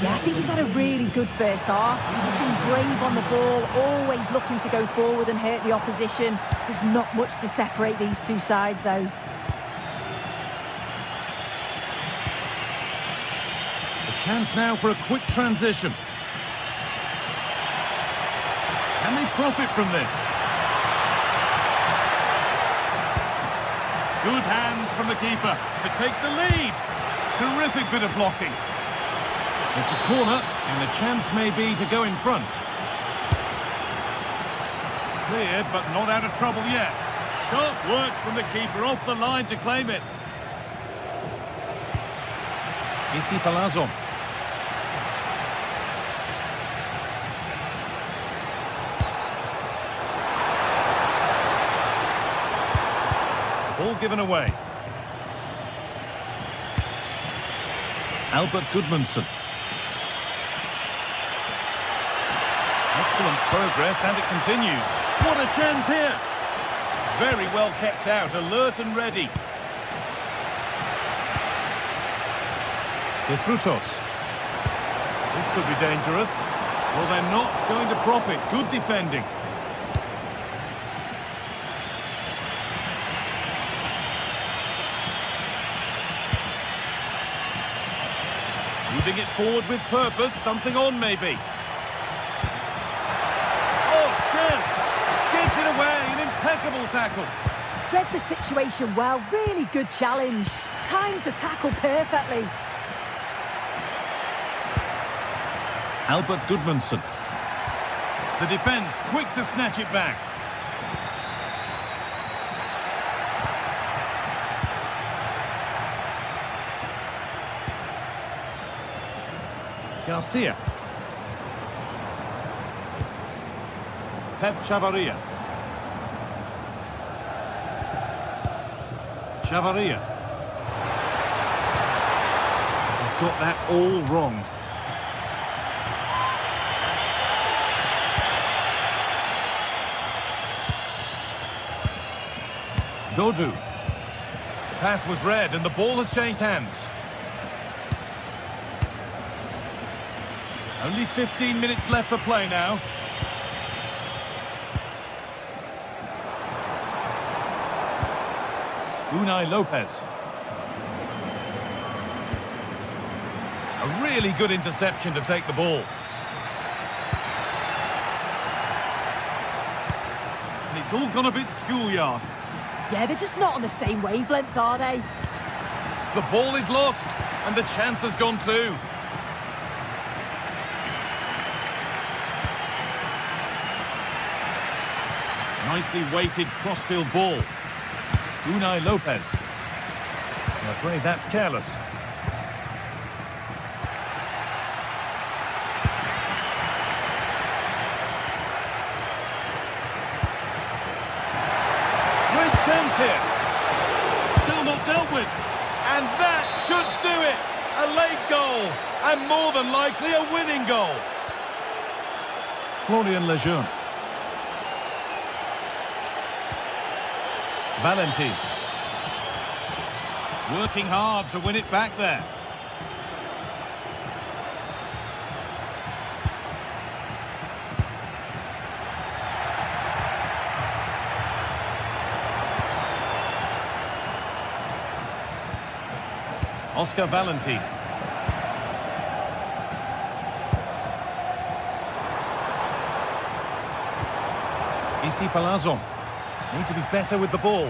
Yeah, I think he's had a really good first half. He's been brave on the ball, always looking to go forward and hurt the opposition. There's not much to separate these two sides, though. A chance now for a quick transition. Can they profit from this? Good hands from the keeper to take the lead. Terrific bit of blocking. It's a corner, and the chance may be to go in front. Cleared, but not out of trouble yet. Sharp work from the keeper off the line to claim it. Issy Palazzo. Ball given away. Albert Gudmundsson. Excellent progress, and it continues. What a chance here! Very well kept out, alert and ready. De Frutos. This could be dangerous. Well, they're not going to profit. Good defending. Moving it forward with purpose, something on maybe. Gets it away, an impeccable tackle. Read the situation well, really good challenge. Times the tackle perfectly. Albert Gudmundsson. The defence quick to snatch it back. Garcia. Pep Chavaria. Chavaria. He's got that all wrong. Dodu. Pass was read and the ball has changed hands. Only 15 minutes left for play now. Unai Lopez. A really good interception to take the ball. And it's all gone a bit schoolyard. Yeah, they're just not on the same wavelength, are they? The ball is lost, and the chance has gone too. Nicely weighted crossfield ball. Unai Lopez. I'm afraid that's careless. Great chance here. Still not dealt with. And that should do it. A late goal. And more than likely a winning goal. Florian Lejeune. Valentin. Working hard to win it back there. Oscar Valentin. Issy Palazzo. Need to be better with the ball.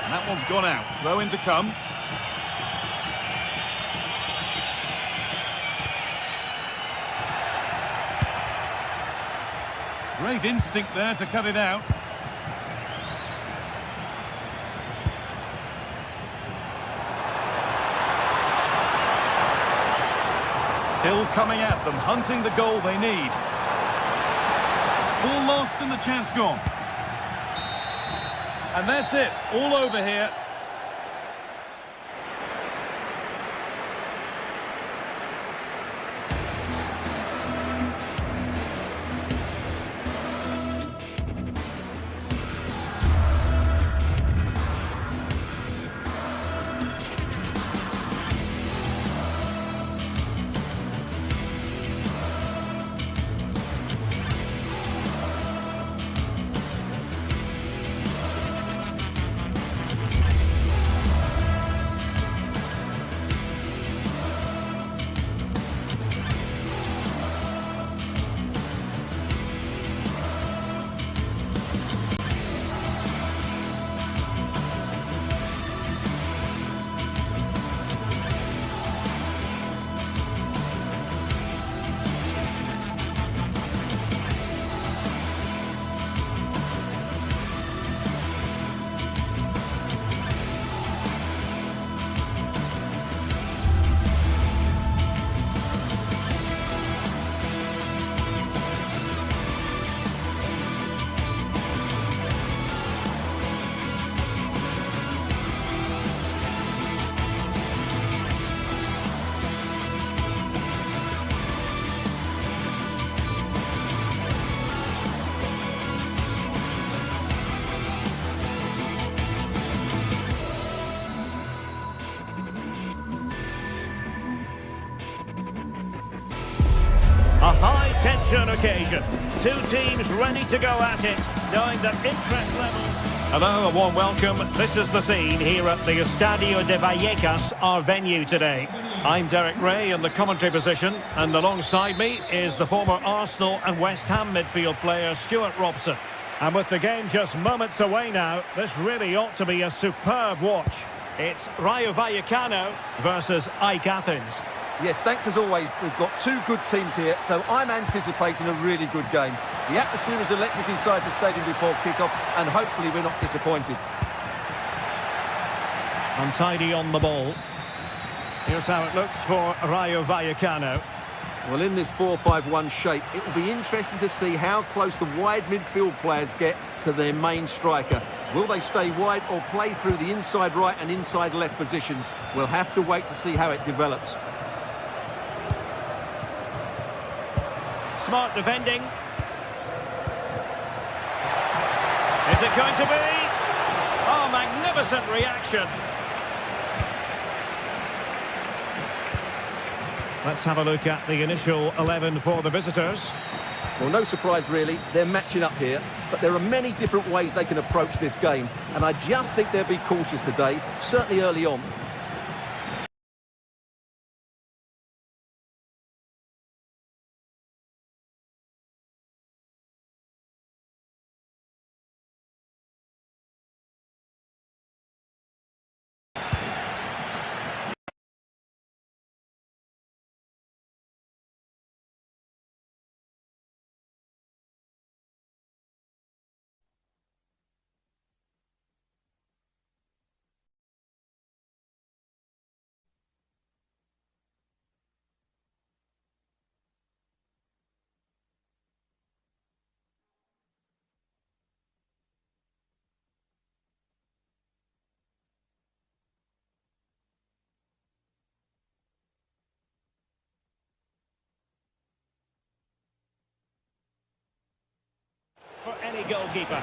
And that one's gone out. Throw in to come. Great instinct there to cut it out. Still coming at them, hunting the goal they need. Ball lost and the chance gone. And that's it, all over here. A high-tension occasion. Two teams ready to go at it, knowing that interest levels... Hello, a warm welcome. This is the scene here at the Estadio de Vallecas, our venue today. I'm Derek Ray in the commentary position, and alongside me is the former Arsenal and West Ham midfield player Stuart Robson. And with the game just moments away now, this really ought to be a superb watch. It's Rayo Vallecano versus AEK Athens. Yes, thanks as always. We've got two good teams here, so I'm anticipating a really good game. The atmosphere is electric inside the stadium before kick-off, and hopefully we're not disappointed. Untidy on the ball. Here's how it looks for Rayo Vallecano. Well, in this 4-5-1 shape, it will be interesting to see how close the wide midfield players get to their main striker. Will they stay wide or play through the inside right and inside left positions? We'll have to wait to see how it develops. Smart defending. Is it going to be? Oh, magnificent reaction. Let's have a look at the initial 11 for the visitors. Well, no surprise really, they're matching up here, but there are many different ways they can approach this game, and I just think they'll be cautious today, certainly early on. For any goalkeeper.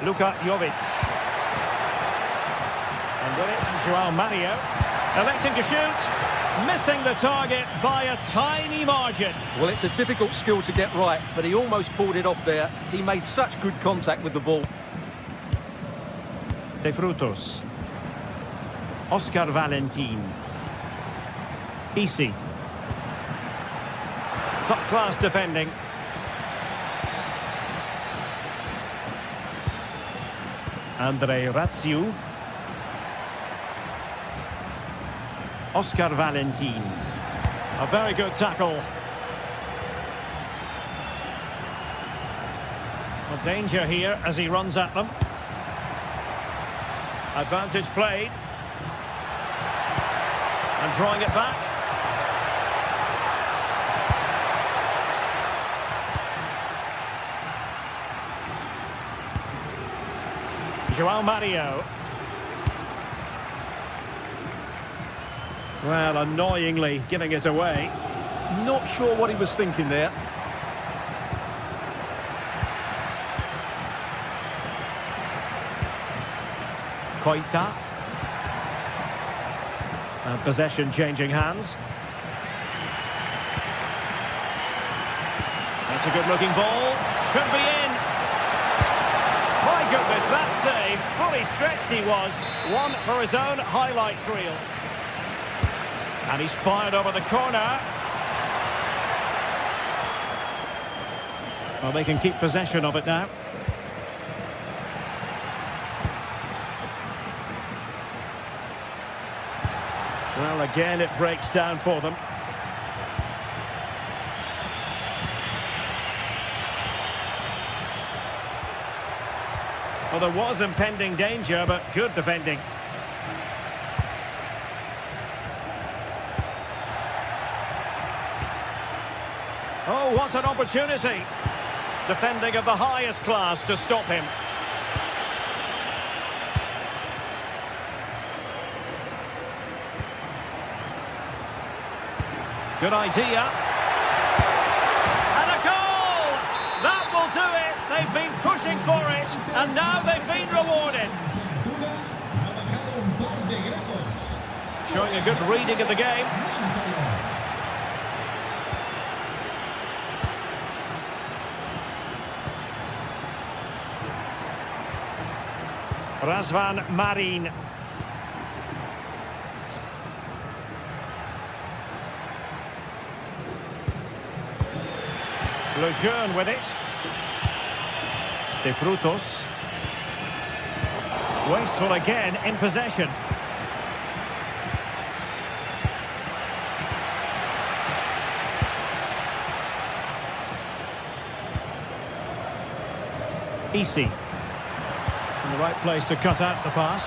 Luka Jovic. And with it, Joao Mario. Electing to shoot. Missing the target by a tiny margin. Well, it's a difficult skill to get right, but he almost pulled it off there. He made such good contact with the ball. De Frutos. Oscar Valentin. Isi. Top class defending. Andre Ratsiu. Oscar Valentin. A very good tackle. A danger here as he runs at them. Advantage played. And drawing it back. Joao Mario. Well, annoyingly giving it away. Not sure what he was thinking there. Koita. And possession changing hands. That's a good looking ball. Could be in. My goodness, that save. Fully stretched he was. One for his own highlights reel. And he's fired over the corner. Well, they can keep possession of it now. Well, again, it breaks down for them. Well, there was impending danger, but good defending. Oh, what an opportunity. Defending of the highest class to stop him. Good idea. And a goal! That will do it. They've been pushing for it, and now they've been rewarded. Showing a good reading of the game. Razvan Marin. Lejeune with it. De Frutos. Wasteful again in possession. Easy. In the right place to cut out the pass.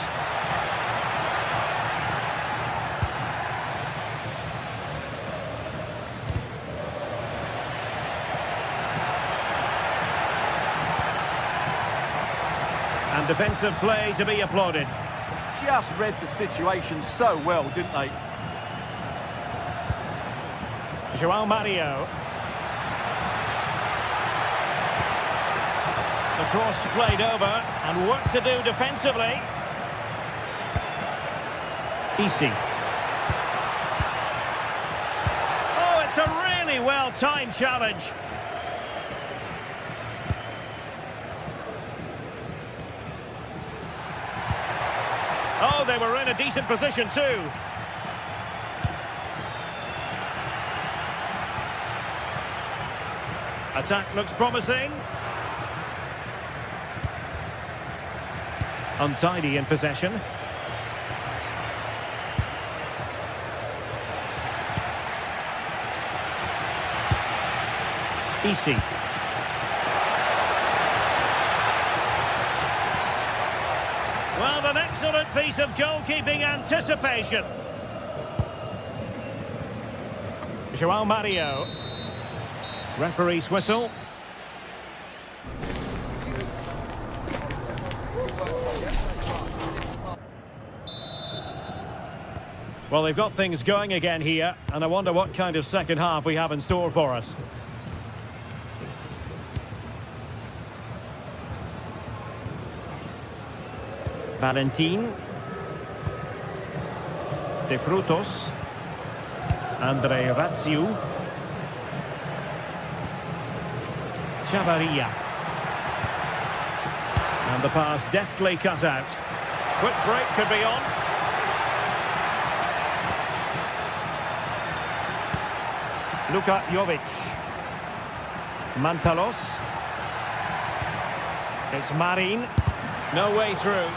And defensive play to be applauded. Just read the situation so well, didn't they? João Mario. The cross played over and work to do defensively. Easy. Oh, it's a really well-timed challenge. Oh, they were in a decent position too. Attack looks promising. Untidy in possession. Easy. Well, an excellent piece of goalkeeping anticipation. João Mario. Referee's whistle. Well, they've got things going again here, and I wonder what kind of second half we have in store for us. Valentin. De Frutos. Andre Raziu. Chavarria. And the pass deftly cut out. Quick break could be on. Luka Jovic. Mantalos. It's Marin. No way through.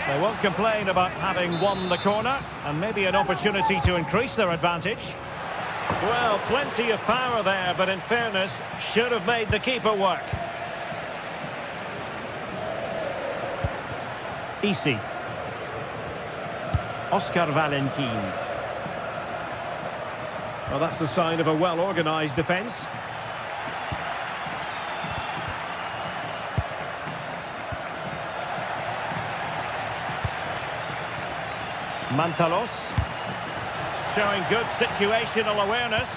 They won't complain about having won the corner, and maybe an opportunity to increase their advantage. Well, plenty of power there, but in fairness, should have made the keeper work. Easy. Oscar Valentin. Well, that's the sign of a well-organised defence. Mantalos. Showing good situational awareness.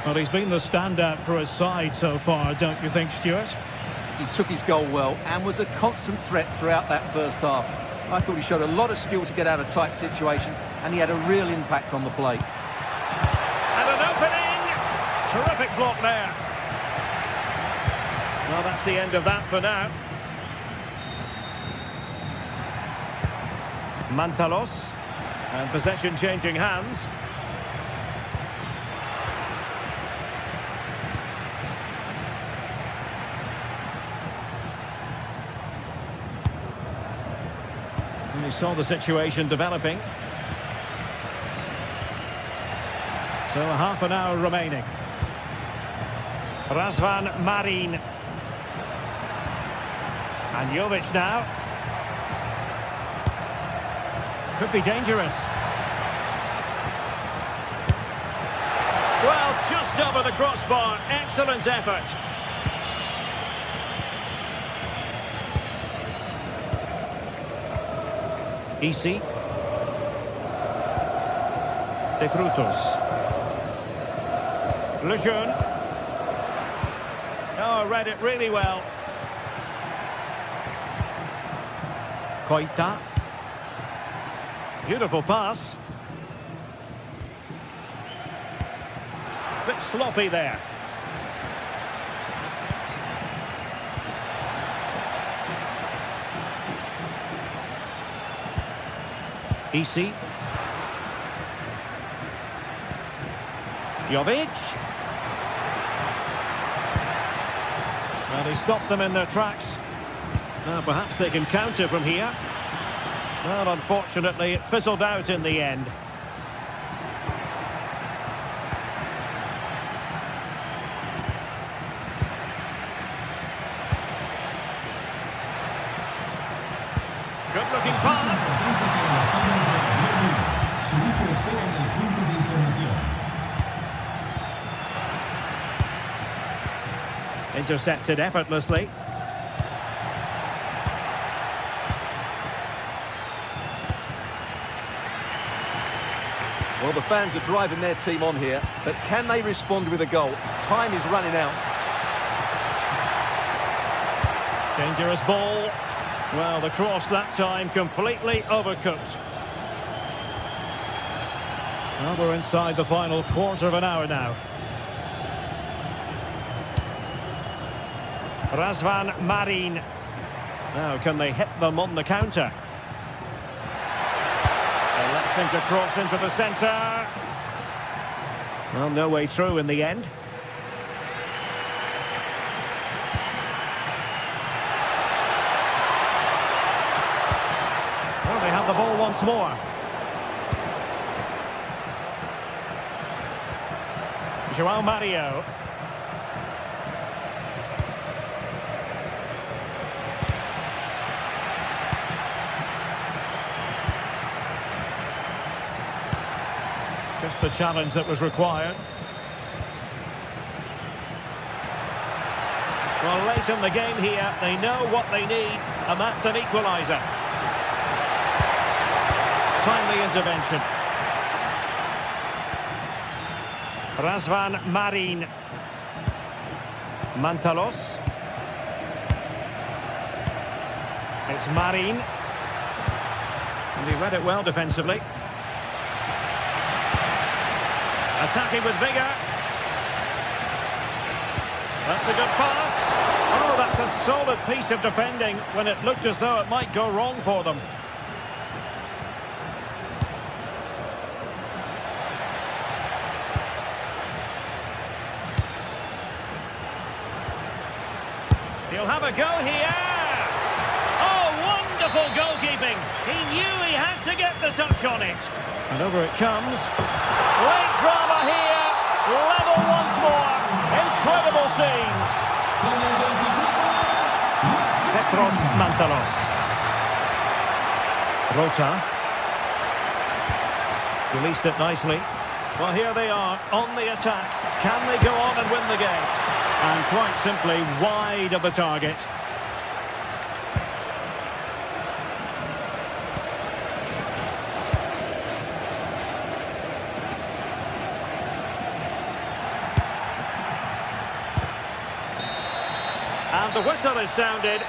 Well, he's been the standout for his side so far, don't you think, Stuart? He took his goal well and was a constant threat throughout that first half. I thought he showed a lot of skill to get out of tight situations, and he had a real impact on the play. And an opening! Terrific block there. Well, that's the end of that for now. Mantalos. And possession changing hands. And we saw the situation developing. So a half an hour remaining. Razvan Marin. And Jovic now. Could be dangerous. Well, just over the crossbar. Excellent effort. Easy. De Frutos. Lejeune. Oh, read it really well. Koita. Beautiful pass. Bit sloppy there. Isi. Jovic. Well, he stopped them in their tracks. Now, perhaps they can counter from here. Well, unfortunately, it fizzled out in the end. Good-looking pass. Intercepted effortlessly. Well, the fans are driving their team on here, but can they respond with a goal? Time is running out. Dangerous ball. Well, the cross that time completely overcooked. Well, we're inside the final quarter of an hour now. Razvan Marin. Now, can they hit them on the counter? They let him to cross into the centre. Well, no way through in the end. Well, they have the ball once more. João Mario. Just the challenge that was required. Well, late in the game here, they know what they need, and that's an equaliser. Timely intervention. Razvan Marin. Mantalos. It's Marin. And he read it well defensively. Attacking with vigour. That's a good pass. Oh, that's a solid piece of defending when it looked as though it might go wrong for them. He'll have a go here. Oh, wonderful goalkeeping. He knew he had to get the touch on it. And over it comes. Great drama here. Level once more. Incredible scenes. Petros Mantalos. Rota. Released it nicely. Well, here they are on the attack. Can they go on and win the game? And quite simply wide of the target. And the whistle is sounded.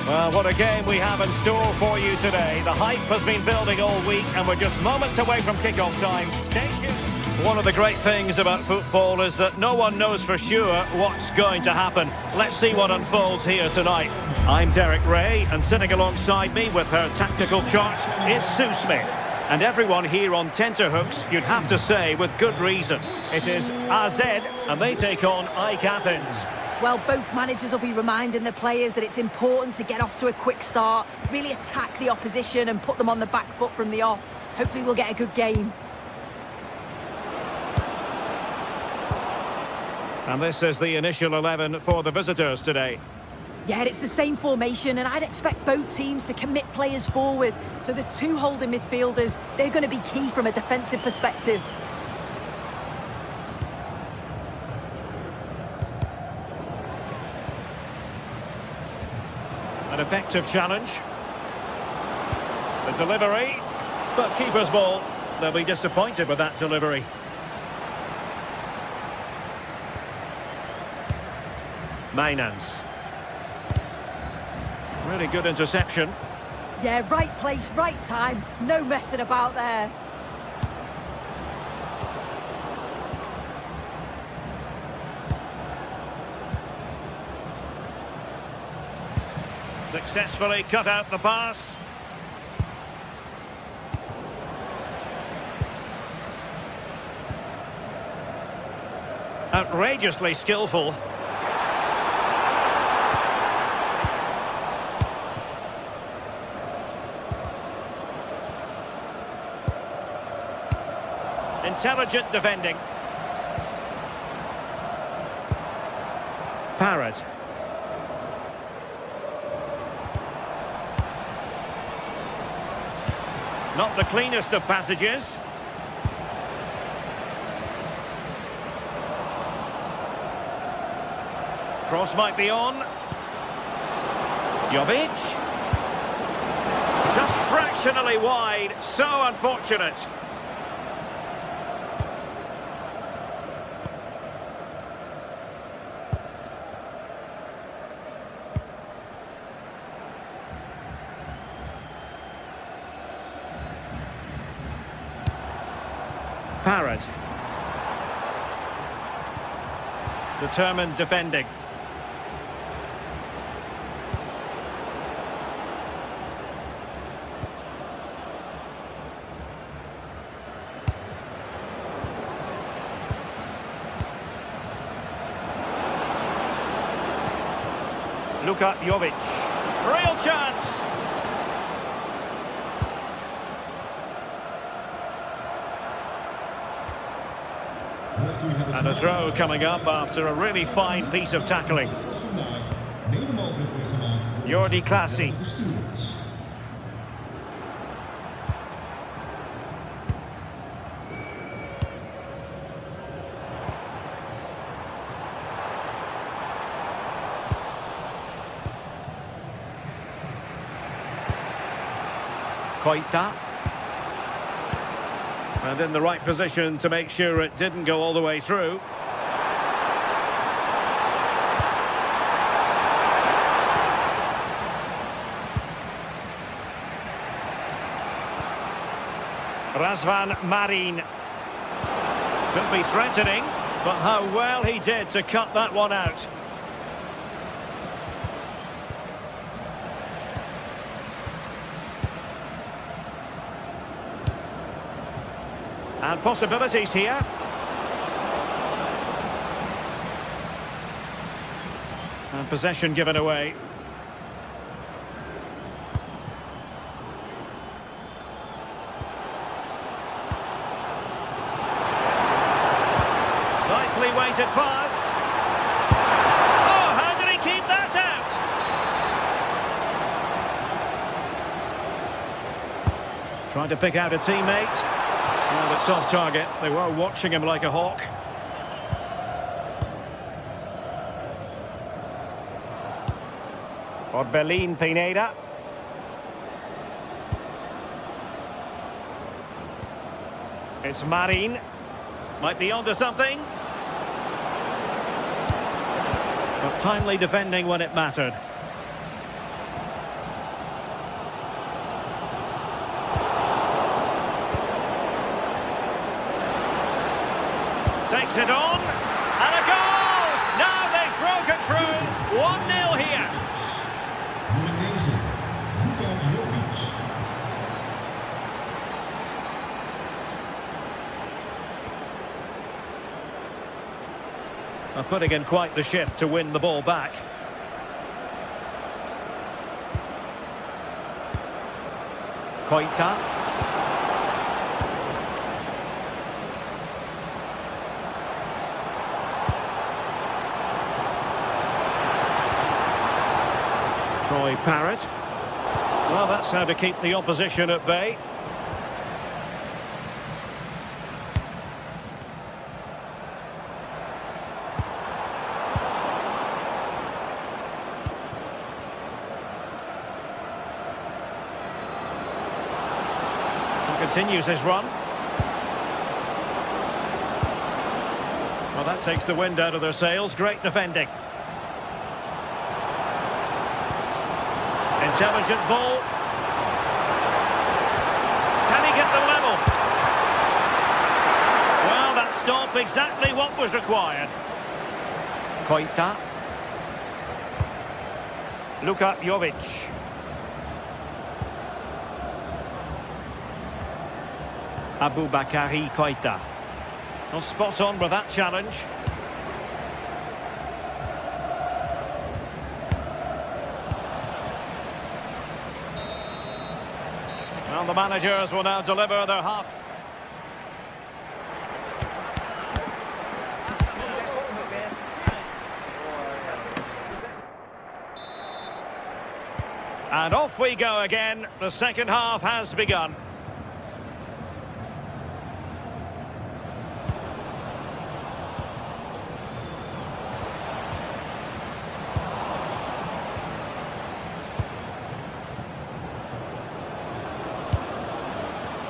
Well, what a game we have in store for you today. The hype has been building all week, and we're just moments away from kick-off time. Stay tuned. One of the great things about football is that no one knows for sure what's going to happen. Let's see what unfolds here tonight. I'm Derek Ray, and sitting alongside me with her tactical chart is Sue Smith. And everyone here on tenterhooks, you'd have to say, with good reason. It is AZ, and they take on AEK Athens. Well, both managers will be reminding the players that it's important to get off to a quick start, really attack the opposition and put them on the back foot from the off. Hopefully we'll get a good game. And this is the initial 11 for the visitors today. Yeah, it's the same formation, and I'd expect both teams to commit players forward. So the two holding midfielders, they're going to be key from a defensive perspective. An effective challenge. The delivery, but keeper's ball. They'll be disappointed with that delivery. Mainans. Really good interception. Yeah, right place, right time. No messing about there. Successfully cut out the pass. Outrageously skillful. Intelligent defending. Parrott. Not the cleanest of passages. Cross might be on. Jovic. Just fractionally wide. So unfortunate. Parrott. Determined defending. Luka Jovic. Real chance. And a throw coming up after a really fine piece of tackling. Jordi Clasie. Koita. And in the right position to make sure it didn't go all the way through. Razvan Marin. Could be threatening, but how well he did to cut that one out. And possibilities here. And possession given away. Nicely weighted pass. Oh, how did he keep that out? Trying to pick out a teammate. Well, but soft target. They were watching him like a hawk. Orbelin Pineda. It's Marin. Might be onto something. But timely defending when it mattered. Takes it on. And a goal! Now they've broken through. 1-0 here. Putting in quite the shift to win the ball back. Koita. Troy Parrott. Well, that's how to keep the opposition at bay. Continues his run. Well, that takes the wind out of their sails. Great defending. Intelligent ball. Can he get the level? Well, that stopped exactly what was required. Koita. Luka Jovic. Aboubakary Koita. Well, spot on with that challenge. Well, the managers will now deliver their half. And off we go again. The second half has begun.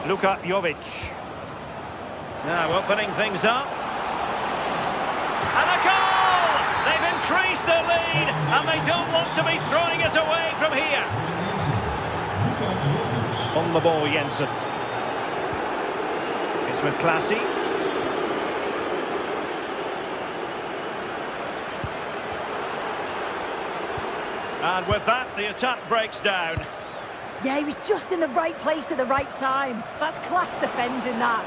Luka Jovic. Now opening things up. And a goal! They've increased their lead, and they don't want to be throwing it away from here. On the ball, Jensen. It's with Classy. And with that, the attack breaks down. Yeah, he was just in the right place at the right time. That's class defending, that.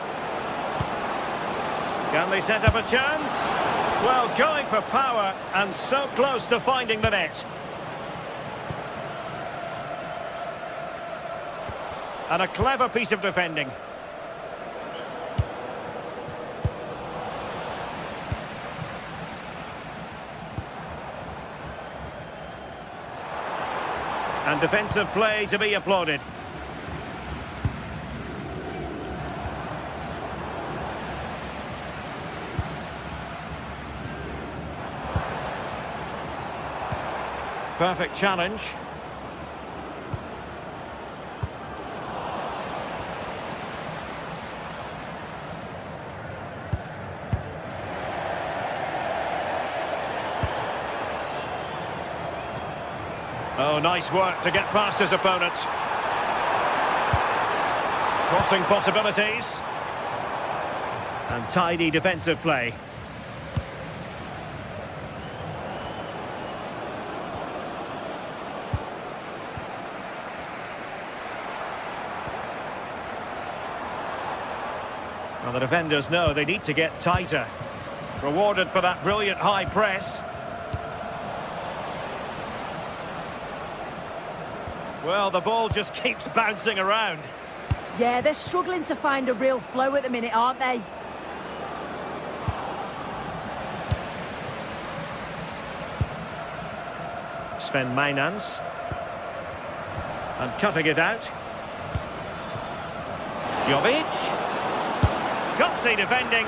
Can they set up a chance? Well, going for power and so close to finding the net. And a clever piece of defending. And defensive play to be applauded. Perfect challenge. Oh, nice work to get past his opponent. Crossing possibilities. And tidy defensive play. Well, the defenders know they need to get tighter. Rewarded for that brilliant high press. Well, the ball just keeps bouncing around. Yeah, they're struggling to find a real flow at the minute, aren't they? Sven Mainans. And cutting it out. Jovic. Gutsy defending.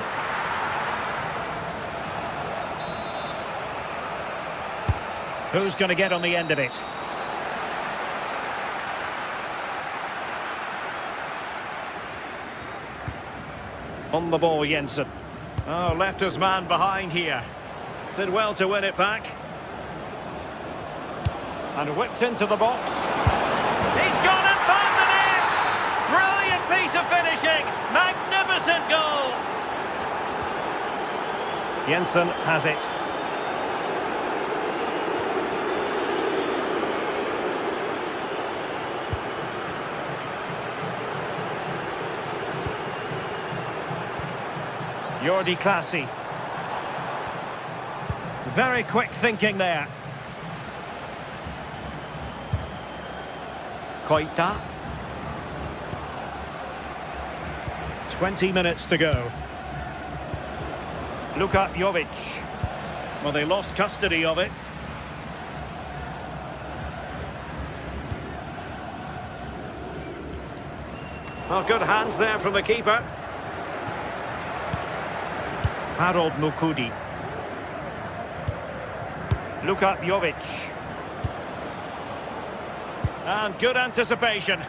Who's going to get on the end of it? On the ball, Jensen. Oh, left his man behind here. Did well to win it back. And whipped into the box. He's gone and found the net! Brilliant piece of finishing! Magnificent goal! Jensen has it. Jordi Clasie. Very quick thinking there. Koita. 20 minutes to go. Luka Jovic. Well, they lost custody of it. Well, good hands there from the keeper. Harold Mukudi. Luka Jovic. And good anticipation.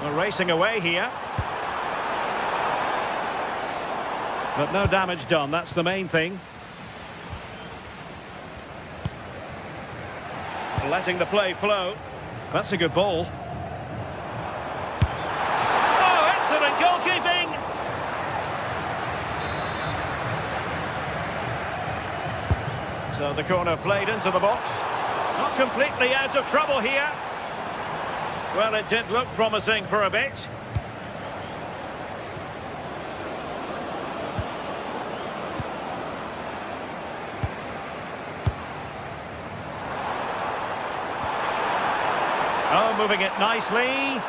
We're racing away here. But no damage done, that's the main thing. Letting the play flow. That's a good ball. Oh, excellent goalkeeping! So the corner played into the box. Not completely out of trouble here. Well, it did look promising for a bit. Oh, moving it nicely.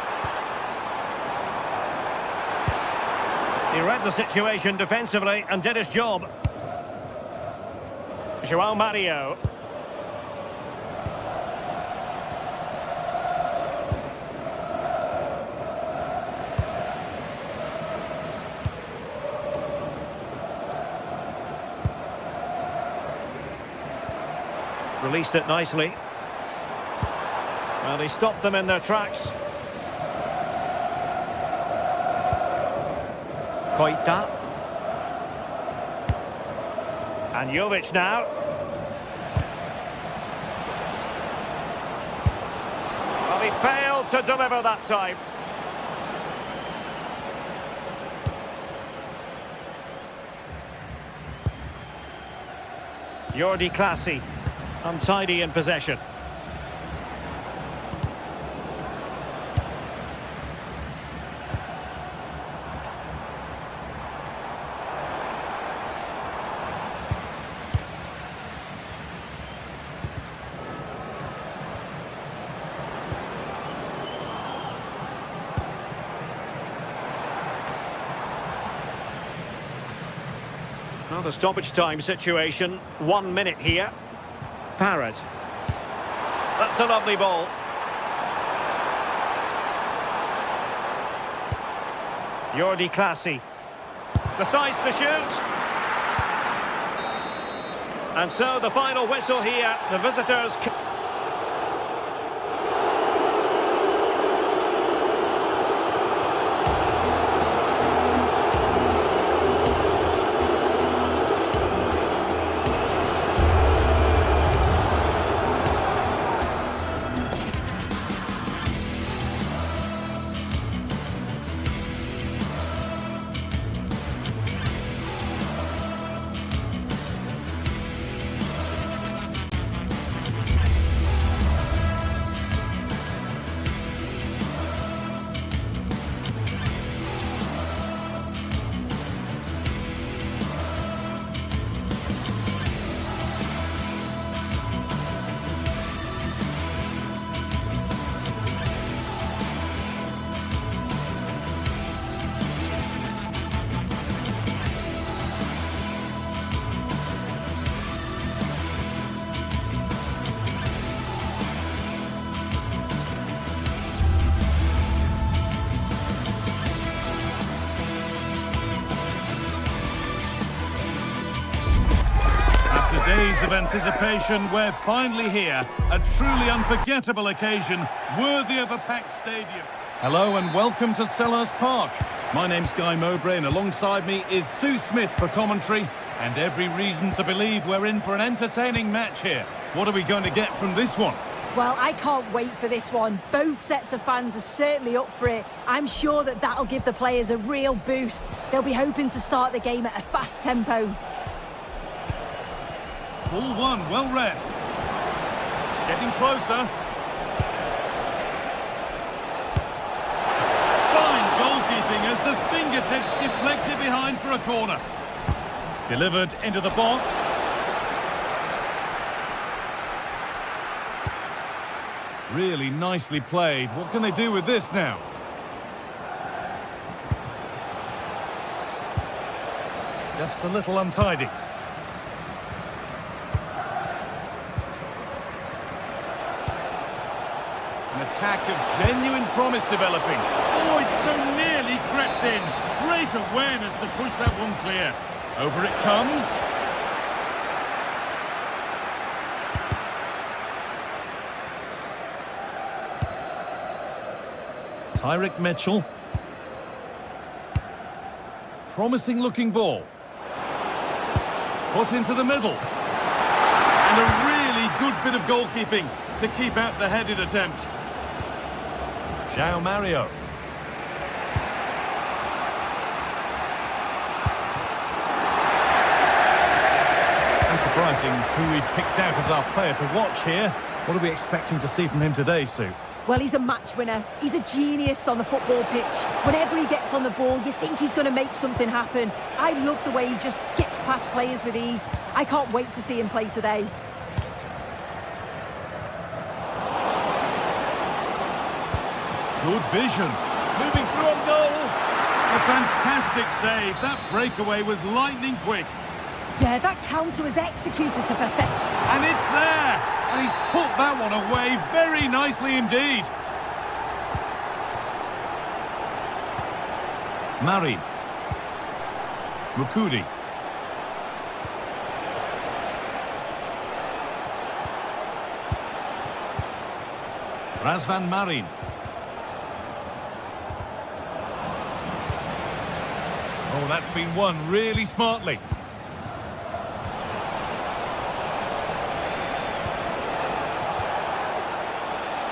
He read the situation defensively and did his job. João Mario. Released it nicely. Well, he stopped them in their tracks. Koita. And Jovic now. Well, he failed to deliver that time. Jordi Clasie. Untidy in possession. Well, the stoppage time situation, 1 minute here. Parrott. That's a lovely ball. Jordi Clasie. Decides to shoot. And so the final whistle here. The visitors... Days of anticipation, we're finally here. A truly unforgettable occasion, worthy of a packed stadium. Hello and welcome to Selhurst Park. My name's Guy Mowbray and alongside me is Sue Smith for commentary. And every reason to believe we're in for an entertaining match here. What are we going to get from this one? Well, I can't wait for this one. Both sets of fans are certainly up for it. I'm sure that that'll give the players a real boost. They'll be hoping to start the game at a fast tempo. Ball one, well read. Getting closer. Fine goalkeeping as the fingertips deflected behind for a corner. Delivered into the box. Really nicely played. What can they do with this now? Just a little untidy. An attack of genuine promise developing. Oh, it's so nearly crept in. Great awareness to push that one clear. Over it comes. Tyrick Mitchell. Promising looking ball. Put into the middle. And a really good bit of goalkeeping to keep out the headed attempt. João Mario. Unsurprising who we've picked out as our player to watch here. What are we expecting to see from him today, Sue? Well, he's a match winner. He's a genius on the football pitch. Whenever he gets on the ball, you think he's going to make something happen. I love the way he just skips past players with ease. I can't wait to see him play today. Good vision. Moving through on goal. A fantastic save. That breakaway was lightning quick. Yeah, that counter was executed to perfection. And it's there. And he's put that one away very nicely indeed. Marin. Mukudi. Razvan Marin. Oh, that's been won really smartly.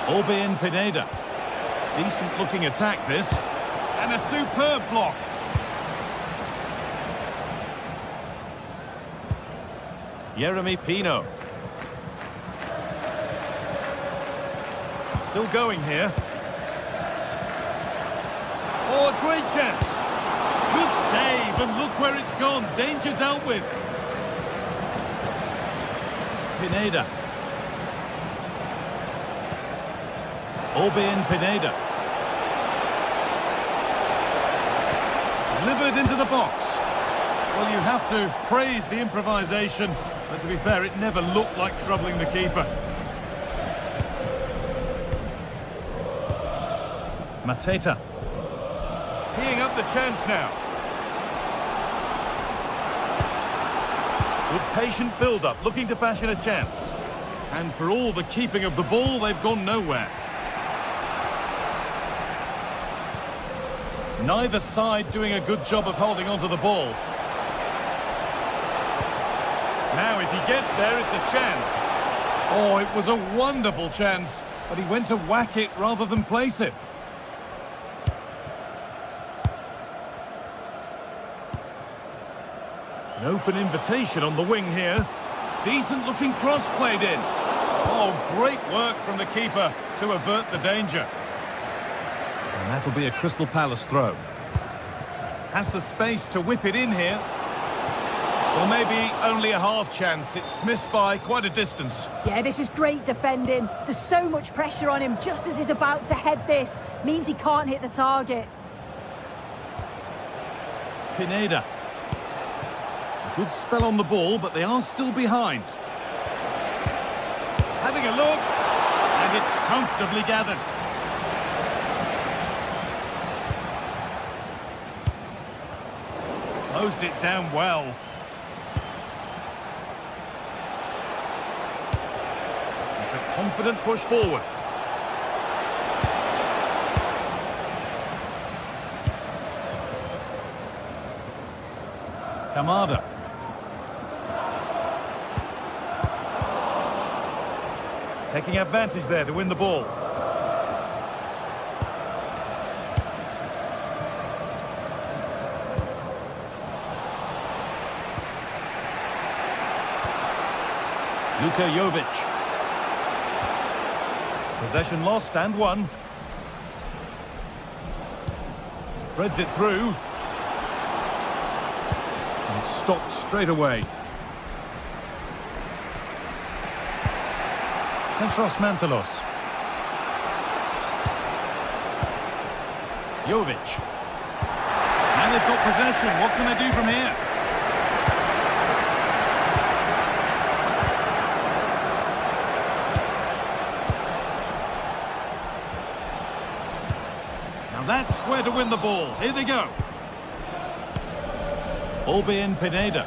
Orbán Pineda. Decent looking attack this. And a superb block. Yeremy Pino. Still going here. Oh, a great chance. Good save, and look where it's gone. Danger dealt with. Pineda. Orbán Pineda. Delivered into the box. Well, you have to praise the improvisation, but to be fair, it never looked like troubling the keeper. Mateta. Teeing up the chance now. With patient build-up, looking to fashion a chance. And for all the keeping of the ball, they've gone nowhere. Neither side doing a good job of holding onto the ball. Now, if he gets there, it's a chance. Oh, it was a wonderful chance, but he went to whack it rather than place it. An open invitation on the wing here. Decent looking cross played in. Oh, great work from the keeper to avert the danger. And that'll be a Crystal Palace throw. Has the space to whip it in here. Or maybe only a half chance. It's missed by quite a distance. Yeah, this is great defending. There's so much pressure on him just as he's about to head this. Means he can't hit the target. Pineda. A good spell on the ball, but they are still behind. Having a look. And it's comfortably gathered. Closed it down well. It's a confident push forward. Kamada. Taking advantage there to win the ball. Luka Jovic. Possession lost and won. Threads it through. And it's stopped straight away. Petros Mantalos. Jovic. And they've got possession. What can they do from here? Now that's where to win the ball. Here they go. Albion Pineda.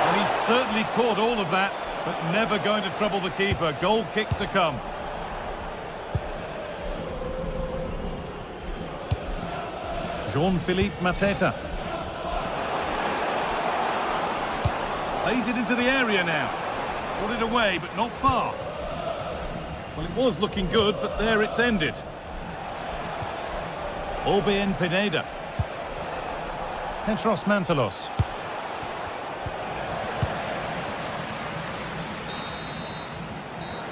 Well, he's certainly caught all of that, but never going to trouble the keeper. Goal kick to come. Jean-Philippe Mateta. Plays it into the area now. Got it away, but not far. Well, it was looking good, but there it's ended. Albion Pineda. Petros Mantalos.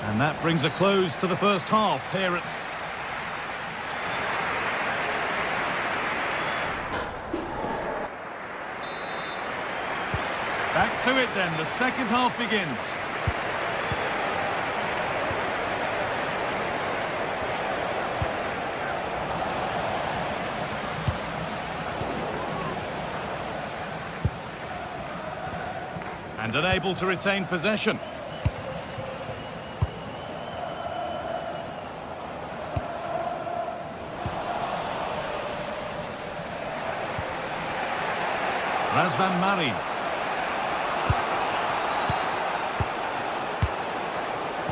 And that brings a close to the first half. Here it's... Back to it then, the second half begins. And unable to retain possession. Razvan Marin.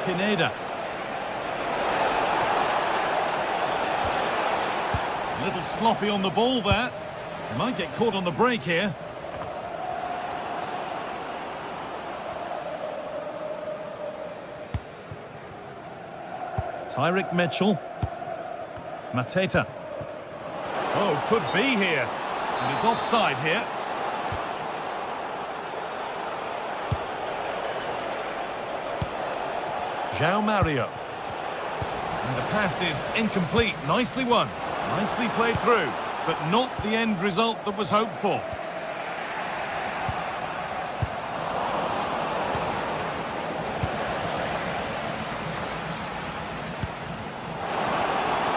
Pineda. A little sloppy on the ball there. He might get caught on the break here. Tyrick Mitchell. Mateta. Oh, could be here. And he's offside here. João Mario. And the pass is incomplete. Nicely won. Nicely played through. But not the end result that was hoped for.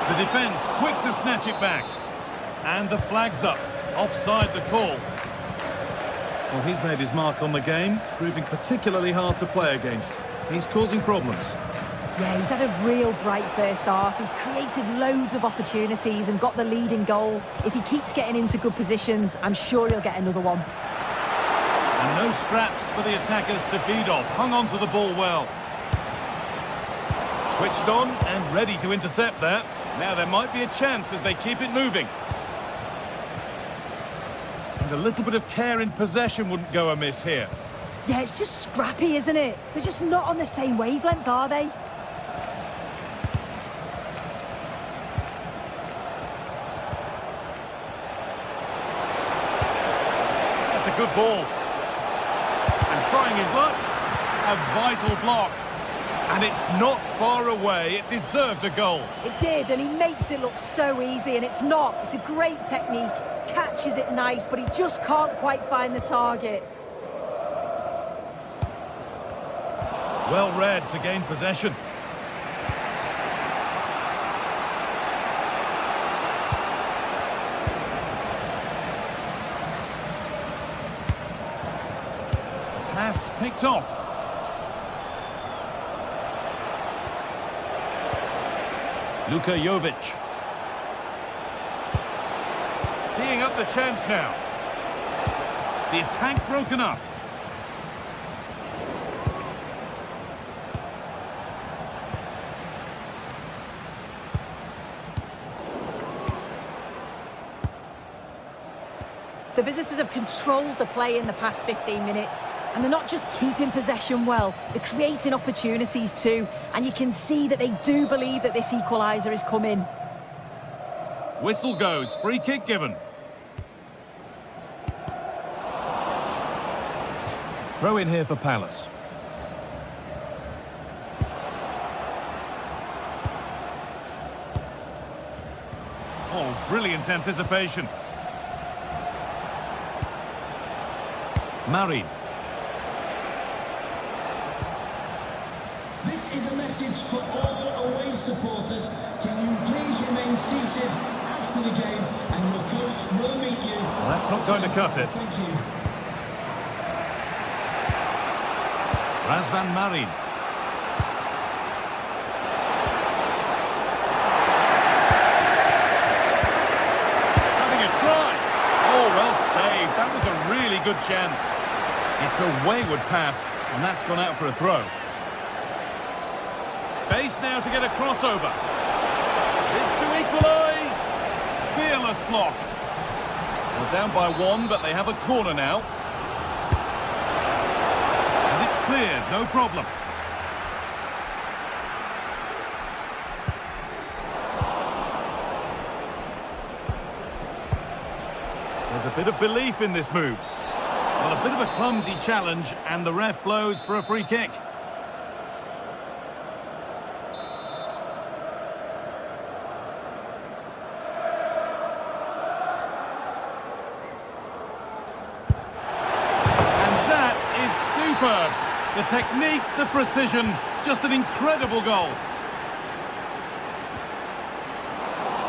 The defence quick to snatch it back. And the flag's up. Offside the call. Well, he's made his mark on the game, proving particularly hard to play against. He's causing problems. Yeah, he's had a real bright first half. He's created loads of opportunities and got the leading goal. If he keeps getting into good positions, I'm sure he'll get another one. And no scraps for the attackers to feed off. Hung on to the ball well. Switched on and ready to intercept there. Now there might be a chance as they keep it moving. And a little bit of care in possession wouldn't go amiss here. Yeah, it's just scrappy, isn't it? They're just not on the same wavelength, are they? That's a good ball. And trying his luck. A vital block. And it's not far away. It deserved a goal. It did, and he makes it look so easy, and it's not. It's a great technique. Catches it nice, but he just can't quite find the target. Well read to gain possession. Pass picked off. Luka Jovic. Teeing up the chance now. The attack broken up. The visitors have controlled the play in the past 15 minutes. And they're not just keeping possession well, they're creating opportunities too. And you can see that they do believe that this equaliser is coming. Whistle goes, free kick given. Throw in here for Palace. Oh, brilliant anticipation. Marin. This is a message for all away supporters. Can you please remain seated after the game, and your coach will meet you. Well, that's not going to cut it. Thank you. Razvan Marin. Having a try. Oh, well saved. That was a really good chance. It's a wayward pass, and that's gone out for a throw. Space now to get a crossover. This to equalise. Fearless block. They're down by one, but they have a corner now. And it's cleared, no problem. There's a bit of belief in this move. Well, a bit of a clumsy challenge, and the ref blows for a free kick. The technique, the precision, just an incredible goal.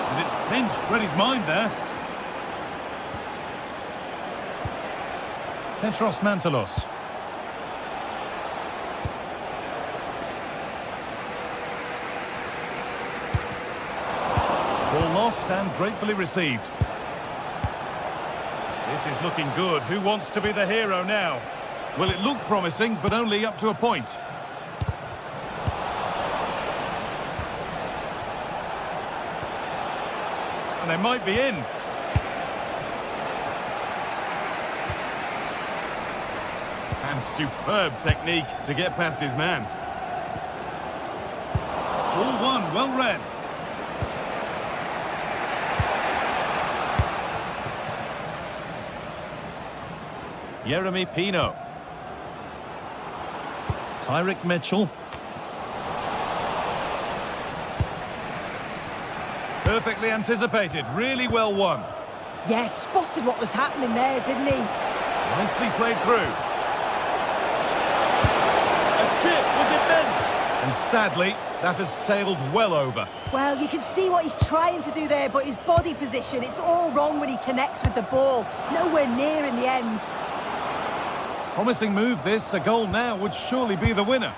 And it's pinched Reddy's mind there. Petros Mantalos. Ball lost and gratefully received. This is looking good. Who wants to be the hero now? Well, it looked promising, but only up to a point. And they might be in. And superb technique to get past his man. Ball one, well read. Jeremy Pino. Tyrick Mitchell. Perfectly anticipated, really well won. Yeah, spotted what was happening there, didn't he? Nicely played through. A chip, was it meant? And sadly, that has sailed well over. Well, you can see what he's trying to do there, but his body position, it's all wrong when he connects with the ball. Nowhere near in the end. Promising move this, a goal now would surely be the winner.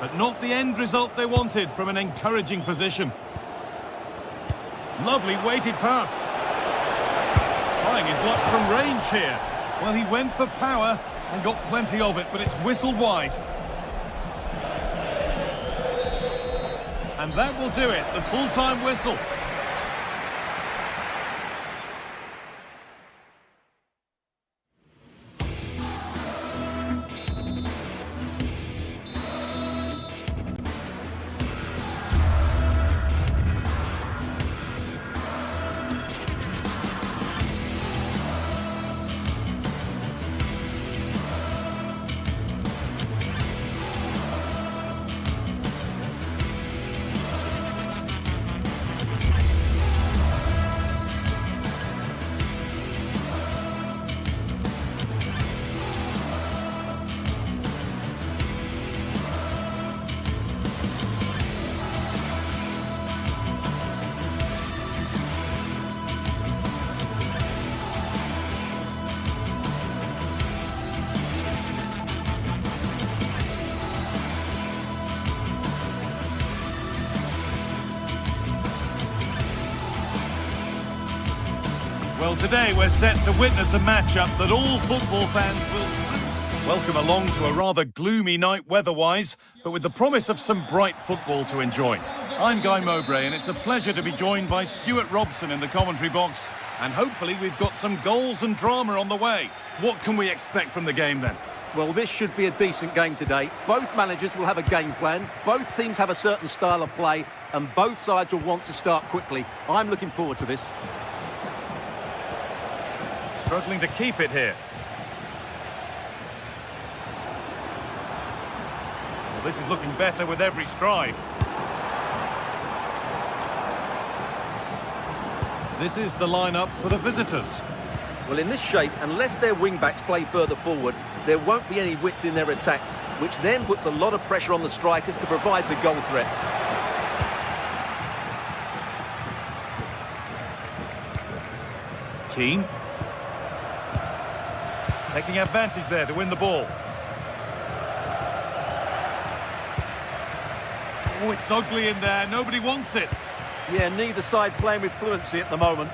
But not the end result they wanted from an encouraging position. Lovely weighted pass. Trying his luck from range here. Well, he went for power and got plenty of it, but it's whistled wide. And that will do it, the full-time whistle. Well, today we're set to witness a matchup that all football fans will welcome along to a rather gloomy night weather-wise, but with the promise of some bright football to enjoy. I'm Guy Mowbray, and it's a pleasure to be joined by Stuart Robson in the commentary box. And hopefully we've got some goals and drama on the way. What can we expect from the game then? Well, this should be a decent game today. Both managers will have a game plan. Both teams have a certain style of play, and both sides will want to start quickly. I'm looking forward to this. Struggling to keep it here. Well, this is looking better with every stride. This is the lineup for the visitors. Well, in this shape, unless their wing-backs play further forward, there won't be any width in their attacks, which then puts a lot of pressure on the strikers to provide the goal threat. Keane. Taking advantage there to win the ball. Oh, it's ugly in there. Nobody wants it. Yeah, neither side playing with fluency at the moment.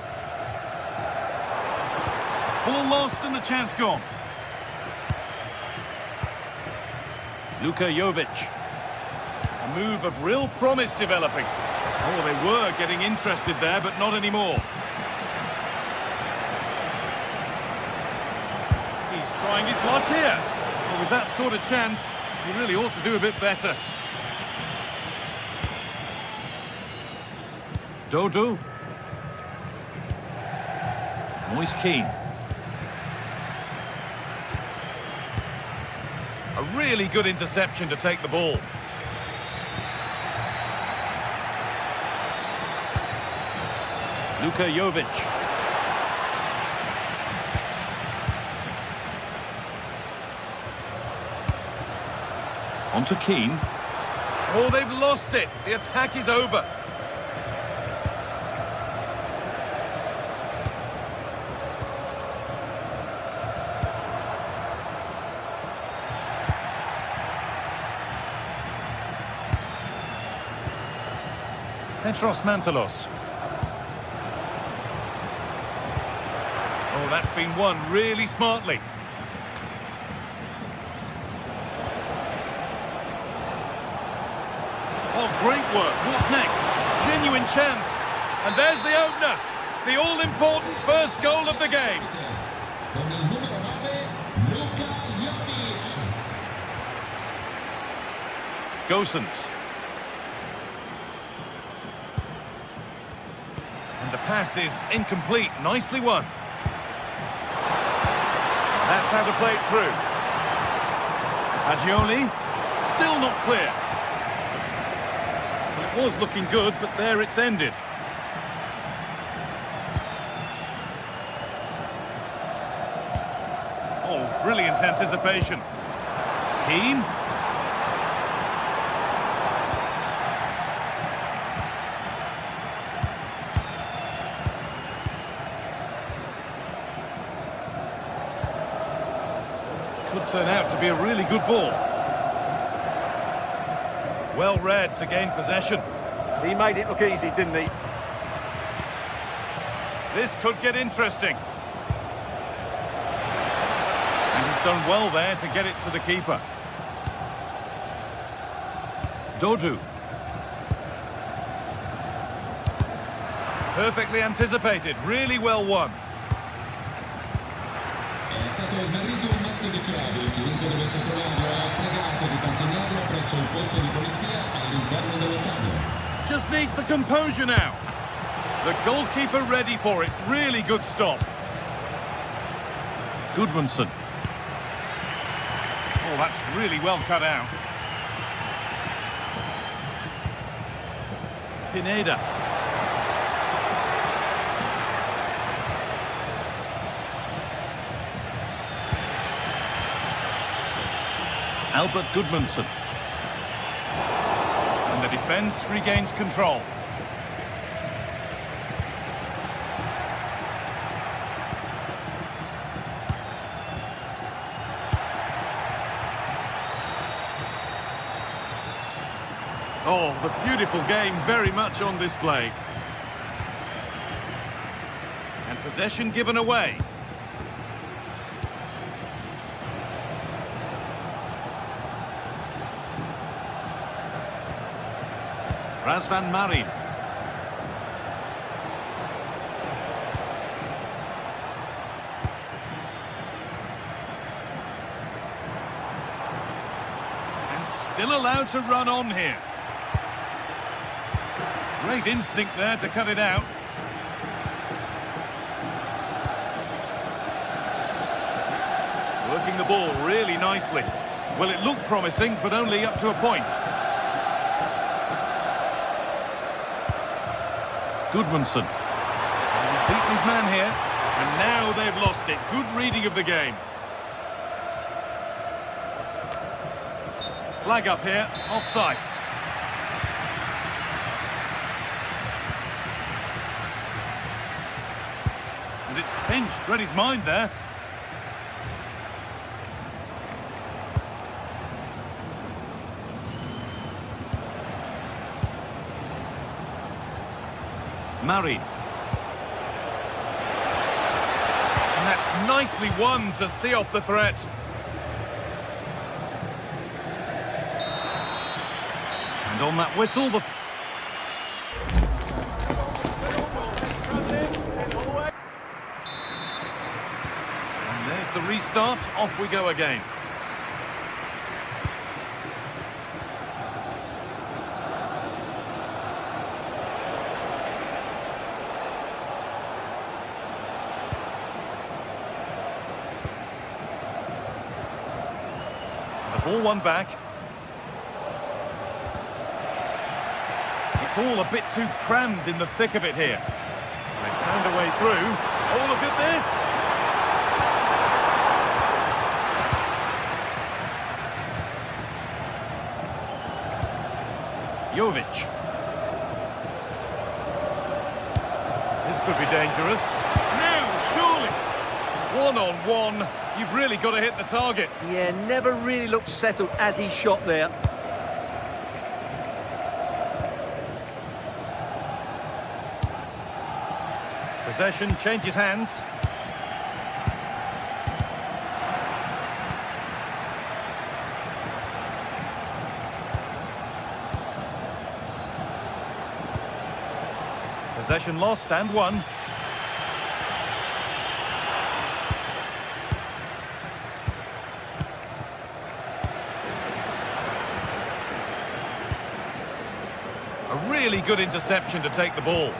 Ball lost and the chance gone. Luka Jovic. A move of real promise developing. Oh, they were getting interested there, but not anymore. He's trying his luck here. Well, with that sort of chance, he really ought to do a bit better. Dodo. Moise Keane. A really good interception to take the ball. Luka Jovic. On to Keane. Oh, they've lost it. The attack is over. Petros Mantalos. Oh, that's been won really smartly. Oh, great work. What's next? Genuine chance. And there's the opener. The all-important first goal of the game. Gosens. And the pass is incomplete. Nicely won. That's how to play it through. Agioli. Still not clear. It was looking good, but there it's ended. Oh, brilliant anticipation. Keane. Could turn out to be a really good ball. Well read to gain possession. He made it look easy, didn't he? This could get interesting. And he's done well there to get it to the keeper. Dodu. Perfectly anticipated, really well won. È stato smarrito un mazzo di chiavi, chiunque dovesse trovarlo è pregato di consegnarlo presso il posto di polizia all'interno dello stadio. Just needs the composure now. The goalkeeper ready for it. Really good stop. Gudmundsson. Oh, that's really well cut out. Pineda. Albert Gudmundsson. And the defence regains control. Oh, the beautiful game very much on display. And possession given away. Razvan Marin. Still allowed to run on here. Great instinct there to cut it out. Working the ball really nicely. Well, it looked promising, but only up to a point. Gudmundsson. He's beaten his man here, and now they've lost it. Good reading of the game. Flag up here, offside. And it's pinched, read his mind there. Married. And that's nicely won to see off the threat. And on that whistle, the... And there's the restart. Off we go again. Ball one back. It's all a bit too crammed in the thick of it here. They found a way through. Oh, look at this! Jovic. This could be dangerous. Now, surely! One-on-one. You've really got to hit the target. Yeah, never really looked settled as he shot there. Possession changes hands. Possession lost and won. A really good interception to take the ball.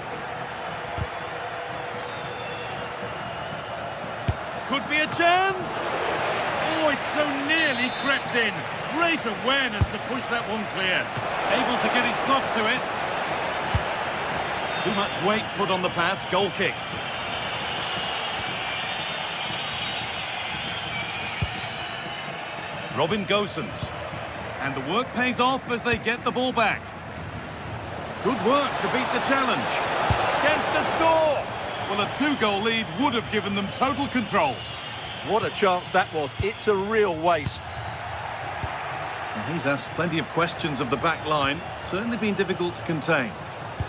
Could be a chance! Oh, it's so nearly crept in. Great awareness to push that one clear. Able to get his foot to it. Too much weight put on the pass, goal kick. Robin Gosens. And the work pays off as they get the ball back. Good work to beat the challenge. Chance to score! Well, a two-goal lead would have given them total control. What a chance that was. It's a real waste. And he's asked plenty of questions of the back line. Certainly been difficult to contain.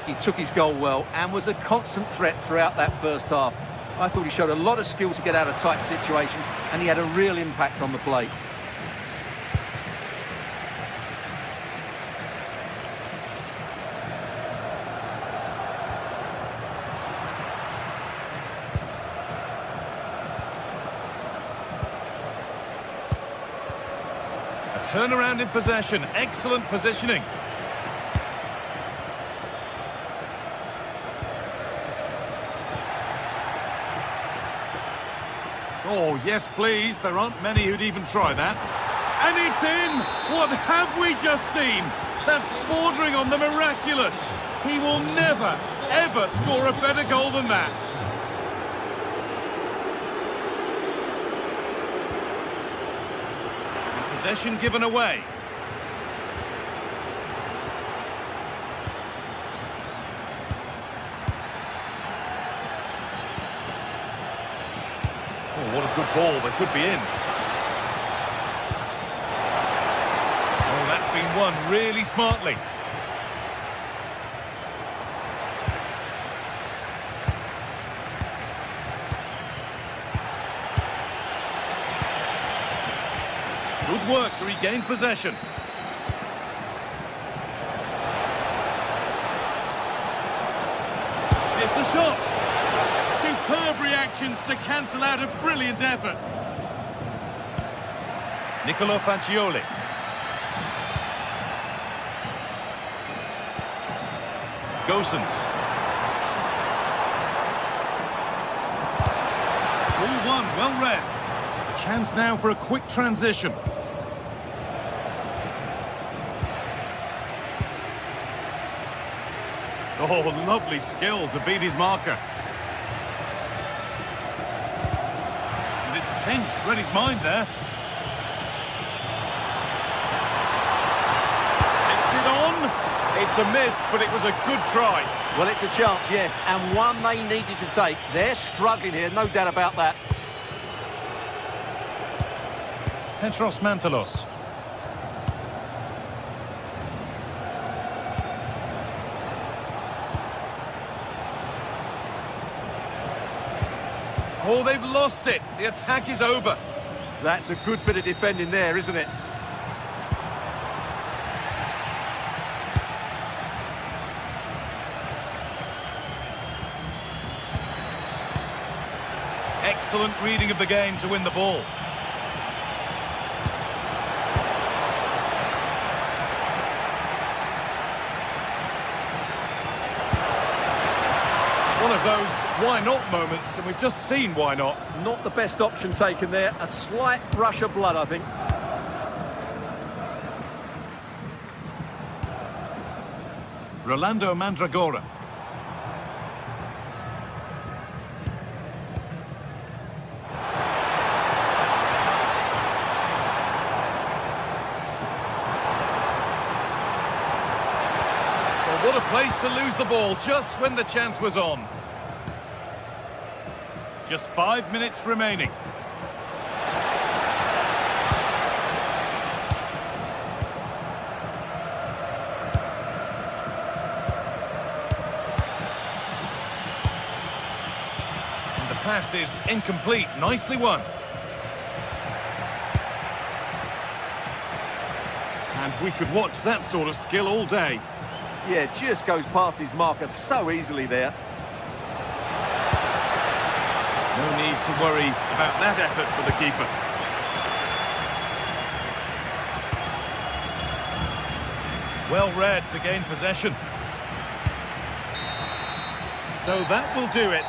He took his goal well and was a constant threat throughout that first half. I thought he showed a lot of skill to get out of tight situations, and he had a real impact on the play. Turnaround in possession, excellent positioning. Oh, yes, please. There aren't many who'd even try that. And it's in! What have we just seen? That's bordering on the miraculous. He will never, ever score a better goal than that. Possession given away. Oh, what a good ball. They could be in. Oh, that's been won really smartly. Good work to regain possession. Here's the shot. Superb reactions to cancel out a brilliant effort. Nicolo Fagioli. Gosens. Ball one, well read. A chance now for a quick transition. Oh, lovely skill to beat his marker. And it's pinched, read his mind there. Takes it on. It's a miss, but it was a good try. Well, it's a chance, yes, and one they needed to take. They're struggling here, no doubt about that. Petros Mantalos. Oh, they've lost it. The attack is over. That's a good bit of defending there, isn't it? Excellent reading of the game to win the ball. One of those why not moments, and we've just seen why not. Not the best option taken there. A slight rush of blood, I think. Rolando Mandragora. Well, what a place to lose the ball just when the chance was on. Just 5 minutes remaining. And the pass is incomplete. Nicely won. And we could watch that sort of skill all day. Yeah, just goes past his marker so easily there. No need to worry about that effort for the keeper. Well read to gain possession. So that will do it.